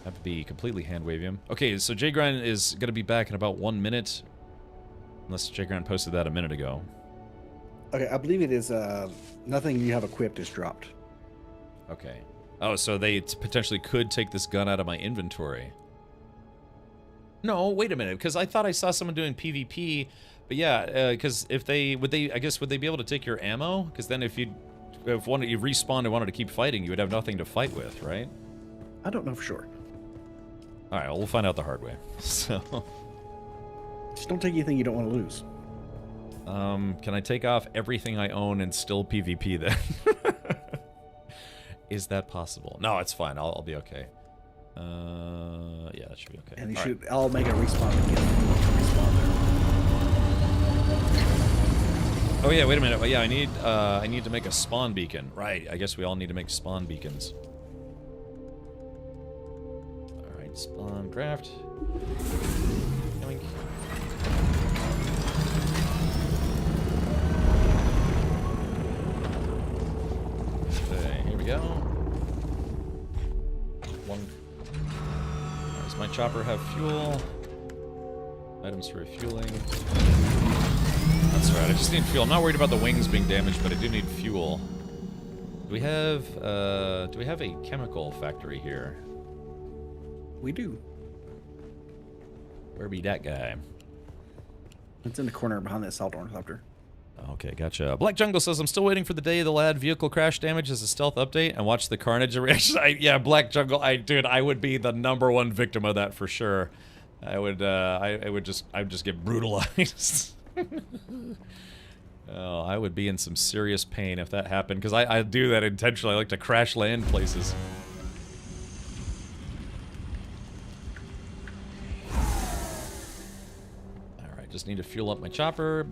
have to be completely hand-wavy him. Okay, so J-Grind is going to be back in about 1 minute. Unless J-Grind posted that a minute ago. Okay, I believe it is, nothing you have equipped is dropped. Okay. Oh, so they potentially could take this gun out of my inventory. No, wait a minute, because I thought I saw someone doing PvP, but yeah, because would they be able to take your ammo? Because then if you respawned and wanted to keep fighting, you would have nothing to fight with, right? I don't know for sure. All right, well, we'll find out the hard way. So, just don't take anything you don't want to lose. Can I take off everything I own and still PvP then? Is that possible? No, it's fine. I'll be okay. Yeah, that should be okay. And you should all make a respawn again. Respawn Oh yeah, wait a minute. Yeah, I need to make a spawn beacon. Right. I guess we all need to make spawn beacons. All right, spawn craft. Yoink. Okay, here we go. Does my chopper have fuel? Items for refueling. That's right, I just need fuel. I'm not worried about the wings being damaged, but I do need fuel. Do we have a chemical factory here? We do. Where be that guy? It's in the corner behind the assault ornithopter. Okay, gotcha. Black Jungle says, I'm still waiting for the day the lad vehicle crash damage as a stealth update and watch the carnage reaction. Yeah, Black Jungle, dude, I would be the #1 victim of that for sure. I would just get brutalized. Oh, I would be in some serious pain if that happened, because I do that intentionally. I like to crash land places. Alright, just need to fuel up my chopper.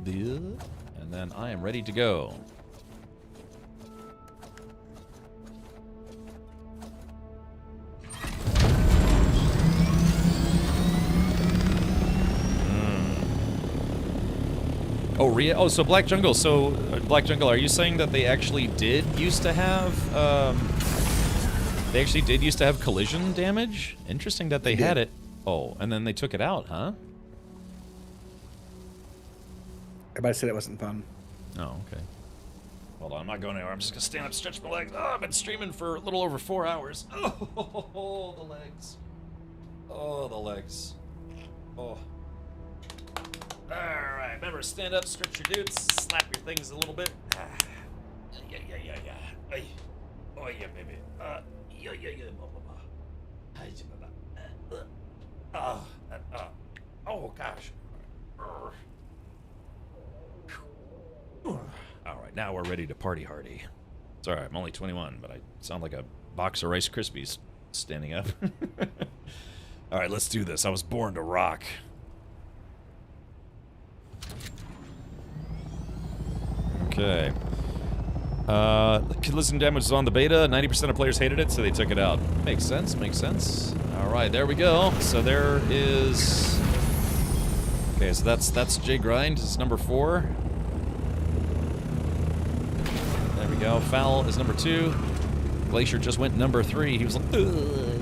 And then I am ready to go. Oh, Rhea? Oh, so Black Jungle. So, Black Jungle, are you saying that they actually did used to have, collision damage? Interesting that they had it. Oh, and then they took it out, huh? Everybody said it wasn't fun. Oh, okay. Hold on, I'm not going anywhere. I'm just gonna stand up, stretch my legs. Oh, I've been streaming for a little over 4 hours. Oh, the legs. Oh, the legs. Oh. Alright, remember, stand up, stretch your dudes, slap your things a little bit. Yeah. Ay. Oh, yeah, baby. Oh, gosh. Alright, now we're ready to party hardy. It's alright, I'm only 21, but I sound like a box of Rice Krispies standing up. Alright, let's do this. I was born to rock. Okay. Collision damage was on the beta. 90% of players hated it, so they took it out. Makes sense, makes sense. Alright, there we go. So there is... Okay, so that's J-Grind. It's #4. There we go. Foul is #2. Glacier just went #3. He was like, ugh.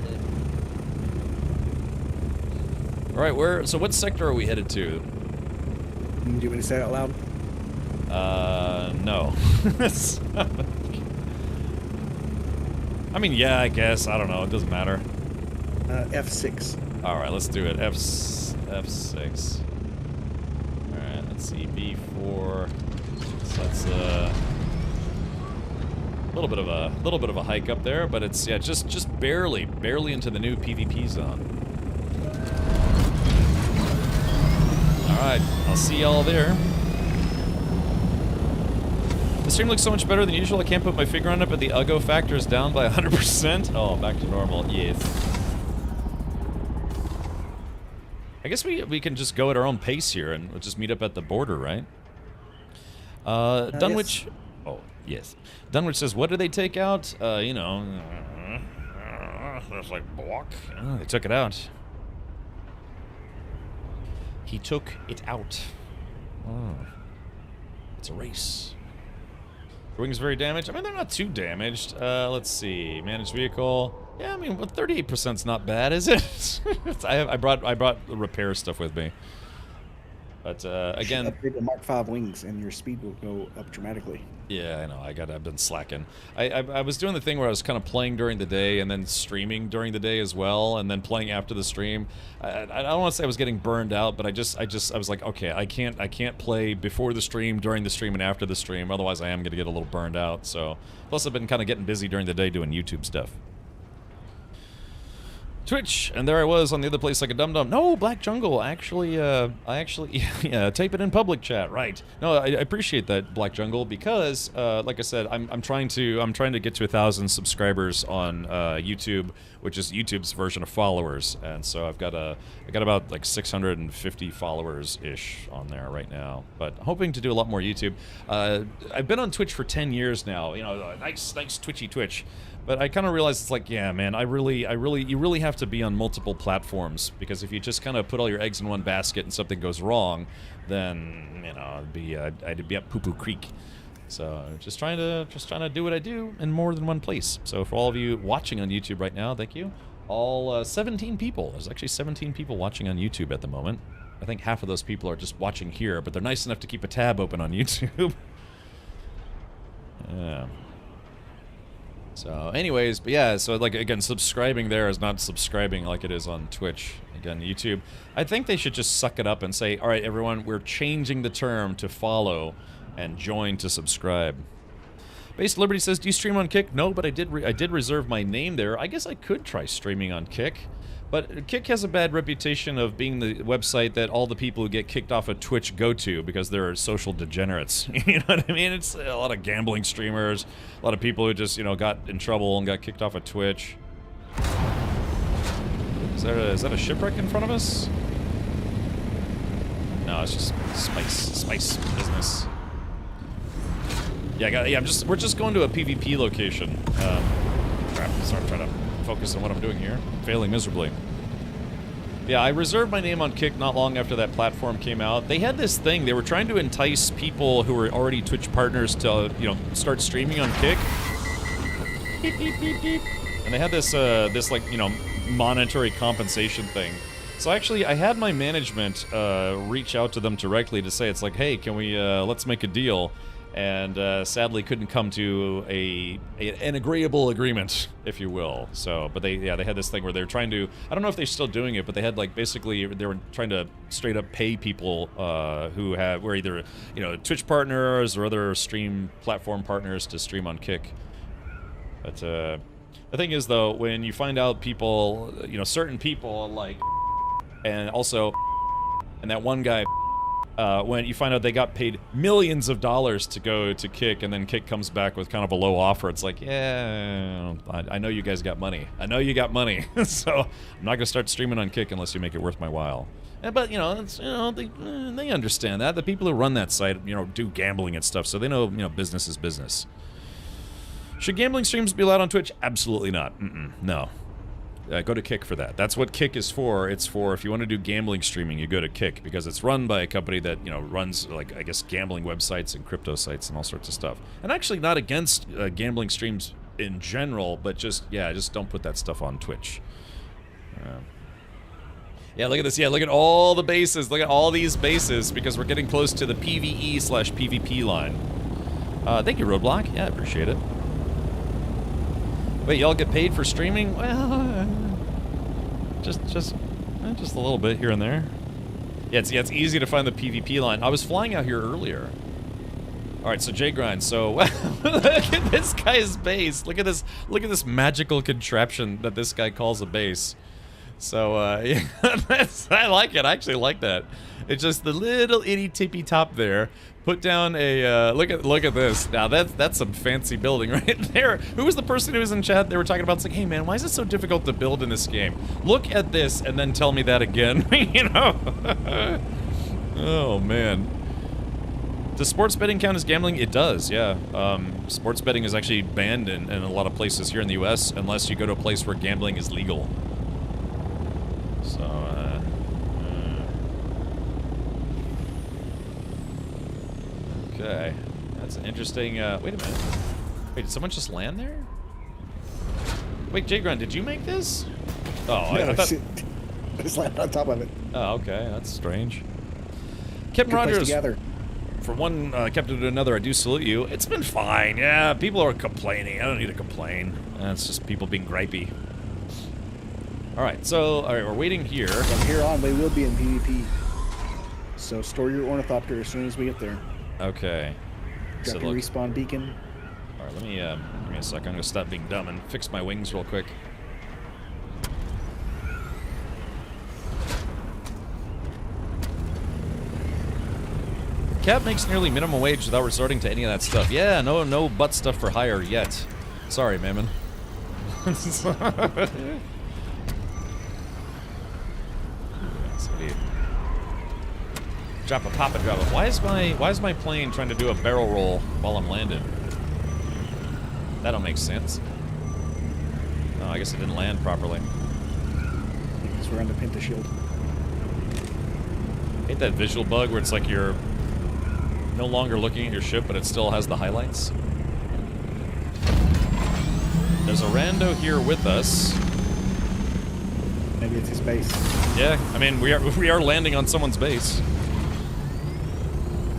Alright, so what sector are we headed to? Do you want to say it out loud? No. I mean, yeah, I guess. I don't know. It doesn't matter. F6. Alright, let's do it. F6. Alright, let's see. B4. So that's a little bit of a hike up there, but it's, yeah, just barely into the new PvP zone. Alright, I'll see y'all there. The stream looks so much better than usual. I can't put my finger on it, but the Uggo factor is down by 100%. Oh, back to normal. Yes. I guess we can just go at our own pace here and we'll just meet up at the border, right? Dunwich... Yes. Oh, yes. Dunwich says, what did they take out? You know... It's like, block. Oh, they took it out. He took it out. Oh. It's a race. Wings very damaged. I mean, they're not too damaged. Let's see. Managed vehicle. Yeah, I mean, 38%'s not bad, is it? I brought the repair stuff with me. But again, upgrade to Mark V wings, and your speed will go up dramatically. Yeah, I know. I've been slacking. I was doing the thing where I was kind of playing during the day and then streaming during the day as well, and then playing after the stream. I don't want to say I was getting burned out, but I was like, okay, I can't play before the stream, during the stream, and after the stream. Otherwise, I am going to get a little burned out. So, plus I've been kind of getting busy during the day doing YouTube stuff. Twitch, and there I was on the other place like a dum-dum. No, Black Jungle, actually, yeah, type it in public chat, right. No, I appreciate that, Black Jungle, because, like I said, I'm trying to get to 1,000 subscribers on YouTube, which is YouTube's version of followers, and so I got about like 650 followers-ish on there right now, but hoping to do a lot more YouTube. I've been on Twitch for 10 years now, you know, nice twitchy Twitch. But I kind of realized it's like, yeah, man, you really have to be on multiple platforms, because if you just kind of put all your eggs in one basket and something goes wrong, then, you know, I'd be up poo-poo creek. So just trying to do what I do in more than one place. So for all of you watching on YouTube right now, thank you. All 17 people. There's actually 17 people watching on YouTube at the moment. I think half of those people are just watching here, but they're nice enough to keep a tab open on YouTube. Yeah. So anyways, but yeah, so like again, subscribing there is not subscribing like it is on Twitch. Again, YouTube. I think they should just suck it up and say, all right, everyone, we're changing the term to follow and join to subscribe. Base Liberty says, do you stream on Kick? No, but I did reserve my name there. I guess I could try streaming on Kick. But Kick has a bad reputation of being the website that all the people who get kicked off of Twitch go to because they're social degenerates. You know what I mean? It's a lot of gambling streamers, a lot of people who just, you know, got in trouble and got kicked off of Twitch. Is that a shipwreck in front of us? No, it's just spice business. Yeah, we're just going to a PvP location. Crap, sorry, I'm trying to focus on what I'm doing here. Failing miserably. Yeah, I reserved my name on Kick not long after that platform came out. They had this thing, they were trying to entice people who were already Twitch partners to, you know, start streaming on Kick. Beep, beep, beep, beep. And they had this, like, you know, monetary compensation thing. So actually, I had my management reach out to them directly to say, it's like, hey, can we, let's make a deal. And sadly couldn't come to an agreeable agreement, if you will. So, but they had this thing where they're trying to, I don't know if they're still doing it, but they had like basically they were trying to straight up pay people who were either, you know, Twitch partners or other stream platform partners to stream on Kick. But the thing is though, when you find out people, you know, certain people like, and also, and that one guy. When you find out they got paid millions of dollars to go to Kick, and then Kick comes back with kind of a low offer, it's like, yeah, I know you guys got money. I know you got money, so I'm not gonna start streaming on Kick unless you make it worth my while. But you know, it's, you know, they understand that the people who run that site, you know, do gambling and stuff, so they know, you know, business is business. Should gambling streams be allowed on Twitch? Absolutely not. No. Go to Kick for that. That's what Kick is for. It's for if you want to do gambling streaming, you go to Kick because it's run by a company that, you know, runs, like, I guess, gambling websites and crypto sites and all sorts of stuff. And actually not against gambling streams in general, but just, yeah, just don't put that stuff on Twitch. Yeah, look at this. Yeah, look at all the bases. Look at all these bases because we're getting close to the PvE/PvP line. Thank you, Roadblock. Yeah, I appreciate it. Wait, y'all get paid for streaming? Well, just a little bit here and there. Yeah, it's easy to find the PvP line. I was flying out here earlier. All right, so J-Grind. So look at this guy's base. Look at this magical contraption that this guy calls a base. So, yeah, I like it. I actually like that. It's just the little itty tippy top there. Put down a look at this. Now that's some fancy building right there. Who was the person who was in chat? They were talking about, it's like, hey man, why is it so difficult to build in this game? Look at this and then tell me that again. You know? Oh man. Does sports betting count as gambling? It does, yeah. Sports betting is actually banned in a lot of places here in the US unless you go to a place where gambling is legal. So, okay. That's an interesting, wait a minute. Wait, did someone just land there? Wait, J-Grunt, did you make this? Oh, No, I thought... I just landed on top of it. Oh, okay, that's strange. Captain Good place Rogers, to gather. from one captain to another, I do salute you. It's been fine, yeah, people are complaining. I don't need to complain. It's just people being gripey. Alright, so, alright, we're waiting here. From here on, we will be in PvP. So store your ornithopter as soon as we get there. Okay. Drop So your look, respawn beacon. alright, let me, give me a sec. I'm gonna stop being dumb and fix my wings real quick. Cap makes nearly minimum wage without resorting to any of that stuff. Yeah, no butt stuff for hire yet. Sorry, Mammon. Drop a pop and drop it. Why is my plane trying to do a barrel roll while I'm landed? That don't make sense. Oh, I guess it didn't land properly. Because we're on the Pinta shield. Hate that visual bug where it's like you're no longer looking at your ship, but it still has the highlights. There's a rando here with us. Maybe it's his base. Yeah, I mean we are landing on someone's base.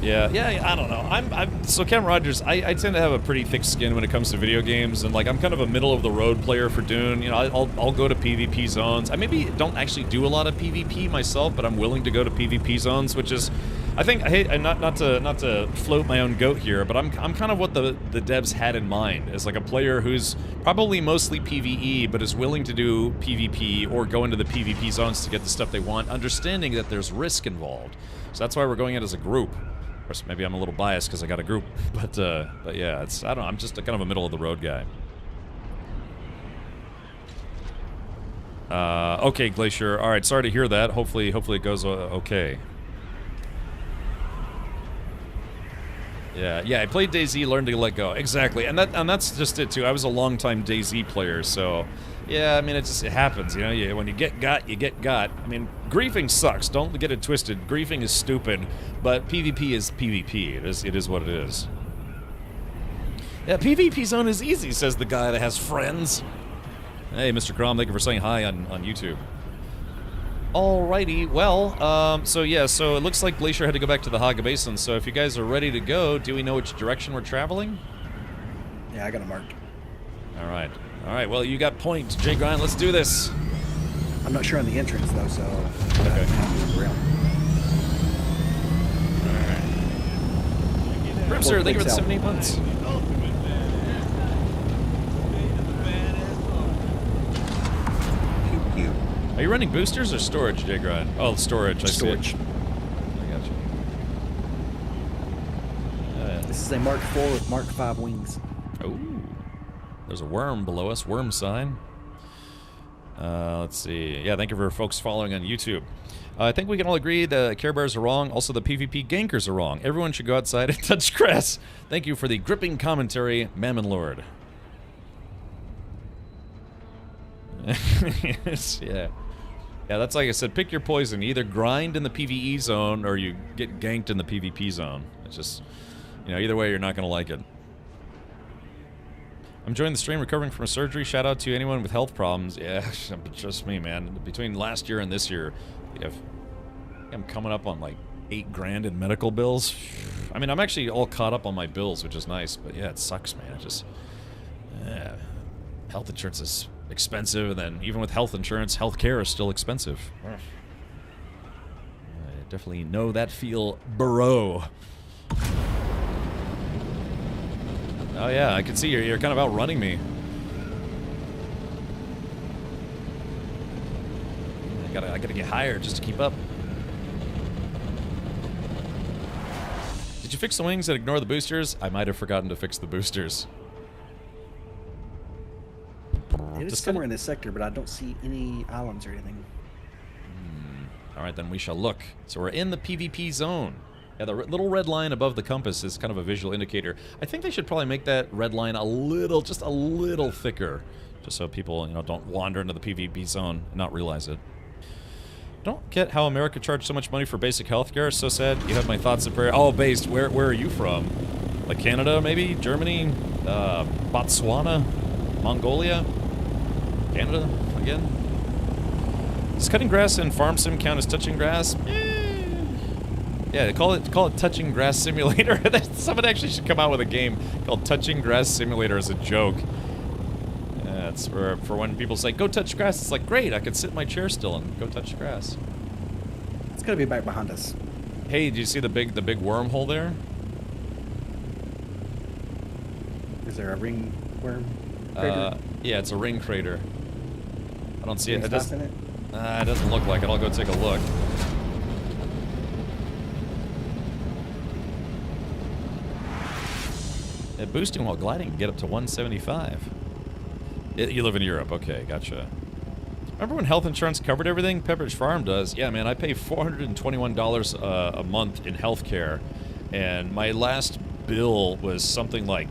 Yeah, I don't know. So Cam Rogers, I tend to have a pretty thick skin when it comes to video games, and like I'm kind of a middle of the road player for Dune. You know, I'll go to PvP zones. I maybe don't actually do a lot of PvP myself, but I'm willing to go to PvP zones, which is, I think, not to float my own goat here, but I'm kind of what the devs had in mind as like a player who's probably mostly PvE, but is willing to do PvP or go into the PvP zones to get the stuff they want, understanding that there's risk involved. So that's why we're going in as a group. Of course, maybe I'm a little biased because I got a group, but yeah, I don't know, I'm just a kind of a middle of the road guy. Okay, Glacier. All right, sorry to hear that. Hopefully it goes okay. Yeah, I played DayZ, learned to let go. Exactly, and that's just it too. I was a long-time DayZ player, so yeah, I mean it happens, you know. When you get got, you get got. I mean, griefing sucks. Don't get it twisted. Griefing is stupid, but PvP is PvP. It is what it is. Yeah, PvP zone is easy, says the guy that has friends. Hey, Mr. Crom, thank you for saying hi on YouTube. Alrighty, well, so it looks like Glacier had to go back to the Haga Basin, so if you guys are ready to go, do we know which direction we're traveling? Yeah, I got it marked. Alright, well, you got point, Jay Grind, let's do this. I'm not sure on the entrance, though, so... Okay. Alright. Grimster, thank you for the 78 months. Are you running boosters or storage, Jay Grind? Oh, storage, I see. Storage. I got you. This is a Mark IV with Mark V wings. Ooh. There's a worm below us, worm sign. Let's see. Yeah, thank you for folks following on YouTube. I think we can all agree the Care Bears are wrong. Also, the PvP gankers are wrong. Everyone should go outside and touch grass. Thank you for the gripping commentary, Mammon Lord. Yes, yeah. Yeah, that's like I said, pick your poison. You either grind in the PvE zone or you get ganked in the PvP zone. It's just, you know, either way, you're not going to like it. I'm enjoying the stream, recovering from a surgery. Shout out to anyone with health problems. Yeah, just me, man. Between last year and this year, I'm coming up on like $8,000 in medical bills. I mean, I'm actually all caught up on my bills, which is nice, but yeah, it sucks, man. It just, health insurance is expensive, and then even with health insurance, healthcare is still expensive. I definitely know that feel, bro. Oh yeah, I can see you're kind of outrunning me. I gotta get higher just to keep up. Did you fix the wings and ignore the boosters? I might have forgotten to fix the boosters. It is Just somewhere in this sector, but I don't see any islands or anything. Alright, then we shall look. So we're in the PvP zone. Yeah, the little red line above the compass is kind of a visual indicator. I think they should probably make that red line a little, just a little thicker. Just so people, you know, don't wander into the PvP zone and not realize it. Don't get how America charged so much money for basic healthcare. So sad. You have my thoughts and prayers. Oh, based. Where are you from? Like Canada, maybe? Germany? Botswana? Mongolia? Canada? Again? Does cutting grass in Farm Sim count as touching grass? Yeah, call it Touching Grass Simulator. Someone actually should come out with a game called Touching Grass Simulator as a joke. Yeah, it's for when people say, go touch grass, it's like, great, I could sit in my chair still and go touch grass. It's gotta be back behind us. Hey, do you see the big wormhole there? Is there a ring worm crater? Yeah, it's a ring crater. I don't see it. Any spots in it? It doesn't look like it. I'll go take a look. Yeah, boosting while gliding can get up to 175. You live in Europe. Okay, gotcha. Remember when health insurance covered everything? Pepperidge Farm does. Yeah, man, I pay $421 a month in healthcare, and my last bill was something like,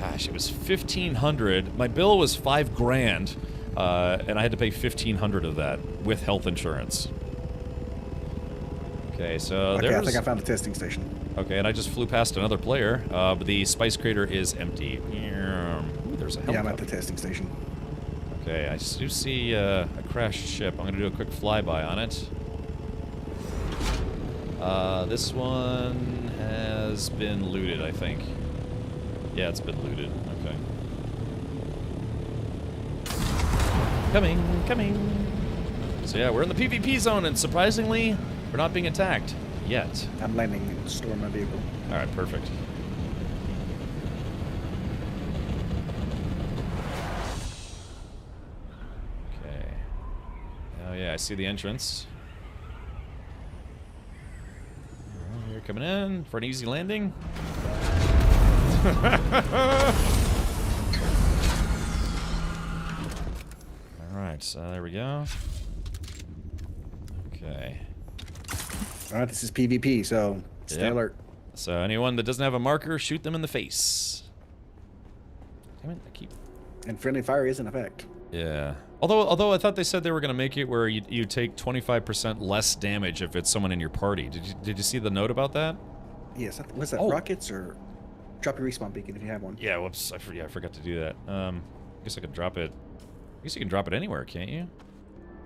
gosh, it was $1,500. My bill was $5,000. And I had to pay $1,500 of that with health insurance. Okay, so okay, I think I found a testing station. Okay, and I just flew past another player, but the spice crater is empty. Ooh, there's a helicopter. Yeah, I'm at the testing station. Okay, I do see a crashed ship. I'm gonna do a quick flyby on it. This one has been looted, I think. Yeah, it's been looted. Okay. Coming. So yeah, we're in the PvP zone, and surprisingly, we're not being attacked. Yet. I'm landing and storing my vehicle. Alright, perfect. Okay. Oh yeah, I see the entrance. You're coming in for an easy landing. Alright, so there we go. Okay. Alright, this is PvP, so stay alert. So anyone that doesn't have a marker, shoot them in the face. Damn it, I keep... And friendly fire is in effect. Yeah. Although I thought they said they were going to make it where you take 25% less damage if it's someone in your party. Did you see the note about that? Yes. What's that, rockets or... Drop your respawn beacon if you have one. Yeah, whoops. I forgot to do that. I guess I could drop it... I guess you can drop it anywhere, can't you?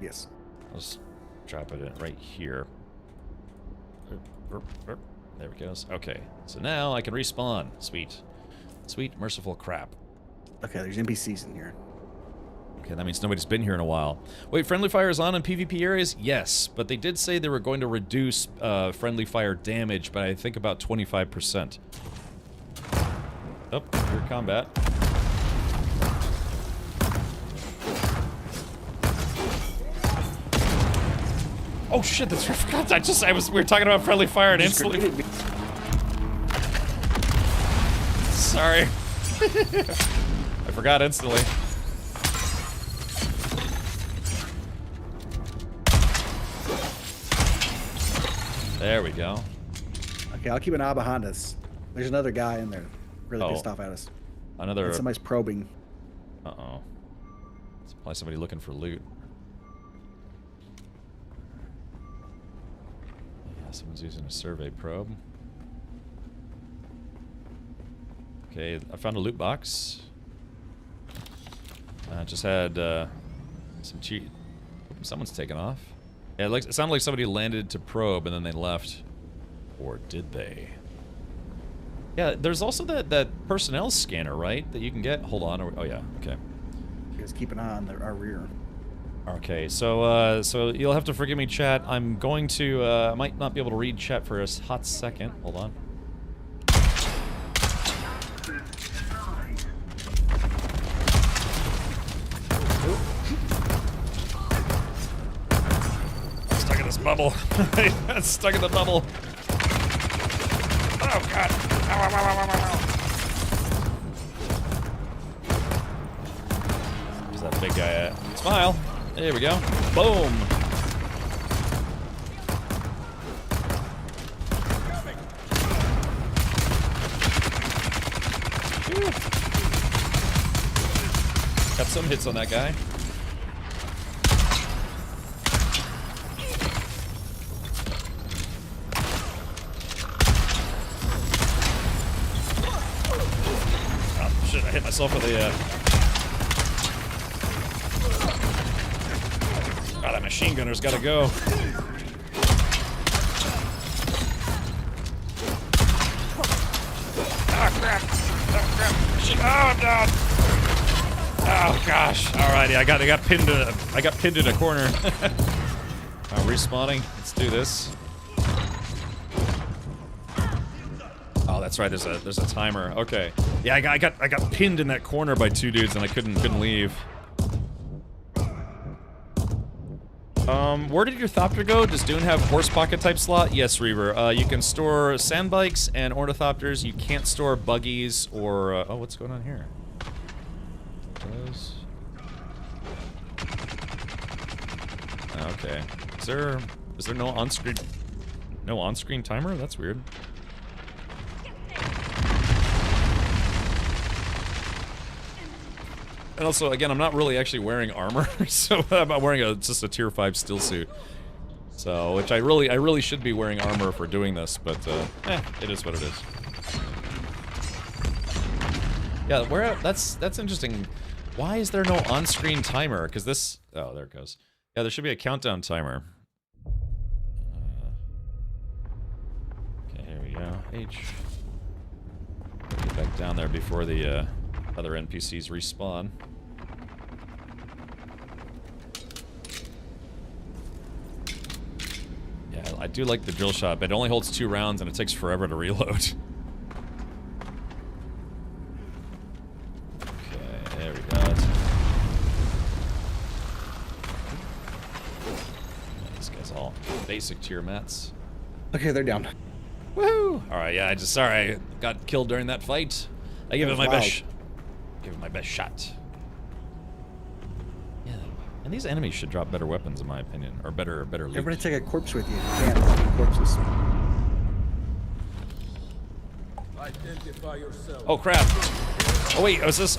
Yes. I'll just drop it right here. There it goes. Okay, so now I can respawn. Sweet. Sweet, merciful crap. Okay, there's NPCs in here. Okay, that means nobody's been here in a while. Wait, friendly fire is on in PvP areas? Yes, but they did say they were going to reduce friendly fire damage by, I think, about 25%. Oh, your combat. Oh shit, that's right. I forgot. We were talking about friendly fire and instantly. Sorry. I forgot instantly. There we go. Okay, I'll keep an eye behind us. There's another guy in there, really pissed off at us. Another. And somebody's probing. Uh-oh. It's probably somebody looking for loot. Yeah, someone's using a survey probe. Okay, I found a loot box. Just had some cheat. Someone's taken off. Yeah, it sounded like somebody landed to probe and then they left. Or did they? Yeah, there's also that personnel scanner, right? That you can get. Hold on. Oh yeah. Okay. Just keep an eye on our rear. Okay. So so you'll have to forgive me, chat. I'm going to. I might not be able to read chat for a hot second. Hold on. bubble. That's stuck in the bubble. Oh god. Ow, ow, ow, ow, ow, ow. Where's that big guy at? Smile. There we go. Boom. Whew. Got some hits on that guy. I hit myself with a, Oh, that machine gunner's gotta go. Oh, crap. Oh, crap. Oh, I'm down. Oh, gosh. Alrighty, I got pinned in a corner. Respawning. Let's do this. Oh, that's right. There's a timer. Okay. Yeah, I got pinned in that corner by two dudes and I couldn't leave. Where did your Thopter go? Does Dune have horse pocket type slot? Yes, Reaver. You can store sandbikes and ornithopters. You can't store buggies or oh, what's going on here? Those. Okay. Is there no on-screen timer? That's weird. And also, again, I'm not really actually wearing armor, so I'm wearing just a tier 5 still suit. So, which I really should be wearing armor for doing this, but it is what it is. Yeah, that's interesting. Why is there no on-screen timer? Because this, oh, there it goes. Yeah, there should be a countdown timer. Okay, here we go. H. Get back down there before the other NPCs respawn. Yeah, I do like the drill shot, but it only holds 2 rounds and it takes forever to reload. Okay, there we go. These guys all basic tier mats. Okay, they're down. Woohoo! Alright, yeah, sorry, I got killed during that fight. I gave it my best. Give it my best shot. Yeah, and these enemies should drop better weapons, in my opinion, or better loot. Everybody take a corpse with you. You can't corpses. Identify yourself. Oh crap! Oh wait, is this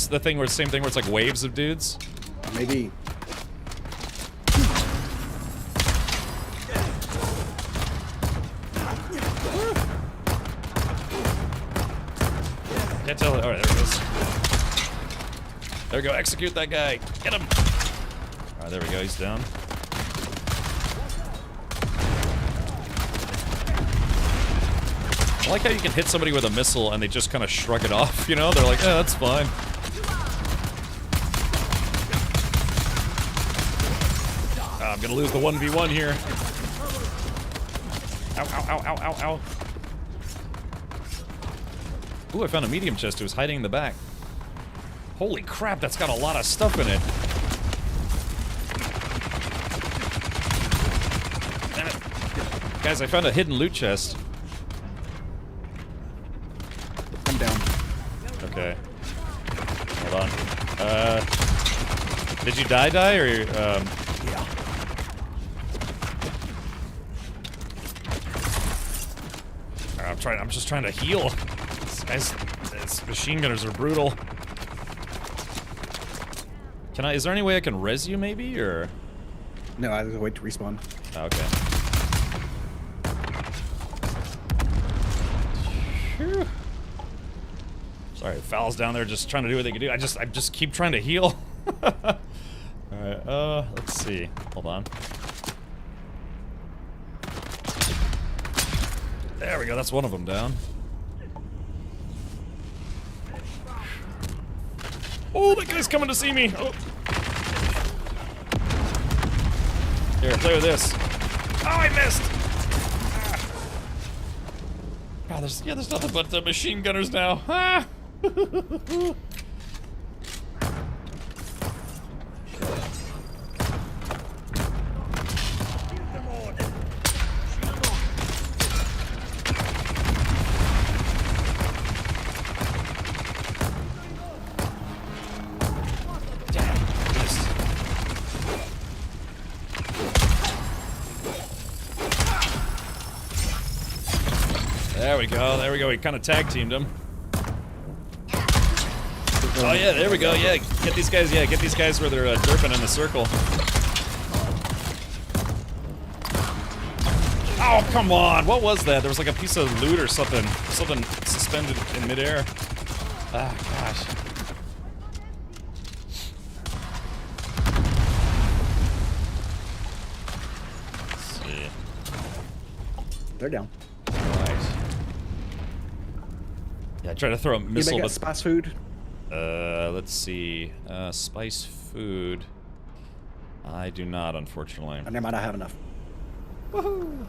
the thing where same thing where it's like waves of dudes? Maybe. Can't tell it. Alright, there it goes. There we go, execute that guy. Get him! Alright, there we go, he's down. I like how you can hit somebody with a missile and they just kind of shrug it off, you know? They're like, yeah, that's fine. I'm gonna lose the 1v1 here. Ow, ow, ow, ow, ow, ow. Ooh, I found a medium chest. It was hiding in the back. Holy crap, that's got a lot of stuff in it. Damn it. Guys, I found a hidden loot chest. I'm down. Okay. Hold on. Did you die, or Yeah. I'm just trying to heal. These machine gunners are brutal. Is there any way I can res you, maybe, or? No, I have to wait to respawn. Oh, okay. Phew. Sorry, Foul's down there just trying to do what they can do. I just keep trying to heal. Alright, let's see. Hold on. There we go, that's one of them down. Oh, that guy's coming to see me! Oh. Here, play with this. Oh, I missed! Ah. God, there's nothing but machine gunners now. Ah! we go. There we go. We kind of tag teamed him. Oh yeah, there we go. Yeah, get these guys. Yeah, get these guys where they're derping in the circle. Oh come on! What was that? There was like a piece of loot or something. Something suspended in midair. Ah, gosh. Let's see. They're down. Right. Yeah, I tried to throw a missile, You make but spice food? let's see. Spice food. I do not, unfortunately. I might not have enough. Woohoo!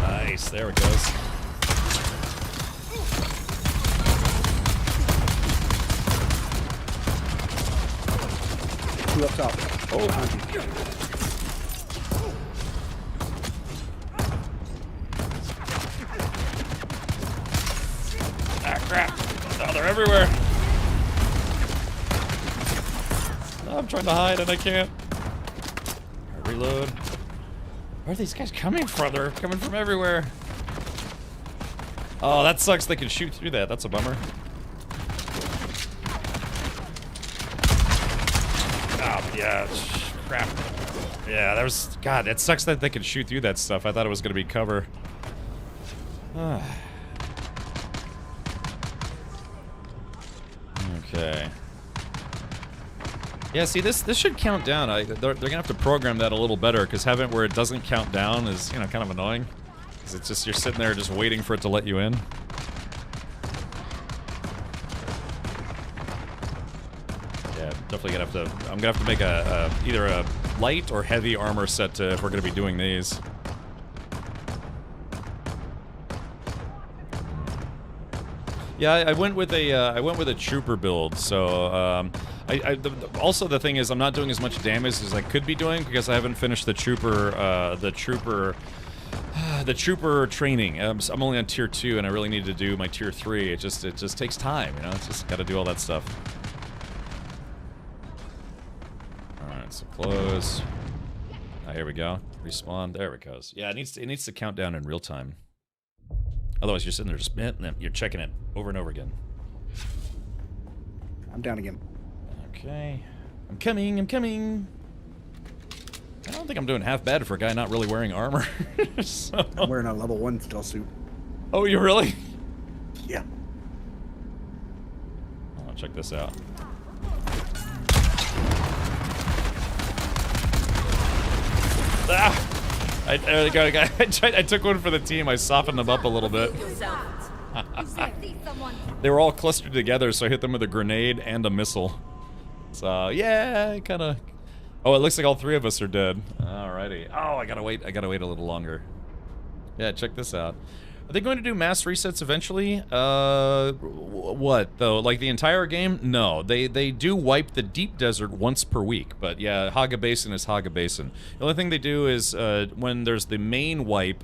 Nice, there it goes. Two up top. Oh, ah, crap. Oh, they're everywhere. I'm trying to hide and I can't. Reload. Where are these guys coming from? They're coming from everywhere. Oh, that sucks. They can shoot through that. That's a bummer. Oh, yeah. Crap. Yeah, that was... God, it sucks that they can shoot through that stuff. I thought it was going to be cover. Okay. Yeah, see, this should count down. They're gonna have to program that a little better, because having it where it doesn't count down is, you know, kind of annoying. Because it's just, you're sitting there just waiting for it to let you in. Yeah, definitely gonna have to. I'm gonna have to make either a light or heavy armor set if we're gonna be doing these. Yeah, I went with a trooper build. So also the thing is, I'm not doing as much damage as I could be doing because I haven't finished the trooper training. I'm only on tier 2, and I really need to do my tier 3. It just takes time, you know. It's just got to do all that stuff. All right, so close. Ah, here we go. Respawn. There it goes. Yeah, it needs to count down in real time. Otherwise, you're sitting there just you're checking it over and over again. I'm down again. Okay. I'm coming. I don't think I'm doing half bad for a guy not really wearing armor. So. I'm wearing a level 1 stealth suit. Oh, you really? Yeah. Oh, check this out. Ah! There you go, I took one for the team. I softened them up a little bit. They were all clustered together, so I hit them with a grenade and a missile. So yeah, kind of. Oh, it looks like all 3 of us are dead. Alrighty. Oh, I gotta wait a little longer. Yeah, check this out. Are they going to do mass resets eventually? What though? Like the entire game? No, they do wipe the deep desert once per week. But yeah, Haga Basin is Haga Basin. The only thing they do is when there's the main wipe,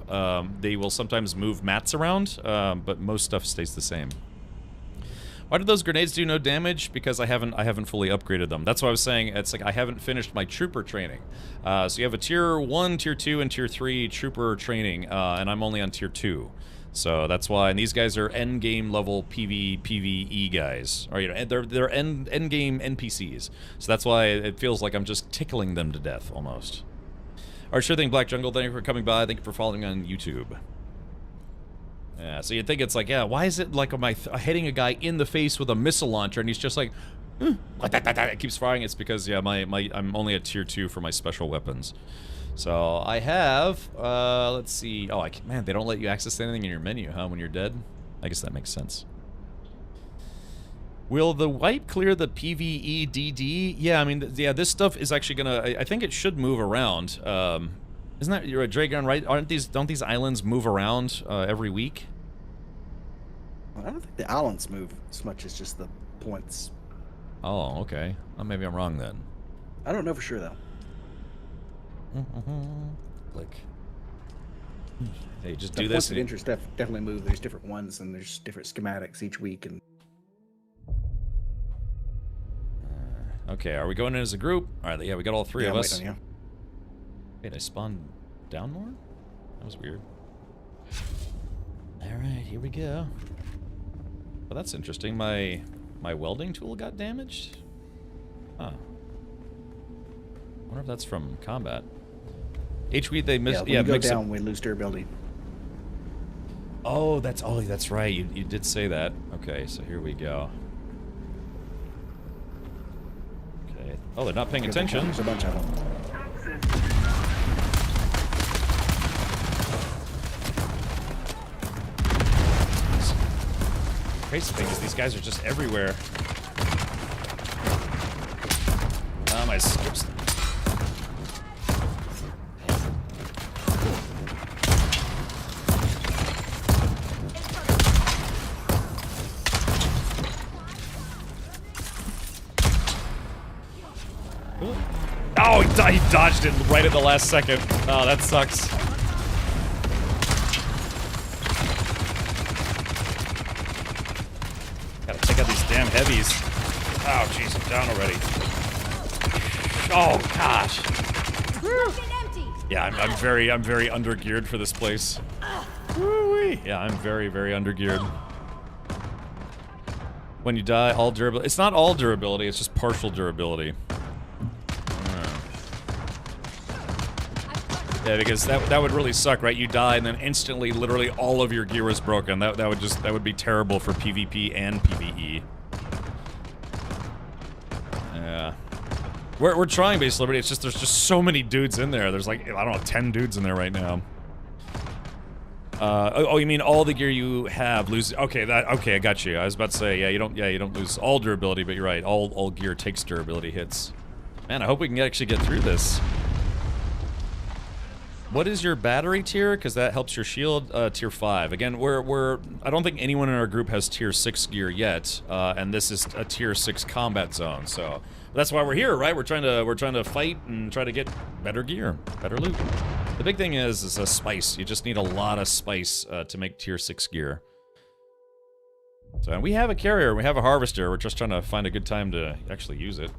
they will sometimes move mats around, but most stuff stays the same. Why did those grenades do no damage? Because I haven't fully upgraded them. That's why I was saying it's like I haven't finished my trooper training. So you have a tier 1, tier 2, and tier 3 trooper training, and I'm only on tier 2. So that's why, and these guys are end game level PvE guys, or you know, they're end game NPCs. So that's why it feels like I'm just tickling them to death almost. All right, sure thing, Black Jungle. Thank you for coming by. Thank you for following on YouTube. Yeah, so you'd think it's like, yeah, why is it like am I hitting a guy in the face with a missile launcher and he's just like, it keeps firing? It's because yeah, I'm only at tier 2 for my special weapons. So I have, let's see. Oh, man, they don't let you access anything in your menu, huh, when you're dead? I guess that makes sense. Will the wipe clear the PvE DD? Yeah, I mean, yeah, this stuff is actually gonna, I think it should move around. Isn't that, you're a Dragon, right? Don't these islands move around every week? Well, I don't think the islands move as much as just the points. Oh, okay. Well, maybe I'm wrong then. I don't know for sure, though. Click. Hey, just The do points this. of interest definitely move. There's different ones, and there's different schematics each week. And Okay, are we going in as a group? All right, yeah, we got all three of I'm us. waiting on Wait, I spawned down more? That was weird. All right, here we go. Well, that's interesting. My welding tool got damaged? Huh. I wonder if that's from combat. HW, they missed. Yeah, when we go down, we lose durability. Oh, that's right. You did say that. Okay, so here we go. Okay. Oh, they're not paying attention. There's a bunch of them. Crazy thing is these guys are just everywhere. My skips. Oh, he dodged it right at the last second. Oh, that sucks. Gotta take out these damn heavies. Oh, jeez, I'm down already. Oh, gosh. Yeah, I'm very undergeared for this place. Woo-wee. Yeah, I'm very undergeared. When you die, all durability. It's not all durability, it's just partial durability. Yeah, because that would really suck, right? You die and then instantly, literally all of your gear was broken. That would be terrible for PvP and PvE. Yeah. We're trying base liberty. It's just there's just so many dudes in there. There's like, I don't know, 10 dudes in there right now. Oh, you mean all the gear you have loses? Okay, okay, I got you. I was about to say, you don't lose all durability, but you're right. All gear takes durability hits. Man, I hope we can actually get through this. What is your battery tier? Because that helps your shield. Tier 5. Again, I don't think anyone in our group has tier 6 gear yet, and this is a tier 6 combat zone. So that's why we're here, right? We're trying to fight and try to get better gear, better loot. The big thing is a spice. You just need a lot of spice to make tier 6 gear. So and we have a carrier, we have a harvester. We're just trying to find a good time to actually use it.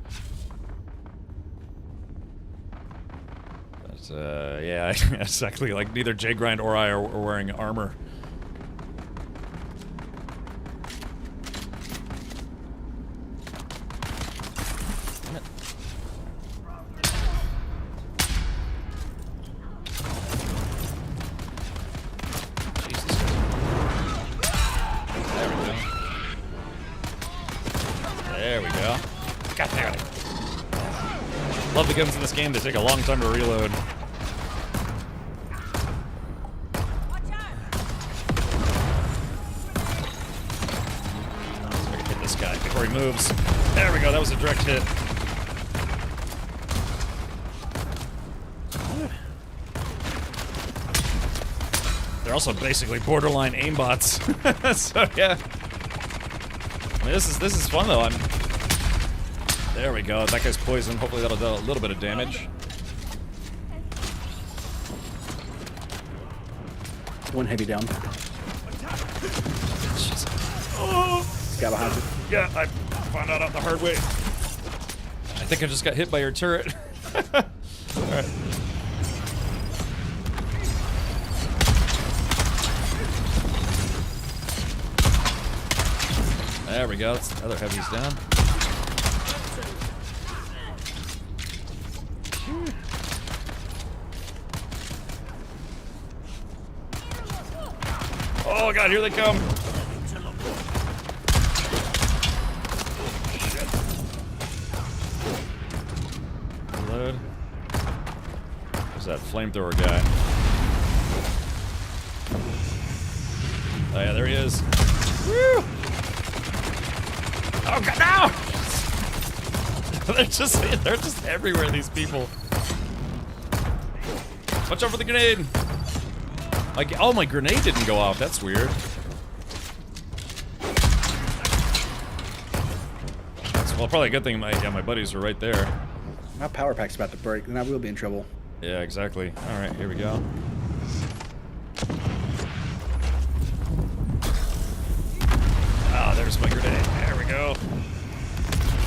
Yeah, exactly. Like, neither J-Grind or I are wearing armor. Damn it. Jesus. There we go. God damn it. Love the guns in this game. They take a long time to reload. Before he moves. There we go, that was a direct hit. They're also basically borderline aimbots. So yeah. I mean, this is fun though. There we go, that guy's poisoned. Hopefully that'll do a little bit of damage. One heavy down. Oh. Guy behind you. Yeah, I found out the hard way. I think I just got hit by your turret. Alright. There we go. That's the other heavies down. Oh god, here they come. Reload. There's that flamethrower guy. Oh yeah, there he is. Woo! Oh god, no! they're just everywhere, these people. Watch out for the grenade! Oh, my grenade didn't go off. That's weird. Well, probably a good thing my buddies were right there. My power pack's about to break, then I will be in trouble. Yeah, exactly. Alright, here we go. Ah, there's my grenade. There we go.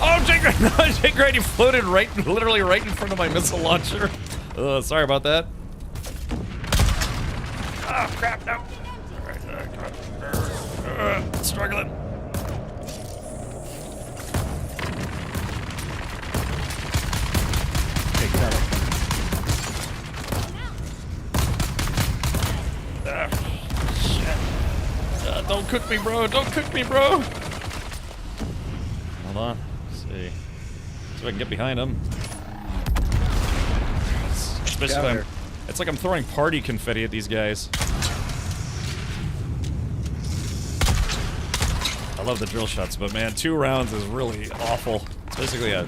Oh, Jake! Great, he floated literally right in front of my missile launcher. Sorry about that. Oh, crap, no. Alright, struggling. Okay, got it. Shit. Don't cook me, bro. Don't cook me, bro. Hold on. Let's see. See if I can get behind him. It's basically, it's like I'm throwing party confetti at these guys. I love the drill shots, but man, 2 rounds is really awful. It's basically a...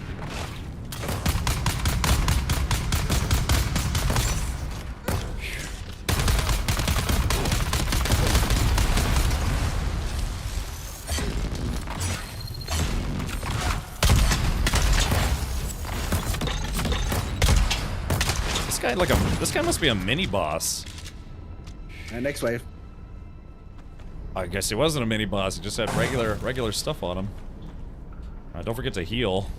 This guy must be a mini boss. And next wave. I guess he wasn't a mini boss. He just had regular stuff on him. Don't forget to heal.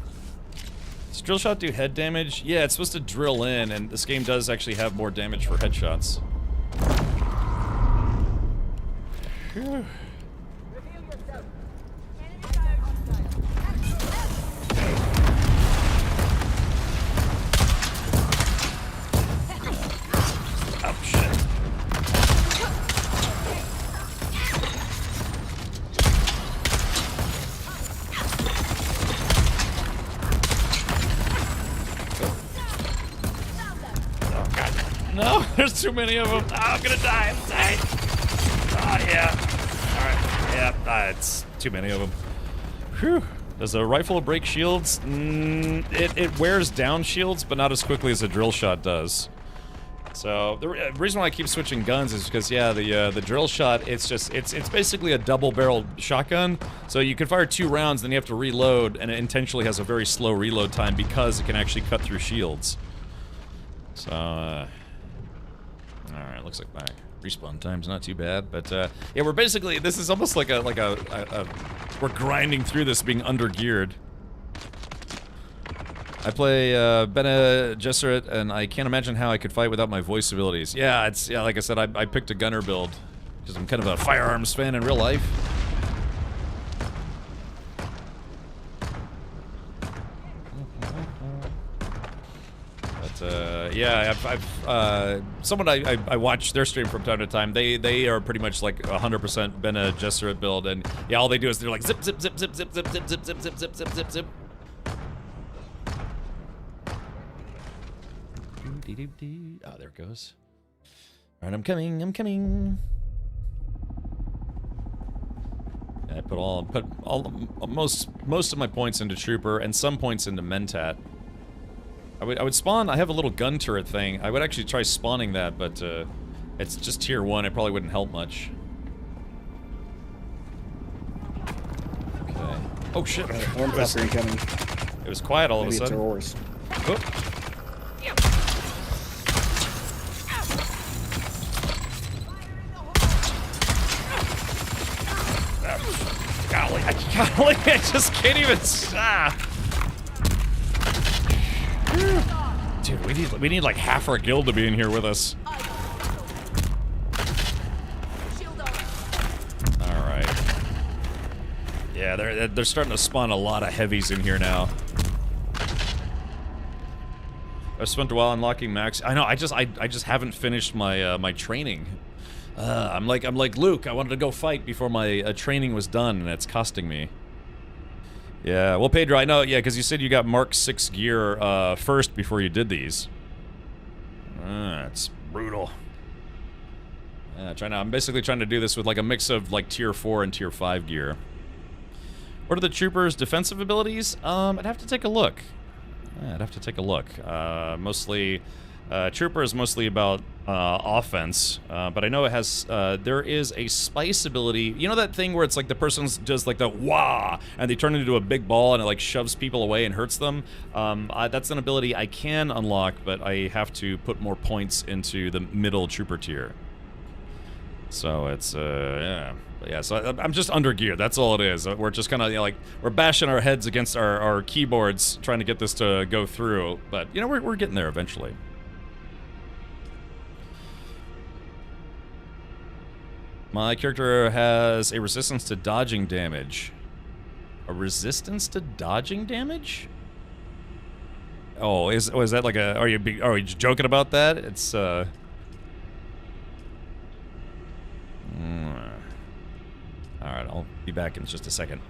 Does drill shot do head damage? Yeah, it's supposed to drill in, and this game does actually have more damage for headshots. Whew. No, there's too many of them. Oh, I'm gonna die. I'm dying. Oh, yeah. Alright. Yeah, it's too many of them. Whew. Does a rifle break shields? It wears down shields, but not as quickly as a drill shot does. So, the reason why I keep switching guns is because, yeah, the drill shot, it's basically a double-barreled shotgun. So you can fire 2 rounds, then you have to reload, and it intentionally has a very slow reload time because it can actually cut through shields. So, alright, looks like my respawn time's not too bad, but yeah, we're basically, this is almost like we're grinding through this being under-geared. I play Bene Gesserit, and I can't imagine how I could fight without my voice abilities. Yeah, like I said, I picked a gunner build, because I'm kind of a firearms fan in real life. Yeah, someone I watch their stream from time to time, they are pretty much like 100% Bene Gesserit build, and yeah, all they do is they're like zip, zip, zip, zip, zip, zip, zip, zip, zip, zip, zip, zip, zip, zip. Oh, there it goes. Alright, I'm coming. I put most of my points into Trooper and some points into Mentat. I would spawn, I have a little gun turret thing. I would actually try spawning that, but it's just tier 1, it probably wouldn't help much. Okay. Oh shit. It was quiet all of a sudden. Oh. Golly, I just can't even. Dude, we need like half our guild to be in here with us. All right. Yeah, they're starting to spawn a lot of heavies in here now. I've spent a while unlocking max. I know. I just haven't finished my my training. I'm like Luke. I wanted to go fight before my training was done, and it's costing me. Yeah, well, Pedro, I know. Yeah, because you said you got Mark 6 gear first before you did these. It's brutal. I'm basically trying to do this with like a mix of like tier 4 and tier 5 gear. What are the troopers' defensive abilities? I'd have to take a look. Mostly, Trooper is mostly about offense, but I know it has, there is a spice ability. You know that thing where it's like the person's just like the wah, and they turn into a big ball and it like shoves people away and hurts them? That's an ability I can unlock, but I have to put more points into the middle Trooper tier. So it's yeah. But yeah, so I'm just under geared. That's all it is. We're just kind of, you know, like, we're bashing our heads against our keyboards trying to get this to go through. But, you know, we're getting there eventually. My character has a resistance to dodging damage. A resistance to dodging damage? Oh, is that like a... Are you joking about that? It's, Alright, I'll be back in just a second.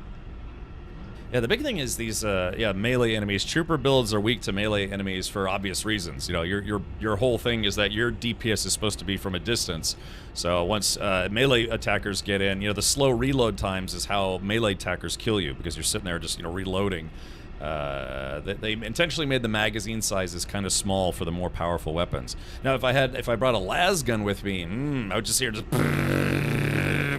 Yeah, the big thing is these, yeah, melee enemies. Trooper builds are weak to melee enemies for obvious reasons. You know, your whole thing is that your DPS is supposed to be from a distance. So once melee attackers get in, you know, the slow reload times is how melee attackers kill you, because you're sitting there just, you know, reloading. They intentionally made the magazine sizes kind of small for the more powerful weapons. Now, if I brought a las gun with me, I would just hear just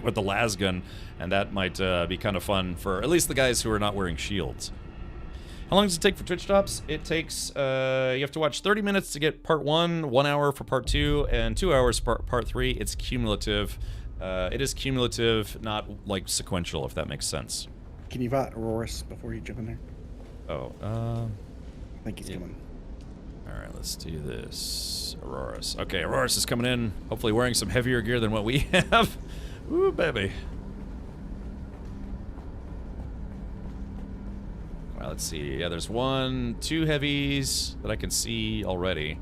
with the las gun, and that might be kind of fun for at least the guys who are not wearing shields. How long does it take for Twitch stops? It takes, you have to watch 30 minutes to get part 1, 1 hour for part 2, and 2 hours for part 3. It's cumulative. It is cumulative, not like sequential, if that makes sense. Can you vote Auroras before you jump in there? Oh, I think he's coming. Alright, let's do this. Auroras. Okay, Auroras is coming in, hopefully wearing some heavier gear than what we have. Ooh, baby. Well, let's see. Yeah, there's 1, 2 heavies that I can see already.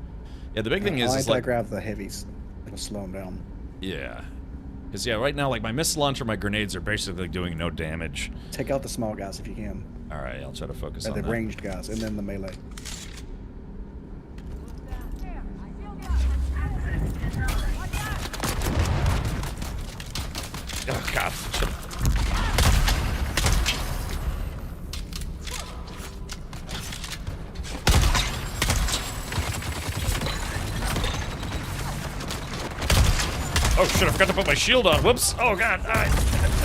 Yeah, the big thing is I like... grab the heavies. It'll slow them down. Yeah. Because, yeah, right now, like, my missile launcher, my grenades are basically doing no damage. Take out the small guys if you can. Alright, I'll try to focus on the that. ranged guys, and then the melee. Oh, God. Oh, shit, I forgot to put my shield on. Whoops. Oh, God. I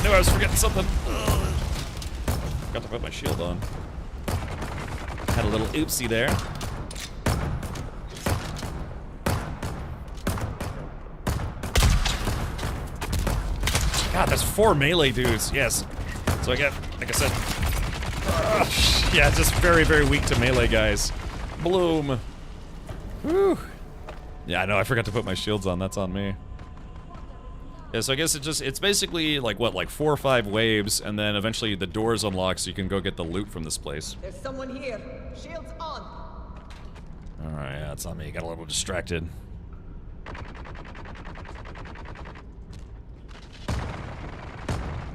knew I was forgetting something. Ugh. Forgot to put my shield on. Had a little oopsie there. God, there's 4 melee dudes. Yes. So I get, like I said, yeah, just very, very weak to melee guys. Bloom. Whew. Yeah, I know. I forgot to put my shields on. That's on me. Yeah, so I guess it's basically like what, like 4 or 5 waves, and then eventually the doors unlock so you can go get the loot from this place. There's someone here. Shields on. Alright, yeah, it's on me. Got a little distracted.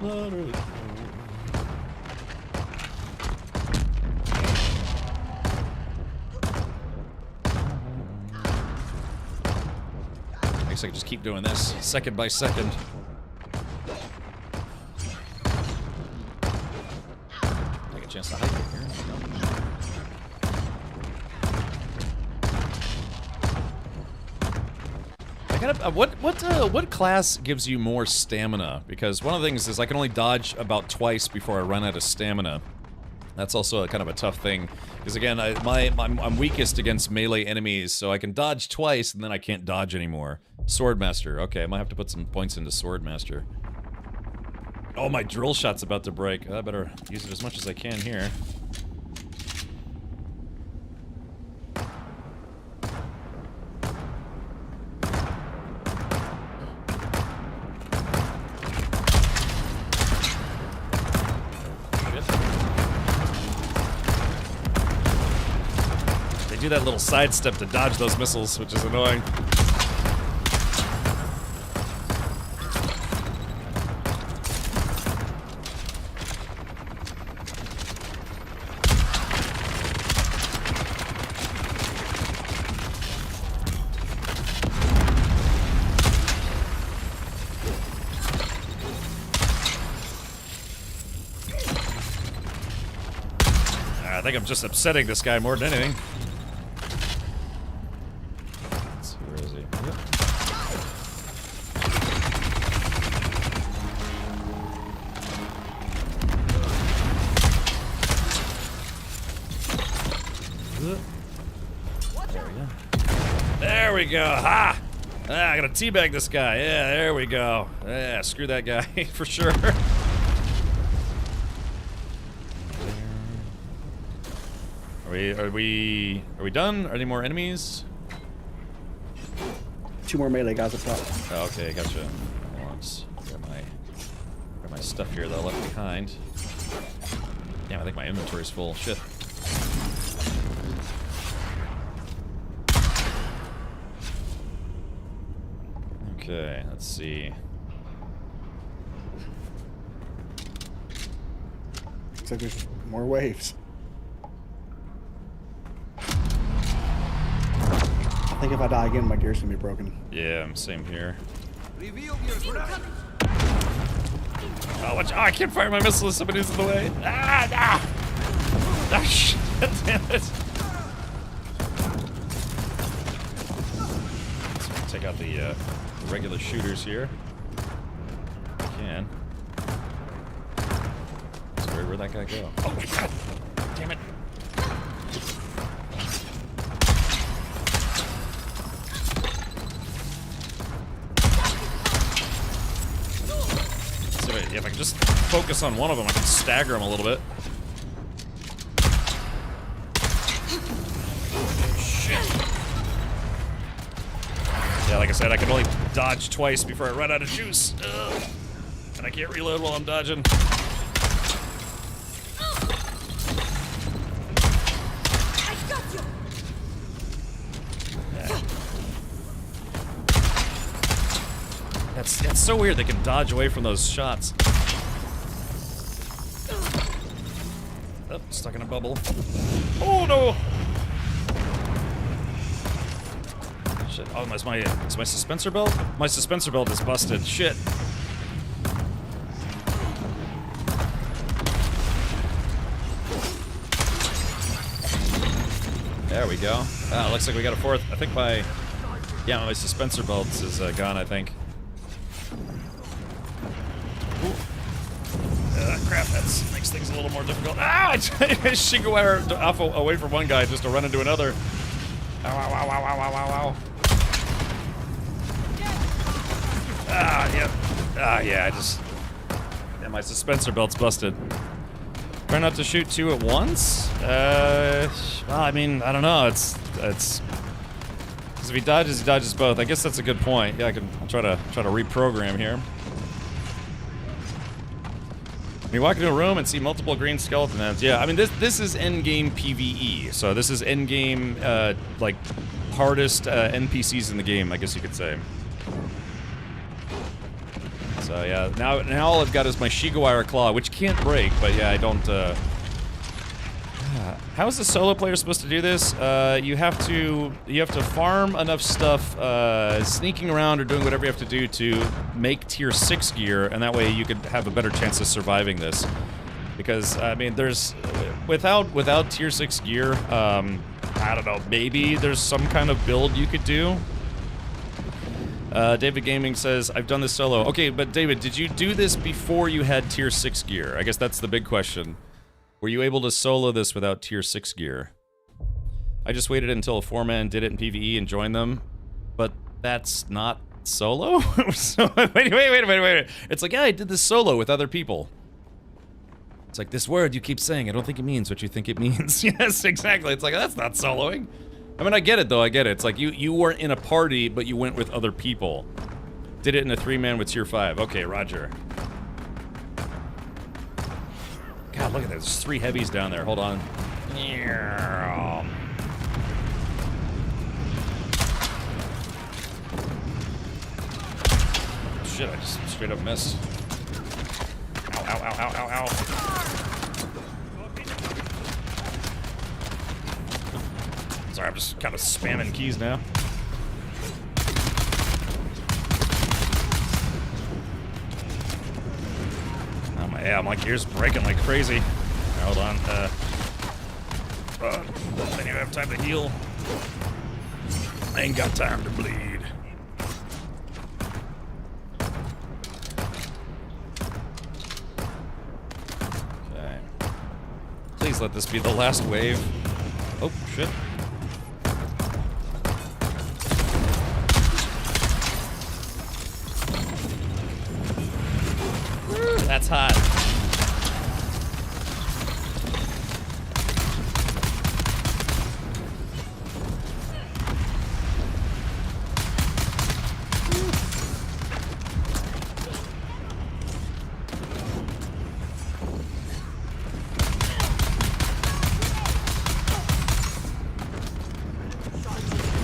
I guess I can just keep doing this, second by second. Take a chance to hide it here. I gotta, what class gives you more stamina? Because one of the things is I can only dodge about twice before I run out of stamina. That's also kind of a tough thing, because again, I'm weakest against melee enemies, so I can dodge twice and then I can't dodge anymore. Swordmaster, okay, I might have to put some points into Swordmaster. Oh, my drill shot's about to break. I better use it as much as I can here. Do that little sidestep to dodge those missiles, which is annoying. I think I'm just upsetting this guy more than anything. There we go. Ha! I gotta teabag this guy. Yeah, there we go. Yeah, screw that guy for sure. Are we done? Are any more enemies? 2 more melee guys up top. Oh, okay, gotcha. Once got my stuff here that I left behind. Damn, I think my inventory's full. Shit. Okay, let's see. Looks like there's more waves. I think if I die again, my gear's gonna be broken. Yeah, same here. Oh, watch! Oh, I can't fire my missile if somebody's in the way. Ah, no! Ah, shit! Damn it! Let's take out the regular shooters here. If I can. Sorry, where'd that guy go? Oh my god! Damn it! So if I can just focus on one of them, I can stagger them a little bit. Shit. Yeah, like I said, I can only dodge twice before I run out of juice. Ugh. And I can't reload while I'm dodging. That's so weird. They can dodge away from those shots. Oh, stuck in a bubble. Oh no! Shit. Oh, is my suspensor belt? My suspensor belt is busted. Shit. There we go. Ah, looks like we got a fourth. I think my suspensor belt is gone, I think. Crap, that makes things a little more difficult. Ah! I shingle wire off away from one guy just to run into another. Ow, ow, ow, ow, ow, ow, ow, ow. Ah, yeah. Ah, yeah, yeah, my suspensor belt's busted. Try not to shoot 2 at once? Well, I mean, I don't know. It's... Because if he dodges both. I guess that's a good point. Yeah, I'll try to reprogram here. You walk into a room and see multiple green skeleton heads. Yeah, I mean, this is endgame PvE. So this is endgame, like, hardest NPCs in the game, I guess you could say. So yeah, now all I've got is my Shigawire Claw, which can't break, but yeah, I don't, How is the solo player supposed to do this? You have to farm enough stuff, sneaking around or doing whatever you have to do to make tier 6 gear, and that way you could have a better chance of surviving this. Because, I mean, there's... Without tier 6 gear, I don't know, maybe there's some kind of build you could do. David Gaming says, I've done this solo. Okay, but David, did you do this before you had tier 6 gear? I guess that's the big question. Were you able to solo this without tier 6 gear? I just waited until a 4-man did it in PvE and joined them, but that's not solo? So, wait a minute. It's like, yeah, I did this solo with other people. It's like, this word you keep saying, I don't think it means what you think it means. Yes, exactly. It's like, that's not soloing. I mean, I get it, though. I get it. It's like, you weren't in a party, but you went with other people. Did it in a 3-man with tier 5. Okay, roger. God, look at that. There's 3 heavies down there. Hold on. Shit, I just straight up missed. Ow, ow, ow, ow, ow, ow. Sorry, I'm just kind of spamming keys now. Yeah, my gear's breaking like crazy. Hold on. I didn't even have time to heal. I ain't got time to bleed. Okay. Please let this be the last wave. Oh, shit. That's hot.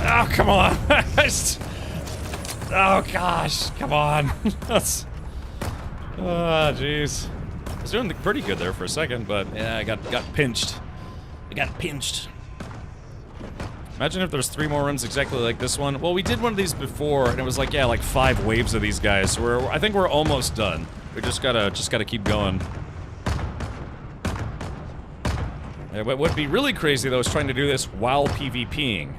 Oh, come on. Oh, gosh. Come on. That's... Oh, jeez. I was doing pretty good there for a second, but yeah, I got pinched. I got pinched. Imagine if there's 3 more runs exactly like this one. Well, we did one of these before, and it was like, yeah, like 5 waves of these guys. So I think we're almost done. We just gotta keep going. Yeah, what would be really crazy though is trying to do this while PvPing.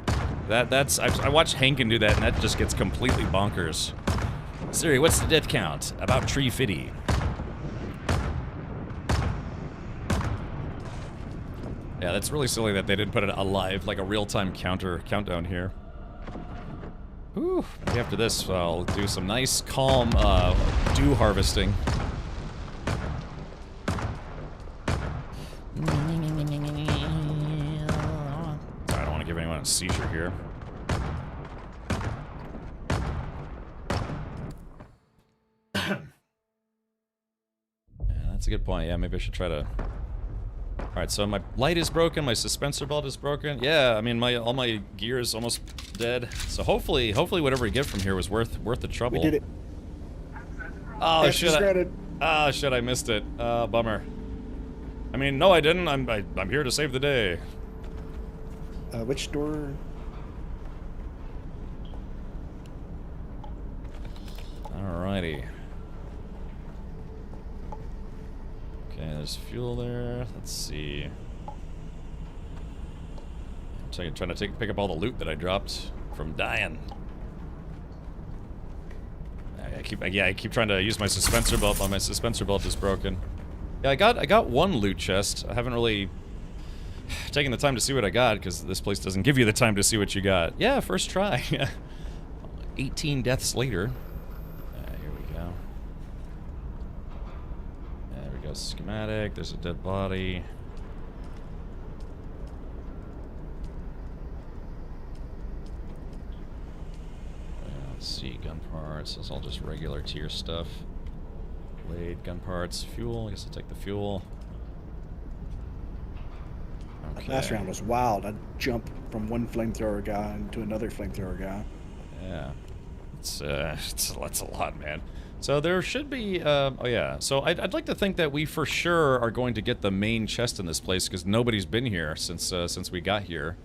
I watched Hankin do that, and that just gets completely bonkers. Siri, what's the death count? About 350. Yeah, that's really silly that they didn't put it alive, like a real-time countdown here. Whew. Maybe after this, I'll do some nice, calm, dew harvesting. I don't want to give anyone a seizure here. That's a good point. Yeah, maybe I should try to... Alright, so my light is broken, my suspensor belt is broken. Yeah, I mean, all my gear is almost dead. So hopefully whatever we get from here was worth the trouble. We did it. Oh, shit. Oh, shit, I missed it. Bummer. I mean, no, I didn't. I'm here to save the day. Which door? Alrighty. Okay, there's fuel there. Let's see. I'm trying to pick up all the loot that I dropped from dying. I keep trying to use my suspensor belt, but my suspensor belt is broken. Yeah, I got one loot chest. I haven't really taken the time to see what I got because this place doesn't give you the time to see what you got. Yeah, first try. 18 deaths later. Here we go. There we go. Schematic. There's a dead body. Let's see, gun parts. It's all just regular tier stuff. Blade, gun parts, fuel. I guess I'll take the fuel. Okay. That last round was wild. I'd jump from one flamethrower guy into another flamethrower guy. Yeah. That's a lot, man. So there should be, oh yeah. So I'd like to think that we for sure are going to get the main chest in this place because nobody's been here since we got here.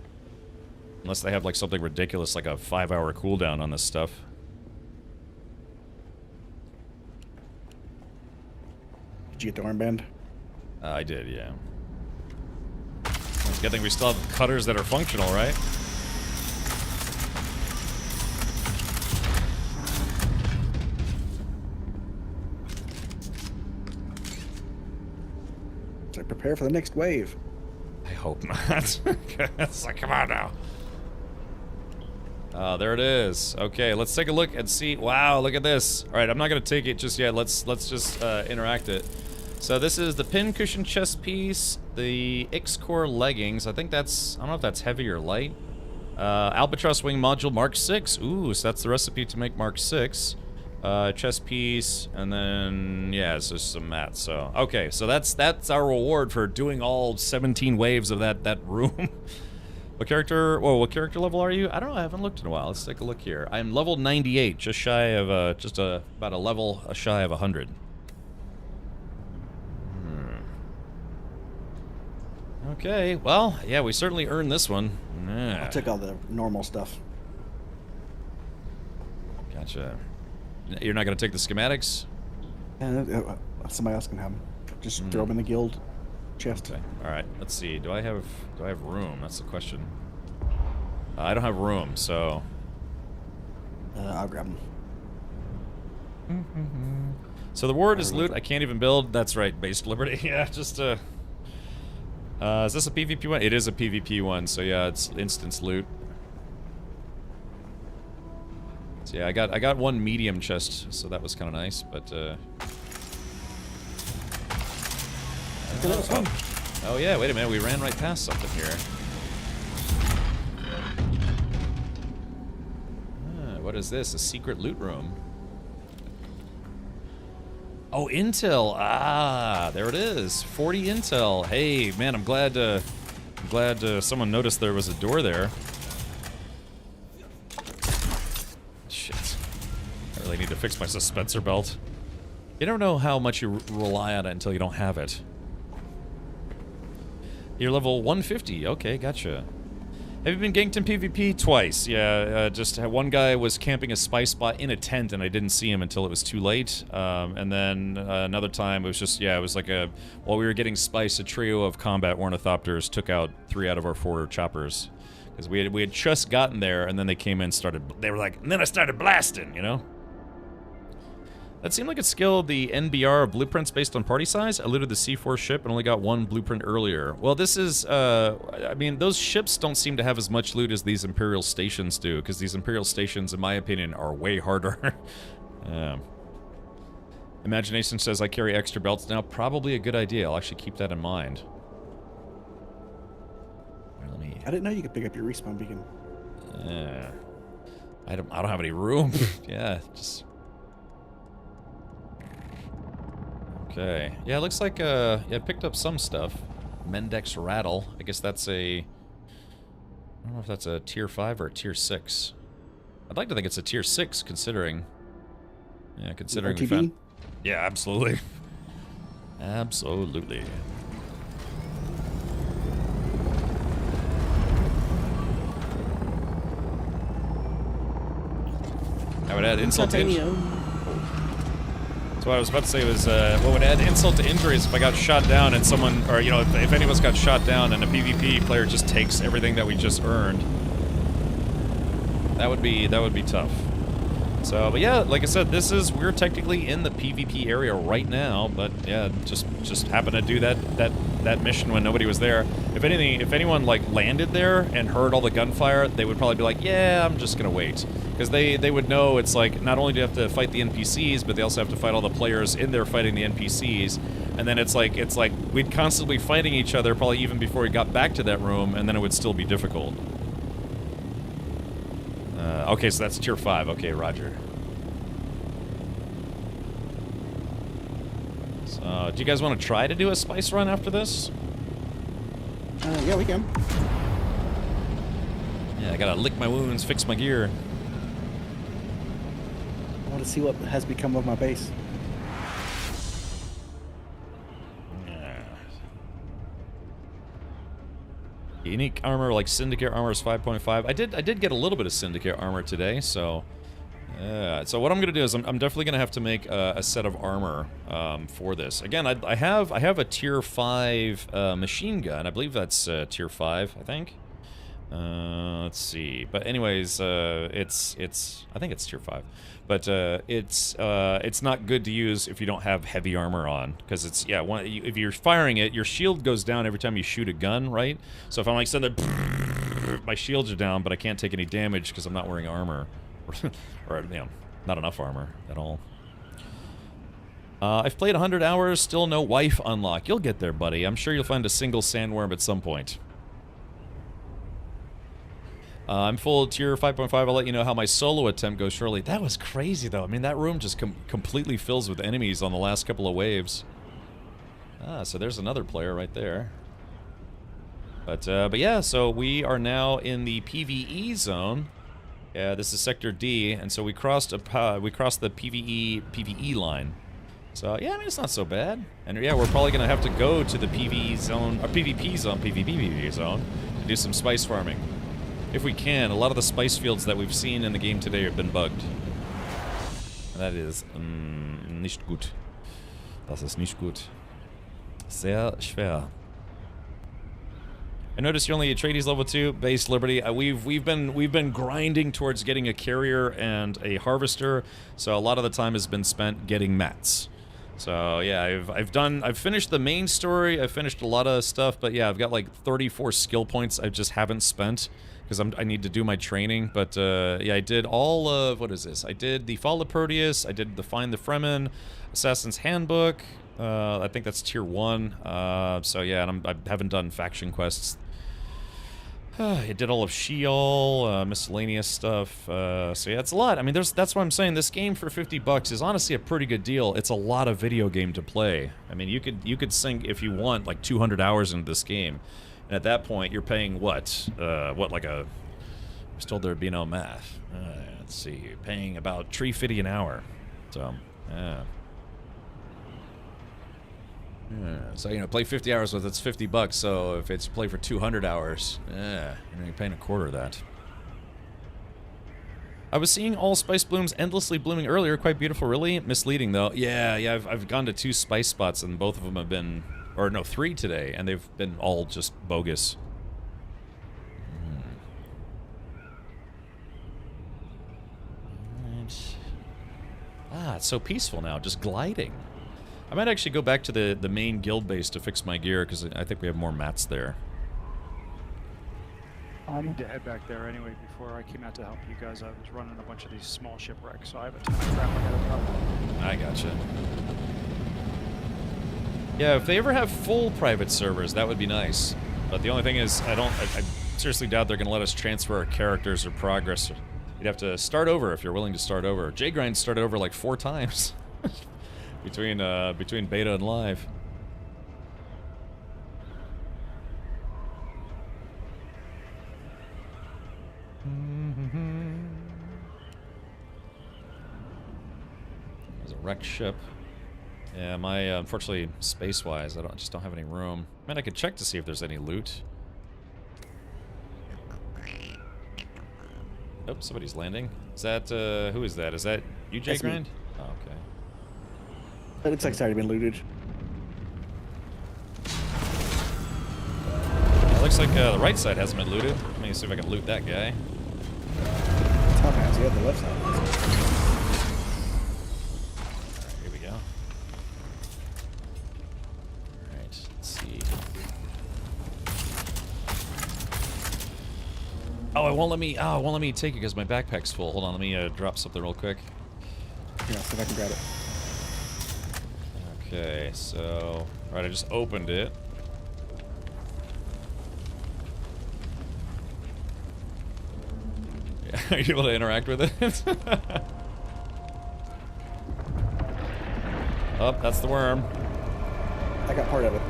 Unless they have like something ridiculous like a 5-hour cooldown on this stuff. Did you get the armband? I did, yeah. Good thing we still have cutters that are functional, right? So prepare for the next wave. I hope not. It's like, come on now. There it is. Okay, let's take a look and see. Wow, look at this. All right, I'm not gonna take it just yet. Let's just interact it. So this is the pin cushion chest piece, the X-Core leggings. I think that's, I don't know if that's heavy or light. Albatross wing module Mark 6. Ooh, so that's the recipe to make Mark 6. Chest piece, and then yeah, it's just some mats. So okay, so that's our reward for doing all 17 waves of that room. What character level are you? I don't know, I haven't looked in a while. Let's take a look here. I'm level 98, just shy of, about a level shy of 100. Okay, well, yeah, we certainly earned this one. Yeah. I took all the normal stuff. Gotcha. You're not gonna take the schematics? Somebody else can have them. Just throw them in the guild chest. Okay. All right. Let's see. Do I have room? That's the question. I don't have room, so. I'll grab them. So the word is loot. I can't even build. That's right. Based Liberty. Yeah. Just is this a PvP one? It is a PvP one. So yeah, it's instance loot. So yeah, I got one medium chest, so that was kind of nice, but Oh yeah, wait a minute, we ran right past something here. What is this? A secret loot room. Oh, intel. Ah, there it is. 40 intel. Hey, man, I'm glad someone noticed there was a door there. Shit. I really need to fix my suspensor belt. You don't know how much you rely on it until you don't have it. You're level 150. Okay, gotcha. Have you been ganked in PvP? Twice. Yeah, just one guy was camping a spy spot in a tent and I didn't see him until it was too late. And then another time it was just, yeah, it was like while we were getting spice, a trio of combat ornithopters took out 3 out of our 4 choppers. Because we had just gotten there and then they came in and they were like, and then I started blasting, you know? That seemed like it skilled the NBR of blueprints based on party size. I looted the C4 ship and only got 1 blueprint earlier. Well, this is, I mean, those ships don't seem to have as much loot as these Imperial stations do, because these Imperial stations, in my opinion, are way harder. Imagination says I carry extra belts now. Probably a good idea. I'll actually keep that in mind. Let me... I didn't know you could pick up your respawn beacon. I don't have any room. Yeah, just... Okay. Yeah, it looks like, yeah, I picked up some stuff. Mendex Rattle. I guess that's a... I don't know if that's a tier 5 or a tier 6. I'd like to think it's a tier 6, considering... Yeah, considering we found... Yeah, absolutely. Absolutely. I would add insult to injury. So what I was about to say was, what would add insult to injury is if I got shot down and someone, or, you know, if any of us got shot down and a PvP player just takes everything that we just earned. That would be tough. So, but yeah, like I said, we're technically in the PvP area right now, but yeah, just happened to do that mission when nobody was there. If anything, if anyone like landed there and heard all the gunfire, they would probably be like, yeah, I'm just gonna wait. Because they would know it's like, not only do you have to fight the NPCs, but they also have to fight all the players in there fighting the NPCs. And then it's like we'd constantly fighting each other probably even before we got back to that room, and then it would still be difficult. Okay, so that's tier 5. Okay, roger. So, do you guys want to try to do a spice run after this? Yeah, we can. Yeah, I gotta lick my wounds, fix my gear. I want to see what has become of my base. Unique armor, like Syndicate armor, is 5.5. I did get a little bit of Syndicate armor today, so... so what I'm gonna do is I'm definitely gonna have to make a set of armor for this. Again, I have a tier 5 machine gun. I believe that's tier 5, I think. Let's see. But anyways, I think it's tier 5. But it's not good to use if you don't have heavy armor on, because it's, yeah, if you're firing it, your shield goes down every time you shoot a gun, right? So if I'm like sending, my shields are down, but I can't take any damage because I'm not wearing armor, or you know, not enough armor at all. I've played 100 hours, still no wife unlock. You'll get there, buddy. I'm sure you'll find a single sandworm at some point. I'm full tier 5.5. I'll let you know how my solo attempt goes shortly. That was crazy, though. I mean, that room just completely fills with enemies on the last couple of waves. So there's another player right there. But yeah, so we are now in the PvE zone. Yeah, this is Sector D, and so we crossed the PvE line. So yeah, I mean, it's not so bad. And yeah, we're probably gonna have to go to the PvE zone, or PvP zone, to do some spice farming. If we can. A lot of the spice fields that we've seen in the game today have been bugged. And that is nicht gut. Das ist nicht gut. Sehr schwer. I noticed you're only Atreides level 2, base Liberty. We've been grinding towards getting a carrier and a harvester, so a lot of the time has been spent getting mats. So yeah, I've finished the main story. I've finished a lot of stuff, but yeah, I've got like 34 skill points I just haven't spent because I need to do my training. But yeah, I did all of, what is this? I did the Fall of Proteus. I did the Find the Fremen, Assassin's Handbook. I think that's tier 1. So yeah, and I haven't done faction quests. I did all of Sheol, miscellaneous stuff. So yeah, it's a lot. I mean, that's what I'm saying. This game for $50 is honestly a pretty good deal. It's a lot of video game to play. I mean, you could sink, if you want, like 200 hours into this game, and at that point, you're paying what? Like a? I was told there'd be no math. Let's see, you're paying about $3.50 an hour. So yeah. So, you know, play 50 hours with it's $50, so if it's play for 200 hours, you know, you're paying a quarter of that. I was seeing all spice blooms endlessly blooming earlier, quite beautiful, really. Misleading, though. Yeah, I've gone to 2 spice spots, and both of them have been, or no, 3 today, and they've been all just bogus. Ah, it's so peaceful now, just gliding. I might actually go back to the main guild base to fix my gear, because I think we have more mats there. I need to head back there anyway. Before I came out to help you guys, I was running a bunch of these small shipwrecks, so I have a ton of crap I gotta cover. I gotcha. Yeah, if they ever have full private servers, that would be nice. But the only thing is, I seriously doubt they're going to let us transfer our characters or progress. You'd have to start over if you're willing to start over. J-Grind started over like 4 times. between beta and live. There's a wrecked ship. Yeah, my unfortunately, space-wise, I just don't have any room. Man, I could check to see if there's any loot. Oh, somebody's landing. Is that who is that? Is that you, J-Grind? Oh, okay. It looks like it's already been looted. It looks like the right side hasn't been looted. Let me see if I can loot that guy. Top has, yeah, the left side. Alright, here we go. Alright, let's see. Oh, it won't let me take it because my backpack's full. Hold on, let me drop something real quick. Yeah, see if I can grab it. Okay, so... Alright, I just opened it. Yeah, are you able to interact with it? Oh, that's the worm. I got part of it.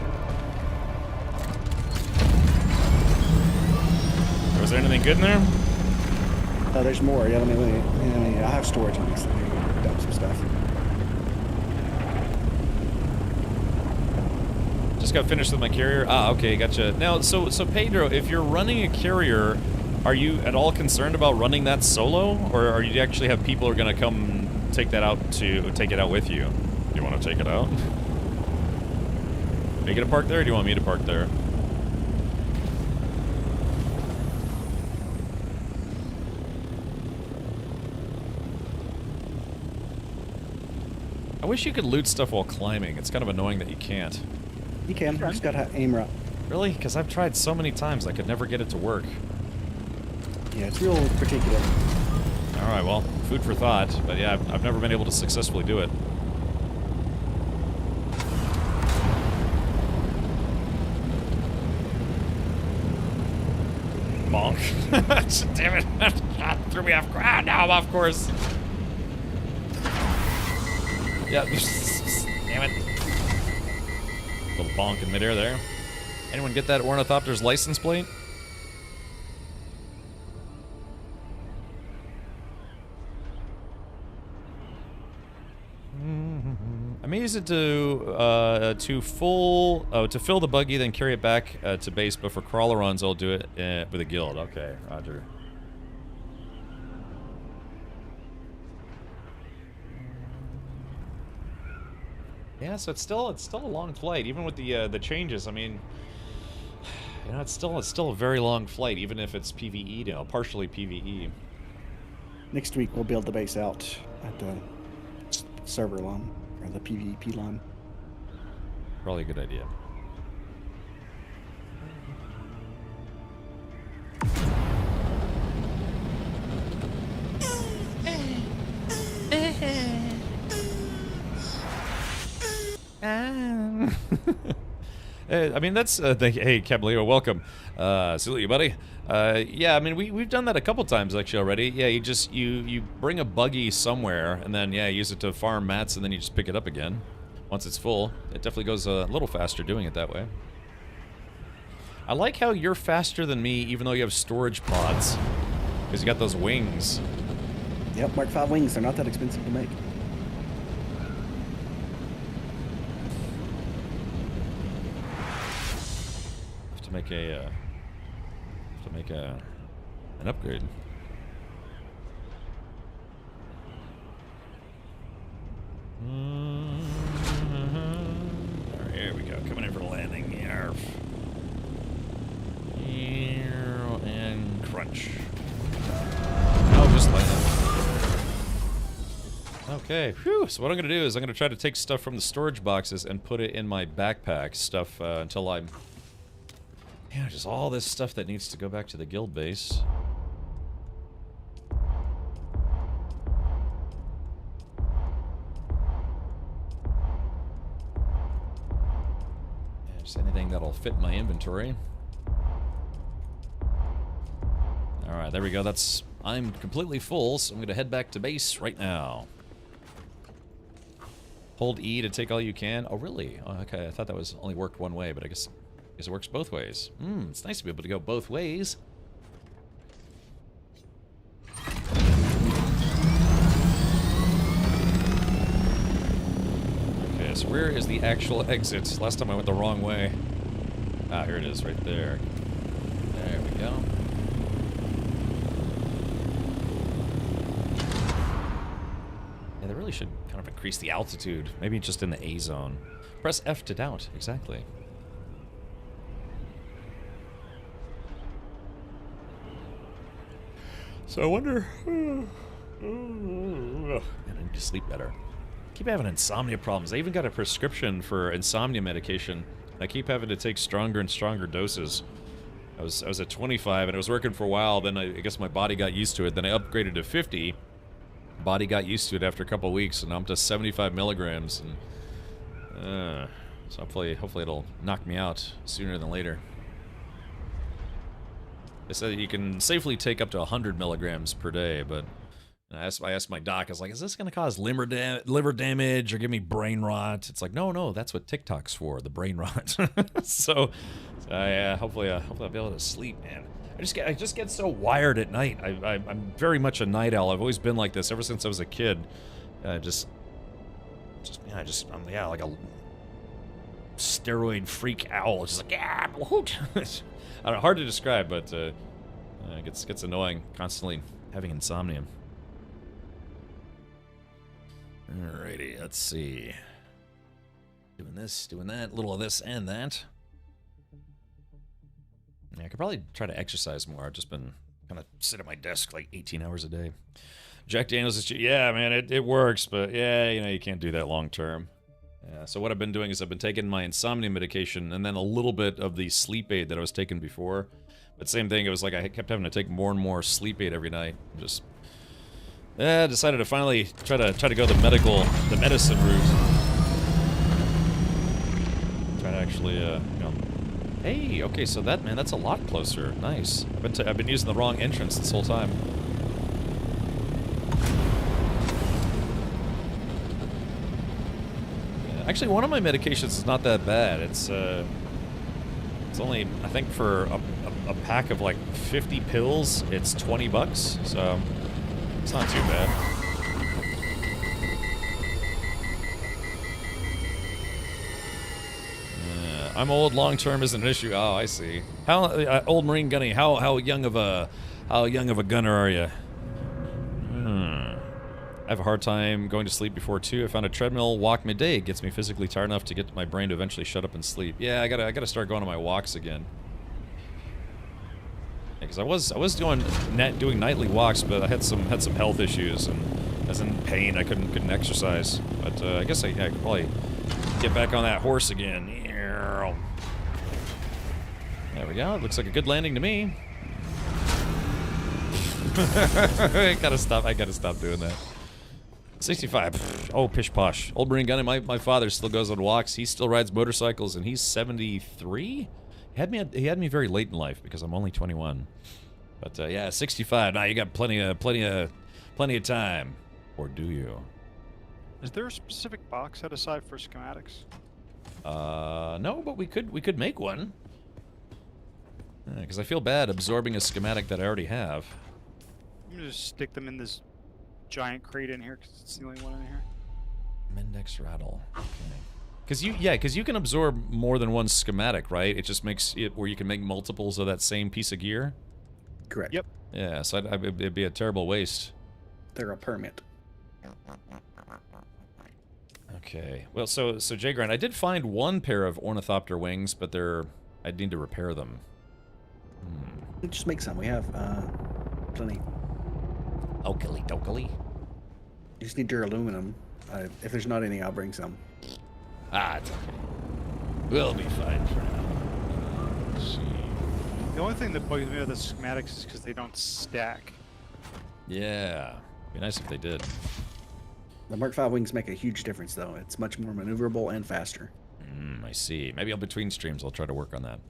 Was there anything good in there? There's more. Yeah, let me I have storage on this. Let me dump some stuff. Just got finished with my carrier. Ah, okay, gotcha. Now, so Pedro, if you're running a carrier, are you at all concerned about running that solo, or are you actually have people who are gonna come take it out with you? Do you want to take it out? Are you gonna park there, or do you want me to park there? I wish you could loot stuff while climbing. It's kind of annoying that you can't. You can. You just gotta aim right. Really? Because I've tried so many times, I could never get it to work. Yeah, it's real particular. Alright, well, food for thought. But yeah, I've never been able to successfully do it. Bonk. Damn it. God, threw me off. Ah, now I'm off course. Yeah. Damn it. Little bonk in midair there. Anyone get that ornithopter's license plate? I may use it to fill the buggy, then carry it back to base. But for crawler runs, I'll do it with a guild. Okay, Roger. Yeah, so it's still a long flight, even with the changes. I mean, you know, it's still a very long flight, even if it's PVE now, partially PVE. Next week we'll build the base out at the server line or the PvP line. Probably a good idea. Ah. I mean, that's hey, Cabaleo, welcome. Salute you, buddy. Yeah, I mean, we've done that a couple times actually already. Yeah, you just you bring a buggy somewhere, and then yeah, use it to farm mats, and then you just pick it up again once it's full. It definitely goes a little faster doing it that way. I like how you're faster than me, even though you have storage pods, because you got those wings. Yep, Mark 5 wings. They're not that expensive to make. Make an upgrade. Alright, here we go. Coming in for the landing. Yarf. And crunch. Oh, just landed. Okay. Whew. So what I'm gonna do is I'm gonna try to take stuff from the storage boxes and put it in my backpack stuff until I'm. Yeah, just all this stuff that needs to go back to the guild base. Yeah, just anything that'll fit my inventory. Alright, there we go. I'm completely full, so I'm gonna head back to base right now. Hold E to take all you can. Oh, really? Oh, okay, I thought that was only worked one way, but I guess it works both ways. It's nice to be able to go both ways. Okay, so where is the actual exit? Last time I went the wrong way. Ah, here it is, right there. There we go. Yeah, they really should kind of increase the altitude. Maybe just in the A zone. Press F to doubt, exactly. So I wonder. Man, I need to sleep better. I keep having insomnia problems. I even got a prescription for insomnia medication. I keep having to take stronger and stronger doses. I was at 25 and it was working for a while. Then I guess my body got used to it. Then I upgraded to 50. Body got used to it after a couple of weeks, and now I'm to 75 milligrams. And so hopefully it'll knock me out sooner than later. They said that you can safely take up to 100 milligrams per day, but I asked my doc, I was like, is this going to cause liver damage or give me brain rot? It's like, no, that's what TikTok's for, the brain rot. so yeah, hopefully I'll be able to sleep, man. I just get so wired at night. I'm very much a night owl. I've always been like this ever since I was a kid. I'm like a steroid freak owl. It's just like, yeah, hoot. I don't know, hard to describe, but it gets annoying constantly having insomnia. Alrighty, let's see. Doing this, doing that, a little of this and that. Yeah, I could probably try to exercise more. I've just been kind of sit at my desk like 18 hours a day. Jack Daniels is, yeah, man, it works, but yeah, you can't do that long term. Yeah, so what I've been doing is I've been taking my insomnia medication and then a little bit of the sleep aid that I was taking before. But same thing, it was like I kept having to take more and more sleep aid every night. Just decided to finally try to go the medicine route. Try to actually hey, okay, so that's a lot closer. Nice. I've been using the wrong entrance this whole time. Actually, one of my medications is not that bad. It's only, I think, for a pack of like 50 pills, it's $20, so it's not too bad. I'm old. Long term isn't an issue. Oh, I see. How old Marine Gunny? How young of a gunner are you? I have a hard time going to sleep before 2. I found a treadmill walk midday. It gets me physically tired enough to get my brain to eventually shut up and sleep. Yeah, I gotta start going on my walks again. Because I was doing nightly walks, but I had some health issues and I was in pain. I couldn't exercise. But I guess I could probably get back on that horse again. There we go. It looks like a good landing to me. I gotta stop doing that. 65. Pfft, oh, pish posh. Old Marine Gunny, my father still goes on walks. He still rides motorcycles, and he's 73. He had me very late in life because I'm only 21. But yeah, 65. Now you got plenty of time, or do you? Is there a specific box set aside for schematics? No, but we could make one. Because I feel bad absorbing a schematic that I already have. I'm gonna just stick them in this giant crate in here because it's the only one in here. Mendex rattle. Okay. Because you can absorb more than one schematic, right? It just makes it where you can make multiples of that same piece of gear. Correct. Yep. Yeah, so it'd be a terrible waste. They're a permit. Okay. Well, so Jay Grant, I did find one pair of ornithopter wings, but I'd need to repair them. Just make some. We have plenty. Okily dokily. You just need your aluminum. If there's not any, I'll bring some. Ah, it's okay. We'll be fine for now. Let's see. The only thing that bugs me about the schematics is because they don't stack. Yeah. Be nice if they did. The Mark V wings make a huge difference, though. It's much more maneuverable and faster. I see. Maybe between streams I'll try to work on that.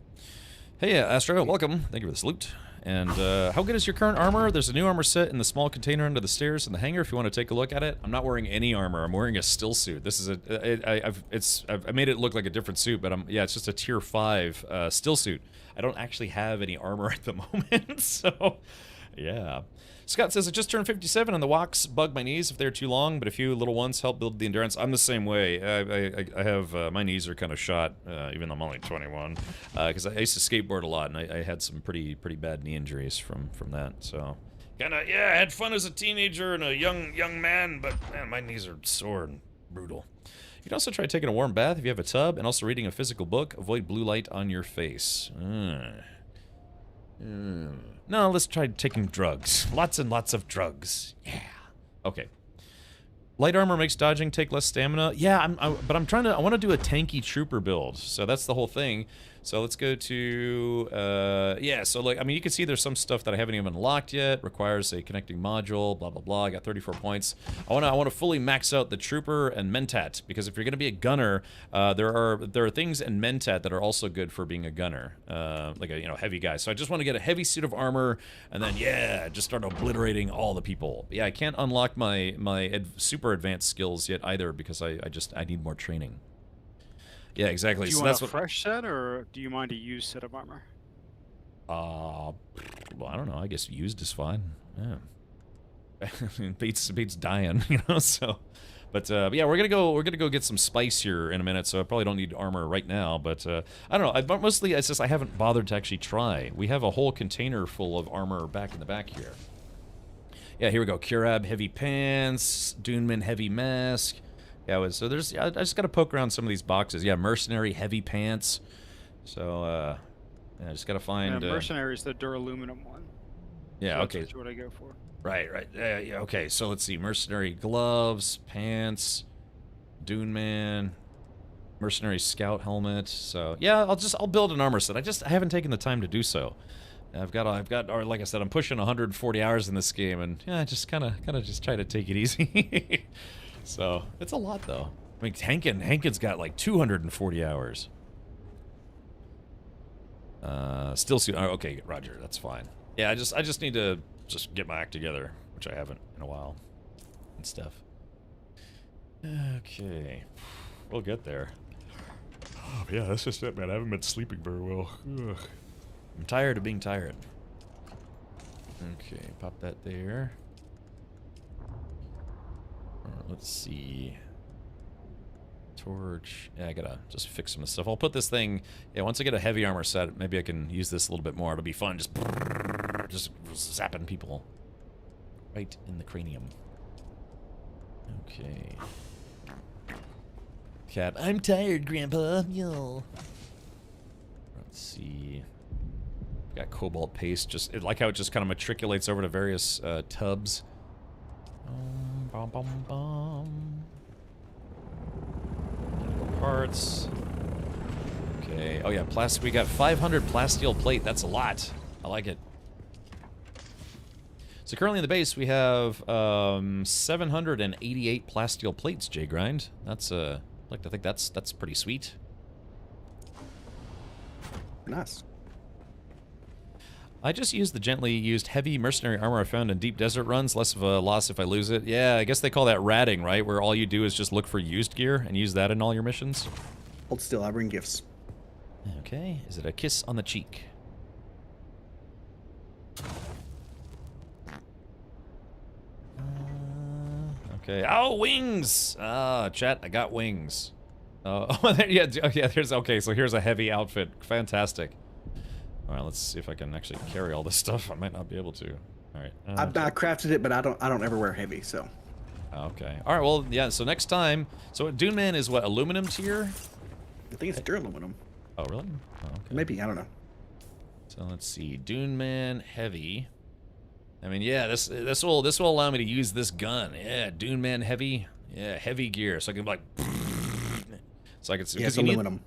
Hey, Astro, welcome. Thank you for the salute. And how good is your current armor? There's a new armor set in the small container under the stairs in the hangar if you want to take a look at it. I'm not wearing any armor. I'm wearing a still suit. This is I made it look like a different suit, but it's just a tier 5 still suit. I don't actually have any armor at the moment, so yeah. Scott says, I just turned 57 and the walks bug my knees if they're too long, but a few little ones help build the endurance. I'm the same way. I have, my knees are kind of shot, even though I'm only 21, because I used to skateboard a lot, and I had some pretty bad knee injuries from that, so. I had fun as a teenager and a young man, but man, my knees are sore and brutal. You can also try taking a warm bath if you have a tub, and also reading a physical book. Avoid blue light on your face. No, let's try taking drugs. Lots and lots of drugs. Yeah. Okay. Light armor makes dodging take less stamina. Yeah, but I want to do a tanky trooper build. So that's the whole thing. So let's go to, so you can see there's some stuff that I haven't even unlocked yet. Requires a connecting module, blah, blah, blah. I got 34 points. I want to fully max out the trooper and mentat, because if you're going to be a gunner, there are things in mentat that are also good for being a gunner, like a, heavy guy. So I just want to get a heavy suit of armor, and then, just start obliterating all the people. But yeah, I can't unlock my super advanced skills yet either, because I need more training. Yeah, exactly. Do you want a fresh set, or do you mind a used set of armor? Well, I don't know. I guess used is fine. Yeah. beats dying, so. But yeah, we're gonna go get some spice here in a minute, so I probably don't need armor right now. But I don't know. Mostly it's just I haven't bothered to actually try. We have a whole container full of armor back in the back here. Yeah, here we go. Curab heavy pants, Duneman heavy mask. Yeah, so there's. I just gotta poke around some of these boxes. Yeah, mercenary heavy pants. So I just gotta find. Yeah, mercenary is the duraluminum one. Yeah. So Okay. That's what I go for. Right. Yeah. Okay. So let's see. Mercenary gloves, pants, Dune Man, mercenary scout helmet. So yeah, I'll build an armor set. I haven't taken the time to do so. I've got, or like I said, I'm pushing 140 hours in this game, and yeah, I just kind of just try to take it easy. So it's a lot though. I mean, Hankin's got like 240 hours. Still suit. Okay, Roger, that's fine. Yeah, I just need to get my act together, which I haven't in a while, and stuff. Okay, we'll get there. Oh yeah, that's just it, man. I haven't been sleeping very well. Ugh. I'm tired of being tired. Okay, pop that there. Let's see. Torch. Yeah, I gotta just fix some of this stuff. I'll put this thing. Yeah, once I get a heavy armor set, maybe I can use this a little bit more. It'll be fun. Just zapping people right in the cranium. Okay. Cat. I'm tired, Grandpa. Yo. Let's see. Got cobalt paste. Just like how it just kind of matriculates over to various tubs. Parts. Okay. Oh yeah, we got 500 plasteel plate. That's a lot. I like it. So currently in the base we have 788 plasteel plates, J-Grind. That's I'd like to think that's pretty sweet. Nice. I just used the gently used heavy mercenary armor I found in deep desert runs. Less of a loss if I lose it. Yeah, I guess they call that ratting, right? Where all you do is just look for used gear and use that in all your missions. Hold still, I bring gifts. Okay, is it a kiss on the cheek? Okay. Oh, wings! Ah, chat, I got wings. Oh, yeah, there's, okay, so here's a heavy outfit. Fantastic. All right, let's see if I can actually carry all this stuff. I might not be able to. All right. I crafted it, but I don't ever wear heavy, so. Okay. All right, well, yeah, so next time, so Dune Man is what, aluminum tier? I think it's duraluminum. Oh, really? Oh, okay. Maybe, I don't know. So let's see, Dune Man heavy. I mean, yeah, this will allow me to use this gun. Yeah, Dune Man heavy. Yeah, heavy gear. So I can like, so I can see. Yeah, it's aluminum.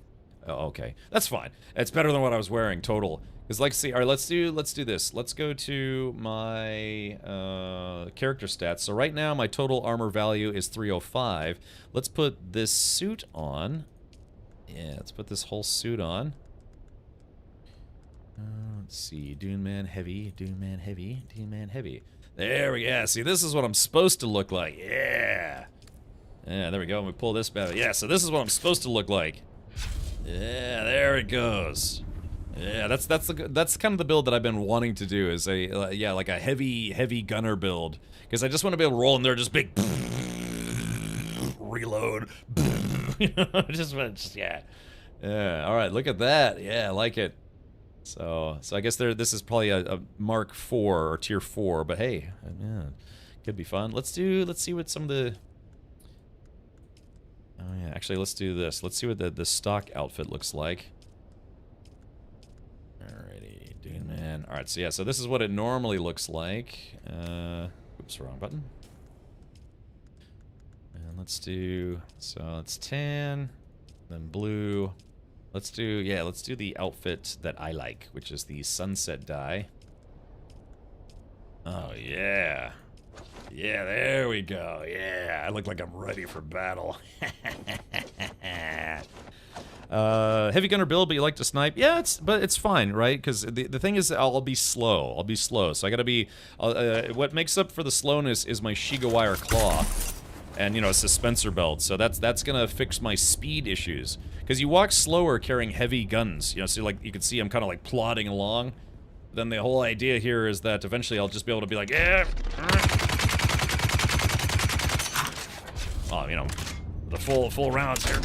Oh, okay, that's fine. It's better than what I was wearing. Total. Because like, see, all right, let's do this. Let's go to my character stats. So right now my total armor value is 305. Let's put this suit on. Yeah, let's put this whole suit on. Let's see, Dune Man heavy, Dune Man heavy, Dune Man heavy. There we go. See, this is what I'm supposed to look like. Yeah. Yeah, there we go. And we pull this back. Yeah, so this is what I'm supposed to look like. Yeah, there it goes. Yeah, that's kind of the build that I've been wanting to do. Is a yeah, like a heavy gunner build, because I just want to be able to roll in there, just big reload. You know, just yeah. Yeah. All right, look at that. Yeah, I like it. So I guess this is probably a Mark 4 or Tier 4, but hey, yeah, could be fun. Let's see what some of the. Oh yeah, actually, let's do this. Let's see what the stock outfit looks like. Alrighty, Dune Man. All right, so yeah, so this is what it normally looks like. Oops, wrong button. And let's do, so it's tan, then blue. Let's do the outfit that I like, which is the sunset dye. Oh, yeah. Yeah, there we go. Yeah, I look like I'm ready for battle. Heavy gunner build, but you like to snipe? Yeah, but it's fine, right? Because the thing is, I'll be slow. I'll be slow. So I gotta be... what makes up for the slowness is my Shiga wire claw. And, you know, a suspensor belt. So that's gonna fix my speed issues. Because you walk slower carrying heavy guns. You know, so like you can see I'm kind of like plodding along. Then the whole idea here is that eventually I'll just be able to be like, yeah. Oh, you know, the full rounds here.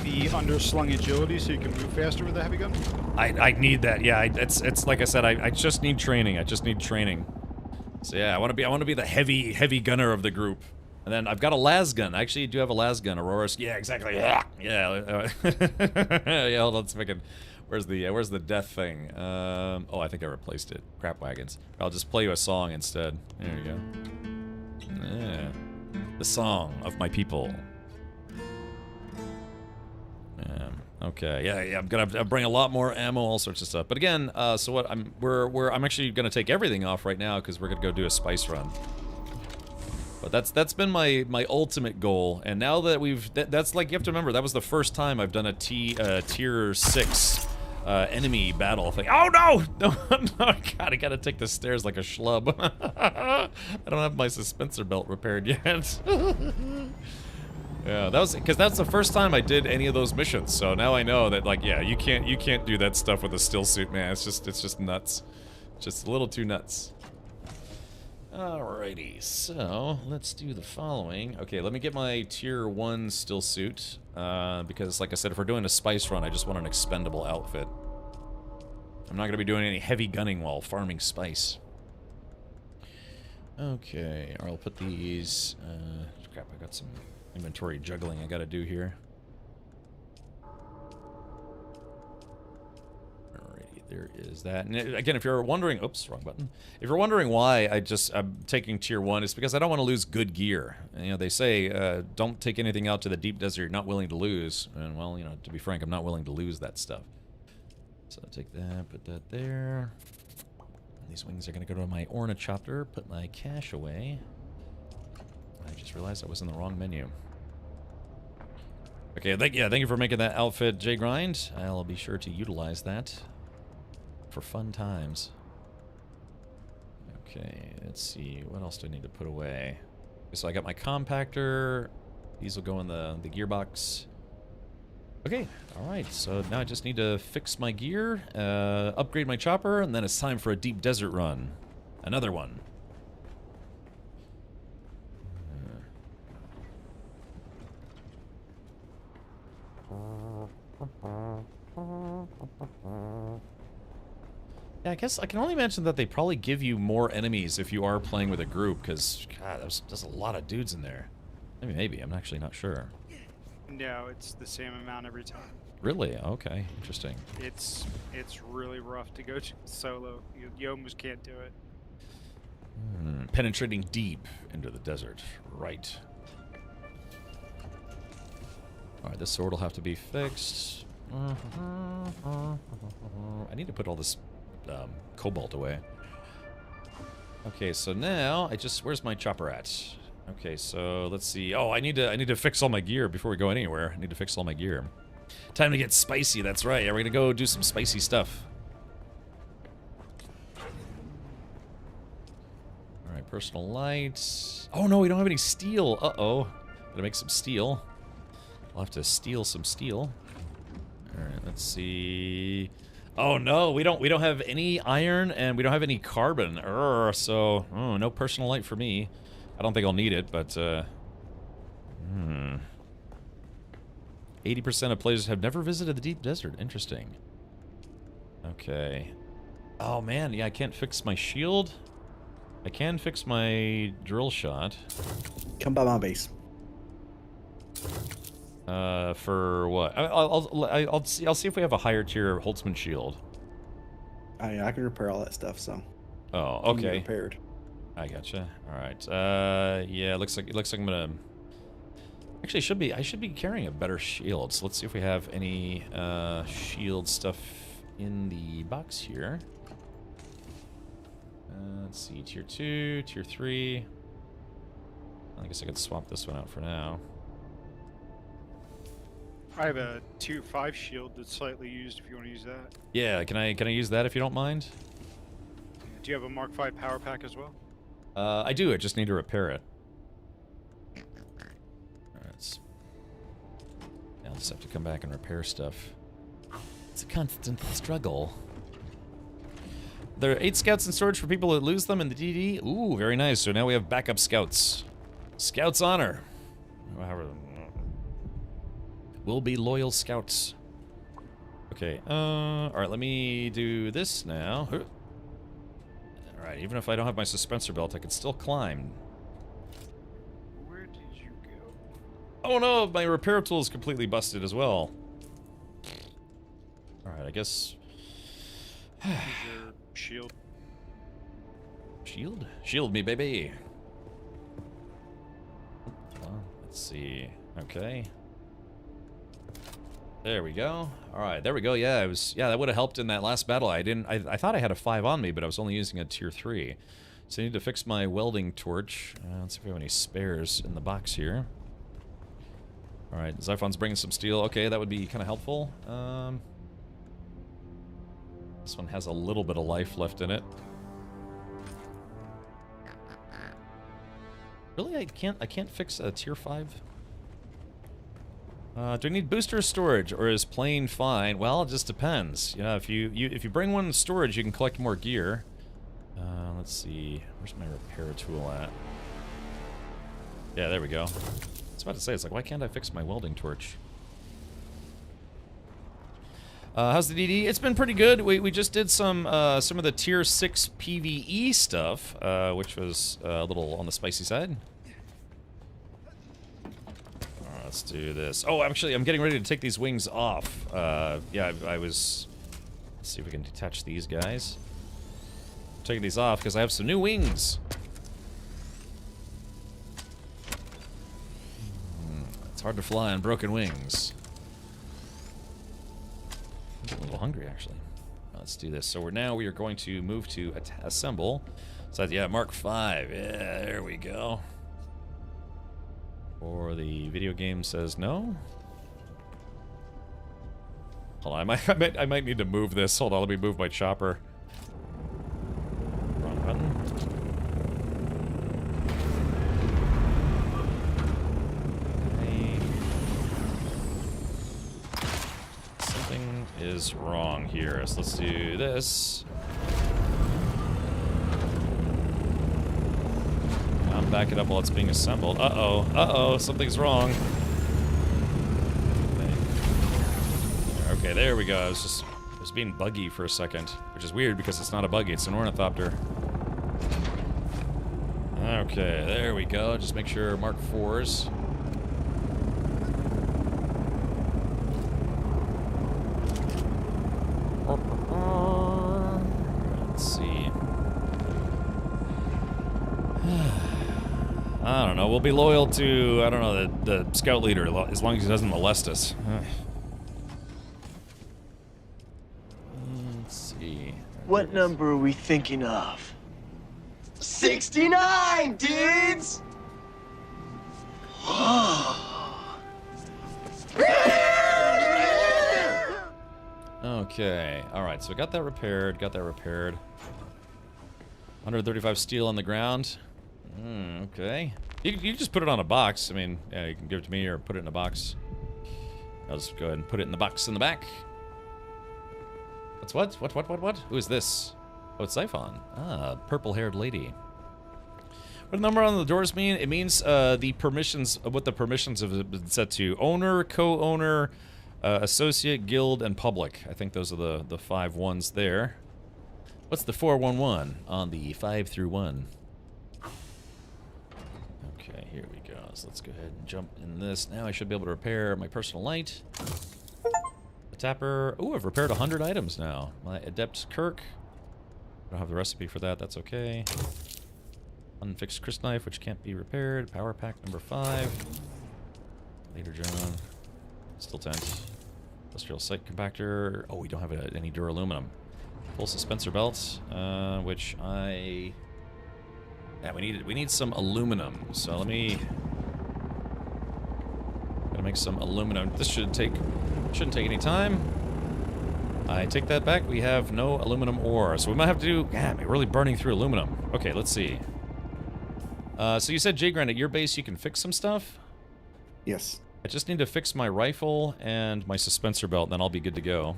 The underslung agility so you can move faster with the heavy gun? I need that. Yeah, it's like I said, I just need training. I just need training. So yeah, I want to be the heavy gunner of the group. And then I've got a las gun. I actually do have a las gun, Aurora. Yeah, exactly. Yeah. Yeah, hold on a second. Where's the death thing? Oh, I think I replaced it. Crap wagons. I'll just play you a song instead. There you go. Yeah. The song of my people. Okay, yeah, I'm gonna bring a lot more ammo, all sorts of stuff. But again, so what I'm actually gonna take everything off right now because we're gonna go do a spice run. But that's been my ultimate goal, and now that that's like, you have to remember, that was the first time I've done a tier 6 enemy battle thing. Oh no! No, God, I gotta take the stairs like a schlub. I don't have my suspensor belt repaired yet. Yeah, because that's the first time I did any of those missions. So now I know that, like, yeah, you can't do that stuff with a still suit, man. It's just nuts, just a little too nuts. Alrighty, so let's do the following. Okay, let me get my tier 1 still suit, because like I said, if we're doing a spice run, I just want an expendable outfit. I'm not gonna be doing any heavy gunning while farming spice. Okay, or I'll put these. Crap, I got some inventory juggling I gotta do here. Alrighty, there is that. And again, if you're wondering, oops, wrong button. If you're wondering why I'm taking tier 1, it's because I don't want to lose good gear. And, you know, they say don't take anything out to the deep desert you're not willing to lose. And well, you know, to be frank, I'm not willing to lose that stuff. So take that, put that there. And these wings are going to go to my ornithopter, put my cash away. I just realized I was in the wrong menu. Okay, thank you for making that outfit, J Grind. I'll be sure to utilize that for fun times. Okay, let's see. What else do I need to put away? So I got my compactor. These will go in the gearbox. Okay, alright, so now I just need to fix my gear, upgrade my chopper, and then it's time for a deep desert run. Another one. Yeah, I guess I can only imagine that they probably give you more enemies if you are playing with a group, because, God, there's a lot of dudes in there. Maybe, I'm actually not sure. No, it's the same amount every time. Really? Okay, interesting. It's really rough to go solo. You almost can't do it. Penetrating deep into the desert. Right. Alright, this sword will have to be fixed. I need to put all this cobalt away. Okay, so now where's my chopper at? Okay, so let's see. Oh, I need to fix all my gear before we go anywhere. I need to fix all my gear. Time to get spicy, that's right. Yeah, we're gonna go do some spicy stuff. Alright, personal light. Oh no, we don't have any steel. Uh-oh. Gotta make some steel. I'll have to steal some steel. Alright, let's see. Oh no, we don't have any iron and we don't have any carbon. So no personal light for me. I don't think I'll need it, but 80% of players have never visited the deep desert. Interesting. Okay. Oh man, yeah, I can't fix my shield. I can fix my drill shot. Come by my base. For what? I'll see if we have a higher tier Holtzman shield. I can repair all that stuff, so. Oh, Can be okay. repaired. I gotcha. All right. Yeah, it looks like I'm gonna. Actually, I should be carrying a better shield. So let's see if we have any shield stuff in the box here. Let's see, tier 2, tier 3. I guess I could swap this one out for now. I have a tier 5 shield that's slightly used if you want to use that. Yeah, can I use that if you don't mind? Do you have a Mark 5 power pack as well? I do. I just need to repair it. Alright. I'll just have to come back and repair stuff. It's a constant struggle. There are 8 scouts in storage for people that lose them in the DD. Ooh, very nice. So now we have backup scouts. Scouts honor. We'll be loyal scouts. Okay. Alright, let me do this now. Alright, even if I don't have my suspensor belt, I can still climb. Where did you go? Oh no, my repair tool is completely busted as well. Alright, I guess... Use your shield. Shield? Shield me, baby! Well, let's see. Okay. There we go. Alright, there we go. Yeah, that would have helped in that last battle. I thought I had a 5 on me, but I was only using a tier 3. So I need to fix my welding torch. Let's see if we have any spares in the box here. Alright, Xiphon's bringing some steel. Okay, that would be kind of helpful. This one has a little bit of life left in it. Really, I can't fix a tier 5? Do I need booster storage, or is plain fine? Well, it just depends. Yeah, if you bring one in storage, you can collect more gear. Let's see, where's my repair tool at? Yeah, there we go. I was about to say, it's like, why can't I fix my welding torch? How's the DD? It's been pretty good. We just did some of the tier 6 PvE stuff, which was a little on the spicy side. Let's do this. Oh, actually, I'm getting ready to take these wings off. Yeah, I was... Let's see if we can detach these guys. I'm taking these off because I have some new wings. It's hard to fly on broken wings. I'm a little hungry, actually. Let's do this. So we are going to move to assemble. So yeah, Mark 5. Yeah, there we go. Or the video game says no. Hold on, I might need to move this. Hold on, let me move my chopper. Wrong button. Something is wrong here. So let's do this. I'm backing up while it's being assembled. Uh-oh, something's wrong. Okay, there we go. It was being buggy for a second, which is weird because it's not a buggy, it's an ornithopter. Okay, there we go. Just make sure Mark 4s. Let's see. I don't know. We'll be loyal to, I don't know, the scout leader as long as he doesn't molest us. Let's see. What number are we thinking of? 69, dudes! Okay, alright, so got that repaired, 135 steel on the ground. Okay. You can just put it on a box. I mean, yeah, you can give it to me or put it in a box. I'll just go ahead and put it in the box in the back. What? Who is this? Oh, it's Siphon. Ah, purple-haired lady. What the number on the doors mean? It means the permissions, what the permissions have been set to. Owner, co-owner, associate, guild, and public. I think those are the 5 ones there. What's the 411 on the 5 through 1? Okay, here we go. So let's go ahead and jump in this. Now I should be able to repair my personal light. The tapper. Oh, I've repaired 100 items now. My adept Kirk. I don't have the recipe for that. That's okay. Unfixed Chris knife, which can't be repaired. Power pack number 5. Later John. Steel tent. Industrial sight compactor. Oh, we don't have any duraluminum. Full suspensor belt, which I... Yeah, we need some aluminum. So let me... Gotta make some aluminum. This shouldn't take any time. I take that back. We have no aluminum ore, so we might have to do... Yeah, we're really burning through aluminum. Okay, let's see. So you said, Jay Grant, at your base you can fix some stuff? Yes. I just need to fix my rifle and my suspensor belt, and then I'll be good to go.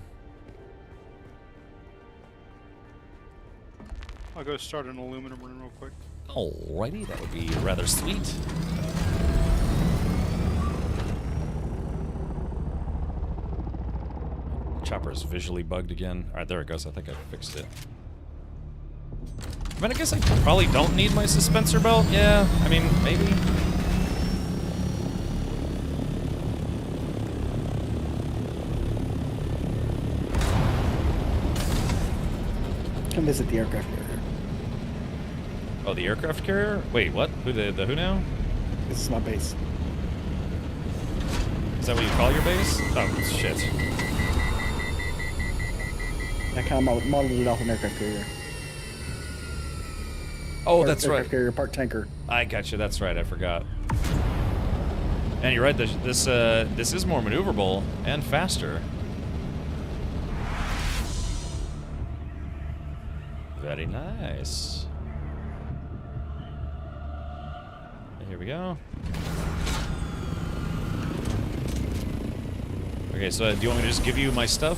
I'll go start an aluminum run real quick. Alrighty, that would be rather sweet. Chopper's visually bugged again. Alright, there it goes. I think I fixed it. I mean, I guess I probably don't need my suspensor belt. Yeah, I mean, maybe. Come visit the aircraft carrier. Oh, the aircraft carrier? Wait, what? Who the who now? This is my base. Is that what you call your base? Oh, shit. I kind of modeled it off an aircraft carrier. Oh, that's right. Aircraft carrier, part tanker. I got you. That's right. I forgot. And you're right. This is more maneuverable and faster. Very nice. Here we go. Okay, so do you want me to just give you my stuff?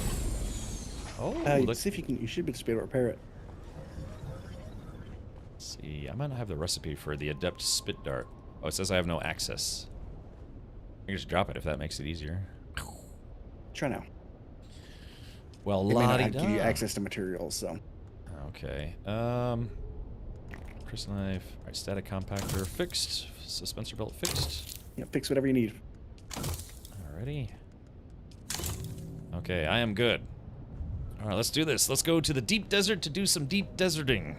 Oh, let's see if you can. You should be able to repair it. Let's see, I might not have the recipe for the adept spit dart. Oh, it says I have no access. I can just drop it if that makes it easier. Try now. Well, it may not la-di-da. give you access to materials, so. Okay. Chris knife. All right, static compactor fixed. Suspensor belt fixed. Yeah, fix whatever you need. Alrighty. Okay, I am good. All right, let's do this. Let's go to the deep desert to do some deep deserting.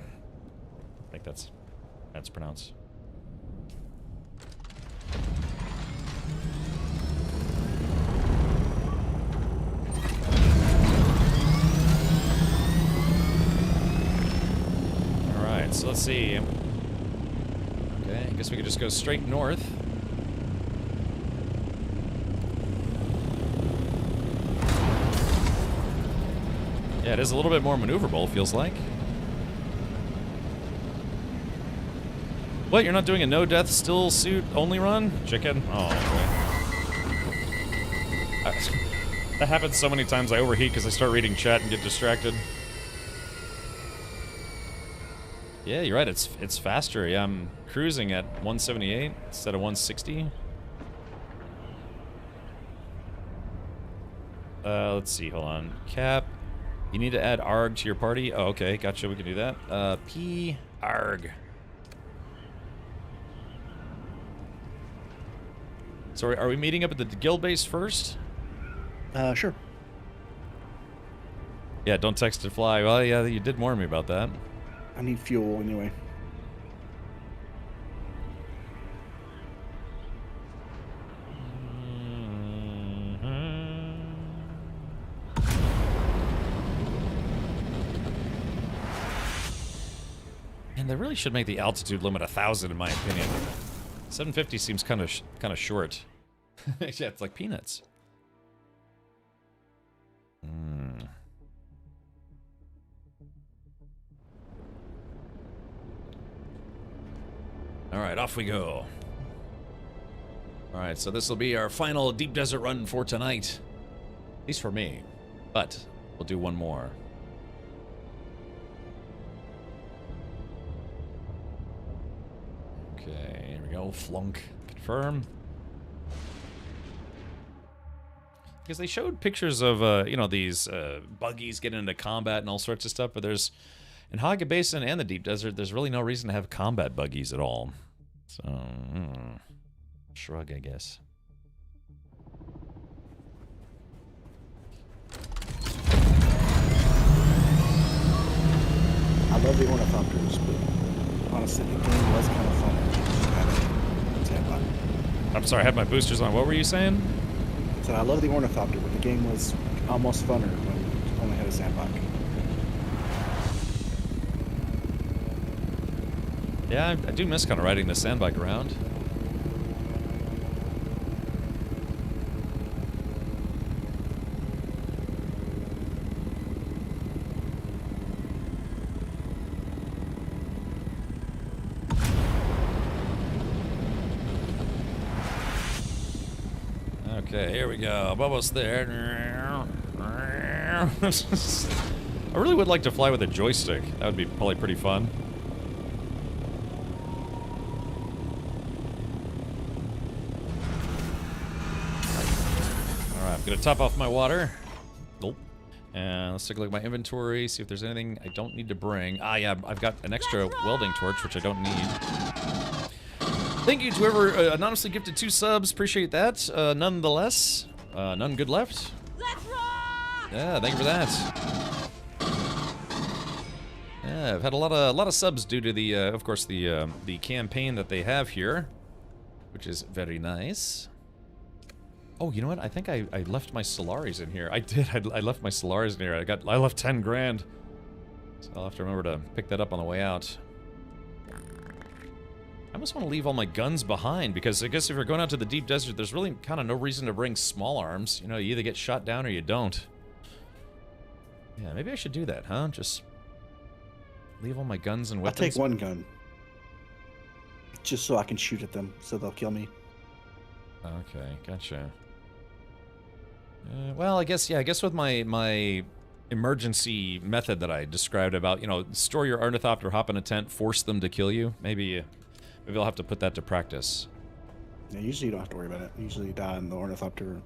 I think that's pronounced. so let's see. Okay, I guess we could just go straight north. Yeah, it is a little bit more maneuverable, feels like. What, you're not doing a no-death still suit only run? Chicken? Oh, okay. That happens so many times I overheat because I start reading chat and get distracted. Yeah, you're right, it's faster. Yeah, I'm cruising at 178 instead of 160. Let's see, hold on. Cap. You need to add ARG to your party? Oh, okay, gotcha, we can do that. P ARG. So are we meeting up at the guild base first? Sure. Yeah, don't text to fly. Well, yeah, you did warn me about that. I need fuel anyway. And they really should make the altitude limit 1,000, in my opinion. 750 seems kind of short. Yeah, it's like peanuts. All right, off we go. All right, so this will be our final deep desert run for tonight. At least for me. But we'll do one more. Okay, here we go. Flunk. Confirm. Because they showed pictures of, you know, these buggies getting into combat and all sorts of stuff, but there's... In Haga Basin and the Deep Desert, there's really no reason to have combat buggies at all. So, shrug, I guess. I love the ornithopters, but honestly, the game was kind of fun. I'm sorry, I had my boosters on. What were you saying? So I love the ornithopter, but the game was almost funner when it only had a sandbag. Yeah, I do miss kind of riding the sandbike around. Okay, here we go. I'm almost there. I really would like to fly with a joystick. That would be probably pretty fun. Alright, I'm gonna top off my water. Nope. And let's take a look at my inventory, see if there's anything I don't need to bring. Ah, yeah, I've got an extra welding torch, which I don't need. Thank you to whoever anonymously gifted 2 subs. Appreciate that. Nonetheless, none good left. Let's rock! Yeah, thank you for that. Yeah, I've had a lot of subs due to the, of course, the campaign that they have here, which is very nice. Oh, you know what? I think I left my Solaris in here. I did. I left my Solaris in here. I left 10 grand. So I'll have to remember to pick that up on the way out. I almost want to leave all my guns behind, because I guess if you're going out to the deep desert, there's really kind of no reason to bring small arms. You know, you either get shot down or you don't. Yeah, maybe I should do that, huh? Just leave all my guns and weapons. I'll take one gun. Just so I can shoot at them, so they'll kill me. Okay, gotcha. Well, I guess, yeah, I guess with my emergency method that I described about, you know, store your ornithopter, hop in a tent, force them to kill you, maybe I'll have to put that to practice. Yeah, usually you don't have to worry about it. Usually you die in the ornithopter.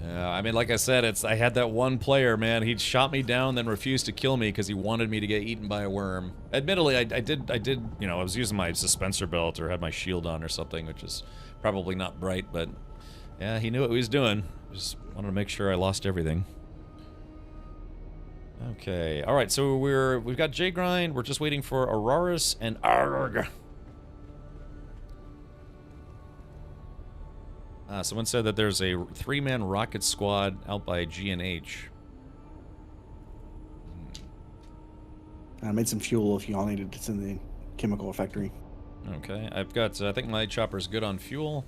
Yeah, I mean, like I said, I had that one player, man. He shot me down, then refused to kill me because he wanted me to get eaten by a worm. Admittedly, I did, you know, I was using my suspensor belt or had my shield on or something, which is probably not bright, but yeah, he knew what he was doing. Just wanted to make sure I lost everything. Okay, all right, so we've got J-Grind. We're just waiting for Auroras and Arg. Someone said that there's a 3-man rocket squad out by G&H. I made some fuel if y'all needed. It's in the chemical factory. Okay, I've got, I think my chopper's good on fuel.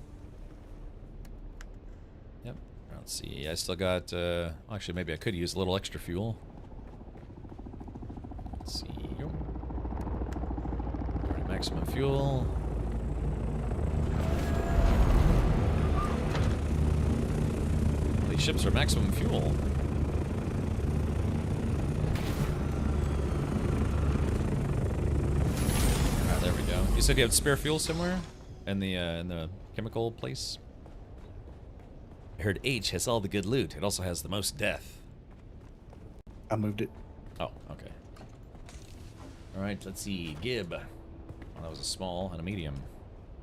Yep, let's see, I still got, actually maybe I could use a little extra fuel. Let's see, already maximum fuel. These ships are maximum fuel. There we go. You said you have spare fuel somewhere? In the chemical place? I heard H has all the good loot. It also has the most death. I moved it. Oh, okay. Alright, let's see. Gib. Well, that was a small and a medium.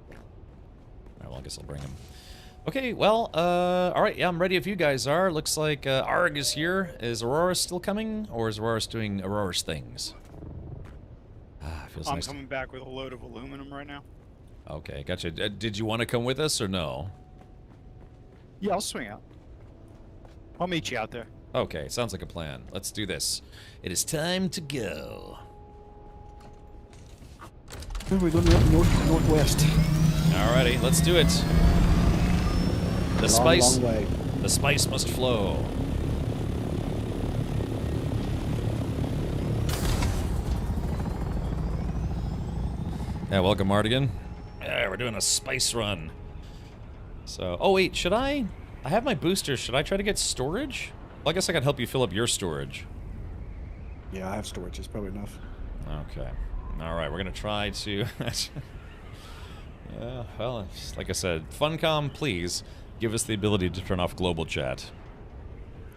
Alright, well, I guess I'll bring him. Okay, well, alright, yeah, I'm ready if you guys are. Looks like Arg is here. Is Aurora still coming? Or is Aurora doing Aurora's things? Feels I'm nice. coming back with a load of aluminum right now. Okay, gotcha. Did you want to come with us or no? Yeah, I'll swing out. I'll meet you out there. Okay, sounds like a plan. Let's do this. It is time to go. We're going northwest. Alrighty, let's do it. The Long way. The spice must flow. Yeah, welcome, Mardigan. Yeah, we're doing a spice run. So, oh wait, should I have my booster. Should I try to get storage? Well, I guess I can help you fill up your storage. Yeah, I have storage. It's probably enough. Okay. All right, we're gonna try to. Well, like I said, Funcom, please give us the ability to turn off global chat.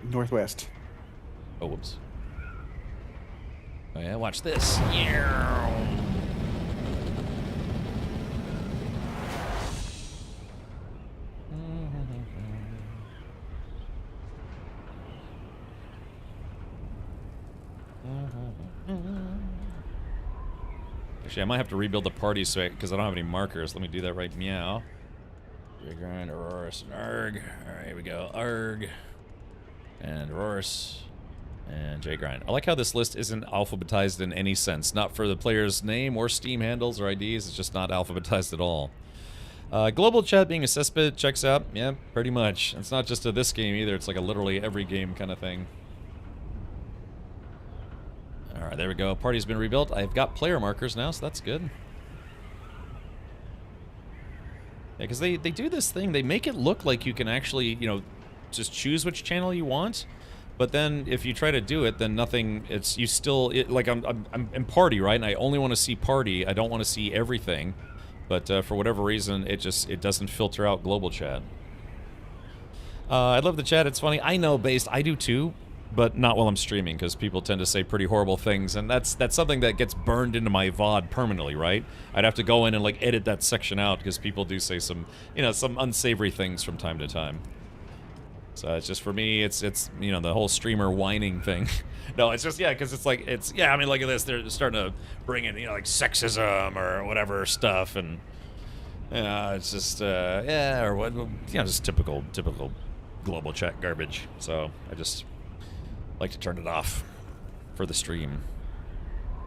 Northwest. Oh, whoops. Oh yeah, watch this. Yeah. Actually, I might have to rebuild the party so because I don't have any markers. Let me do that right meow. Grind, Aurorus, and Arg. Alright, here we go. Arg. And Aurorus. And J-Grind. I like how this list isn't alphabetized in any sense. Not for the player's name or Steam handles or IDs. It's just not alphabetized at all. Global chat being a cesspit checks out. Yeah, pretty much. It's not just a this game either. It's like a literally every game kind of thing. Alright, there we go. Party's been rebuilt. I've got player markers now, so that's good. Yeah, because they do this thing. They make it look like you can actually, you know, just choose which channel you want. But then if you try to do it, then nothing, it's, you still, like I'm in party, right? And I only want to see party. I don't want to see everything. But for whatever reason, it doesn't filter out global chat. I love the chat. It's funny. I know based, I do too. But not while I'm streaming, because people tend to say pretty horrible things, and that's something that gets burned into my VOD permanently, right? I'd have to go in and like edit that section out because people do say some, you know, some unsavory things from time to time. So it's just for me, it's you know, the whole streamer whining thing. No, it's just, yeah, because it's like, yeah, I mean, look at this, they're starting to bring in, you know, like sexism or whatever stuff, and it's just yeah, or what, you know, just typical global chat garbage. So I just like to turn it off for the stream.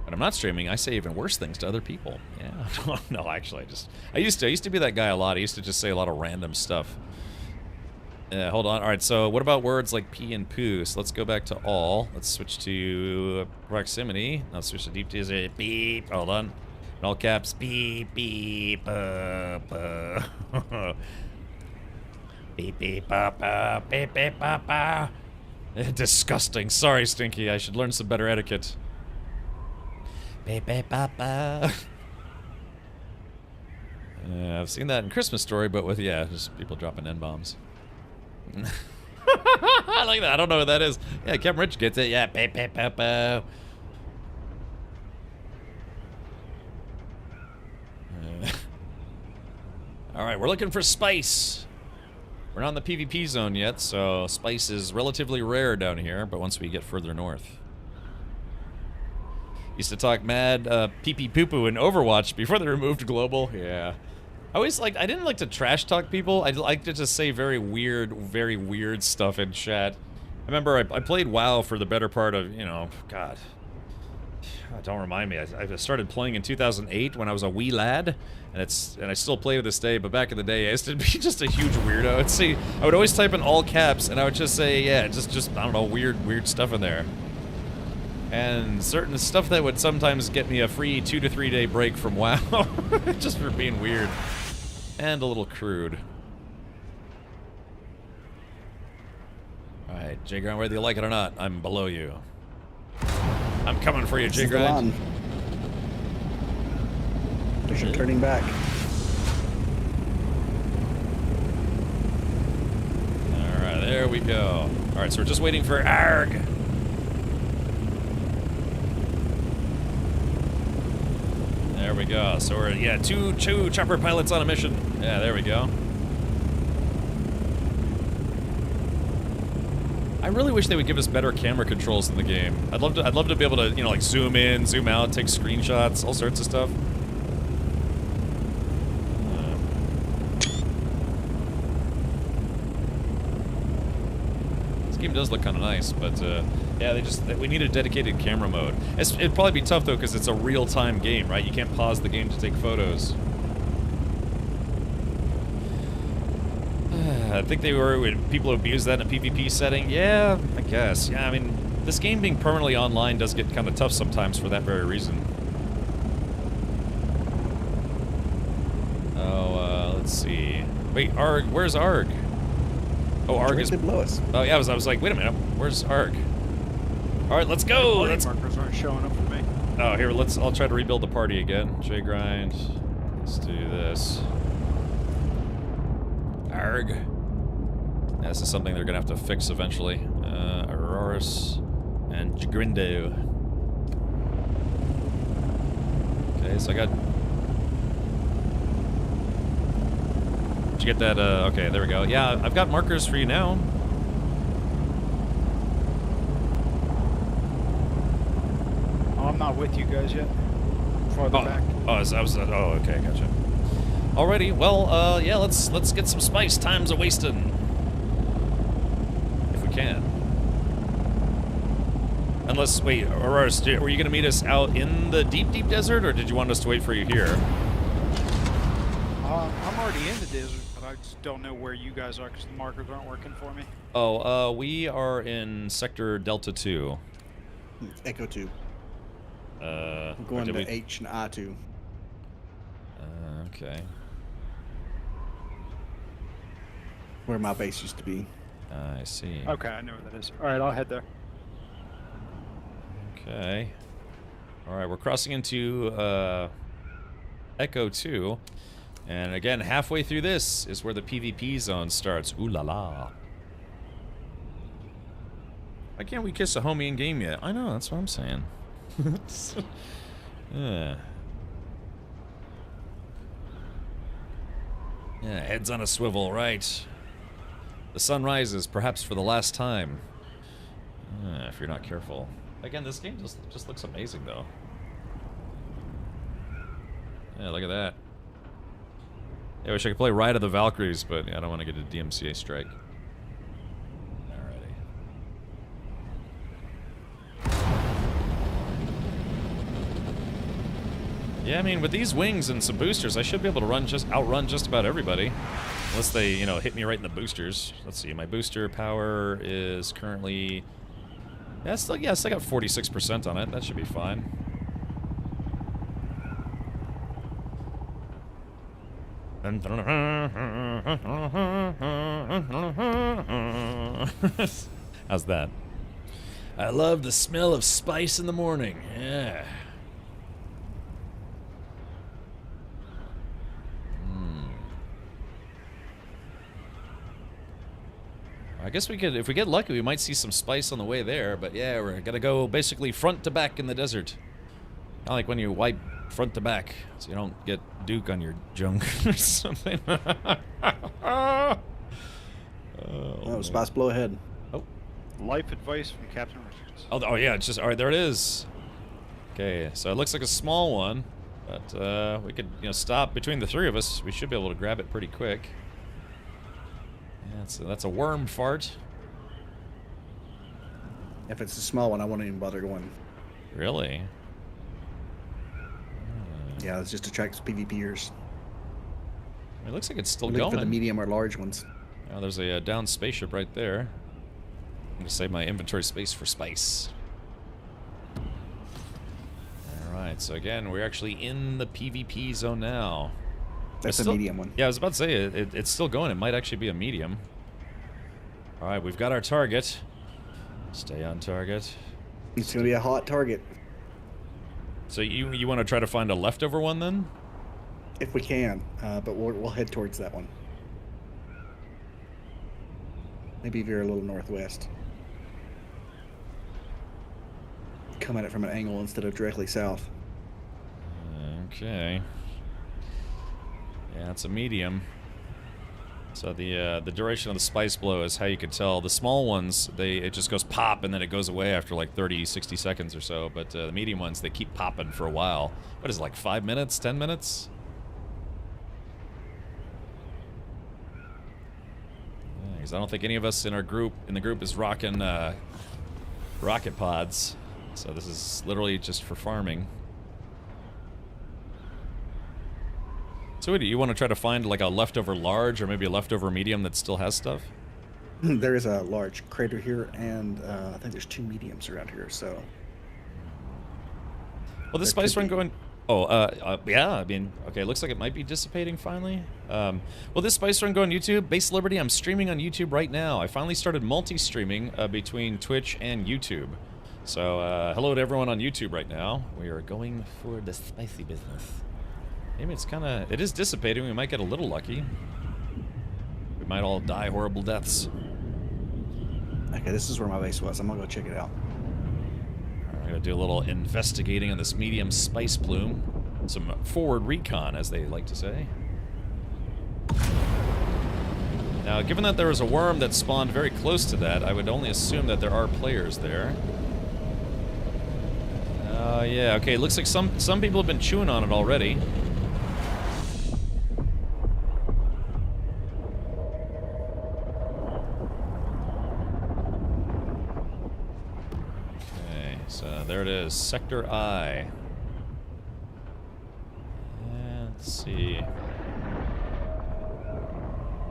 When I'm not streaming, I say even worse things to other people. Yeah, no, actually, I used to be that guy a lot. I used to just say a lot of random stuff. Hold on. All right, so what about words like pee and poo? So let's go back to all. Let's switch to proximity. Let's switch to deep to beep. Hold on. In all caps, beep, beep, beep, beep, beep, beep, beep. Disgusting. Sorry, Stinky. I should learn some better etiquette. I've seen that in Christmas Story, but with, yeah, just people dropping N-bombs. I like that. I don't know what that is. Yeah, Captain Rich gets it. Yeah. Alright, we're looking for spice. We're not in the PvP zone yet, so spice is relatively rare down here, but once we get further north. Used to talk mad pee-pee poo-poo in Overwatch before they removed global. Yeah. I didn't like to trash talk people. I like to just say very weird stuff in chat. I remember I played WoW for the better part of, you know, God. don't remind me. I started playing in 2008 when I was a wee lad, and I still play to this day. But back in the day, I used to be just a huge weirdo. I would always type in all caps, and I would just say, yeah, just I don't know, weird stuff in there, and certain stuff that would sometimes get me a free 2 to 3 day break from WoW, just for being weird and a little crude. All right, J Grind, whether you like it or not, I'm below you. I'm coming for you, J Grind. You're turning back. Alright, there we go. Alright, so we're just waiting for ARG. There we go. So we're, yeah, two chopper pilots on a mission. Yeah, there we go. I really wish they would give us better camera controls in the game. I'd love to be able to, you know, like zoom in, zoom out, take screenshots, all sorts of stuff. This game does look kind of nice, but yeah, we need a dedicated camera mode. It'd probably be tough though because it's a real-time game, right? You can't pause the game to take photos. I think people abuse that in a PvP setting. Yeah, I guess. Yeah, I mean, this game being permanently online does get kind of tough sometimes for that very reason. Oh, let's see. Wait, ARG, where's ARG? Oh, ARG is below us. Oh yeah, I was like, wait a minute, where's ARG? All right, let's go. Markers aren't showing up for me. Oh, here, I'll try to rebuild the party again. J Grind. Let's do this. ARG. Yeah, this is something they're gonna have to fix eventually. Auroras and Jagrindo. Okay, so I got. Did you get that? Okay, there we go. Yeah, I've got markers for you now. Oh, I'm not with you guys yet. Farther back. Oh, okay, gotcha. Alrighty, well, yeah, let's get some spice. Time's a wasting. If we can. Unless, wait, Auroras, were you gonna meet us out in the deep desert, or did you want us to wait for you here? I'm already in the desert, but I just don't know where you guys are because the markers aren't working for me. Oh, we are in Sector Delta 2. Echo 2. I'm going to H and I2. Okay. Where my base used to be. I see. Okay, I know where that is. Alright, I'll head there. Okay. Alright, we're crossing into Echo 2. And again, halfway through this is where the PvP zone starts. Ooh la la. Why can't we kiss a homie in game yet? I know, that's what I'm saying. Yeah. Yeah, heads on a swivel, right. The sun rises, perhaps for the last time. If you're not careful. Again, this game just looks amazing, though. Yeah, look at that. Yeah, I wish I could play Ride of the Valkyries, but I don't want to get a DMCA strike. Alrighty. Yeah, I mean, with these wings and some boosters, I should be able to outrun just about everybody. Unless they, hit me right in the boosters. Let's see, my booster power is currently... Yeah, I still got 46% on it. That should be fine. How's that? I love the smell of spice in the morning. Yeah. I guess we could, if we get lucky, we might see some spice on the way there, but yeah, we're gonna go basically front to back in the desert. Not like when you wipe front to back, so you don't get Duke on your junk or something. Oh, spice, blow ahead. Oh. Life advice from Captain Richards. Oh yeah, it's just, alright, there it is. Okay, so it looks like a small one, but we could, stop between the three of us. We should be able to grab it pretty quick. Yeah, that's a worm fart. If it's a small one, I won't even bother going. Really? Yeah, it just attracts PvPers. It looks like it's still Look going. for the medium or large ones. Oh, there's a downed spaceship right there. I'm gonna save my inventory space for spice. Alright, so again, we're actually in the PvP zone now. That's a medium one. Yeah, I was about to say, it's still going. It might actually be a medium. Alright, we've got our target. Stay on target. It's going to be a hot target. So you want to try to find a leftover one then? If we can, but we'll head towards that one. Maybe veer a little northwest. Come at it from an angle instead of directly south. Okay. Yeah, it's a medium. So the duration of the spice blow is how you can tell. The small ones, it just goes pop and then it goes away after like 30, 60 seconds or so. But the medium ones, they keep popping for a while. What is it, like 5 minutes, 10 minutes? Because I don't think any of us in the group is rocking rocket pods. So this is literally just for farming. So what, do you want to try to find like a leftover large or maybe a leftover medium that still has stuff? There is a large crater here, and I think there's 2 mediums around here, so... Well, this spice run going... Oh, yeah, I mean, okay, looks like it might be dissipating finally. Well, this spice run going YouTube, Base Liberty, I'm streaming on YouTube right now. I finally started multi-streaming between Twitch and YouTube. So, hello to everyone on YouTube right now. We are going for the spicy business. Maybe it is dissipating. We might get a little lucky. We might all die horrible deaths. Okay, this is where my base was. I'm gonna go check it out. I'm gonna do a little investigating on this medium spice plume. Some forward recon, as they like to say. Now, given that there was a worm that spawned very close to that, I would only assume that there are players there. Yeah, okay, looks like some people have been chewing on it already. So there it is, Sector I. Let's see.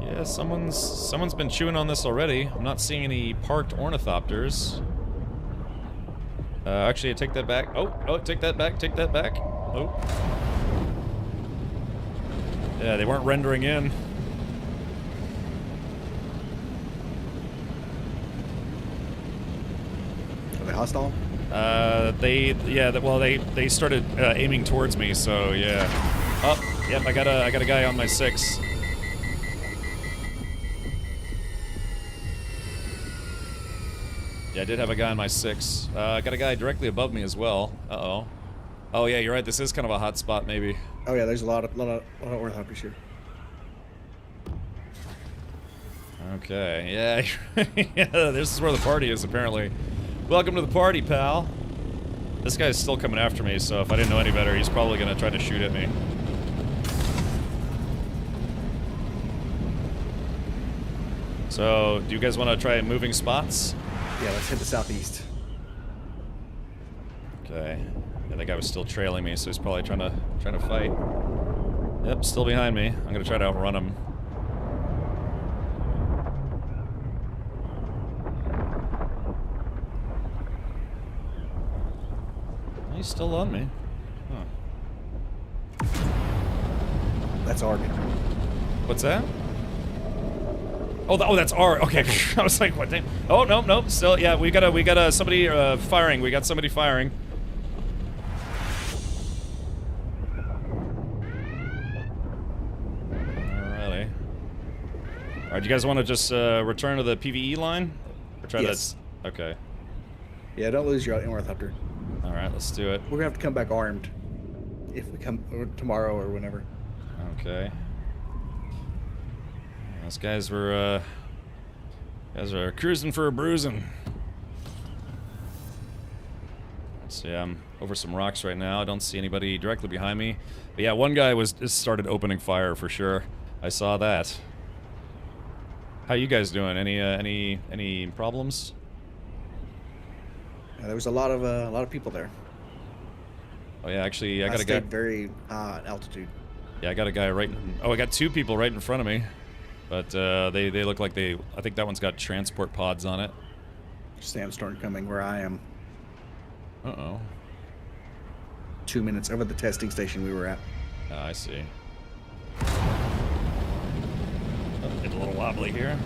Yeah, someone's been chewing on this already. I'm not seeing any parked ornithopters. Actually, I take that back. Oh, take that back, take that back. Oh. Yeah, they weren't rendering in. Are they hostile? They started aiming towards me, so yeah. Oh, yep, I got a guy on my 6. Yeah, I did have a guy on my 6. I got a guy directly above me as well. Uh-oh. Oh yeah, you're right, this is kind of a hot spot maybe. Oh yeah, there's a lot of ornithopters here. Okay, yeah, yeah, this is where the party is apparently. Welcome to the party, pal. This guy's still coming after me, so if I didn't know any better, he's probably gonna try to shoot at me. So, do you guys want to try moving spots? Yeah, let's hit the southeast. Okay. Yeah, that guy was still trailing me, so he's probably trying to fight. Yep, still behind me. I'm gonna try to outrun him. He's still on me. Huh. That's Argon. What's that? Oh, that's R. Okay, I was like, what? Damn. Oh no. Still, yeah, we got somebody firing. We got somebody firing. Alrighty. All right, you guys want to just return to the PvE line? Or try yes. to. Okay. Yeah, don't lose your ornithopter. All right, let's do it. We're gonna have to come back armed if we come tomorrow or whenever. Okay. Those guys were cruising for a bruising. Let's see, I'm over some rocks right now. I don't see anybody directly behind me. But yeah, one guy just started opening fire for sure. I saw that. How you guys doing? Any problems? Yeah, there was a lot of people there. Oh yeah, actually, I got a guy. stayed very high altitude. Yeah, I got a guy right. Oh, I got 2 people right in front of me, but they look like they. I think that one's got transport pods on it. Sandstorm coming where I am. Uh-oh. 2 minutes over the testing station we were at. Oh, I see. It's a little wobbly here.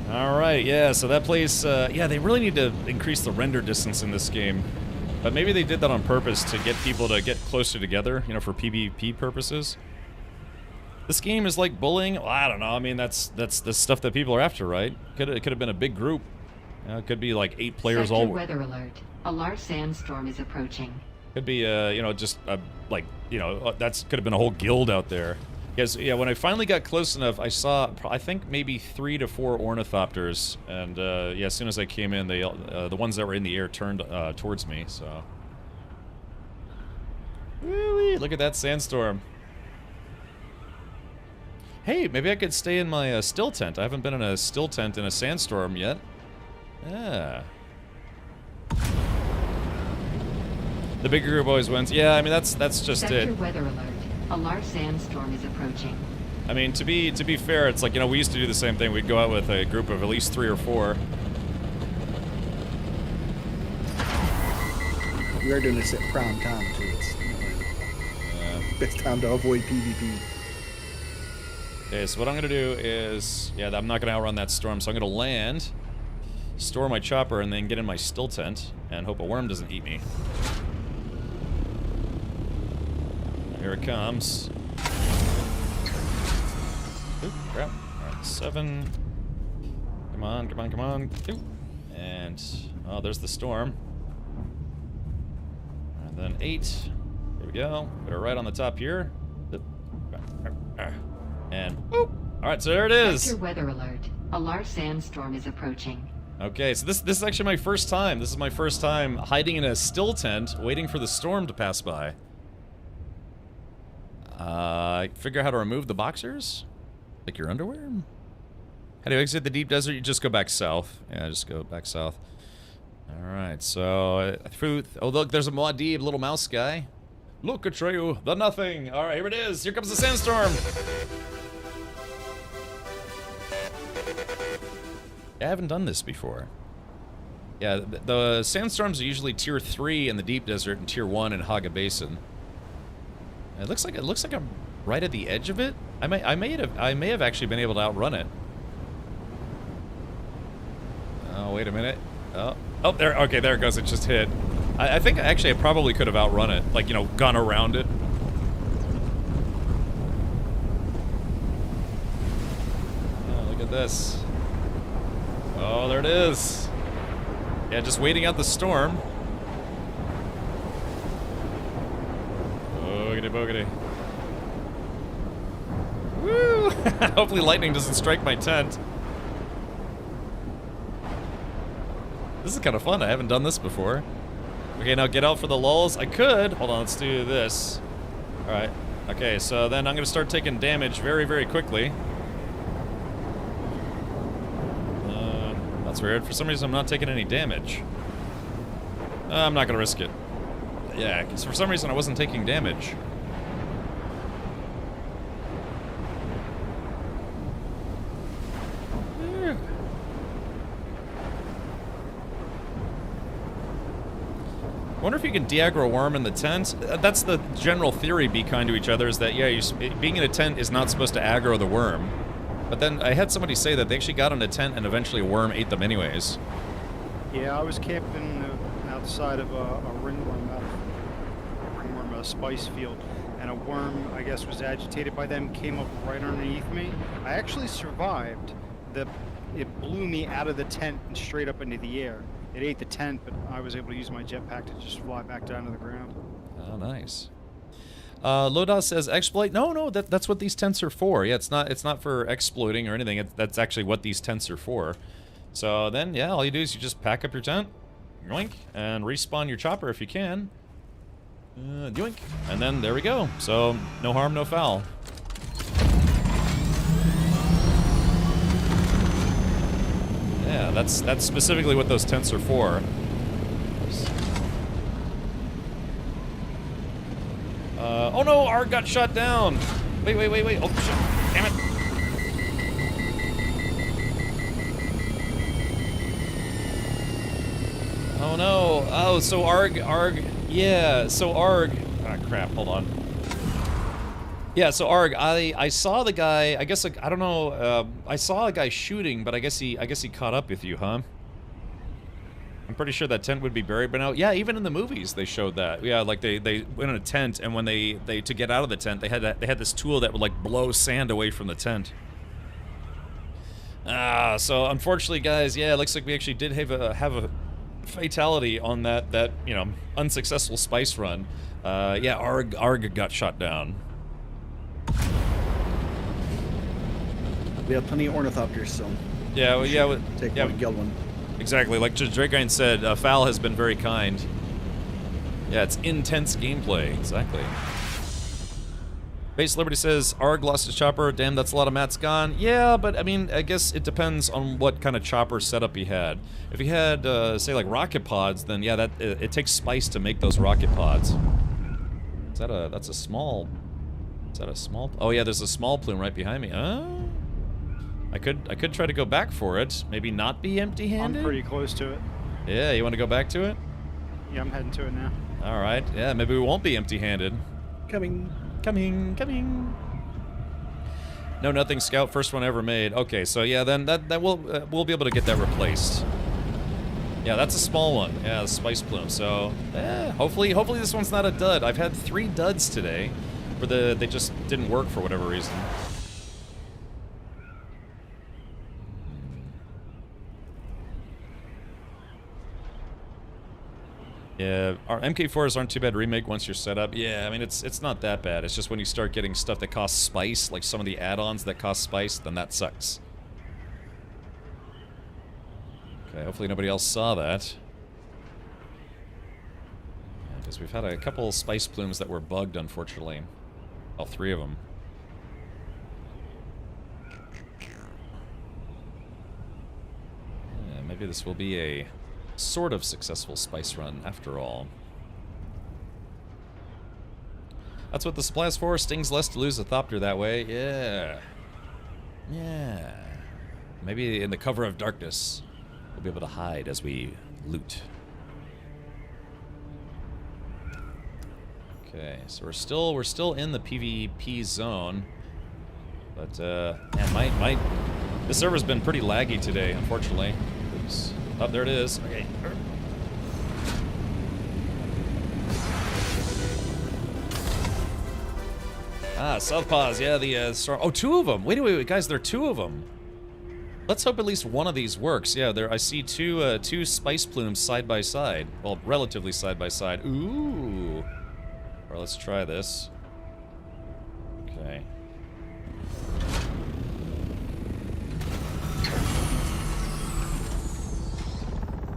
All right, yeah, so that place, yeah, they really need to increase the render distance in this game. But maybe they did that on purpose to get people to get closer together, you know, for PvP purposes. This game is like bullying. Well, I don't know. I mean, that's the stuff that people are after, right? It could have been a big group. It could be like 8 players Sector all. Weather alert. A large sandstorm is approaching. Could be, you know, just like, you know, that's could have been a whole guild out there. Because yeah, when I finally got close enough, I saw, I think maybe 3 to 4 ornithopters, and yeah, as soon as I came in, they the ones that were in the air turned towards me. So, woo-wee, look at that sandstorm. Hey, maybe I could stay in my still tent. I haven't been in a still tent in a sandstorm yet. Yeah. The bigger group always wins. Yeah, I mean that's just Sector it. Weather alert. A large sandstorm is approaching. I mean, to be fair, it's like, you know, we used to do the same thing. We'd go out with a group of at least 3 or 4. We are doing this at prime time too. It's best time to avoid PvP. Okay, so what I'm gonna do is, yeah, I'm not gonna outrun that storm, so I'm gonna land, store my chopper, and then get in my still tent and hope a worm doesn't eat me. Here it comes. Oop, crap. Alright, 7. Come on, come on, come on. Oop. And, oh, there's the storm. And then 8. Here we go. Put her right on the top here. And, boop. Alright, so there it is. Sector Weather alert. A large sandstorm is approaching. Okay, so this is actually my first time. This is my first time hiding in a still tent, waiting for the storm to pass by. Figure out how to remove the boxers? Like your underwear? How do you exit the deep desert? You just go back south. Yeah, just go back south. Alright, so... oh, look, there's a Muad'Dib, little mouse guy. Look, Atreyu, the nothing! Alright, here it is! Here comes the sandstorm! I haven't done this before. Yeah, the sandstorms are usually tier 3 in the deep desert and tier 1 in Haga Basin. It looks like I'm right at the edge of it. I may have actually been able to outrun it. Oh, wait a minute. Oh, there. Okay, there it goes. It just hit. I think actually I probably could have outrun it, like, you know, gone around it. Oh, look at this. Oh, there it is. Yeah, just waiting out the storm. Boogity boogity. Woo! Hopefully lightning doesn't strike my tent. This is kind of fun. I haven't done this before. Okay, now get out for the lulls. I could. Hold on, let's do this. Alright. Okay, so then I'm going to start taking damage very, very quickly. That's weird. For some reason, I'm not taking any damage. I'm not going to risk it. Yeah, because for some reason, I wasn't taking damage. I wonder if you can de-aggro a worm in the tent. That's the general theory be kind to each other, is that, yeah, being in a tent is not supposed to aggro the worm. But then I had somebody say that they actually got in a tent and eventually a worm ate them anyways. Yeah, I was camping outside of a ringworm, spice field, and a worm, I guess, was agitated by them, came up right underneath me. I actually survived. It blew me out of the tent and straight up into the air. It ate the tent, but I was able to use my jetpack to just fly back down to the ground. Oh, nice. Lodas says exploit. No, that's what these tents are for. Yeah, it's not for exploiting or anything. That's actually what these tents are for. So then, yeah, all you do is you just pack up your tent, yoink, and respawn your chopper if you can. Yoink, and then there we go. So no harm, no foul. Yeah, that's specifically what those tents are for. Oh no, Arg got shot down. Wait. Oh shit, damn it. Oh no. Oh, so Arg, yeah, so Arg, ah crap, hold on. Yeah, so Arg, I saw the guy, I guess, I don't know, I saw a guy shooting, but I guess he caught up with you, huh? I'm pretty sure that tent would be buried by now. Yeah, even in the movies they showed that. Yeah, like they went in a tent, and when they to get out of the tent, they had this tool that would like blow sand away from the tent. So unfortunately, guys, yeah, it looks like we actually did have a fatality on that you know, unsuccessful spice run. Yeah, Arg got shot down. We have plenty of ornithopters, so yeah, well, yeah, take yeah, one, kill one. Exactly, like Drakeine said, Fal has been very kind. Yeah, it's intense gameplay, exactly. Base Liberty says, Arg lost his chopper, damn, that's a lot of mats gone. Yeah, but I mean, I guess it depends on what kind of chopper setup he had. If he had, say, like rocket pods, then yeah, it takes spice to make those rocket pods. Is that that's a small... Is that a small... Oh yeah, there's a small plume right behind me. I could try to go back for it. Maybe not be empty-handed? I'm pretty close to it. Yeah, you want to go back to it? Yeah, I'm heading to it now. Alright, yeah, maybe we won't be empty-handed. Coming. No, nothing, Scout. First one ever made. Okay, so yeah, then that we'll be able to get that replaced. Yeah, that's a small one. Yeah, the spice plume. So, hopefully this one's not a dud. I've had 3 duds today, where they just didn't work for whatever reason. Yeah, our MK4s aren't too bad to remake once you're set up. Yeah, I mean, it's not that bad. It's just when you start getting stuff that costs spice, like some of the add-ons that cost spice, then that sucks. Okay, hopefully nobody else saw that. Because we've had a couple spice plumes that were bugged, unfortunately. All 3 of them. Yeah, maybe this will be a sort of successful spice run after all. That's what the supply's for. Stings less to lose a Thopter that way. Yeah. Yeah. Maybe in the cover of darkness, we'll be able to hide as we loot. Okay, so we're still in the PvP zone. But man, this server's been pretty laggy today, unfortunately. Oops. Oh, there it is. Okay. Southpaws, yeah, the storm. Oh, 2 of them. Wait, guys, there are 2 of them. Let's hope at least one of these works. Yeah, I see two spice plumes side by side. Well, relatively side by side. Ooh. All right, let's try this. Okay.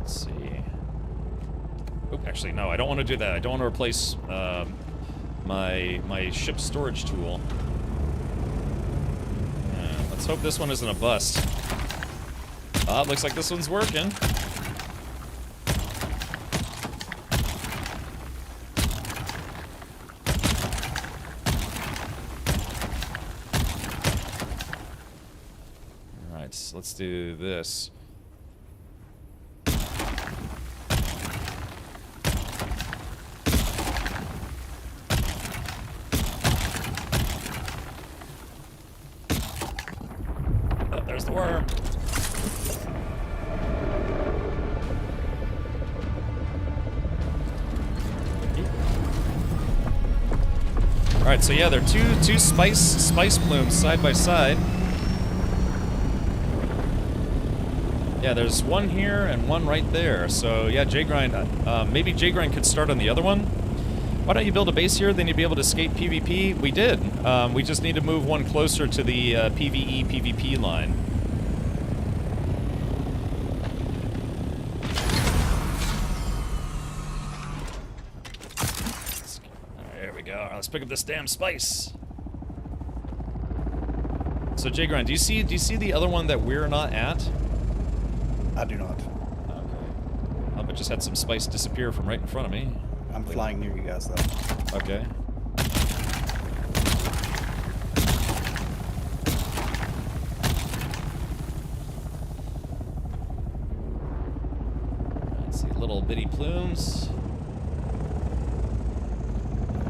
Let's see. Oh, actually, no, I don't want to do that. I don't want to replace my ship storage tool. Yeah, let's hope this one isn't a bust. It looks like this one's working. Alright, so let's do this. There's the worm. Alright, so yeah, there are two spice plumes side by side. Yeah, there's one here and one right there. So yeah, J-Grind, maybe J-Grind could start on the other one. Why don't you build a base here, then you'd be able to escape PvP? We did. We just need to move one closer to the PvE PvP line. Let's pick up this damn spice. So J-Grind, do you see the other one that we're not at? I do not. Okay. I just had some spice disappear from right in front of me. I'm flying near you guys though. Okay. little bitty plumes.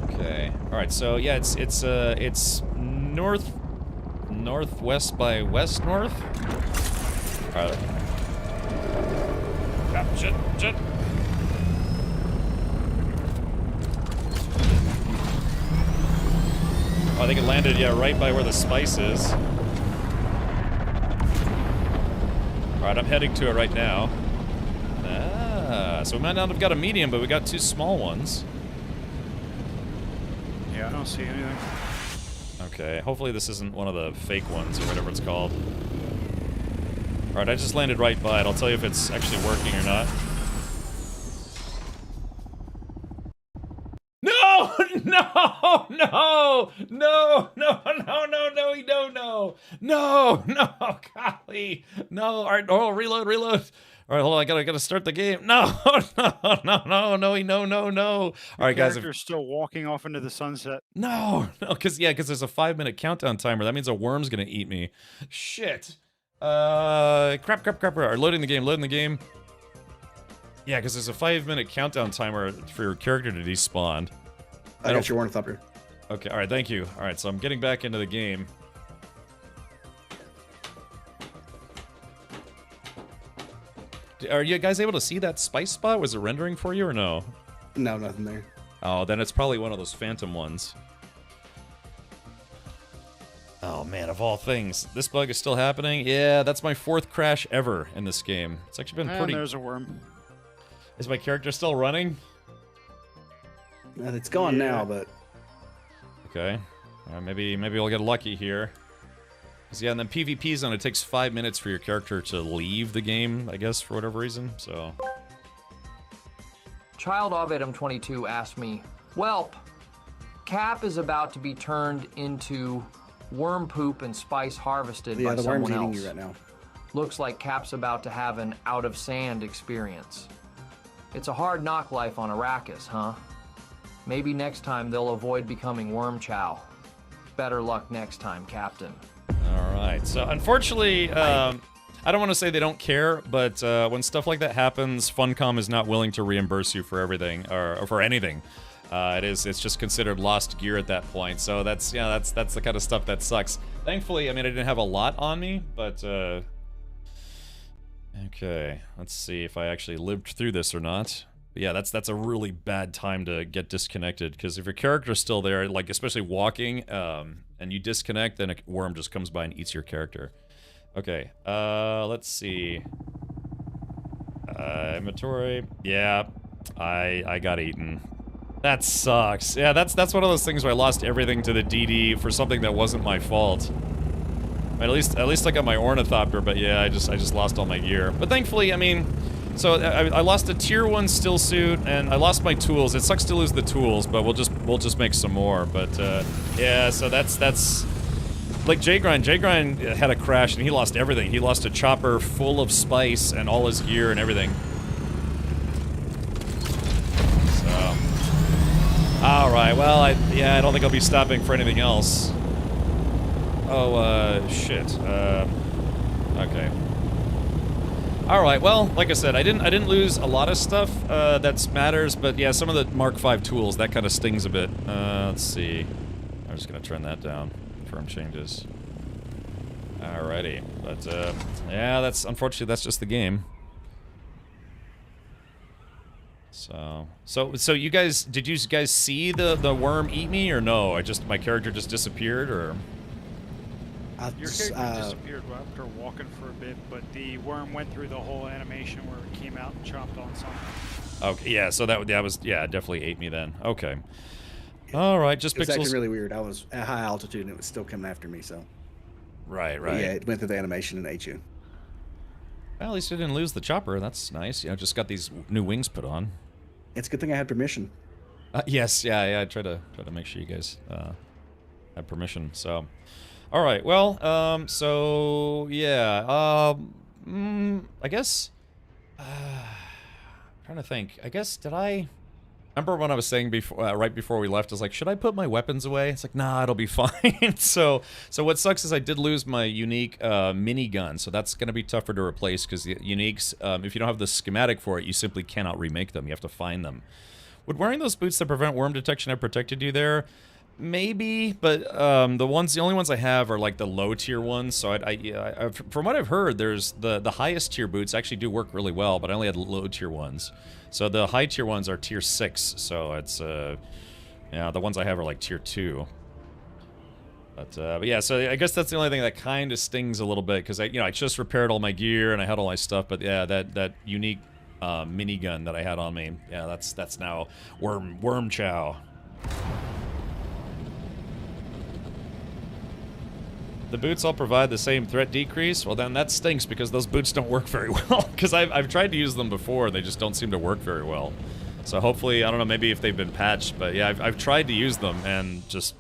Okay. All right. So yeah, it's northwest by west north. All right. Ah, shit. Oh, I think it landed, yeah, right by where the spice is. Alright, I'm heading to it right now. Ah, so we might not have got a medium, but we got 2 small ones. Yeah, I don't see anything. Okay, hopefully this isn't one of the fake ones, or whatever it's called. Alright, I just landed right by it. I'll tell you if it's actually working or not. No! No! No! No! No! No! No! No! He don't know! No! No! Golly! No! Alright, oh, reload! Alright, hold on, I gotta start the game. No! No! Alright, guys. Character's still walking off into the sunset. No! Because there's a 5-minute countdown timer. That means a worm's gonna eat me. Shit. Crap. Alright, loading the game. Yeah, because there's a 5-minute countdown timer for your character to despawn. I got your ornithopter. Okay, alright, thank you. Alright, so I'm getting back into the game. Are you guys able to see that spice spot? Was it rendering for you or no? No, nothing there. Oh, then it's probably one of those phantom ones. Oh man, of all things. This bug is still happening? Yeah, that's my 4th crash ever in this game. It's actually been pretty... And there's a worm. Is my character still running? It's gone now, but... Okay. Maybe we'll get lucky here. 'Cause yeah, and then PvP zone, it takes 5 minutes for your character to leave the game, I guess, for whatever reason, so... Child of Adam 22 asked me, Welp, Cap is about to be turned into worm poop and spice harvested by someone else. Yeah, the worm's eating you right now. Looks like Cap's about to have an out-of-sand experience. It's a hard knock life on Arrakis, huh? Maybe next time they'll avoid becoming worm chow. Better luck next time, Captain. Alright, so unfortunately, I don't want to say they don't care, but when stuff like that happens, Funcom is not willing to reimburse you for everything, or for anything. It's just considered lost gear at that point, so that's the kind of stuff that sucks. Thankfully, I mean, I didn't have a lot on me, but, okay, let's see if I actually lived through this or not. But yeah, that's a really bad time to get disconnected, because if your character's still there, like, especially walking, and you disconnect, then a worm just comes by and eats your character. Okay, let's see. Inventory. Yeah, I got eaten. That sucks. Yeah, that's one of those things where I lost everything to the DD for something that wasn't my fault. At least I got my ornithopter, but yeah, I just lost all my gear. But thankfully, I mean, so I lost a tier 1 still suit, and I lost my tools. It sucks to lose the tools, but we'll just make some more. But yeah, so that's like J-Grind had a crash and he lost everything. He lost a chopper full of spice and all his gear and everything. So, all right. Well, I don't think I'll be stopping for anything else. Oh, shit. Okay. All right. Well, like I said, I didn't lose a lot of stuff that matters, but yeah, some of the Mark V tools that kind of stings a bit. Let's see. I'm just gonna turn that down. Confirm changes. Alrighty, but yeah, unfortunately that's just the game. So you guys, did you guys see the worm eat me or no? My character just disappeared, or? Your character disappeared after walking for a bit, but the worm went through the whole animation where it came out and chomped on something. Okay, yeah, so that was, yeah, definitely ate me then. Okay. All right, just pixels. It's actually really weird. I was at high altitude and it was still coming after me, so. Right. But yeah, it went through the animation and ate you. Well, at least I didn't lose the chopper. That's nice. You know, just got these new wings put on. It's a good thing I had permission. Yes, yeah. I try to make sure you guys have permission. So, all right. Well, so yeah. I guess. I'm trying to think. I guess did I Remember when I was saying before, right before we left, I was like, should I put my weapons away? It's like, nah, it'll be fine. So what sucks is I did lose my unique minigun, so that's going to be tougher to replace because the uniques, if you don't have the schematic for it, you simply cannot remake them. You have to find them. Would wearing those boots that prevent worm detection have protected you there? Maybe, but the only ones I have are like the low tier ones. So from what I've heard, there's the highest tier boots actually do work really well, but I only had low tier ones. So the high tier ones are tier 6. So it's yeah, the ones I have are like tier 2. But yeah, so I guess that's the only thing that kind of stings a little bit because I just repaired all my gear and I had all my stuff. But yeah, that unique minigun that I had on me, yeah, that's now worm chow. The boots all provide the same threat decrease. Well, then that stinks because those boots don't work very well. Because I've tried to use them before, they just don't seem to work very well. So hopefully, I don't know, maybe if they've been patched, but yeah, I've tried to use them and just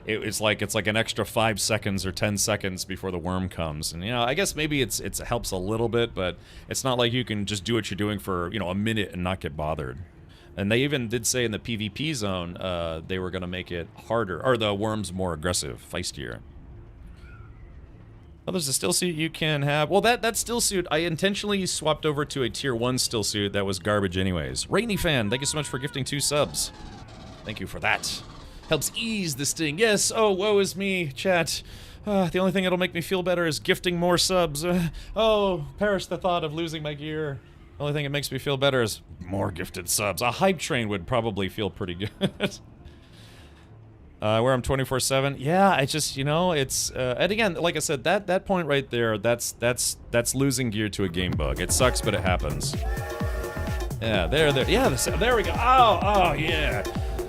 it's like an extra 5 seconds or 10 seconds before the worm comes. And I guess maybe it helps a little bit, but it's not like you can just do what you're doing for a minute and not get bothered. And they even did say in the PvP zone they were going to make it harder, or the worms more aggressive, feistier. Oh, there's a still suit you can have. Well, that still suit, I intentionally swapped over to a tier 1 still suit that was garbage anyways. Rainy Fan, thank you so much for gifting 2 subs. Thank you for that. Helps ease the sting. Yes, oh, woe is me, chat. The only thing that'll make me feel better is gifting more subs. Oh, perish the thought of losing my gear. The only thing that makes me feel better is more gifted subs. A hype train would probably feel pretty good. Where I'm 24/7. Yeah, I just, it's and again, like I said, that point right there, that's losing gear to a game bug. It sucks, but it happens. Yeah, there. Yeah, there we go. Oh, yeah.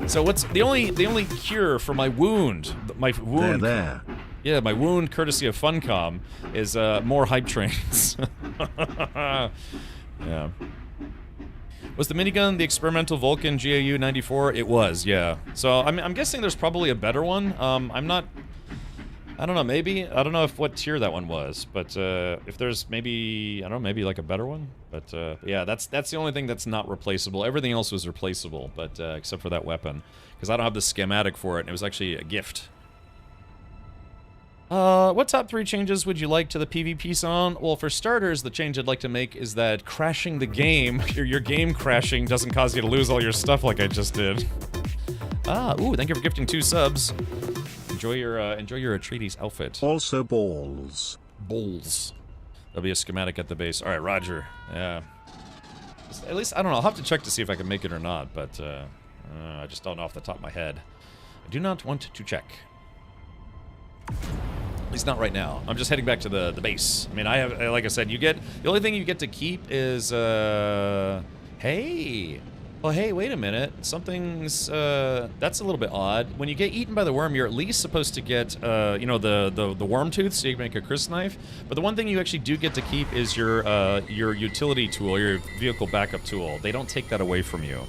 So what's the only cure for my wound? My wound. There. Yeah, my wound, courtesy of Funcom, is more hype trains. Yeah. Was the minigun the experimental Vulcan GAU 94? It was, yeah. So I'm guessing there's probably a better one. I don't know, maybe. I don't know what tier that one was, but if there's maybe, I don't know, maybe like a better one. But yeah, that's the only thing that's not replaceable. Everything else was replaceable, but except for that weapon, because I don't have the schematic for it, and it was actually a gift. What top 3 changes would you like to the PvP zone? Well, for starters, the change I'd like to make is that crashing the game, your game crashing, doesn't cause you to lose all your stuff like I just did. Ooh, thank you for gifting 2 subs. Enjoy your Atreides outfit. Also balls. Balls. There'll be a schematic at the base. All right, Roger. Yeah. At least, I don't know, I'll have to check to see if I can make it or not, but I just don't know off the top of my head. I do not want to check. At least not right now. I'm just heading back to the base. I mean, I have, like I said, the only thing you get to keep is, hey. Well, hey, wait a minute. Something's, that's a little bit odd. When you get eaten by the worm, you're at least supposed to get, the worm tooth so you can make a crysknife. But the one thing you actually do get to keep is your utility tool, your vehicle backup tool. They don't take that away from you.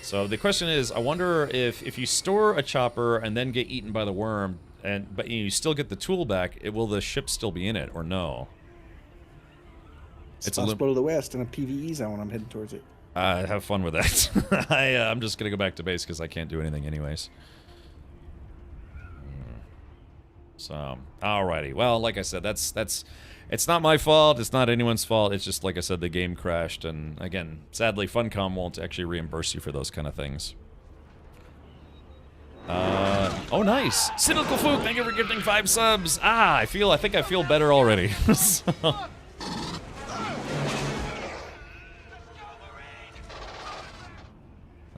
So the question is, I wonder if you store a chopper and then get eaten by the worm, but you still get the tool back, will the ship still be in it or no? It's possible to the west in a PvE zone. I'm heading towards it. Have fun with that. I'm just gonna go back to base because I can't do anything anyways. So, alrighty. Well, like I said, it's not my fault. It's not anyone's fault. It's just, like I said, the game crashed, and again, sadly, Funcom won't actually reimburse you for those kind of things. Oh, nice. Cynical Fook, thank you for gifting 5 subs. I think I feel better already. So.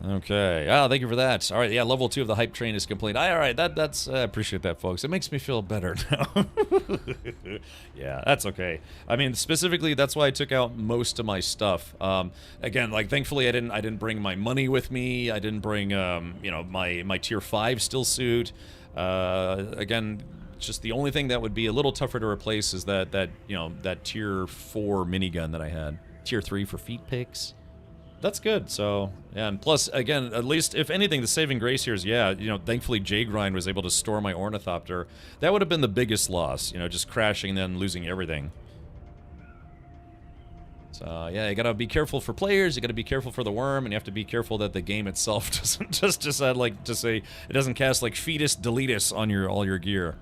Okay. Thank you for that. All right, yeah, level 2 of the hype train is complete. All right, that's I appreciate that, folks. It makes me feel better now. Yeah, that's okay. I mean, specifically, that's why I took out most of my stuff. Again, like, thankfully, I didn't bring my money with me. I didn't bring, my tier 5 still suit. Again, just the only thing that would be a little tougher to replace is that tier 4 minigun that I had. Tier 3 for feet picks. That's good. So, yeah, and plus, again, at least, if anything, the saving grace here is, thankfully J-Grind was able to store my Ornithopter. That would have been the biggest loss, just crashing and then losing everything. So yeah, you gotta be careful for players, you gotta be careful for the worm, and you have to be careful that the game itself doesn't just decide like to say it doesn't cast like fetus deletus on all your gear.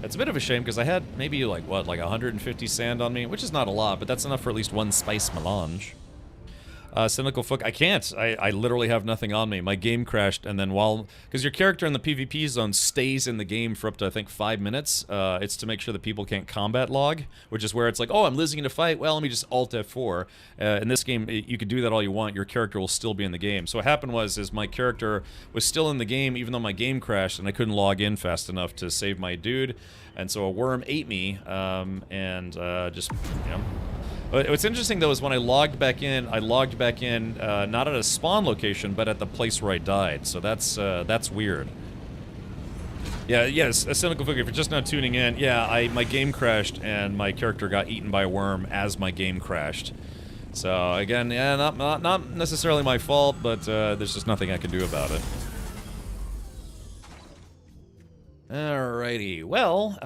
It's a bit of a shame because I had maybe like what, like 150 sand on me, which is not a lot, but that's enough for at least one spice melange. Cynical Fook, I can't. I literally have nothing on me. My game crashed, and then because your character in the PvP zone stays in the game for up to, I think, 5 minutes. It's to make sure that people can't combat log, which is where it's like, oh, I'm losing in a fight. Well, let me just Alt F4. In this game, you could do that all you want. Your character will still be in the game. So what happened is my character was still in the game, even though my game crashed, and I couldn't log in fast enough to save my dude. And so a worm ate me, and just, you know. What's interesting, though, is when I logged back in, not at a spawn location, but at the place where I died. So that's weird. Yeah, yes, a cynical figure. If you're just now tuning in, yeah, my game crashed, and my character got eaten by a worm as my game crashed. So, again, yeah, not necessarily my fault, but there's just nothing I can do about it. Alrighty, well,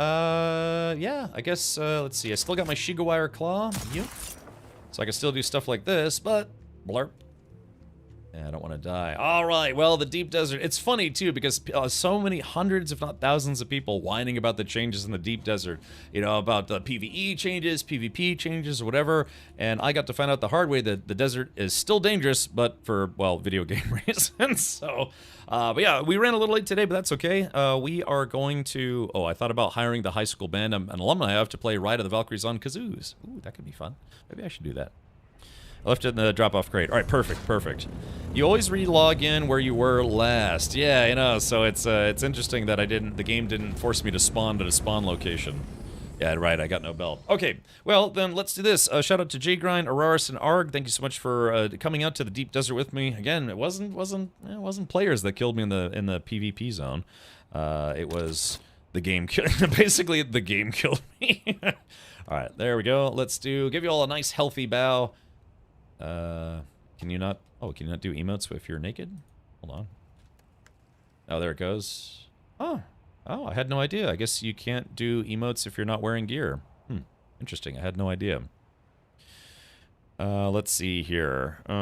yeah, I guess, let's see, I still got my Shigawire Claw, yep. So I can still do stuff like this, but, blarp. Yeah, I don't want to die. Alright, well, the Deep Desert, it's funny, too, because so many hundreds, if not thousands of people whining about the changes in the Deep Desert. You know, about the PvE changes, PvP changes, or whatever, and I got to find out the hard way that the desert is still dangerous, but for, well, video game reasons, so... but yeah, we ran a little late today, but that's okay. We are going to... Oh, I thought about hiring the high school band, an alumni of, to play Ride of the Valkyries on kazoos. Ooh, that could be fun. Maybe I should do that. I left it in the drop-off crate. All right, perfect, perfect. You always re-log in where you were last. Yeah, you know, so it's interesting that the game didn't force me to spawn to the spawn location. Yeah, right, I got no belt. Okay, well, then let's do this. Shout out to J-Grind, Araris, and Arg. Thank you so much for coming out to the Deep Desert with me. Again, it wasn't players that killed me in the PvP zone. It was the game basically, the game killed me. All right, there we go. Let's give you all a nice healthy bow. Can you not do emotes if you're naked? Hold on. Oh, there it goes. Oh, I had no idea. I guess you can't do emotes if you're not wearing gear. Interesting. I had no idea. Let's see here. You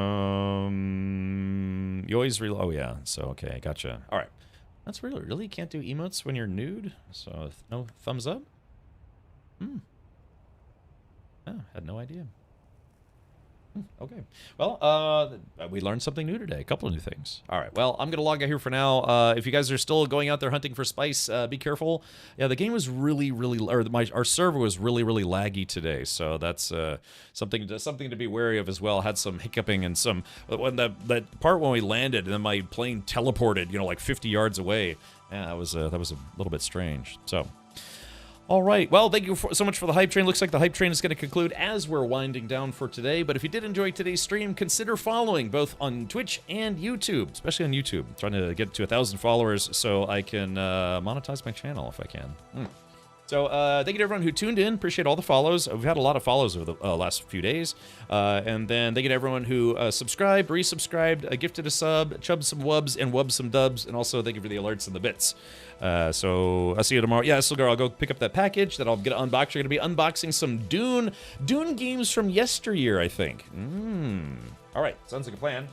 always oh yeah. So okay, gotcha. All right. That's really can't do emotes when you're nude. So no thumbs up. Oh, had no idea. Okay. Well, we learned something new today. A couple of new things. All right. Well, I'm going to log out here for now. If you guys are still going out there hunting for spice, be careful. Yeah, the game was our server was really laggy today. So that's something to be wary of as well. Had some hiccuping and some when that part when we landed and then my plane teleported, you know, like 50 yards away. Yeah, that was a little bit strange. So. All right, well, thank you so much for the hype train. Looks like the hype train is going to conclude as we're winding down for today. But if you did enjoy today's stream, consider following both on Twitch and YouTube, especially on YouTube. I'm trying to get to 1,000 followers so I can monetize my channel if I can. So thank you to everyone who tuned in. Appreciate all the follows. We've had a lot of follows over the last few days. And then thank you to everyone who subscribed, resubscribed, gifted a sub, chubbed some wubs, and wubbed some dubs. And also thank you for the alerts and the bits. So I'll see you tomorrow. Yeah, Silgar, I'll go pick up that package that I'll get unboxed. We're going to be unboxing some Dune games from yesteryear, I think. All right, sounds like a plan.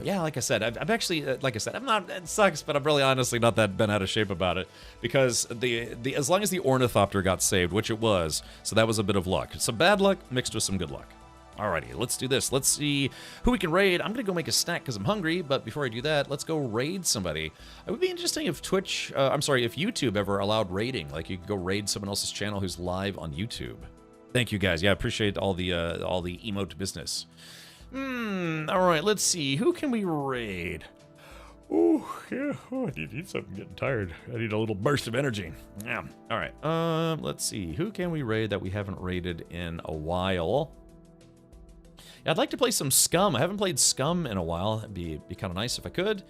Yeah, like I said, I've actually, I'm not, it sucks, but I'm really honestly not that bent out of shape about it, because as long as the Ornithopter got saved, which it was, so that was a bit of luck. Some bad luck mixed with some good luck. Alrighty, let's do this. Let's see who we can raid. I'm gonna go make a snack because I'm hungry, but before I do that, let's go raid somebody. It would be interesting if if YouTube ever allowed raiding, like you could go raid someone else's channel who's live on YouTube. Thank you guys. Yeah, appreciate all the emote business. Alright, let's see. Who can we raid? Oh, yeah. Oh, I need something. I'm getting tired. I need a little burst of energy. Yeah. Alright. Let's see. Who can we raid that we haven't raided in a while? Yeah, I'd like to play some Scum. I haven't played Scum in a while. It'd be kind of nice if I could.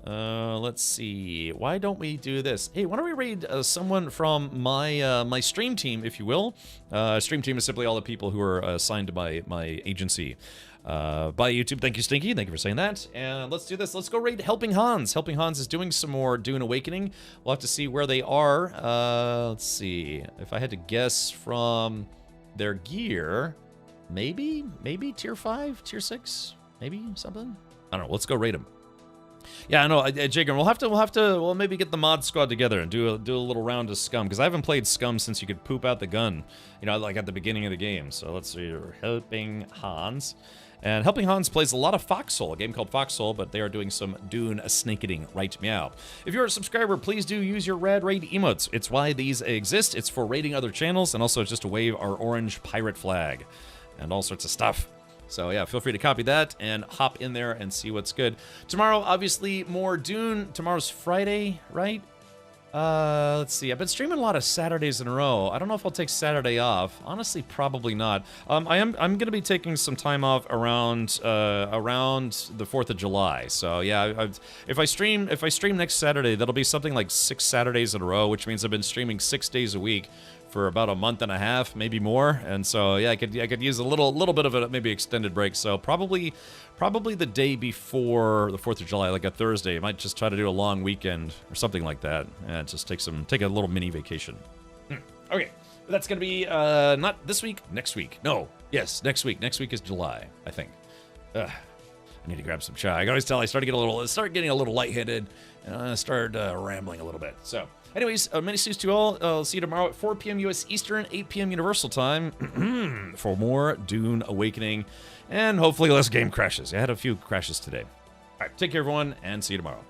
Let's see. Why don't we do this? Hey, why don't we read someone from my my stream team, if you will? Stream team is simply all the people who are assigned to my agency by YouTube. Thank you, Stinky. Thank you for saying that. And let's do this. Let's go raid Helping Hans. Helping Hans is doing some more Dune Awakening. We'll have to see where they are. Let's see. If I had to guess from their gear, maybe tier 5, tier 6, maybe something. I don't know. Let's go raid them. Yeah, I know, Jacob. We'll maybe get the mod squad together and do a little round of Scum, because I haven't played Scum since you could poop out the gun, you know, like at the beginning of the game. So let's see, Helping Hans, and Helping Hans plays a lot of Foxhole, a game called Foxhole, but they are doing some Dune snaketing right meow. If you're a subscriber, please do use your rad raid emotes. It's why these exist. It's for raiding other channels, and also it's just to wave our orange pirate flag, and all sorts of stuff. So yeah, feel free to copy that and hop in there and see what's good. Tomorrow, obviously, more Dune. Tomorrow's Friday, right? Let's see. I've been streaming a lot of Saturdays in a row. I don't know if I'll take Saturday off. Honestly, probably not. I'm going to be taking some time off around the 4th of July. So yeah, if I stream next Saturday, that'll be something like 6 Saturdays in a row, which means I've been streaming 6 days a week for about a month and a half, maybe more. And so yeah, I could use a little bit of a maybe extended break. So probably the day before the 4th of July, like a Thursday. I might just try to do a long weekend or something like that, and just take a little mini vacation. Okay, that's gonna be not this week, next week. No, yes, next week. Next week is July, I think. I need to grab some chai. I can always tell I start getting a little lightheaded, and I start rambling a little bit. So. Anyways, many thanks to you all. I'll see you tomorrow at 4 p.m. U.S. Eastern, 8 p.m. Universal Time for more Dune Awakening, and hopefully less game crashes. I had a few crashes today. All right, take care, everyone, and see you tomorrow.